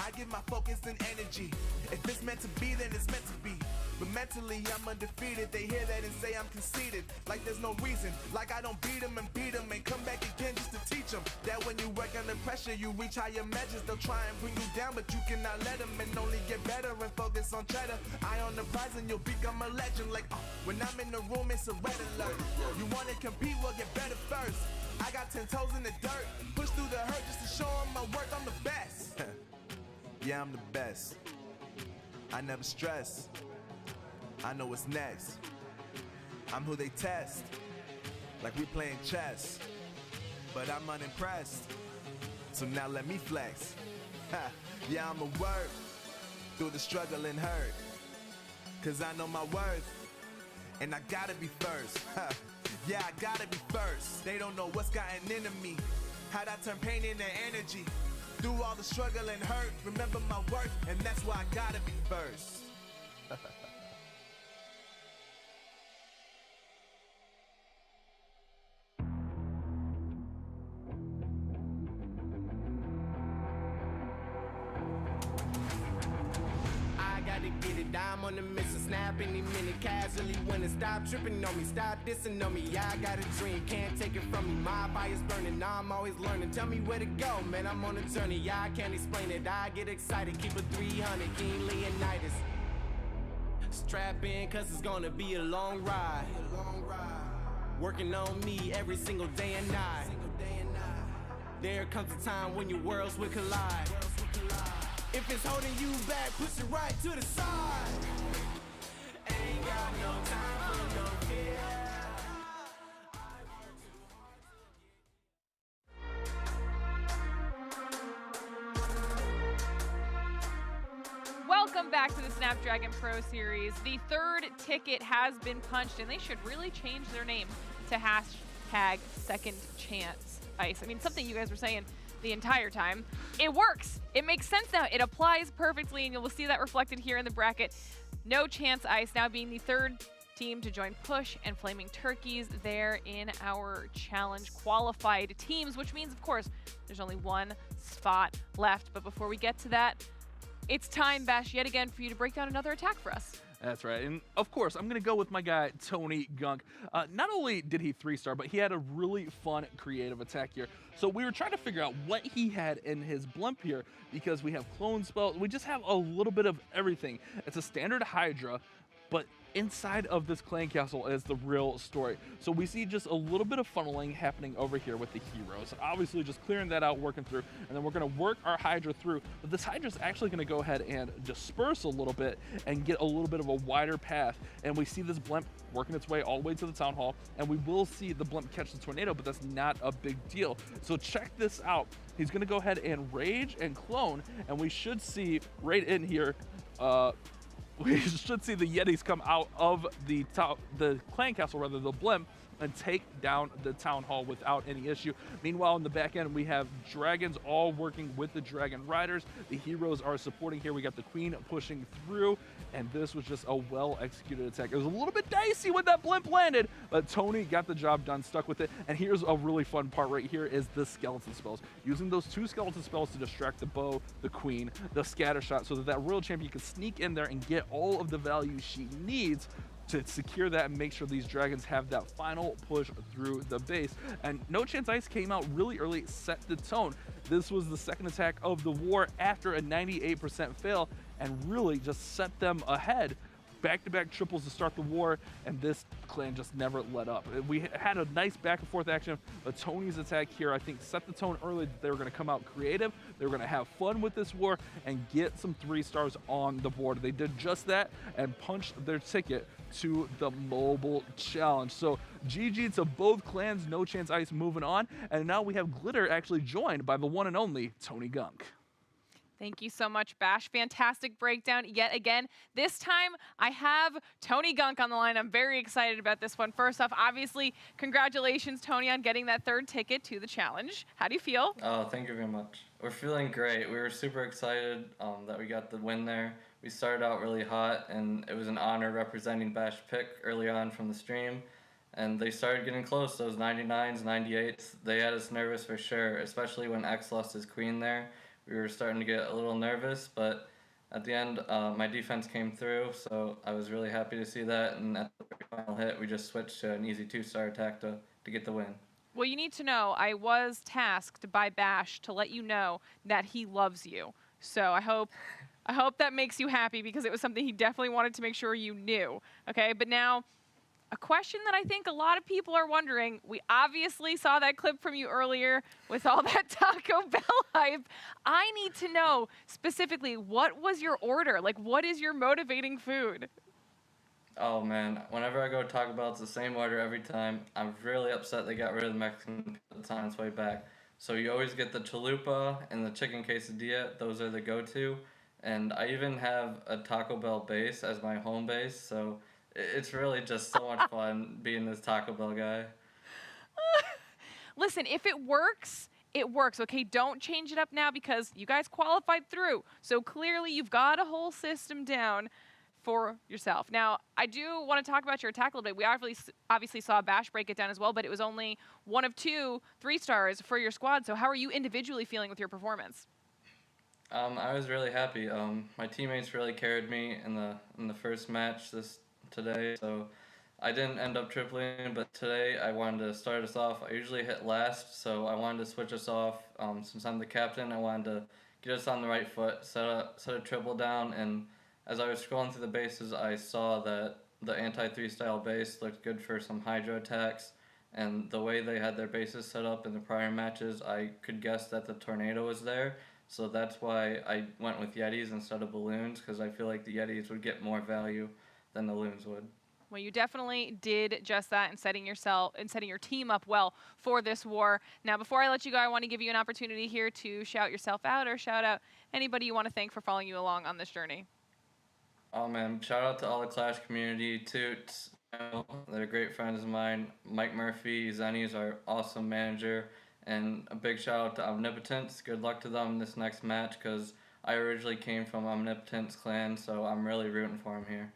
Speaker 1: I give my focus and energy. If it's meant to be, then it's meant to be. But mentally, I'm undefeated. They hear that and say I'm conceited. Like there's no reason. Like I don't beat them and come back again just to teach them that when you work under pressure, you reach higher measures. They'll try and bring you down, but you cannot let them, and only get better and focus on cheddar. Eye on the prize and you'll become a legend. Like, when I'm in the room, it's a red alert. You wanna compete, well, get better first. I got 10 toes in the dirt, push through the hurt just to show them my worth. I'm the best. Yeah, I'm the best. I never stress. I know what's next. I'm who they test, like we playing chess. But I'm unimpressed, so now let me flex. Ha, yeah, I'ma work through the struggle and hurt, cause I know my worth, and I gotta be first. Ha, yeah, I gotta be first. They don't know what's gotten into me, how'd I turn pain into energy. Through all the struggle and hurt, remember my worth, and that's why I gotta be first.
Speaker 2: Get it, I'm on the mission, snap any minute, casually winning. Stop tripping on me, stop dissing on me. Yeah, I got a dream, can't take it from me. My fire's burning, I'm always learning. Tell me where to go, man, I'm on a journey. Yeah, I can't explain it, I get excited. Keep it 300, King Leonidas. Strap in, cause it's gonna be a long ride. Working on me every single day and night. There comes a time when your worlds will collide. If it's holding you back, push it right to the side. Ain't got no time for no fear.
Speaker 4: Welcome back to the Snapdragon Pro Series. The third ticket has been punched, and they should really change their name to hashtag Second Chance Ice. I mean, something you guys were saying the entire time. It works. It makes sense now. It applies perfectly, and you'll see that reflected here in the bracket. No Chance Ice now being the third team to join Push and Flaming Turkeys there in our challenge qualified teams, which means, of course, there's only one spot left. But before we get to that, it's time, Bash, yet again for you to break down another attack for us.
Speaker 5: That's right. And of course, I'm going to go with my guy, Tony Gunk. Not only did he 3-star, but he had a really fun, creative attack here. So we were trying to figure out what he had in his blimp here because we have clone spells. We just have a little bit of everything. It's a standard Hydra, but inside of this clan castle is the real story. So we see just a little bit of funneling happening over here with the heroes. Obviously just clearing that out, working through, and then we're going to work our Hydra through. But this Hydra is actually going to go ahead and disperse a little bit and get a little bit of a wider path. And we see this blimp working its way all the way to the town hall, and we will see the blimp catch the tornado, but that's not a big deal. So check this out. He's going to go ahead and rage and clone, and we should see right in here, we should see the Yetis come out of the clan castle, rather, the blimp, and take down the town hall without any issue. Meanwhile, in the back end, we have dragons all working with the dragon riders. The heroes are supporting here. We got the queen pushing through, and this was just a well-executed attack. It was a little bit dicey when that blimp landed, but Tony got the job done, stuck with it. And here's a really fun part right here is the skeleton spells. Using those 2 skeleton spells to distract the bow, the queen, the scatter shot, so that royal champion can sneak in there and get all of the value she needs to secure that and make sure these dragons have that final push through the base. And No Chance Ice came out really early, set the tone. This was the second attack of the war after a 98% fail, and really just set them ahead. Back-to-back triples to start the war, and this clan just never let up. We had a nice back and forth action, but Tony's attack here, I think, set the tone early that they were going to come out creative, they were going to have fun with this war, and get some 3 stars on the board. They did just that and punched their ticket to the mobile challenge. So GG to both clans, No Chance Ice moving on, and now we have Glitter actually joined by the one and only Tony Gunk.
Speaker 4: Thank you so much, Bash. Fantastic breakdown yet again. This time, I have Tony Gunk on the line. I'm very excited about this one. First off, obviously, congratulations, Tony, on getting that 3rd ticket to the challenge. How do you feel?
Speaker 7: Oh, thank you very much. We're feeling great. We were super excited that we got the win there. We started out really hot, and it was an honor representing Bash Pick early on from the stream. And they started getting close, those 99s, 98s. They had us nervous for sure, especially when X lost his queen there. We were starting to get a little nervous, but at the end, my defense came through, so I was really happy to see that. And at the final hit, we just switched to an easy 2-star attack to get the win.
Speaker 4: Well, you need to know, I was tasked by Bash to let you know that he loves you. So I hope that makes you happy, because it was something he definitely wanted to make sure you knew. Okay, but now, a question that I think a lot of people are wondering. We obviously saw that clip from you earlier with all that Taco Bell hype. I need to know specifically, what was your order? Like, what is your motivating food?
Speaker 7: Oh man, whenever I go to Taco Bell, it's the same order every time. I'm really upset they got rid of the Mexican pizza on its way back. So you always get the chalupa and the chicken quesadilla. Those are the go-to. And I even have a Taco Bell base as my home base, so it's really just so much fun being this Taco Bell guy.
Speaker 4: Listen, if it works, it works, okay? Don't change it up now, because you guys qualified through. So clearly you've got a whole system down for yourself. Now, I do want to talk about your attack a little bit. We obviously saw Bash break it down as well, but it was only 1 of 2 3-stars for your squad. So how are you individually feeling with your performance?
Speaker 7: I was really happy. My teammates really carried me in the first match today, so I didn't end up tripling, but today I wanted to start us off. I usually hit last, so I wanted to switch us off. Since I'm the captain, I wanted to get us on the right foot, set a triple down, and as I was scrolling through the bases, I saw that the anti-3 style base looked good for some Hydra attacks, and the way they had their bases set up in the prior matches, I could guess that the tornado was there. So that's why I went with Yetis instead of balloons, because I feel like the Yetis would get more value than the loons would.
Speaker 4: Well, you definitely did just that, and setting your team up well for this war. Now, before I let you go, I want to give you an opportunity here to shout yourself out, or shout out anybody you want to thank for following you along on this journey.
Speaker 7: Oh man, shout out to all the Clash community, Toots, they're great friends of mine. Mike Murphy, Zenny's our awesome manager, and a big shout out to Omnipotence. Good luck to them in this next match, because I originally came from Omnipotence clan, so I'm really rooting for him here.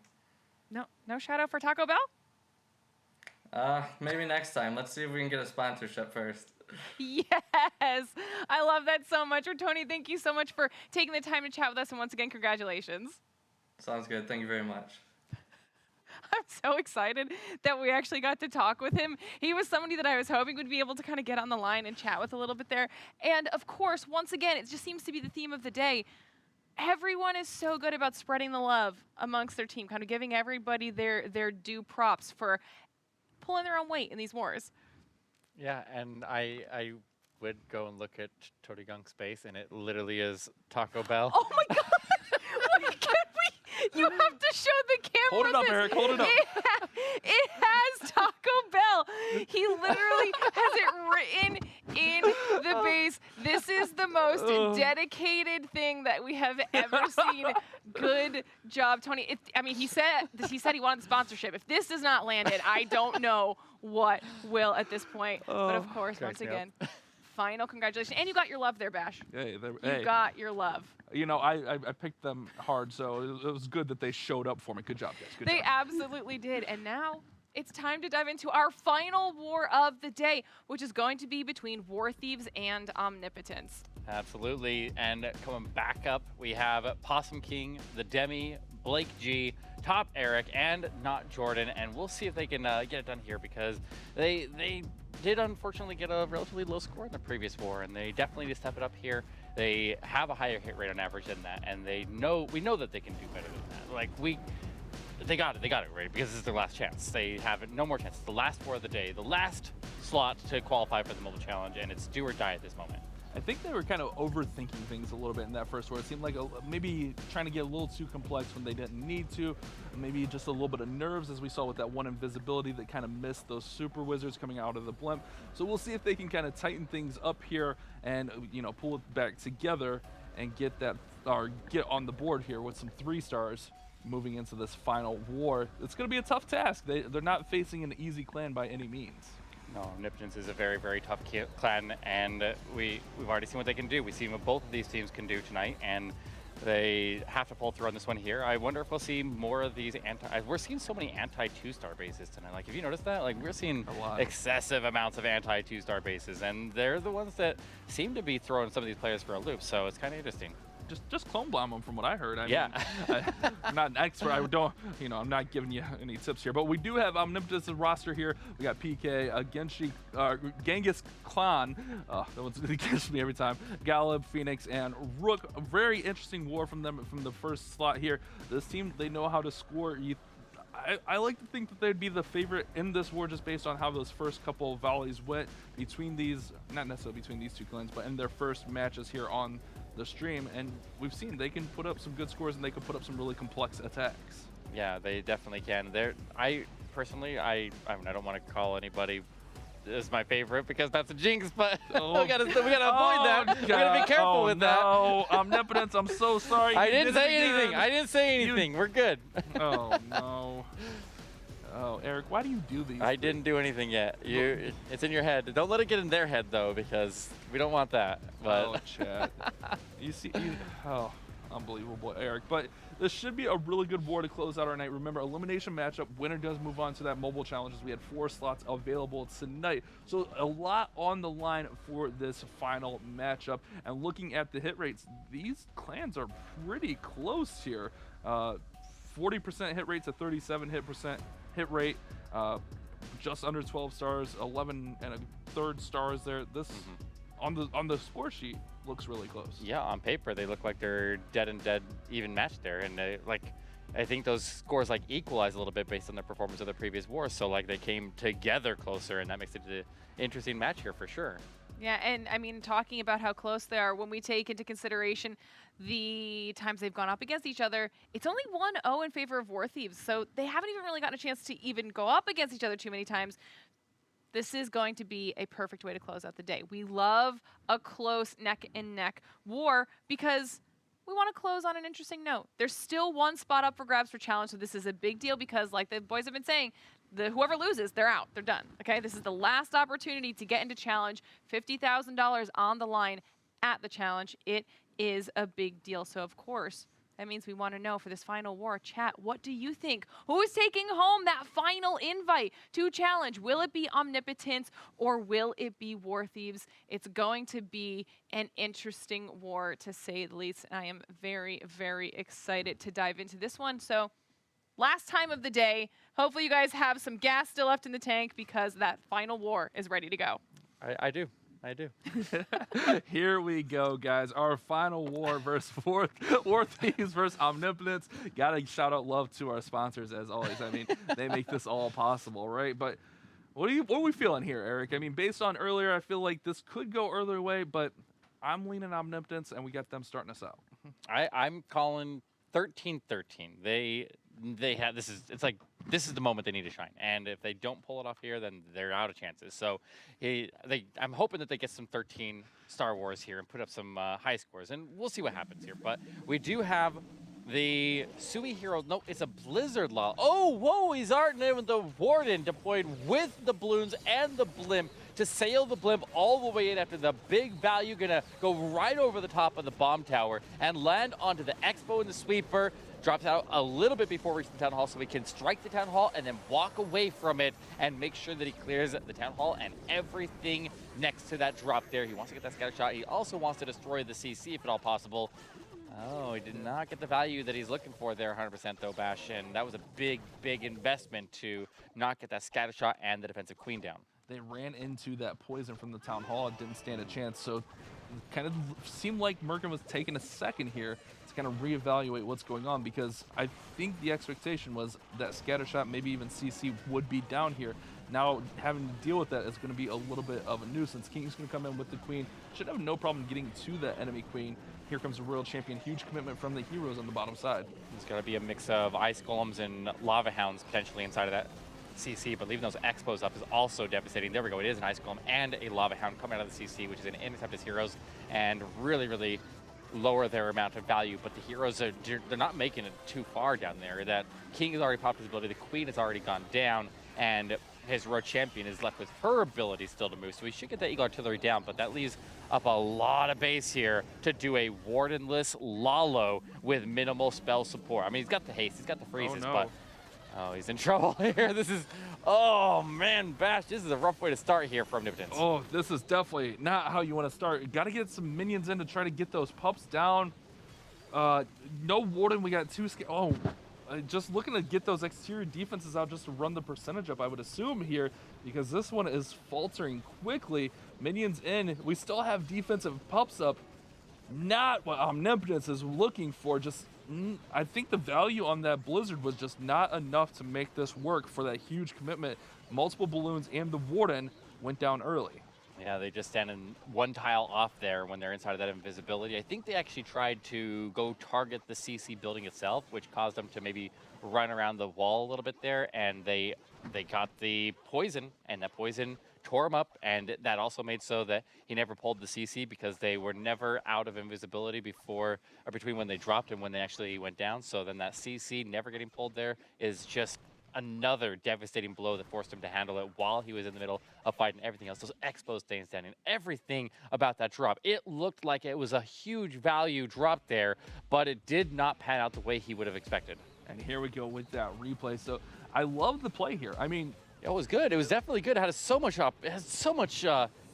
Speaker 4: No shout out for Taco Bell?
Speaker 7: Maybe next time. Let's see if we can get a sponsorship first.
Speaker 4: Yes, I love that so much. Tony, thank you so much for taking the time to chat with us, and once again, congratulations.
Speaker 7: Sounds good. Thank you very much.
Speaker 4: I'm so excited that we actually got to talk with him. He was somebody that I was hoping would be able to kind of get on the line and chat with a little bit there. And of course, once again, it just seems to be the theme of the day. Everyone is so good about spreading the love amongst their team, kind of giving everybody their due props for pulling their own weight in these wars.
Speaker 6: Yeah, and I would go and look at Tony Gunk's base, and it literally is Taco Bell.
Speaker 4: Oh my God! You have to show the camera.
Speaker 5: Hold it up,
Speaker 4: this.
Speaker 5: Eric. Hold it up.
Speaker 4: It has Taco Bell. He literally has it written in the base. This is the most dedicated thing that we have ever seen. Good job, Tony. He said he wanted the sponsorship. If this does not land it, I don't know what will at this point. But of course, once again, final congratulations. And you got your love there, Bash.
Speaker 5: Hey,
Speaker 4: you got your love.
Speaker 5: You know, I picked them hard, so it was good that they showed up for me. Good job, guys. Good
Speaker 4: They
Speaker 5: job.
Speaker 4: absolutely did. And now it's time to dive into our final war of the day, which is going to be between War Thieves and Omnipotence.
Speaker 6: Absolutely. And coming back up, we have Possum King, the Demi, Blake G, Top Eric, and Not Jordan. And we'll see if they can get it done here, because they did unfortunately get a relatively low score in the previous war, and they definitely need to step it up here. They have a higher hit rate on average than that, and we know that they can do better than that. Like, they got it right, because this is their last chance. They have no more chances. The last war of the day, the last slot to qualify for the mobile challenge, and it's do or die at this moment.
Speaker 5: I think they were kind of overthinking things a little bit in that first war. It seemed like maybe trying to get a little too complex when they didn't need to. Maybe just a little bit of nerves, as we saw with that one invisibility that kind of missed those super wizards coming out of the blimp. So we'll see if they can kind of tighten things up here and, you know, pull it back together and get on the board here with some 3 stars moving into this final war. It's going to be a tough task. They're not facing an easy clan by any means.
Speaker 6: No, Omnipotence is a very, very tough clan, and we've already seen what they can do. We've seen what both of these teams can do tonight, and they have to pull through on this one here. I wonder if we'll see more of these we're seeing so many anti-2-star bases tonight. Like, have you noticed that? Like, we're seeing excessive amounts of anti-2-star bases, and they're the ones that seem to be throwing some of these players for a loop, so it's kind of interesting.
Speaker 5: Just clone bomb them from what I heard. I
Speaker 6: mean,
Speaker 5: I'm not an expert. I'm not giving you any tips here, but we do have Omnipotence's roster here. We got PK, Genghis Khan. That one's gets me every time. Galib, Phoenix, and Rook. A very interesting war from them from the first slot here. This team, they know how to score. I like to think that they'd be the favorite in this war just based on how those first couple of volleys went between these, not necessarily between these two clans, but in their first matches here on the stream, and we've seen they can put up some good scores and they can put up some really complex attacks.
Speaker 6: Yeah, they definitely can. I personally, I don't want to call anybody as my favorite because that's a jinx, but we gotta avoid that. We gotta be careful with that.
Speaker 5: No, Omnipotence, I'm so sorry.
Speaker 6: I didn't say anything. I didn't say anything. We're good.
Speaker 5: Oh no. Oh, Eric, why do you do these?
Speaker 6: I didn't do anything yet. It's in your head. Don't let it get in their head, though, because we don't want that. But
Speaker 5: oh, Chad. Unbelievable, Eric. But this should be a really good war to close out our night. Remember, elimination matchup, winner does move on to that mobile challenges. We had 4 slots available tonight. So a lot on the line for this final matchup. And looking at the hit rates, these clans are pretty close here. 40% hit rate to 37 hit rate, just under 12 stars, 11 1/3 stars there. This on the score sheet looks really close.
Speaker 6: Yeah, on paper they look like they're dead even matched there, and I think those scores like equalize a little bit based on the performance of the previous wars. So like they came together closer, and that makes it an interesting match here for sure.
Speaker 4: Yeah, and I mean, talking about how close they are, when we take into consideration the times they've gone up against each other, it's only 1-0 in favor of War Thieves, so they haven't even really gotten a chance to even go up against each other too many times. This is going to be a perfect way to close out the day. We love a close neck-and-neck war because we want to close on an interesting note. There's still 1 spot up for grabs for challenge, so this is a big deal because, like the boys have been saying, whoever loses, they're out. They're done. Okay, this is the last opportunity to get into challenge. $50,000 on the line at the challenge. It is a big deal. So of course, that means we want to know for this final war. Chat, what do you think? Who is taking home that final invite to challenge? Will it be Omnipotence or will it be War Thieves? It's going to be an interesting war, to say the least. And I am very, very excited to dive into this one. So last time of the day. Hopefully you guys have some gas still left in the tank because that final war is ready to go.
Speaker 6: I do.
Speaker 5: Here we go, guys. Our final war versus War Thieves versus Omnipotence. Gotta shout out love to our sponsors as always. I mean, they make this all possible, right? But what are we feeling here, Eric? I mean, based on earlier, I feel like this could go either way, but I'm leaning Omnipotence, and we got them starting us out.
Speaker 6: I'm calling 13-13. They have this is the moment they need to shine, and if they don't pull it off here, then they're out of chances. So I'm hoping that they get some 13 Star Wars here and put up some high scores, and we'll see what happens here. But we do have the Sui Hero. No, it's a Blizzard Law. Oh, whoa! He's already with the Warden deployed with the balloons and the blimp to sail the blimp all the way in after the big value gonna go right over the top of the bomb tower and land onto the Expo and the Sweeper. Drops out a little bit before reaching the Town Hall so he can strike the Town Hall and then walk away from it and make sure that he clears the Town Hall and everything next to that drop there. He wants to get that scatter shot. He also wants to destroy the CC if at all possible. Oh, he did not get the value that he's looking for there 100% though, Bash, and that was a big, big investment to not get that scatter shot and the defensive queen down.
Speaker 5: They ran into that poison from the Town Hall and didn't stand a chance, so it kind of seemed like Merkin was taking a second here to kind of reevaluate what's going on, because I think the expectation was that scatter shot, maybe even CC, would be down here. Now having to deal with that is going to be a little bit of a nuisance. King's going to come in with the queen. Should have no problem getting to the enemy queen. Here comes the Royal Champion. Huge commitment from the heroes on the bottom side.
Speaker 6: It's going to be a mix of Ice Golems and Lava Hounds potentially inside of that CC, but leaving those Expos up is also devastating. There we go. It is an Ice Golem and a Lava Hound coming out of the CC, which is going to intercept his heroes and really, really lower their amount of value. But the heroes, they're not making it too far down there. That King has already popped his ability. The Queen has already gone down, and his Royal Champion is left with her ability still to move. So he should get that Eagle Artillery down, but that leaves up a lot of base here to do a Wardenless Lalo with minimal spell support. I mean, he's got the haste, he's got the freezes, but oh, he's in trouble here. This is, oh man, Bash, this is a rough way to start here for Omnipotence.
Speaker 5: Oh, this is definitely not how you want to start. You got to get some minions in to try to get those pups down. No Warden, we got two. Just looking to get those exterior defenses out just to run the percentage up, I would assume here, because this one is faltering quickly. Minions in, we still have defensive pups up. Not what Omnipotence is looking for. Just, I think the value on that Blizzard was just not enough to make this work for that huge commitment. Multiple balloons and the Warden went down early.
Speaker 6: Yeah, they just stand in one tile off there when they're inside of that invisibility. I think they actually tried to go target the CC building itself, which caused them to maybe run around the wall a little bit there, and they got the poison, and that poison tore him up, and that also made so that he never pulled the CC because they were never out of invisibility before or between when they dropped and when they actually went down. So then that CC never getting pulled there is just another devastating blow that forced him to handle it while he was in the middle of fighting everything else. Those Expos staying standing, everything about that drop. It looked like it was a huge value drop there, but it did not pan out the way he would have expected.
Speaker 5: And here we go with that replay. So I love the play here. I mean,
Speaker 6: it was good. It was definitely good. It has so much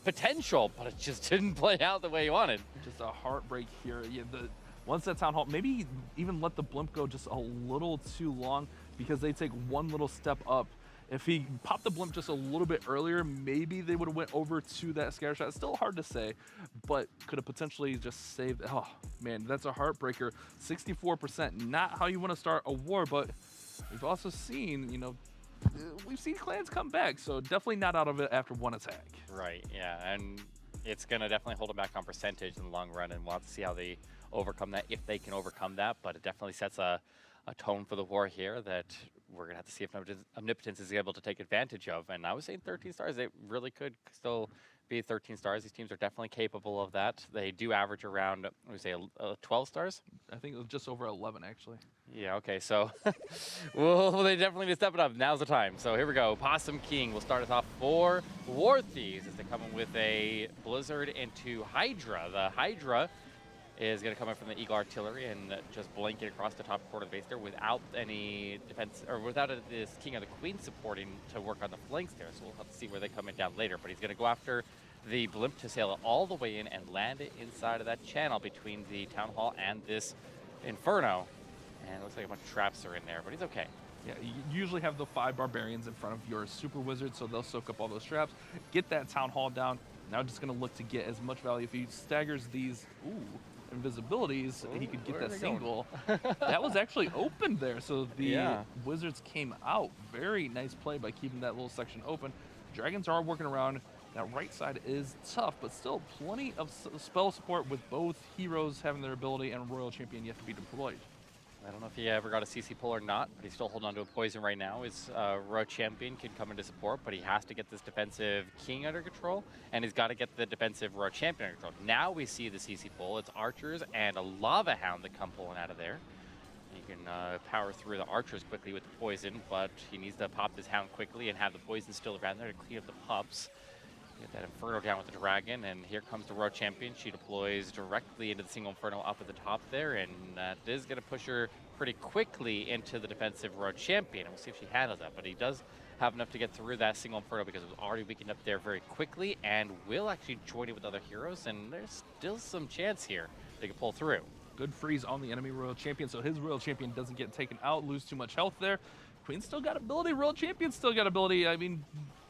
Speaker 6: potential, but it just didn't play out the way he wanted.
Speaker 5: Just a heartbreak here. Yeah, once that Town Hall, maybe even let the blimp go just a little too long, because they take one little step up. If he popped the blimp just a little bit earlier, maybe they would have went over to that scatter shot. It's still hard to say, but could have potentially just saved. Oh man, that's a heartbreaker. 64%, not how you want to start a war, but we've also seen, we've seen clans come back, so definitely not out of it after one attack.
Speaker 6: Right, yeah, and it's gonna definitely hold them back on percentage in the long run, and we'll have to see how they overcome that, if they can overcome that, but it definitely sets a tone for the war here that we're going to have to see if Omnipotence is able to take advantage of. And I was saying 13 stars, they really could still be 13 stars. These teams are definitely capable of that. They do average around, 12 stars?
Speaker 5: I think it was just over 11, actually.
Speaker 6: Yeah, okay, so well, they definitely need to step it up. Now's the time. So here we go. Possum King will start us off for War Thieves as they come in with a Blizzard into Hydra. The Hydra is going to come in from the Eagle Artillery and just blanket across the top quarter of the base there without any defense, or without this King or the Queen supporting to work on the flanks there. So we'll have to see where they come in down later. But he's going to go after the blimp to sail it all the way in and land it inside of that channel between the Town Hall and this Inferno. And it looks like a bunch of traps are in there, but he's okay.
Speaker 5: Yeah, you usually have the 5 barbarians in front of your super wizard, so they'll soak up all those traps, get that town hall down. Now just going to look to get as much value. If he staggers these invisibilities, he could get that single. That was actually open there, so the wizards came out. Very nice play by keeping that little section open. Dragons are working around. That right side is tough, but still plenty of spell support with both heroes having their ability and Royal Champion yet to be deployed.
Speaker 6: I don't know if he ever got a CC pull or not, but he's still holding on to a poison right now. His Royal Champion can come into support, but he has to get this defensive King under control, and he's got to get the defensive Royal Champion under control. Now we see the CC pull. It's archers and a Lava Hound that come pulling out of there. He can power through the archers quickly with the poison, but he needs to pop this Hound quickly and have the poison still around there to clean up the pups. Get that Inferno down with the Dragon, and here comes the Royal Champion. She deploys directly into the single Inferno up at the top there, and that is going to push her pretty quickly into the defensive Royal Champion. And we'll see if she handles that, but he does have enough to get through that single Inferno because it was already weakened up there very quickly, and will actually join it with other heroes, and there's still some chance here they can pull through.
Speaker 5: Good freeze on the enemy Royal Champion, so his Royal Champion doesn't get taken out, lose too much health there. Queen's still got ability, Royal Champion's still got ability. I mean,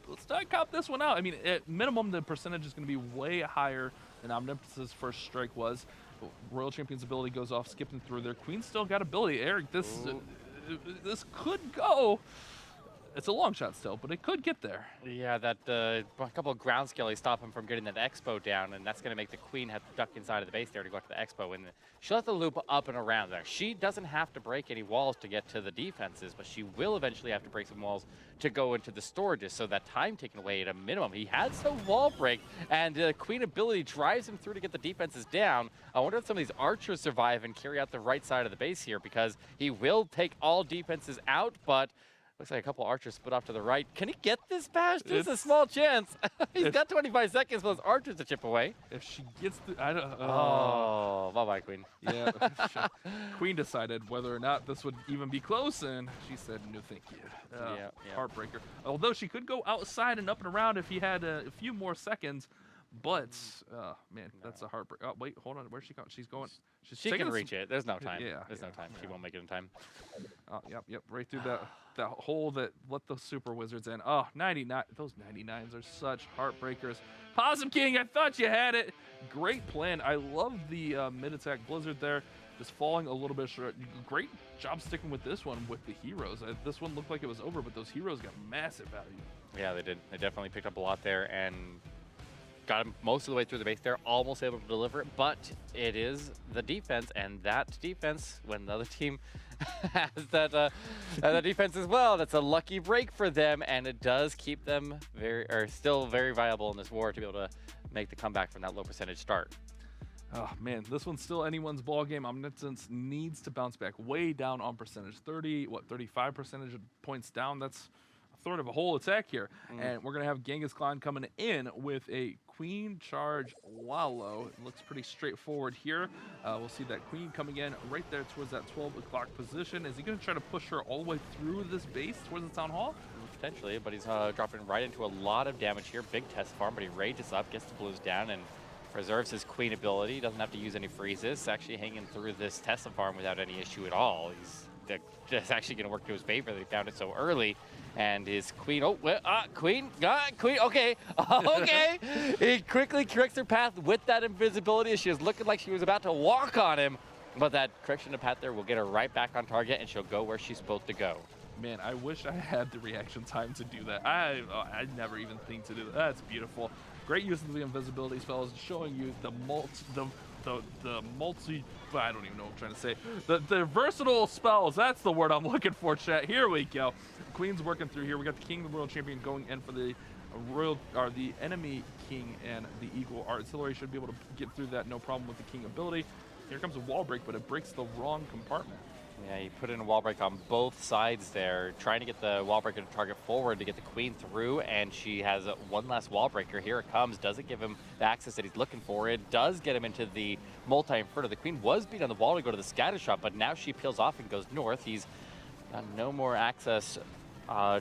Speaker 5: let's not cop this one out. I mean, at minimum, the percentage is going to be way higher than Omnipotence's first strike was. Royal Champion's ability goes off, skipping through there. Queen's still got ability. Eric, this could go. It's a long shot still, but it could get there.
Speaker 6: Yeah, that a couple of ground skellies stop him from getting that Expo down, and that's going to make the Queen have to duck inside of the base there to go to the Expo. And she'll have to loop up and around there. She doesn't have to break any walls to get to the defenses, but she will eventually have to break some walls to go into the storages. So that time taken away at a minimum. He has no wall break, and the Queen ability drives him through to get the defenses down. I wonder if some of these archers survive and carry out the right side of the base here, because he will take all defenses out, but looks like a couple archers split off to the right. Can he get this bash? There's a small chance. He's got 25 seconds for those archers to chip away.
Speaker 5: If she gets the... I don't...
Speaker 6: Oh, bye-bye, Queen.
Speaker 5: Yeah. Queen decided whether or not this would even be close, and she said, no, thank you.
Speaker 6: Yeah.
Speaker 5: Heartbreaker. Although she could go outside and up and around if he had a few more seconds. But, man, that's a heartbreak. Oh, wait, hold on. Where's she going? She's going.
Speaker 6: She can reach it. There's no time.
Speaker 5: Yeah.
Speaker 6: There's no time. She won't make it in time.
Speaker 5: Oh, yep. Right through that hole that let the super wizards in. Oh, 99. Those 99s are such heartbreakers. Possum King, I thought you had it. Great plan. I love the mid-attack blizzard there. Just falling a little bit short. Great job sticking with this one with the heroes. This one looked like it was over, but those heroes got massive value.
Speaker 6: Yeah, they did. They definitely picked up a lot there and got him most of the way through the base there, almost able to deliver it, but it is the defense, and that defense, when the other team has that defense as well, that's a lucky break for them, and it does keep them still very viable in this war to be able to make the comeback from that low percentage start.
Speaker 5: Oh man, this one's still anyone's ball game. Omnipotence needs to bounce back way down on percentage. 35 percentage points down. That's a third of a whole attack here. And we're gonna have Genghis Khan coming in with a Queen charge Wallow. It looks pretty straightforward here. We'll see that Queen coming in right there towards that 12 o'clock position. Is he gonna try to push her all the way through this base towards the town hall?
Speaker 6: Potentially, but he's dropping right into a lot of damage here. Big test farm, but he rages up, gets the blues down, and preserves his Queen ability. Doesn't have to use any freezes. Actually hanging through this Tesla farm without any issue at all. It's actually going to work to his favor that he found it so early. And his Queen, Queen, okay. Okay. He quickly corrects her path with that invisibility. She was looking like she was about to walk on him. But that correction of path there will get her right back on target, and she'll go where she's supposed to go.
Speaker 5: Man, I wish I had the reaction time to do that. I never even think to do that. That's beautiful. Great use of the invisibility spells, showing you the multi, I don't even know what I'm trying to say. The versatile spells, that's the word I'm looking for, chat. Here we go. Queen's working through here. We got the King, the Royal Champion going in for the the enemy King, and the Eagle Artillery should be able to get through that, no problem with the King ability. Here comes a wall break, but it breaks the wrong compartment.
Speaker 6: Yeah, he put in a wall break on both sides there, trying to get the wall breaker to target forward to get the Queen through, and she has one last wall breaker. Here it comes. Doesn't give him the access that he's looking for. It does get him into the multi-inferno. The Queen was beat on the wall to go to the scatter shot, but now she peels off and goes north. He's got no more access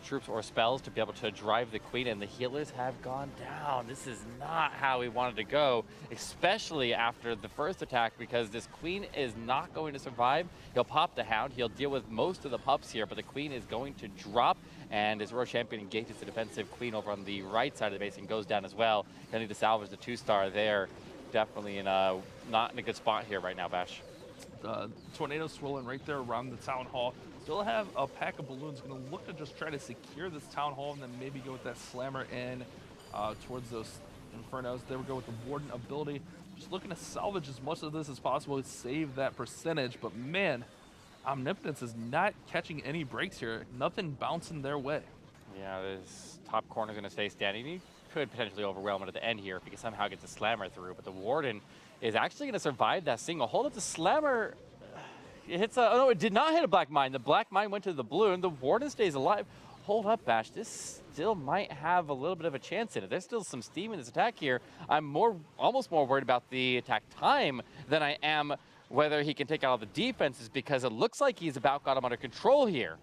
Speaker 6: troops or spells to be able to drive the queen, and the healers have gone down. This is not how we wanted to go, especially after the first attack, because this queen is not going to survive. He'll pop the hound, he'll deal with most of the pups here, but the queen is going to drop, and his Royal Champion engages the defensive queen over on the right side of the base and goes down as well. Gonna need to salvage the 2-star there. Definitely not in a good spot here right now, Bash.
Speaker 5: Tornado swirling right there around the town hall. Still have a pack of balloons. Going to look to just try to secure this town hall and then maybe go with that slammer in towards those infernos. There we go with the warden ability. Just looking to salvage as much of this as possible to save that percentage. But man, Omnipotence is not catching any breaks here. Nothing bouncing their way.
Speaker 6: Yeah, this top corner is going to stay standing. He could potentially overwhelm it at the end here if he can somehow get the slammer through. But the warden is actually going to survive that single. Hold up, the slammer. It hits a, oh no, it did not hit a black mine. The black mine went to the blue, and the warden stays alive. Hold up, Bash. This still might have a little bit of a chance in it. There's still some steam in this attack here. I'm almost more worried about the attack time than I am whether he can take out all the defenses, because it looks like he's about got him under control here.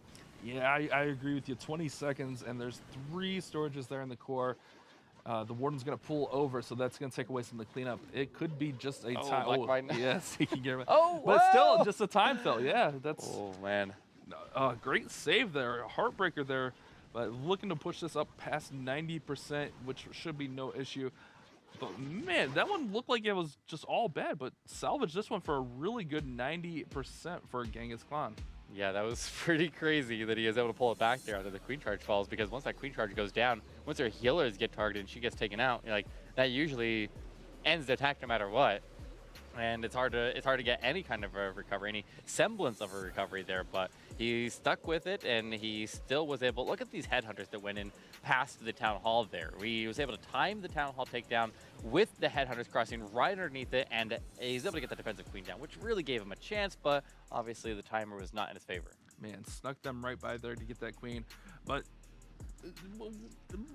Speaker 5: Yeah, I agree with you. 20 seconds, and there's 3 storages there in the core. The warden's going to pull over, so that's going to take away some of the cleanup. It could be just a time.
Speaker 6: Oh,
Speaker 5: yes, he can get him.
Speaker 6: Oh,
Speaker 5: but still, just a time fill. Yeah, that's.
Speaker 6: Oh man,
Speaker 5: great save there, a heartbreaker there, but looking to push this up past 90%, which should be no issue. But man, that one looked like it was just all bad, but salvage this one for a really good 90% for Genghis Khan.
Speaker 6: Yeah, that was pretty crazy that he was able to pull it back there after the queen charge falls, because once that queen charge goes down, once their healers get targeted and she gets taken out, like that usually ends the attack no matter what. And it's hard to get any kind of a recovery, any semblance of a recovery there, but he stuck with it, and he still was able. Look at these headhunters that went in past the town hall there. He was able to time the town hall takedown with the headhunters crossing right underneath it, and he's able to get the defensive queen down, which really gave him a chance, but obviously the timer was not in his favor.
Speaker 5: Man, snuck them right by there to get that queen, but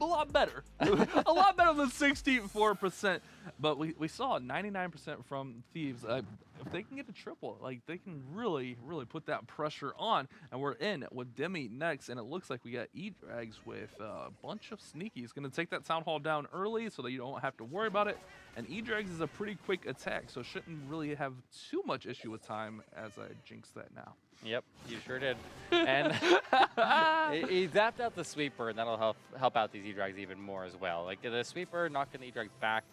Speaker 5: a lot better. A lot better than 64%. But we saw 99% from Thieves. If they can get a triple, like they can really put that pressure on. And we're in with Demi next, and it looks like we got E-Drags with a bunch of sneakies. Going to take that town hall down early so that you don't have to worry about it. And E-Drags is a pretty quick attack, so shouldn't really have too much issue with time, as I jinx that now.
Speaker 6: Yep, you sure did. And he zapped out the sweeper, and that'll help out these E-Drags even more as well. Like the sweeper knocking the E-Drags back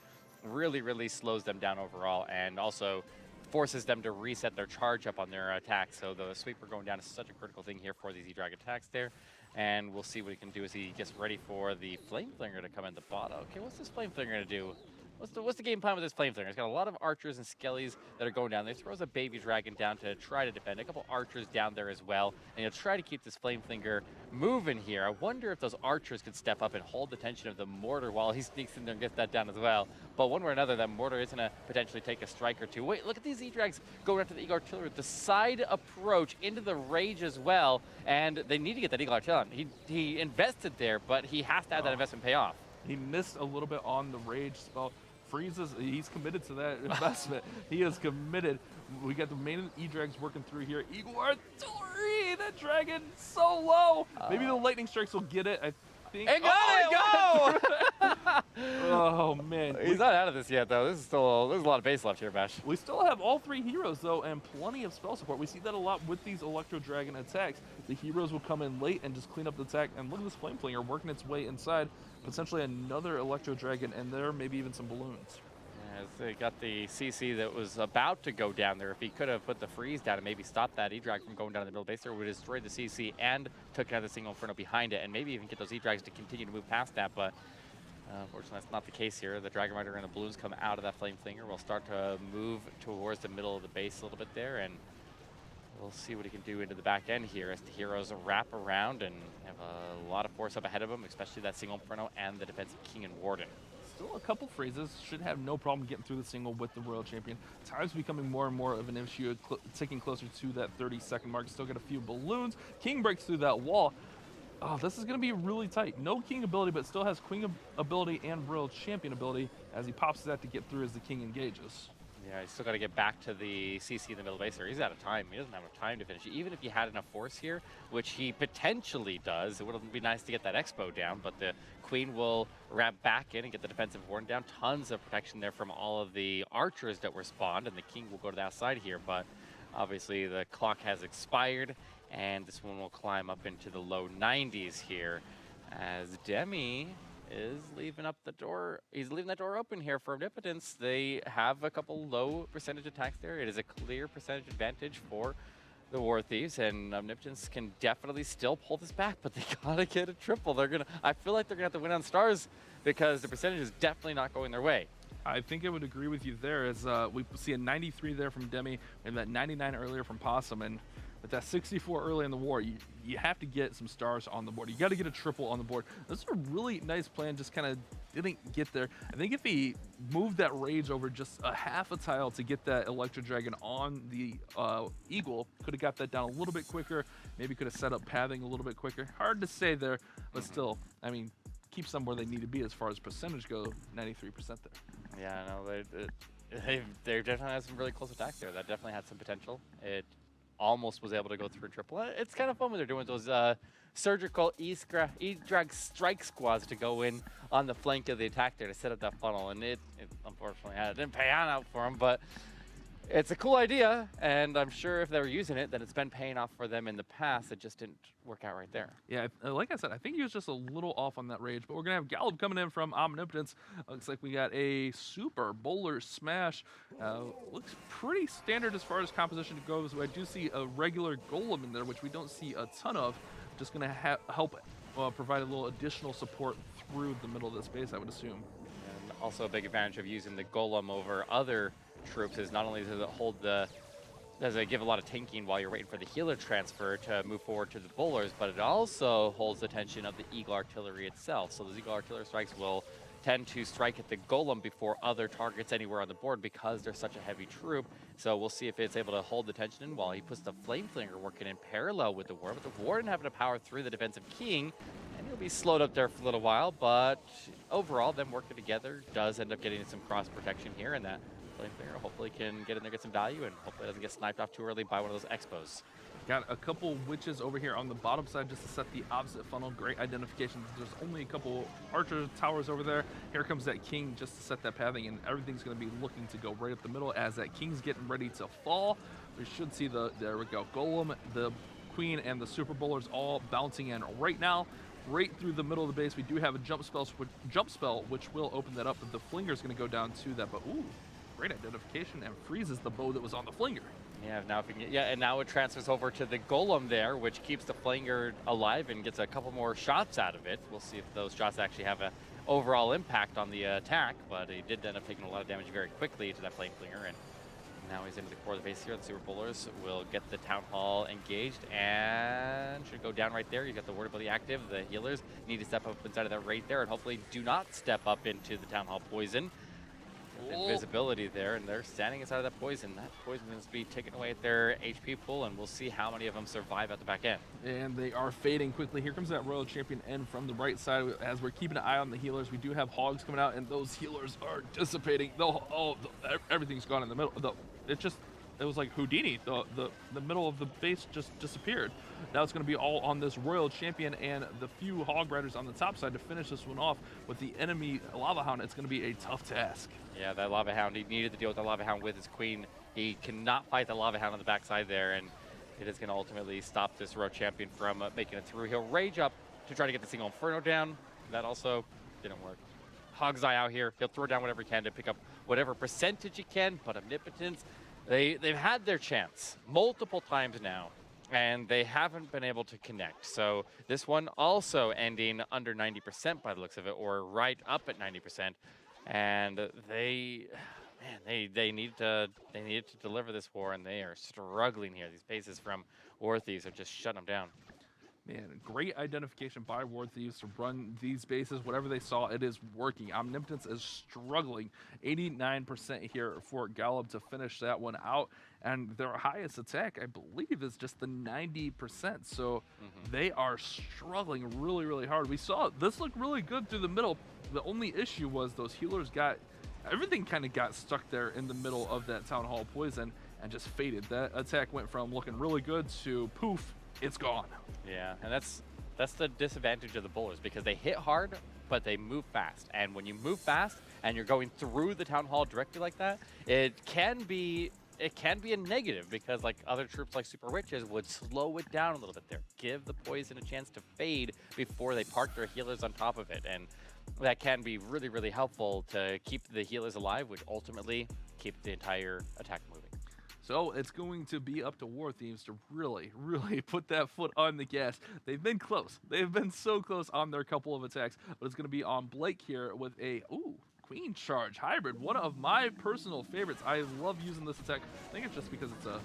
Speaker 6: really slows them down overall, and also forces them to reset their charge up on their attack. So the sweeper going down is such a critical thing here for these E-Drag attacks there. And we'll see what he can do as he gets ready for the Flame Flinger to come in the bottom. Okay, what's this Flame Flinger going to do? What's the game plan with this Flame Flinger? It's got a lot of archers and skellies that are going down there. He throws a baby dragon down to try to defend. A couple archers down there as well. And he'll try to keep this Flame Flinger moving here. I wonder if those archers could step up and hold the tension of the mortar while he sneaks in there and gets that down as well. But one way or another, that mortar is going to potentially take a strike or two. Wait, look at these E-Drags going after the Eagle Artillery. The side approach into the rage as well. And they need to get that Eagle Artillery. He invested there, but he has to have that investment pay off.
Speaker 5: He missed a little bit on the rage spell. Freezes, he's committed to that investment. He is committed. We got the main E-Drags working through here. Eagle Artillery, that dragon so low. Maybe the lightning strikes will get it. I think.
Speaker 6: And go!
Speaker 5: Oh man,
Speaker 6: He's not out of this yet though. There's a lot of base left here, Bash.
Speaker 5: We still have all 3 heroes though, and plenty of spell support. We see that a lot with these Electro Dragon attacks. The heroes will come in late and just clean up the attack. And look at this Flame Flinger working its way inside. Potentially another Electro Dragon, and there maybe even some balloons.
Speaker 6: As they got the CC that was about to go down there. If he could have put the freeze down and maybe stopped that E-Drag from going down the middle base there, would have destroyed the CC and took out the single Inferno behind it, and maybe even get those E-Drags to continue to move past that. But unfortunately, that's not the case here. The Dragon Rider and the balloons come out of that Flame Flinger. We'll start to move towards the middle of the base a little bit there, and we'll see what he can do into the back end here as the heroes wrap around and have a lot of force up ahead of them, especially that single Inferno and the defensive King and Warden.
Speaker 5: Still a couple phrases, should have no problem getting through the single with the Royal Champion. Time's becoming more and more of an issue, ticking closer to that 30-second mark. Still got a few balloons. King breaks through that wall. Oh, this is going to be really tight. No King ability, but still has Queen ability and Royal Champion ability as he pops that to get through as the King engages.
Speaker 6: Yeah, he's still got to get back to the CC in the middle base there. He's out of time. He doesn't have enough time to finish. Even if he had enough force here, which he potentially does, it would be nice to get that Expo down, but the Queen will wrap back in and get the defensive warden down. Tons of protection there from all of the archers that were spawned, and the King will go to that side here, but obviously the clock has expired, and this one will climb up into the low 90s here as Demi is leaving up the door. He's leaving that door open here for Omnipotence. They have a couple low percentage attacks there. It is a clear percentage advantage for the War Thieves, and Omnipotence can definitely still pull this back, but they gotta get a triple. I feel like they're gonna have to win on stars because the percentage is definitely not going their way.
Speaker 5: I think I would agree with you there, as we see a 93 there from Demi and that 99 earlier from Possum, and with that 64 early in the war, you have to get some stars on the board. You got to get a triple on the board. This is a really nice plan, just kind of didn't get there. I think if he moved that Rage over just a half a tile to get that Electro Dragon on the Eagle, could have got that down a little bit quicker, maybe could have set up pathing a little bit quicker. Hard to say there, but still, I mean, keep them where they need to be as far as percentage go, 93% there.
Speaker 6: Yeah, no, they definitely had some really close attacks there. That definitely had some potential. It almost was able to go through triple. It's kind of fun when they're doing those surgical E-drag strike squads to go in on the flank of the attack there to set up that funnel, and it unfortunately didn't pay out for them, but it's a cool idea, and I'm sure if they were using it, then it's been paying off for them in the past. It just didn't work out right there.
Speaker 5: Yeah, like I said, I think he was just a little off on that Rage, but we're going to have Gallup coming in from Omnipotence. Looks like we got a super bowler smash. Looks pretty standard as far as composition goes. I do see a regular Golem in there, which we don't see a ton of. Just going to help provide a little additional support through the middle of this base, I would assume.
Speaker 6: And also a big advantage of using the Golem over other troops is not only does it give a lot of tanking while you're waiting for the healer transfer to move forward to the bowlers, but it also holds the tension of the Eagle Artillery itself. So the Eagle Artillery strikes will tend to strike at the Golem before other targets anywhere on the board because they're such a heavy troop. So we'll see if it's able to hold the tension while he puts the Flame Flinger working in parallel with the Warden. But the Warden having to power through the defensive King, and he'll be slowed up there for a little while, but overall, them working together does end up getting some cross protection here, and that Flame Flinger hopefully can get in there, get some value, and hopefully it doesn't get sniped off too early by one of those Expos.
Speaker 5: Got a couple witches over here on the bottom side just to set the opposite funnel. Great identification. There's only a couple archer towers over there. Here comes that King just to set that pathing, and everything's going to be looking to go right up the middle as that King's getting ready to fall. We should see there we go, Golem, the Queen, and the Super Bowlers all bouncing in right now. Right through the middle of the base, we do have a jump spell, which will open that up, but the Flinger's going to go down to that, but ooh, great identification, and freezes the bow that was on the Flinger.
Speaker 6: Yeah, now if we can get, and now it transfers over to the Golem there, which keeps the Flinger alive and gets a couple more shots out of it. We'll see if those shots actually have an overall impact on the attack, but he did end up taking a lot of damage very quickly to that Flame Flinger, and now he's into the core of the base here. The Super Bowlers will get the Town Hall engaged and should go down right there. You got the Word Ability active. The healers need to step up inside of that right there, and hopefully do not step up into the Town Hall poison. Invisibility there, and they're standing inside of that poison. That poison is to be taken away at their HP pool, and we'll see how many of them survive at the back end.
Speaker 5: And they are fading quickly. Here comes that Royal Champion in from the right side as we're keeping an eye on the healers. We do have Hogs coming out, and those healers are dissipating. Everything's gone in the middle. It was like Houdini. The middle of the base just disappeared. Now it's going to be all on this Royal Champion and the few Hog Riders on the top side to finish this one off. With the enemy Lava Hound, it's going to be a tough task.
Speaker 6: Yeah, that Lava Hound, he needed to deal with the Lava Hound with his Queen. He cannot fight the Lava Hound on the backside there, and it is going to ultimately stop this Royal Champion from making it through. He'll rage up to try to get the single Inferno down. That also didn't work. Hog's Eye out here. He'll throw down whatever he can to pick up whatever percentage he can, but Omnipotence, they've had their chance multiple times now, and they haven't been able to connect. So this one also ending under 90% by the looks of it, or right up at 90%. And they needed to deliver this war, and they are struggling here. These bases from War Thieves are just shutting them down.
Speaker 5: Man, great identification by War Thieves to run these bases. Whatever they saw, it is working. Omnipotence is struggling. 89% here for Gallup to finish that one out. And their highest attack, I believe, is just the 90%. So they are struggling really, really hard. We saw this look really good through the middle. The only issue was those healers got everything kind of got stuck there in the middle of that Town Hall poison and just faded. That attack went from looking really good to poof, it's gone.
Speaker 6: Yeah, and that's the disadvantage of the bowlers, because they hit hard, but they move fast. And when you move fast and you're going through the Town Hall directly like that, it can be a negative, because like other troops like Super Witches would slow it down a little bit there, give the poison a chance to fade before they park their healers on top of it. And that can be really, really helpful to keep the healers alive, which ultimately keep the entire attack moving.
Speaker 5: So it's going to be up to War Thieves to really, really put that foot on the gas. They've been close. They've been so close on their couple of attacks, but it's going to be on Blake here with a, Queen Charge Hybrid, one of my personal favorites. I love using this attack. I think it's just because it's a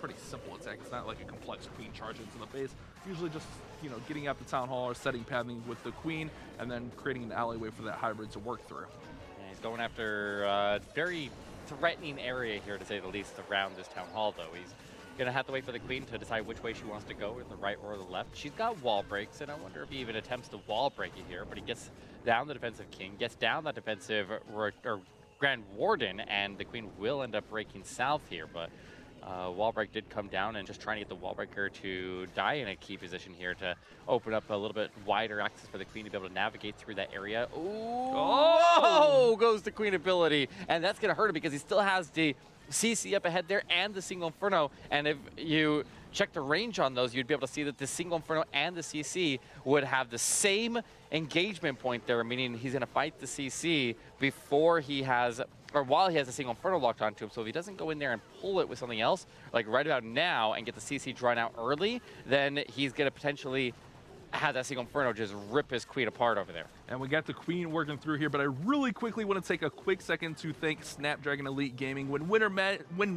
Speaker 5: pretty simple attack. It's not like a complex Queen Charge into the base. Usually just, getting out the Town Hall or setting pathing with the Queen and then creating an alleyway for that Hybrid to work through.
Speaker 6: And he's going after a very threatening area here, to say the least, around this Town Hall, though. He's going to have to wait for the Queen to decide which way she wants to go, in the right or the left. She's got wall breaks, and I wonder if he even attempts to wall break it here, but he gets down the defensive King, gets down that defensive or Grand Warden, and the Queen will end up breaking south here, but wall break did come down, and just trying to get the wall breaker to die in a key position here to open up a little bit wider access for the Queen to be able to navigate through that area. Ooh, oh, goes the Queen ability, and that's going to hurt him because he still has the CC up ahead there and the single Inferno, and if you check the range on those, you'd be able to see that the single Inferno and the CC would have the same engagement point there, meaning he's going to fight the CC before he has, or while he has a single Inferno locked onto him. So if he doesn't go in there and pull it with something else, like right about now, and get the CC drawn out early, then he's going to potentially have that single Inferno just rip his Queen apart over there.
Speaker 5: And we got the Queen working through here, but I really quickly want to take a quick second to thank Snapdragon Elite Gaming. When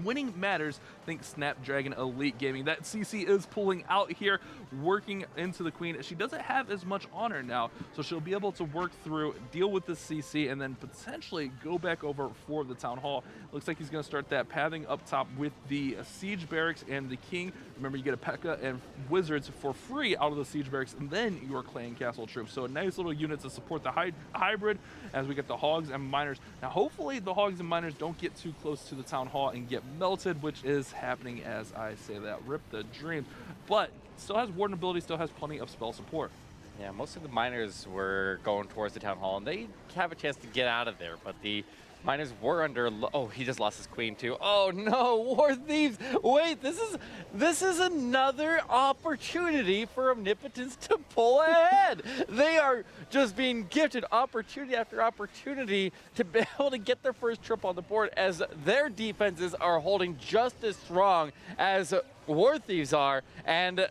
Speaker 5: winning matters, think Snapdragon Elite Gaming. That CC is pulling out here, working into the Queen. She doesn't have as much on her now, so she'll be able to work through, deal with the CC, and then potentially go back over for the Town Hall. Looks like he's going to start that pathing up top with the Siege Barracks and the King. Remember, you get a P.E.K.K.A. and Wizards for free out of the Siege Barracks, and then your Clan Castle troops. So a nice little unit to support the hybrid as we get the Hogs and Miners. Now, hopefully the Hogs and Miners don't get too close to the Town Hall and get melted, which is happening as I say that. Rip the dreams. But still has Warden ability, still has plenty of spell support.
Speaker 6: Yeah, most of the Miners were going towards the Town Hall, and they have a chance to get out of there, but the Miners were under, oh, he just lost his Queen too. Oh no, War Thieves, wait, this is another opportunity for Omnipotence to pull ahead. They are just being gifted opportunity after opportunity to be able to get their first trip on the board, as their defenses are holding just as strong as War Thieves are. And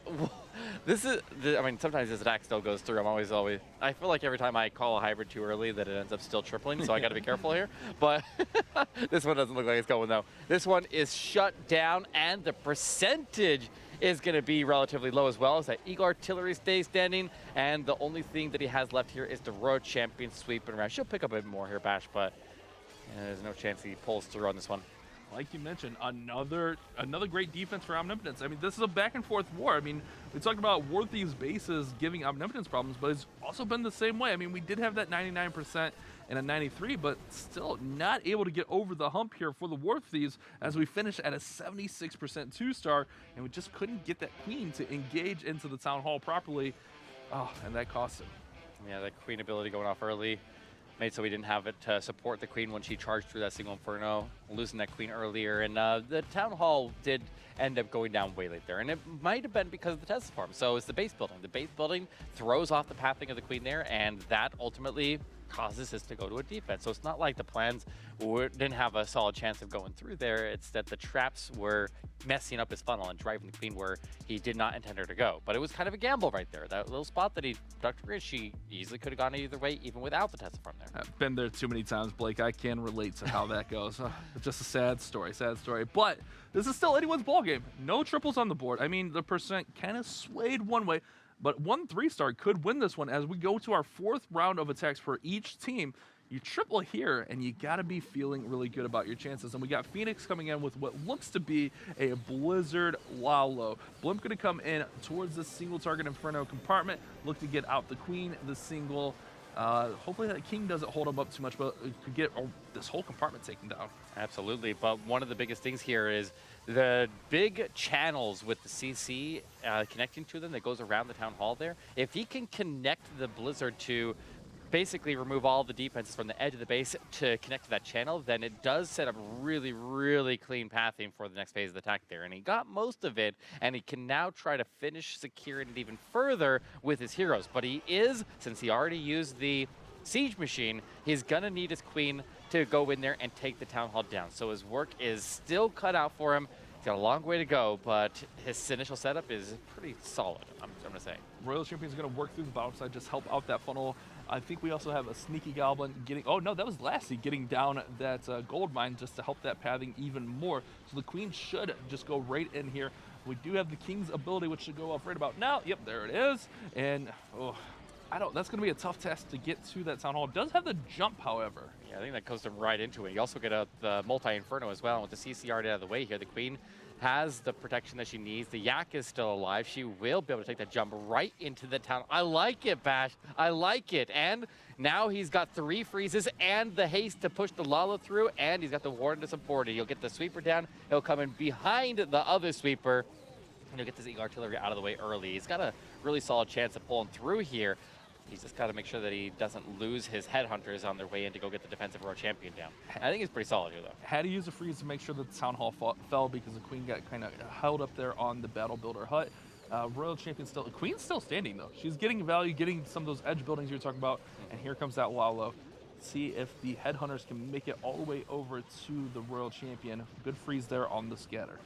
Speaker 6: this is, I mean, sometimes this attack still goes through. I feel like every time I call a hybrid too early that it ends up still tripling, so I got to be careful here. But this one doesn't look like it's going, though. This one is shut down, and the percentage is going to be relatively low as well, as that Eagle Artillery stays standing, and the only thing that he has left here is the Royal Champion sweeping around. She'll pick up a bit more here, Bash, but there's no chance he pulls through on this one.
Speaker 5: Like you mentioned, another great defense for Omnipotence. I mean, this is a back and forth war. I mean, we talked about War Thieves bases giving Omnipotence problems, but it's also been the same way. I mean, we did have that 99% and a 93, but still not able to get over the hump here for the War Thieves, as we finished at a 76% 2-star, and we just couldn't get that Queen to engage into the Town Hall properly. Oh, and that cost him.
Speaker 6: Yeah, that Queen ability going off early made so we didn't have it to support the Queen when she charged through that single Inferno, losing that Queen earlier. And the Town Hall did end up going down way late there, and it might have been because of the Tesla farm. So it's the base building. The base building throws off the pathing of the Queen there, and that ultimately causes us to go to a defense. So it's not like the plans didn't have a solid chance of going through there. It's that the traps were messing up his funnel and driving the Queen where he did not intend her to go. But it was kind of a gamble right there. That little spot that he ducked her in, she easily could have gone either way, even without the Tesla farm there.
Speaker 5: I've been there too many times, Blake. I can relate to how that goes. It's just a sad story. But this is still anyone's ball game. No triples on the board. I mean, the percent kind of swayed one way, but one 3-star could win this one as we go to our 4th round of attacks for each team. You triple here, and you got to be feeling really good about your chances. And we got Phoenix coming in with what looks to be a Blizzard Lalo. Blimp going to come in towards the single target Inferno compartment, look to get out the Queen, the single Hopefully that king doesn't hold him up too much, but it could get this whole compartment taken down.
Speaker 6: Absolutely, but one of the biggest things here is the big channels with the CC connecting to them that goes around the town hall there. If he can connect the Blizzard to basically remove all the defenses from the edge of the base to connect to that channel, then it does set up really, really clean pathing for the next phase of the attack there. And he got most of it, and he can now try to finish securing it even further with his heroes. But he is, since he already used the siege machine, he's gonna need his queen to go in there and take the town hall down. So his work is still cut out for him. He's got a long way to go, but his initial setup is pretty solid, I'm gonna say.
Speaker 5: Royal Champion's gonna work through the bottom side, just help out that funnel. I think we also have a sneaky goblin getting, oh no, that was Lassie getting down that gold mine just to help that pathing even more. So the queen should just go right in here. We do have the king's ability, which should go off right about now. Yep, there it is. And that's gonna be a tough task to get to that town hall. It does have the jump, however.
Speaker 6: Yeah, I think that goes them right into it. You also get the multi-inferno as well. And with the CC already out of the way here, the queen has the protection that she needs. The Yak is still alive. She will be able to take that jump right into the town. I like it, Bash. I like it. And now he's got 3 freezes and the haste to push the Lala through, and he's got the warden to support it. He'll get the sweeper down. He'll come in behind the other sweeper, and he'll get this Eagle Artillery out of the way early. He's got a really solid chance of pulling through here. He's just got to make sure that he doesn't lose his headhunters on their way in to go get the defensive row champion down. I think he's pretty solid here, though.
Speaker 5: Had to use a freeze to make sure that the town hall fell because the queen got kind of held up there on the battle builder hut. Royal champion still, the queen's still standing though. She's getting value, getting some of those edge buildings you're talking about, and here comes that Lalo. See if the headhunters can make it all the way over to the royal champion. Good freeze there on the scatter.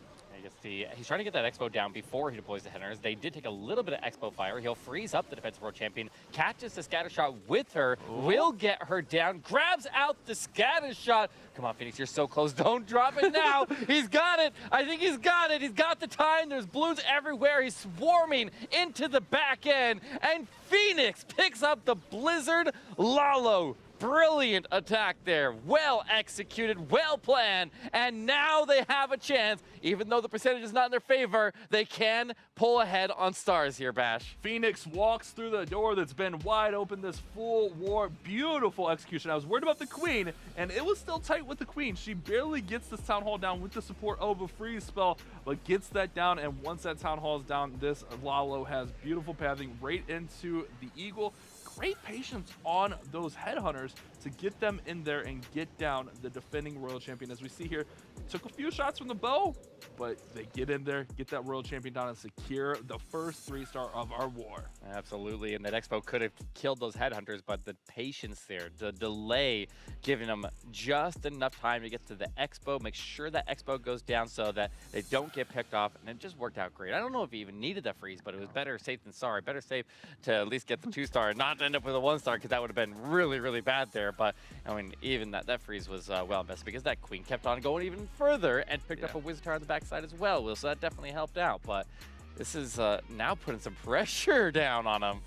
Speaker 6: He's trying to get that Expo down before he deploys the headhunters. They did take a little bit of Expo fire. He'll freeze up the defensive world champion, catches the scatter shot with her, will get her down, grabs out the scatter shot. Come on, Phoenix, you're so close. Don't drop it now. He's got it. I think he's got it. He's got the time. There's blues everywhere. He's swarming into the back end, and Phoenix picks up the Blizzard Lalo. Brilliant attack there, well executed, well planned, and now they have a chance. Even though the percentage is not in their favor, they can pull ahead on stars here, Bash.
Speaker 5: Phoenix walks through the door that's been wide open this full war. Beautiful execution. I was worried about the queen, and it was still tight with the queen. She barely gets this town hall down with the support of a freeze spell, but gets that down, and once that town hall is down, this Lalo has beautiful pathing right into the eagle. Great patience on those headhunters to get them in there and get down the defending royal champion. As we see here, took a few shots from the bow, but they get in there, get that royal champion down, and secure the first 3-star of our war.
Speaker 6: Absolutely, and that Expo could have killed those headhunters, but the patience there, the delay, giving them just enough time to get to the Expo, make sure that Expo goes down so that they don't get picked off, and it just worked out great. I don't know if he even needed that freeze, but it was better safe than sorry. Better safe to at least get the 2-star and not end up with a 1-star, because that would have been really, really bad there. But I mean, even that freeze was well invested, because that queen kept on going even further and picked up a Wizard on the backside as well. So that definitely helped out. But this is now putting some pressure down on him.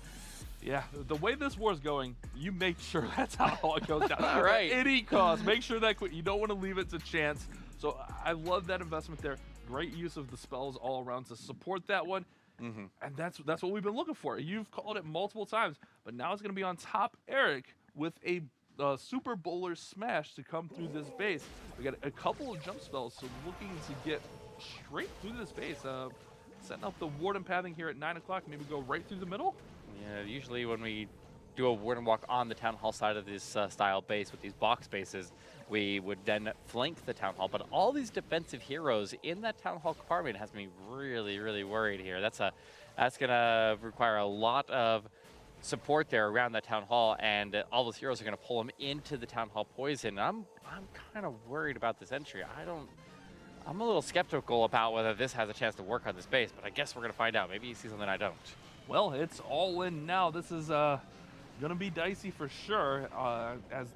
Speaker 5: Yeah, the way this war is going, you make sure that's how it goes down.
Speaker 6: All right.
Speaker 5: At any cost, make sure that you don't want to leave it to chance. So I love that investment there. Great use of the spells all around to support that one. And that's what we've been looking for. You've called it multiple times, but now it's going to be on top Eric with a super bowler smash to come through this base. We got a couple of jump spells, so looking to get straight through this base. Setting up the warden pathing here at 9 o'clock, maybe go right through the middle.
Speaker 6: Yeah, usually when we do a warden walk on the town hall side of this style base with these box bases, we would then flank the town hall. But all these defensive heroes in that town hall compartment has me really, really worried here. That's gonna require a lot of support there around that town hall, and all those heroes are gonna pull them into the town hall poison. I'm kind of worried about this entry. I'm a little skeptical about whether this has a chance to work on this base, but I guess we're gonna find out. Maybe you see something I don't.
Speaker 5: Well, it's all in now. This is gonna be dicey for sure, as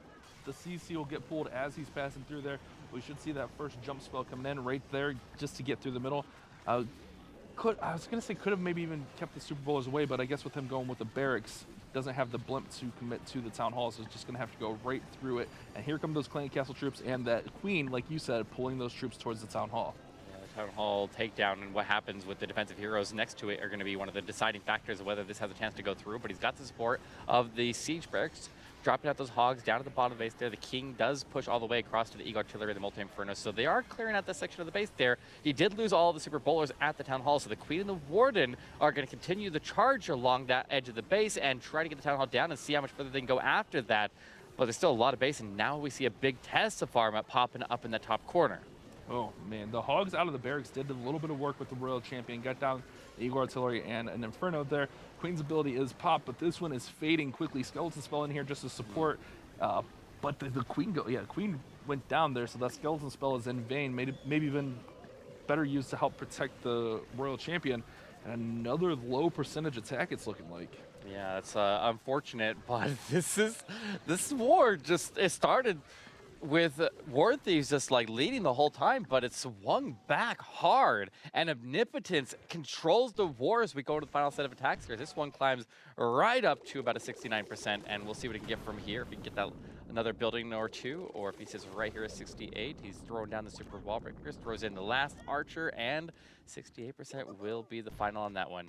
Speaker 5: the CC will get pulled as he's passing through there. We should see that first jump spell coming in right there just to get through the middle. I was gonna say could have maybe even kept the Super Bowlers away, but I guess with him going with the barracks, doesn't have the blimp to commit to the town hall, so it's just gonna have to go right through it. And here come those clan castle troops, and that queen, like you said, pulling those troops towards the town hall.
Speaker 6: Town hall takedown and what happens with the defensive heroes next to it are going to be one of the deciding factors of whether this has a chance to go through. But he's got the support of the siege barracks dropping out those hogs down to the bottom of the base there. The king does push all the way across to the Eagle Artillery, the Multi-Inferno, so they are clearing out this section of the base there. He did lose all the super bowlers at the Town Hall, so the Queen and the Warden are going to continue the charge along that edge of the base and try to get the Town Hall down and see how much further they can go after that. But there's still a lot of base, and now we see a big test of Farma popping up in the top corner.
Speaker 5: Oh, man. The Hogs out of the barracks did a little bit of work with the Royal Champion. Got down the Eagle Artillery and an Inferno there. Queen's ability is pop, but this one is fading quickly. Skeleton Spell in here just to support. But the Queen Queen went down there, so that Skeleton Spell is in vain. Maybe even better used to help protect the Royal Champion. And another low percentage attack it's looking like.
Speaker 6: Yeah, that's unfortunate, but this war it started with War Thieves just like leading the whole time, but it swung back hard, and Omnipotence controls the war as we go to the final set of attacks here. This one climbs right up to about a 69%, and we'll see what he can get from here. If he can get that another building or two, or if he sits right here at 68, he's throwing down the super wall breakers, throws in the last archer, and 68% will be the final on that one.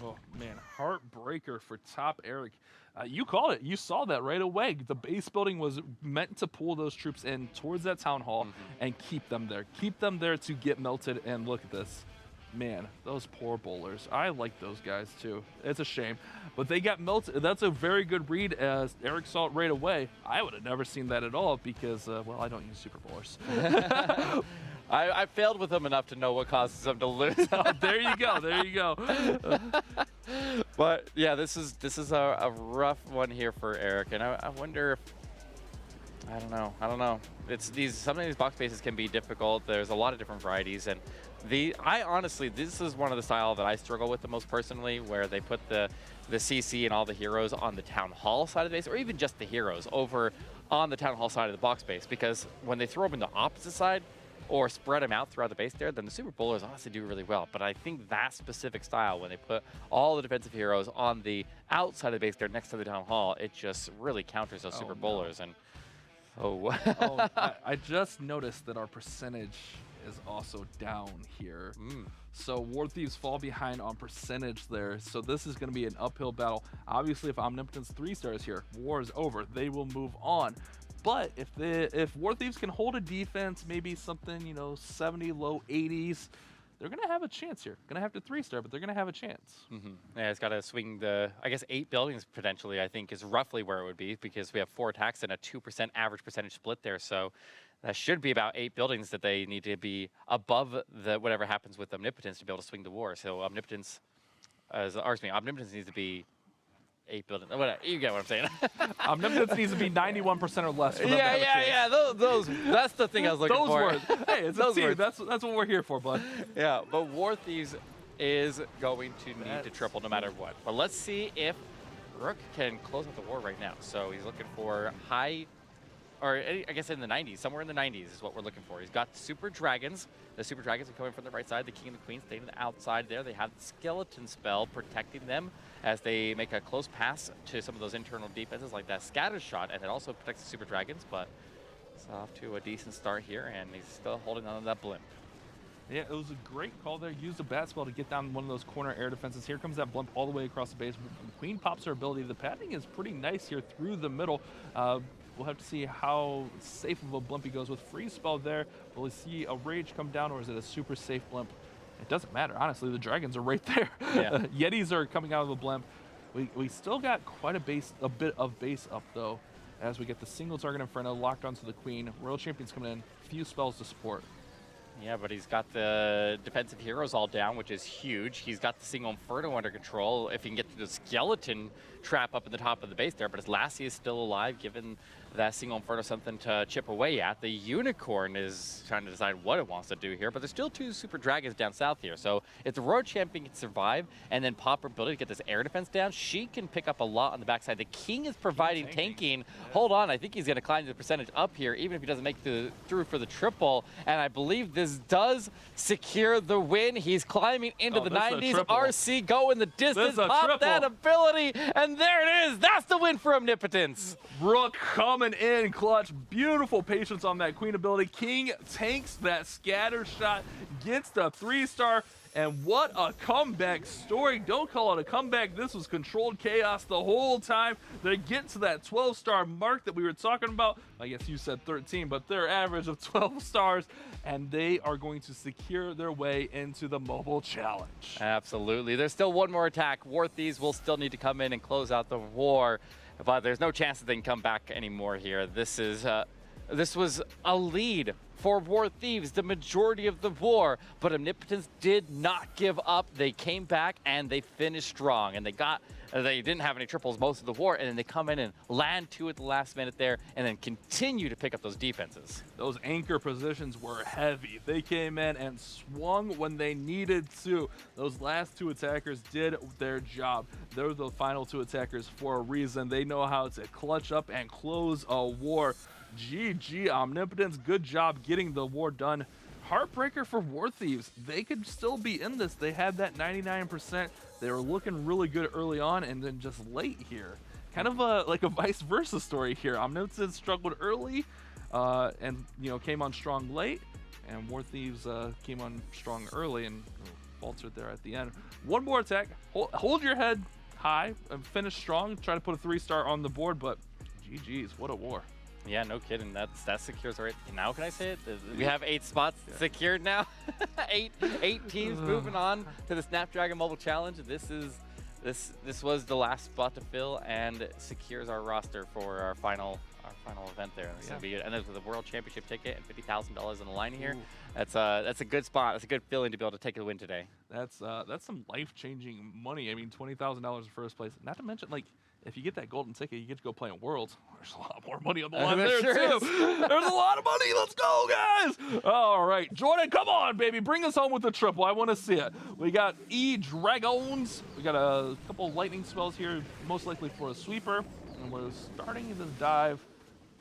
Speaker 5: Oh, man, heartbreaker for top Eric. You called it. You saw that right away. The base building was meant to pull those troops in towards that town hall and keep them there. Keep them there to get melted. And look at this. Man, those poor bowlers. I like those guys, too. It's a shame. But they got melted. That's a very good read, as Eric saw it right away. I would have never seen that at all because, well, I don't use super bowlers.
Speaker 6: I failed with them enough to know what causes them to lose.
Speaker 5: Oh, there you go. There you go.
Speaker 6: But yeah, this is a rough one here for Eric, and I wonder if I don't know. It's some of these box bases can be difficult. There's a lot of different varieties, and I honestly, this is one of the style that I struggle with the most personally, where they put the CC and all the heroes on the Town Hall side of the base, or even just the heroes over on the Town Hall side of the box base, because when they throw them in the opposite side, or spread them out throughout the base there, then the super bowlers honestly do really well. But I think that specific style, when they put all the defensive heroes on the outside of the base there next to the Town Hall, it just really counters those super bowlers. And
Speaker 5: I just noticed that our percentage is also down here. So War Thieves fall behind on percentage there. So this is going to be an uphill battle. Obviously, if Omnipotence 3 stars here, war is over. They will move on. But if War Thieves can hold a defense, maybe something, 70, low 80s, they're going to have a chance here. Going to have to 3-star, but they're going to have a chance.
Speaker 6: Yeah, it's got to swing I guess 8 buildings potentially, I think, is roughly where it would be, because we have 4 attacks and a 2% average percentage split there. So that should be about 8 buildings that they need to be above whatever happens with Omnipotence to be able to swing the war. So Omnipotence needs to be 8 buildings. Whatever, you get what I'm saying.
Speaker 5: Omnipotence needs to be 91% or less. For them to have a chance.
Speaker 6: Yeah. Those. That's the thing I was looking for.
Speaker 5: Those words. Hey, it's a team. That's what we're here for, bud.
Speaker 6: Yeah, but War Thieves is going to need to triple no matter what. But let's see if Rook can close out the war right now. So he's looking for high, or I guess in the 90s, somewhere in the 90s is what we're looking for. He's got Super Dragons. The Super Dragons are coming from the right side. The King and the Queen staying on the outside there. They have the Skeleton Spell protecting them as they make a close pass to some of those internal defenses like that Scatter Shot, and it also protects the Super Dragons, but it's off to a decent start here, and he's still holding on to that blimp.
Speaker 5: Yeah, it was a great call there. Used a bat spell to get down one of those corner air defenses. Here comes that blimp all the way across the base. Queen pops her ability. The padding is pretty nice here through the middle. We'll have to see how safe of a blimp he goes with. Freeze spell there. Will we see a rage come down, or is it a super safe blimp? It doesn't matter, honestly. The dragons are right there.
Speaker 6: Yeah.
Speaker 5: Yetis are coming out of the blimp. We still got quite a bit of base up, though, as we get the single target Inferno locked onto the Queen. Royal Champion's coming in. Few spells to support.
Speaker 6: Yeah, but he's got the defensive heroes all down, which is huge. He's got the single Inferno under control if he can get through the skeleton trap up at the top of the base there. But his Lassie is still alive, given that single Inferno something to chip away at. The Unicorn is trying to decide what it wants to do here, but there's still 2 Super Dragons down south here. So if the Royal Champion can survive and then pop her ability to get this air defense down, she can pick up a lot on the backside. The King is providing tanking. Yeah. Hold on, I think he's going to climb the percentage up here, even if he doesn't make through for the triple. And I believe this does secure the win. He's climbing into the 90s. RC going the distance, pop that ability, and there it is. That's the win for Omnipotence.
Speaker 5: Rook coming in clutch. Beautiful patience on that Queen ability. King tanks that scatter shot, gets the 3-star. And what a comeback story. Don't call it a comeback. This was controlled chaos the whole time. They get to that 12-star mark that we were talking about. I guess you said 13, but their average of 12 stars, and they are going to secure their way into the mobile challenge.
Speaker 6: Absolutely. There's still one more attack. War Thieves will still need to come in and close out the war, but there's no chance that they can come back anymore here. This was a lead for War Thieves the majority of the war, but Omnipotence did not give up. They came back and they finished strong, and they didn't have any triples most of the war, and then they come in and land 2 at the last minute there, and then continue to pick up those defenses.
Speaker 5: Those anchor positions were heavy. They came in and swung when they needed to. Those last 2 attackers did their job. They're the final 2 attackers for a reason. They know how to clutch up and close a war. GG Omnipotence, good job getting the war done. Heartbreaker for War Thieves. They could still be in this. They had that 99%. They were looking really good early on, and then just late here. Kind of like a vice versa story here. Omnipotence struggled early and came on strong late, and War Thieves came on strong early and faltered there at the end. One more attack. Hold your head high and finish strong. Try to put a 3-star on the board, but GG's, what a war.
Speaker 6: Yeah, no kidding. That secures right now. Can I say it? We have 8 spots secured now. eight teams moving on to the Snapdragon Mobile Challenge. This was the last spot to fill and secures our roster for our final event there. It's gonna be good. And there's the World Championship ticket and $50,000 on the line here. That's a good spot. That's a good feeling to be able to take a win today.
Speaker 5: That's some life-changing money. I mean, $20,000 in first place. Not to mention, like, if you get that golden ticket, you get to go play in Worlds. There's a lot more money on the line there, too. There's a lot of money. Let's go, guys. All right. Jordan, come on, baby. Bring us home with the triple. I want to see it. We got E-Dragons. We got a couple lightning spells here, most likely for a sweeper. And we're starting this dive.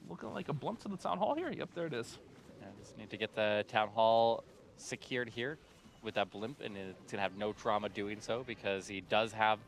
Speaker 5: Looking like a blimp to the Town Hall here. Yep, there it is.
Speaker 6: Yeah, just need to get the Town Hall secured here with that blimp, and it's going to have no trauma doing so because he does have...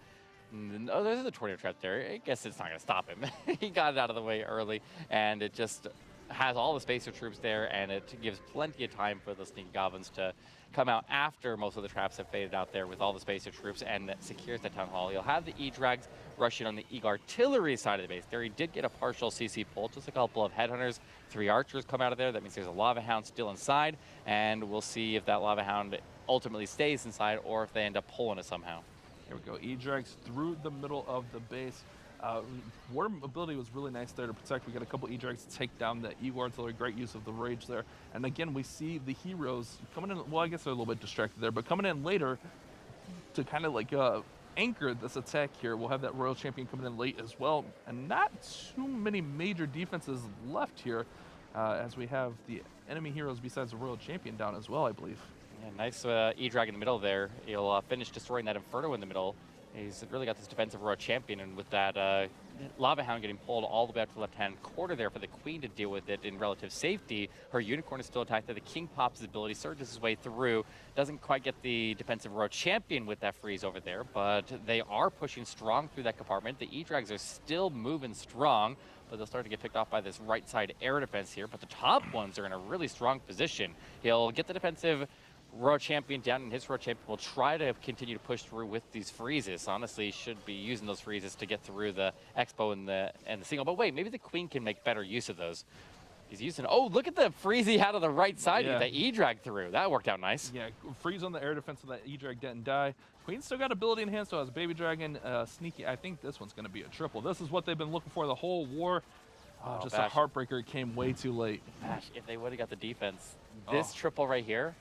Speaker 6: Oh, there's a tornado trap there. I guess it's not going to stop him. He got it out of the way early, and it just has all the spacer troops there, and it gives plenty of time for the sneaky goblins to come out after most of the traps have faded out there with all the spacer troops, and that secures the Town Hall. You'll have the E-Drags rushing on the E-Artillery side of the base. There he did get a partial CC pull, just a couple of Headhunters, 3 Archers come out of there. That means there's a Lava Hound still inside, and we'll see if that Lava Hound ultimately stays inside or if they end up pulling it somehow.
Speaker 5: Here we go. E-Drags through the middle of the base. War ability was really nice there to protect. We got a couple E-Drags to take down the EUR Artillery. Great use of the Rage there. And again, we see the heroes coming in. Well, I guess they're a little bit distracted there, but coming in later to kind of like anchor this attack here. We'll have that Royal Champion coming in late as well. And not too many major defenses left here as we have the enemy heroes besides the Royal Champion down as well, I believe.
Speaker 6: Yeah, nice E-Drag in the middle there. He'll finish destroying that Inferno in the middle. He's really got this defensive Royal Champion, and with that Lava Hound getting pulled all the way up to the left-hand corner there for the Queen to deal with it in relative safety. Her Unicorn is still attacked there. The King pops his ability, surges his way through. Doesn't quite get the defensive Royal Champion with that freeze over there, but they are pushing strong through that compartment. The E-Drags are still moving strong, but they'll start to get picked off by this right side air defense here. But the top ones are in a really strong position. He'll get the defensive Royal Champion down, and his Royal Champion will try to continue to push through with these freezes. Honestly, should be using those freezes to get through the Expo and the single. But wait, maybe the Queen can make better use of those. He's using... Oh, look at the freeze he had on the right side with that E-Drag through. That worked out nice.
Speaker 5: Yeah, freeze on the air defense so that E-Drag didn't die. Queen's still got ability in hand, so has Baby Dragon. Sneaky. I think this one's going to be a triple. This is what they've been looking for the whole war. Just
Speaker 6: Bash.
Speaker 5: a heartbreaker. It came way too late.
Speaker 6: Bash, if they would have got the defense, this triple right here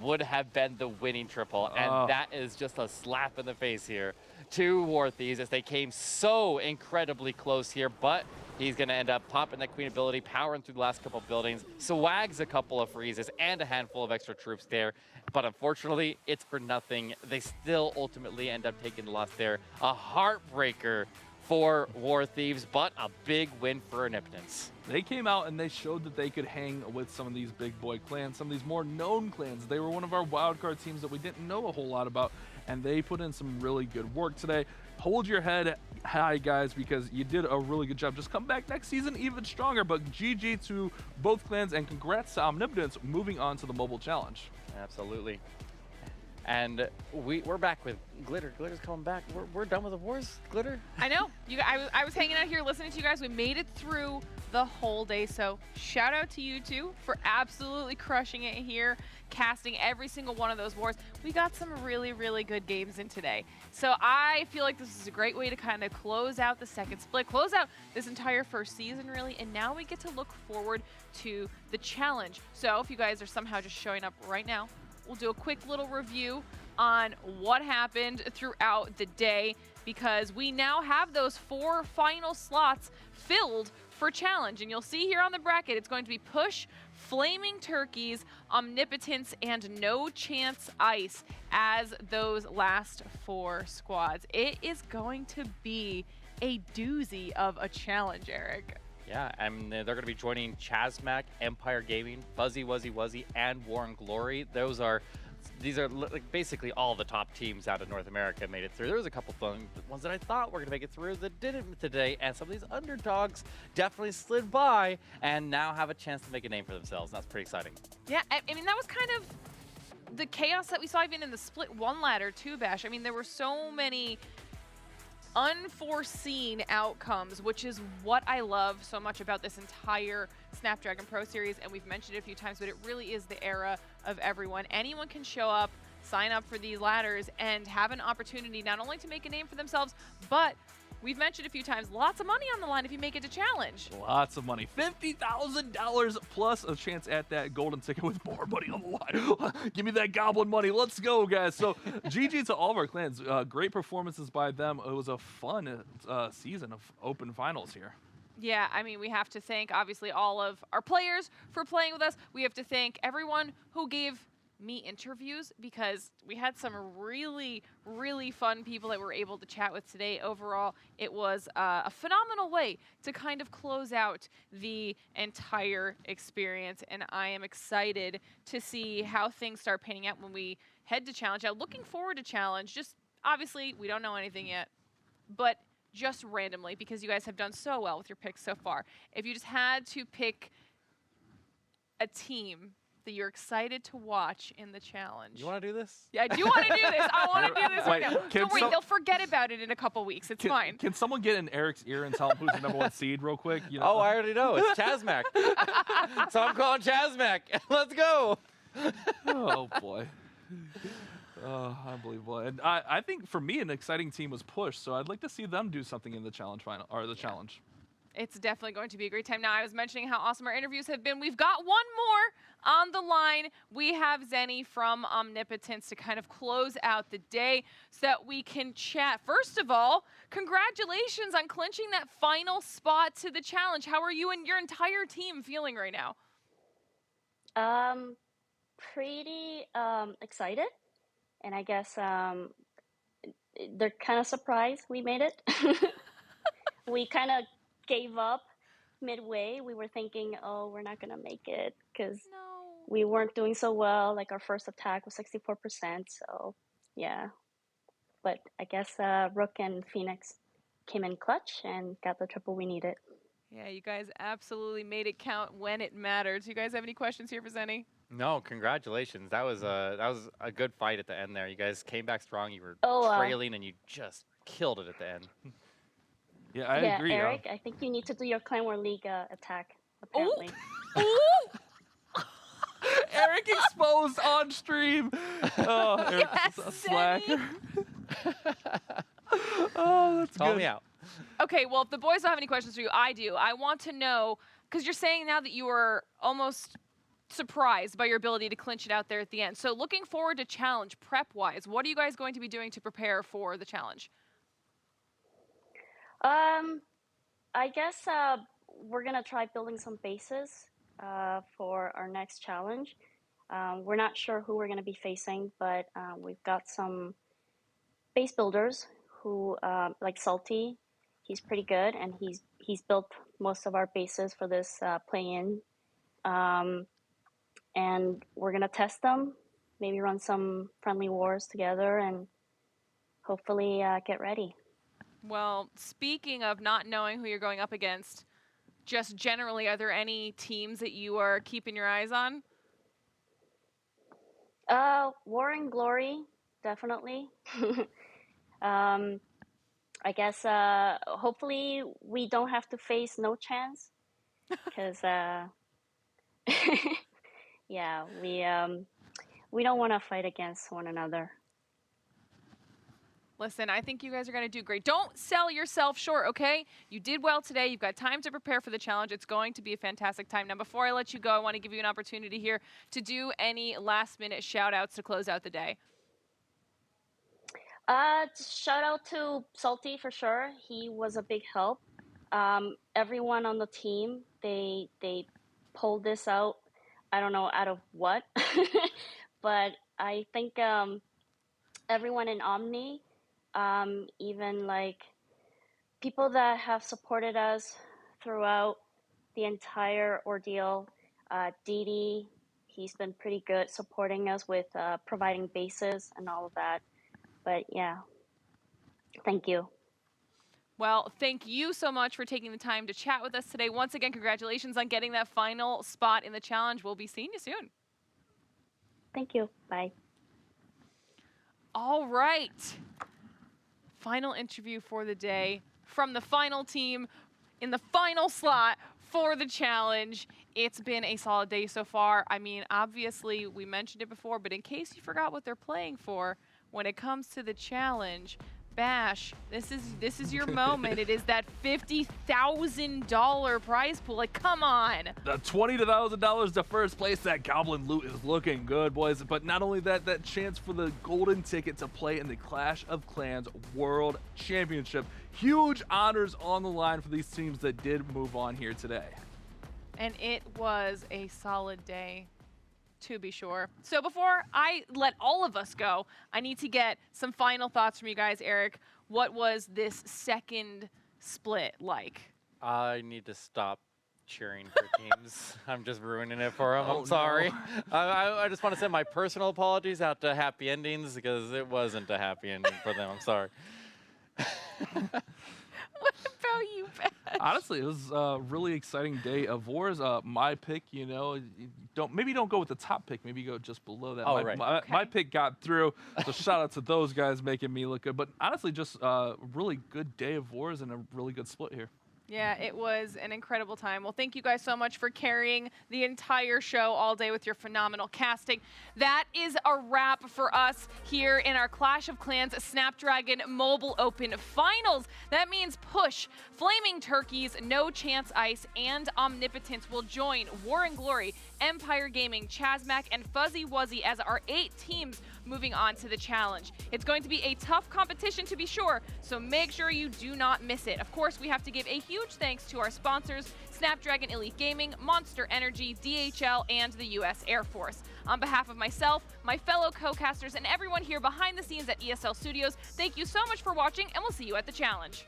Speaker 6: would have been the winning triple, and that is just a slap in the face here to War Thieves as they came so incredibly close here, but he's going to end up popping that Queen ability, powering through the last couple of buildings, swags a couple of freezes and a handful of extra troops there, but unfortunately, it's for nothing. They still ultimately end up taking the loss there. A heartbreaker for War Thieves, but a big win for Omnipotence.
Speaker 5: They came out and they showed that they could hang with some of these big boy clans, some of these more known clans. They were one of our wildcard teams that we didn't know a whole lot about, and they put in some really good work today. Hold your head high, guys, because you did a really good job. Just come back next season even stronger, but GG to both clans, and congrats to Omnipotence moving on to the Mobile Challenge.
Speaker 6: Absolutely. And we're back with Glitter. Glitter's coming back. We're done with the wars, Glitter?
Speaker 4: I know. I was hanging out here listening to you guys. We made it through the whole day. So shout out to you two for absolutely crushing it here, casting every single one of those wars. We got some really, really good games in today. So I feel like this is a great way to kind of close out the second split, close out this entire first season, really. And now we get to look forward to the challenge. So if you guys are somehow just showing up right now, we'll do a quick little review on what happened throughout the day, because we now have those 4 final slots filled for challenge. And you'll see here on the bracket, it's going to be Push, Flaming Turkeys, Omnipotence, and No Chance Ice as those last 4 squads. It is going to be a doozy of a challenge, Eric.
Speaker 6: Yeah, and they're going to be joining Chasmac, Empire Gaming, Fuzzy Wuzzy Wuzzy, and War and Glory. These are like basically all the top teams out of North America made it through. There was a couple fun ones that I thought were going to make it through that didn't today, and some of these underdogs definitely slid by and now have a chance to make a name for themselves. That's pretty exciting.
Speaker 4: Yeah, I mean, that was kind of the chaos that we saw even in the split 1 ladder too, Bash. I mean, there were so many unforeseen outcomes, which is what I love so much about this entire Snapdragon Pro Series, and we've mentioned it a few times, but it really is the era of everyone. Anyone can show up, sign up for these ladders, and have an opportunity not only to make a name for themselves, but we've mentioned a few times, lots of money on the line if you make it to challenge.
Speaker 5: Lots of money. $50,000 plus a chance at that golden ticket with more money on the line. Give me that goblin money. Let's go, guys. So GG to all of our clans. Great performances by them. It was a fun season of open finals here.
Speaker 4: Yeah, I mean, we have to thank, obviously, all of our players for playing with us. We have to thank everyone who gave me interviews, because we had some really, really fun people that we were able to chat with today. Overall, it was a phenomenal way to kind of close out the entire experience, and I am excited to see how things start panning out when we head to challenge. Now, looking forward to challenge, just obviously we don't know anything yet, but just randomly, because you guys have done so well with your picks so far, if you just had to pick a team that you're excited to watch in the challenge.
Speaker 6: You want to do this?
Speaker 4: Yeah, I do want to do this. I want to do this right now. Don't worry, they'll forget about it in a couple weeks. It's fine.
Speaker 5: Can someone get in Eric's ear and tell him who's the #1 seed real quick? You know?
Speaker 6: Oh, I already know. It's Chasmac. So I'm calling Chasmac. Let's go.
Speaker 5: Oh, boy. Oh, unbelievable. And I think for me, an exciting team was Push, so I'd like to see them do something in the challenge final, or the challenge.
Speaker 4: It's definitely going to be a great time. Now, I was mentioning how awesome our interviews have been. We've got one more on the line. We have Zenny from Omnipotence to kind of close out the day so that we can chat. First of all, congratulations on clinching that final spot to the challenge. How are you and your entire team feeling right now?
Speaker 11: Pretty excited, and I guess they're kind of surprised we made it. We kind of gave up midway. We were thinking, oh, we're not gonna make it because we weren't doing so well. Like our first attack was 64%, so yeah. But I guess Rook and Phoenix came in clutch and got the triple we needed.
Speaker 4: Yeah, you guys absolutely made it count when it mattered. Do you guys have any questions here for Zenny?
Speaker 6: No, congratulations. That was a good fight at the end there. You guys came back strong. You were trailing and you just killed it at the end.
Speaker 5: Yeah, I agree.
Speaker 11: Eric, I think you need to do your Clan War League attack, apparently.
Speaker 5: Eric exposed on stream. Oh, Eric's a slacker. Oh, that's good.
Speaker 6: Call me out.
Speaker 4: Okay, well, if the boys don't have any questions for you, I do. I want to know, because you're saying now that you were almost surprised by your ability to clinch it out there at the end. So looking forward to challenge prep-wise, what are you guys going to be doing to prepare for the challenge?
Speaker 11: I guess we're gonna try building some bases for our next challenge. We're not sure who we're gonna be facing, but we've got some base builders who, like Salty, he's pretty good, and he's built most of our bases for this play-in. And we're gonna test them, maybe run some friendly wars together, and hopefully get ready.
Speaker 4: Well, speaking of not knowing who you're going up against, just generally, are there any teams that you are keeping your eyes on?
Speaker 11: War and Glory definitely. I guess hopefully we don't have to face no chance, because yeah, we don't want to fight against one another.
Speaker 4: Listen, I think you guys are going to do great. Don't sell yourself short, okay? You did well today. You've got time to prepare for the challenge. It's going to be a fantastic time. Now, before I let you go, I want to give you an opportunity here to do any last-minute shout-outs to close out the day.
Speaker 11: Shout out to Salty for sure. He was a big help. Everyone on the team, they pulled this out. I don't know out of what, but I think everyone in Omni, even like people that have supported us throughout the entire ordeal. Didi, he's been pretty good supporting us with providing bases and all of that. But yeah, thank you.
Speaker 4: Well, thank you so much for taking the time to chat with us today. Once again, congratulations on getting that final spot in the challenge. We'll be seeing you soon.
Speaker 11: Thank you. Bye.
Speaker 4: All right. Final interview for the day from the final team in the final slot for the challenge. It's been a solid day so far. I mean, obviously, we mentioned it before, but in case you forgot what they're playing for, when it comes to the challenge, Bash, this is your moment. It is that $50,000 prize pool. Like, come on.
Speaker 5: The $20,000 to first place. That Goblin loot is looking good, boys. But not only that, that chance for the golden ticket to play in the Clash of Clans World Championship. Huge honors on the line for these teams that did move on here today.
Speaker 4: And it was a solid day, to be sure. So before I let all of us go, I need to get some final thoughts from you guys. Eric, what was this second split like?
Speaker 6: I need to stop cheering for teams. I'm just ruining it for them. I'm sorry.
Speaker 5: No.
Speaker 6: I just want to send my personal apologies out to Happy Endings, because it wasn't a happy ending for them. I'm sorry.
Speaker 4: What about you, Bash?
Speaker 5: Honestly, it was a really exciting day of wars. My pick, you know, maybe don't go with the top pick. Maybe go just below that.
Speaker 6: Oh, right.
Speaker 5: My pick got through. So shout out to those guys making me look good. But honestly, just a really good day of wars and a really good split here.
Speaker 4: Yeah, it was an incredible time. Well, thank you guys so much for carrying the entire show all day with your phenomenal casting. That is a wrap for us here in our Clash of Clans Snapdragon Mobile Open Finals. That means Push, Flaming Turkeys, No Chance Ice, and Omnipotence will join War and Glory, Empire Gaming, Chazmac, and Fuzzy Wuzzy as our 8 teams moving on to the challenge. It's going to be a tough competition, to be sure, so make sure you do not miss it. Of course, we have to give a huge thanks to our sponsors, Snapdragon Elite Gaming, Monster Energy, DHL, and the U.S. Air Force. On behalf of myself, my fellow co-casters, and everyone here behind the scenes at ESL Studios, thank you so much for watching, and we'll see you at the challenge.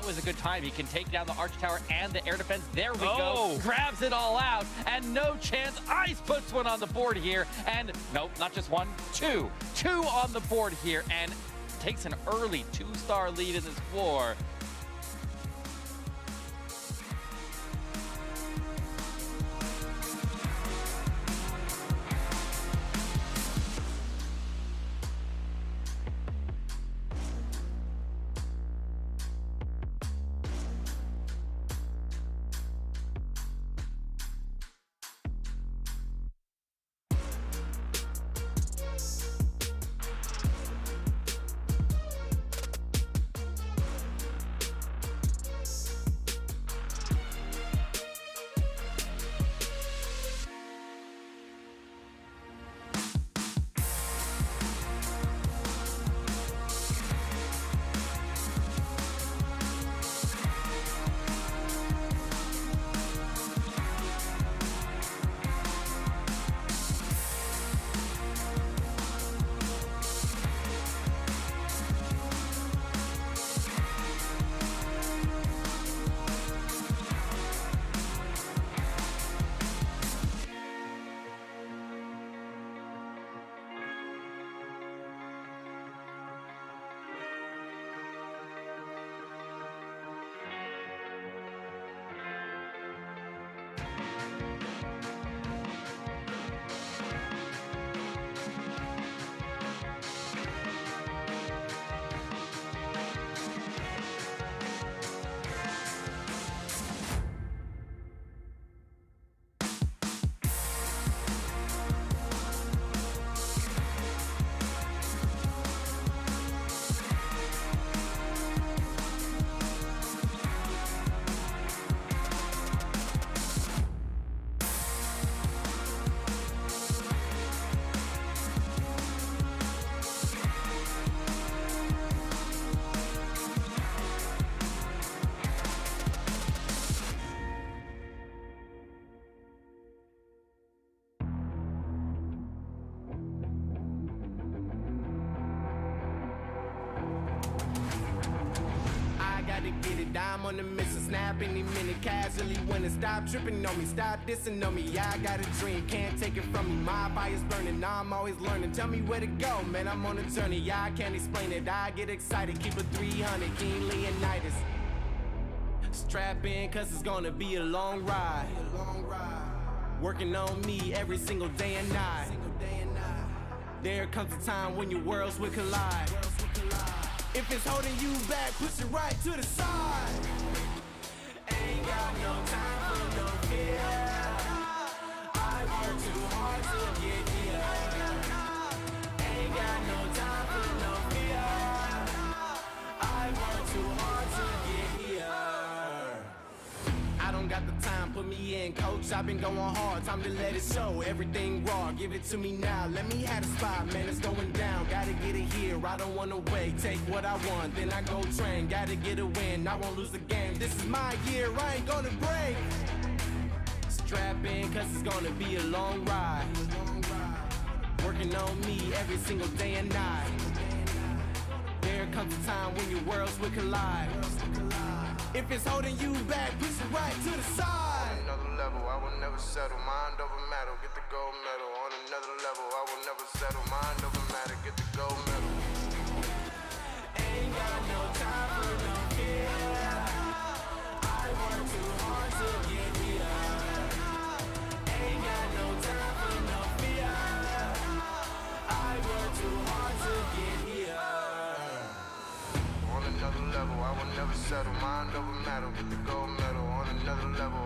Speaker 6: Was a good time. He can take down the Arch Tower and the air defense. There we go.
Speaker 5: Oh.
Speaker 6: Grabs it all out, and No Chance Ice puts one on the board here. And nope, not just one, two. Two on the board here, and takes an early 2-star lead in this war.
Speaker 2: it. I'm on the mission, snap any minute, casually winning. Stop tripping on me, stop dissing on me. Yeah, I got a dream, can't take it from me. My fire's burning, I'm always learning. Tell me where to go, man, I'm on a journey. Yeah, I can't explain it, I get excited. Keep it 300, King Leonidas. Strap in, cause it's gonna be a long ride. Working on me every single day and night. There comes a time when your worlds will collide. If it's holding you back, push it right to the side. Ain't got no time for no fear. I work too hard to get here. Ain't got no time for no fear. I work too hard to get here. I don't got the time, put me in, coach. I've been going hard, time to let it show. Everything raw, give it to me now. Let me have the spot, man, it's going down. Gotta get it here, I don't wanna wait. Take what I want, then I go train. Gotta get a win, I won't lose the game. This is my year, I ain't gonna break. Strap in, cause it's gonna be a long ride. Working on me every single day and night. There comes a time when your worlds will collide. If it's holding you back, push it right to the side.
Speaker 3: On another level, I will never settle. Mind over matter, get the gold medal. On another level, I will never settle. Mind over matter, get the gold medal.
Speaker 2: Ain't got no time for no fear. I work too hard to get here. Ain't got no time for no fear. I work too hard to get here.
Speaker 3: On another level, I will never settle. Mind over matter, get the gold medal. On another level,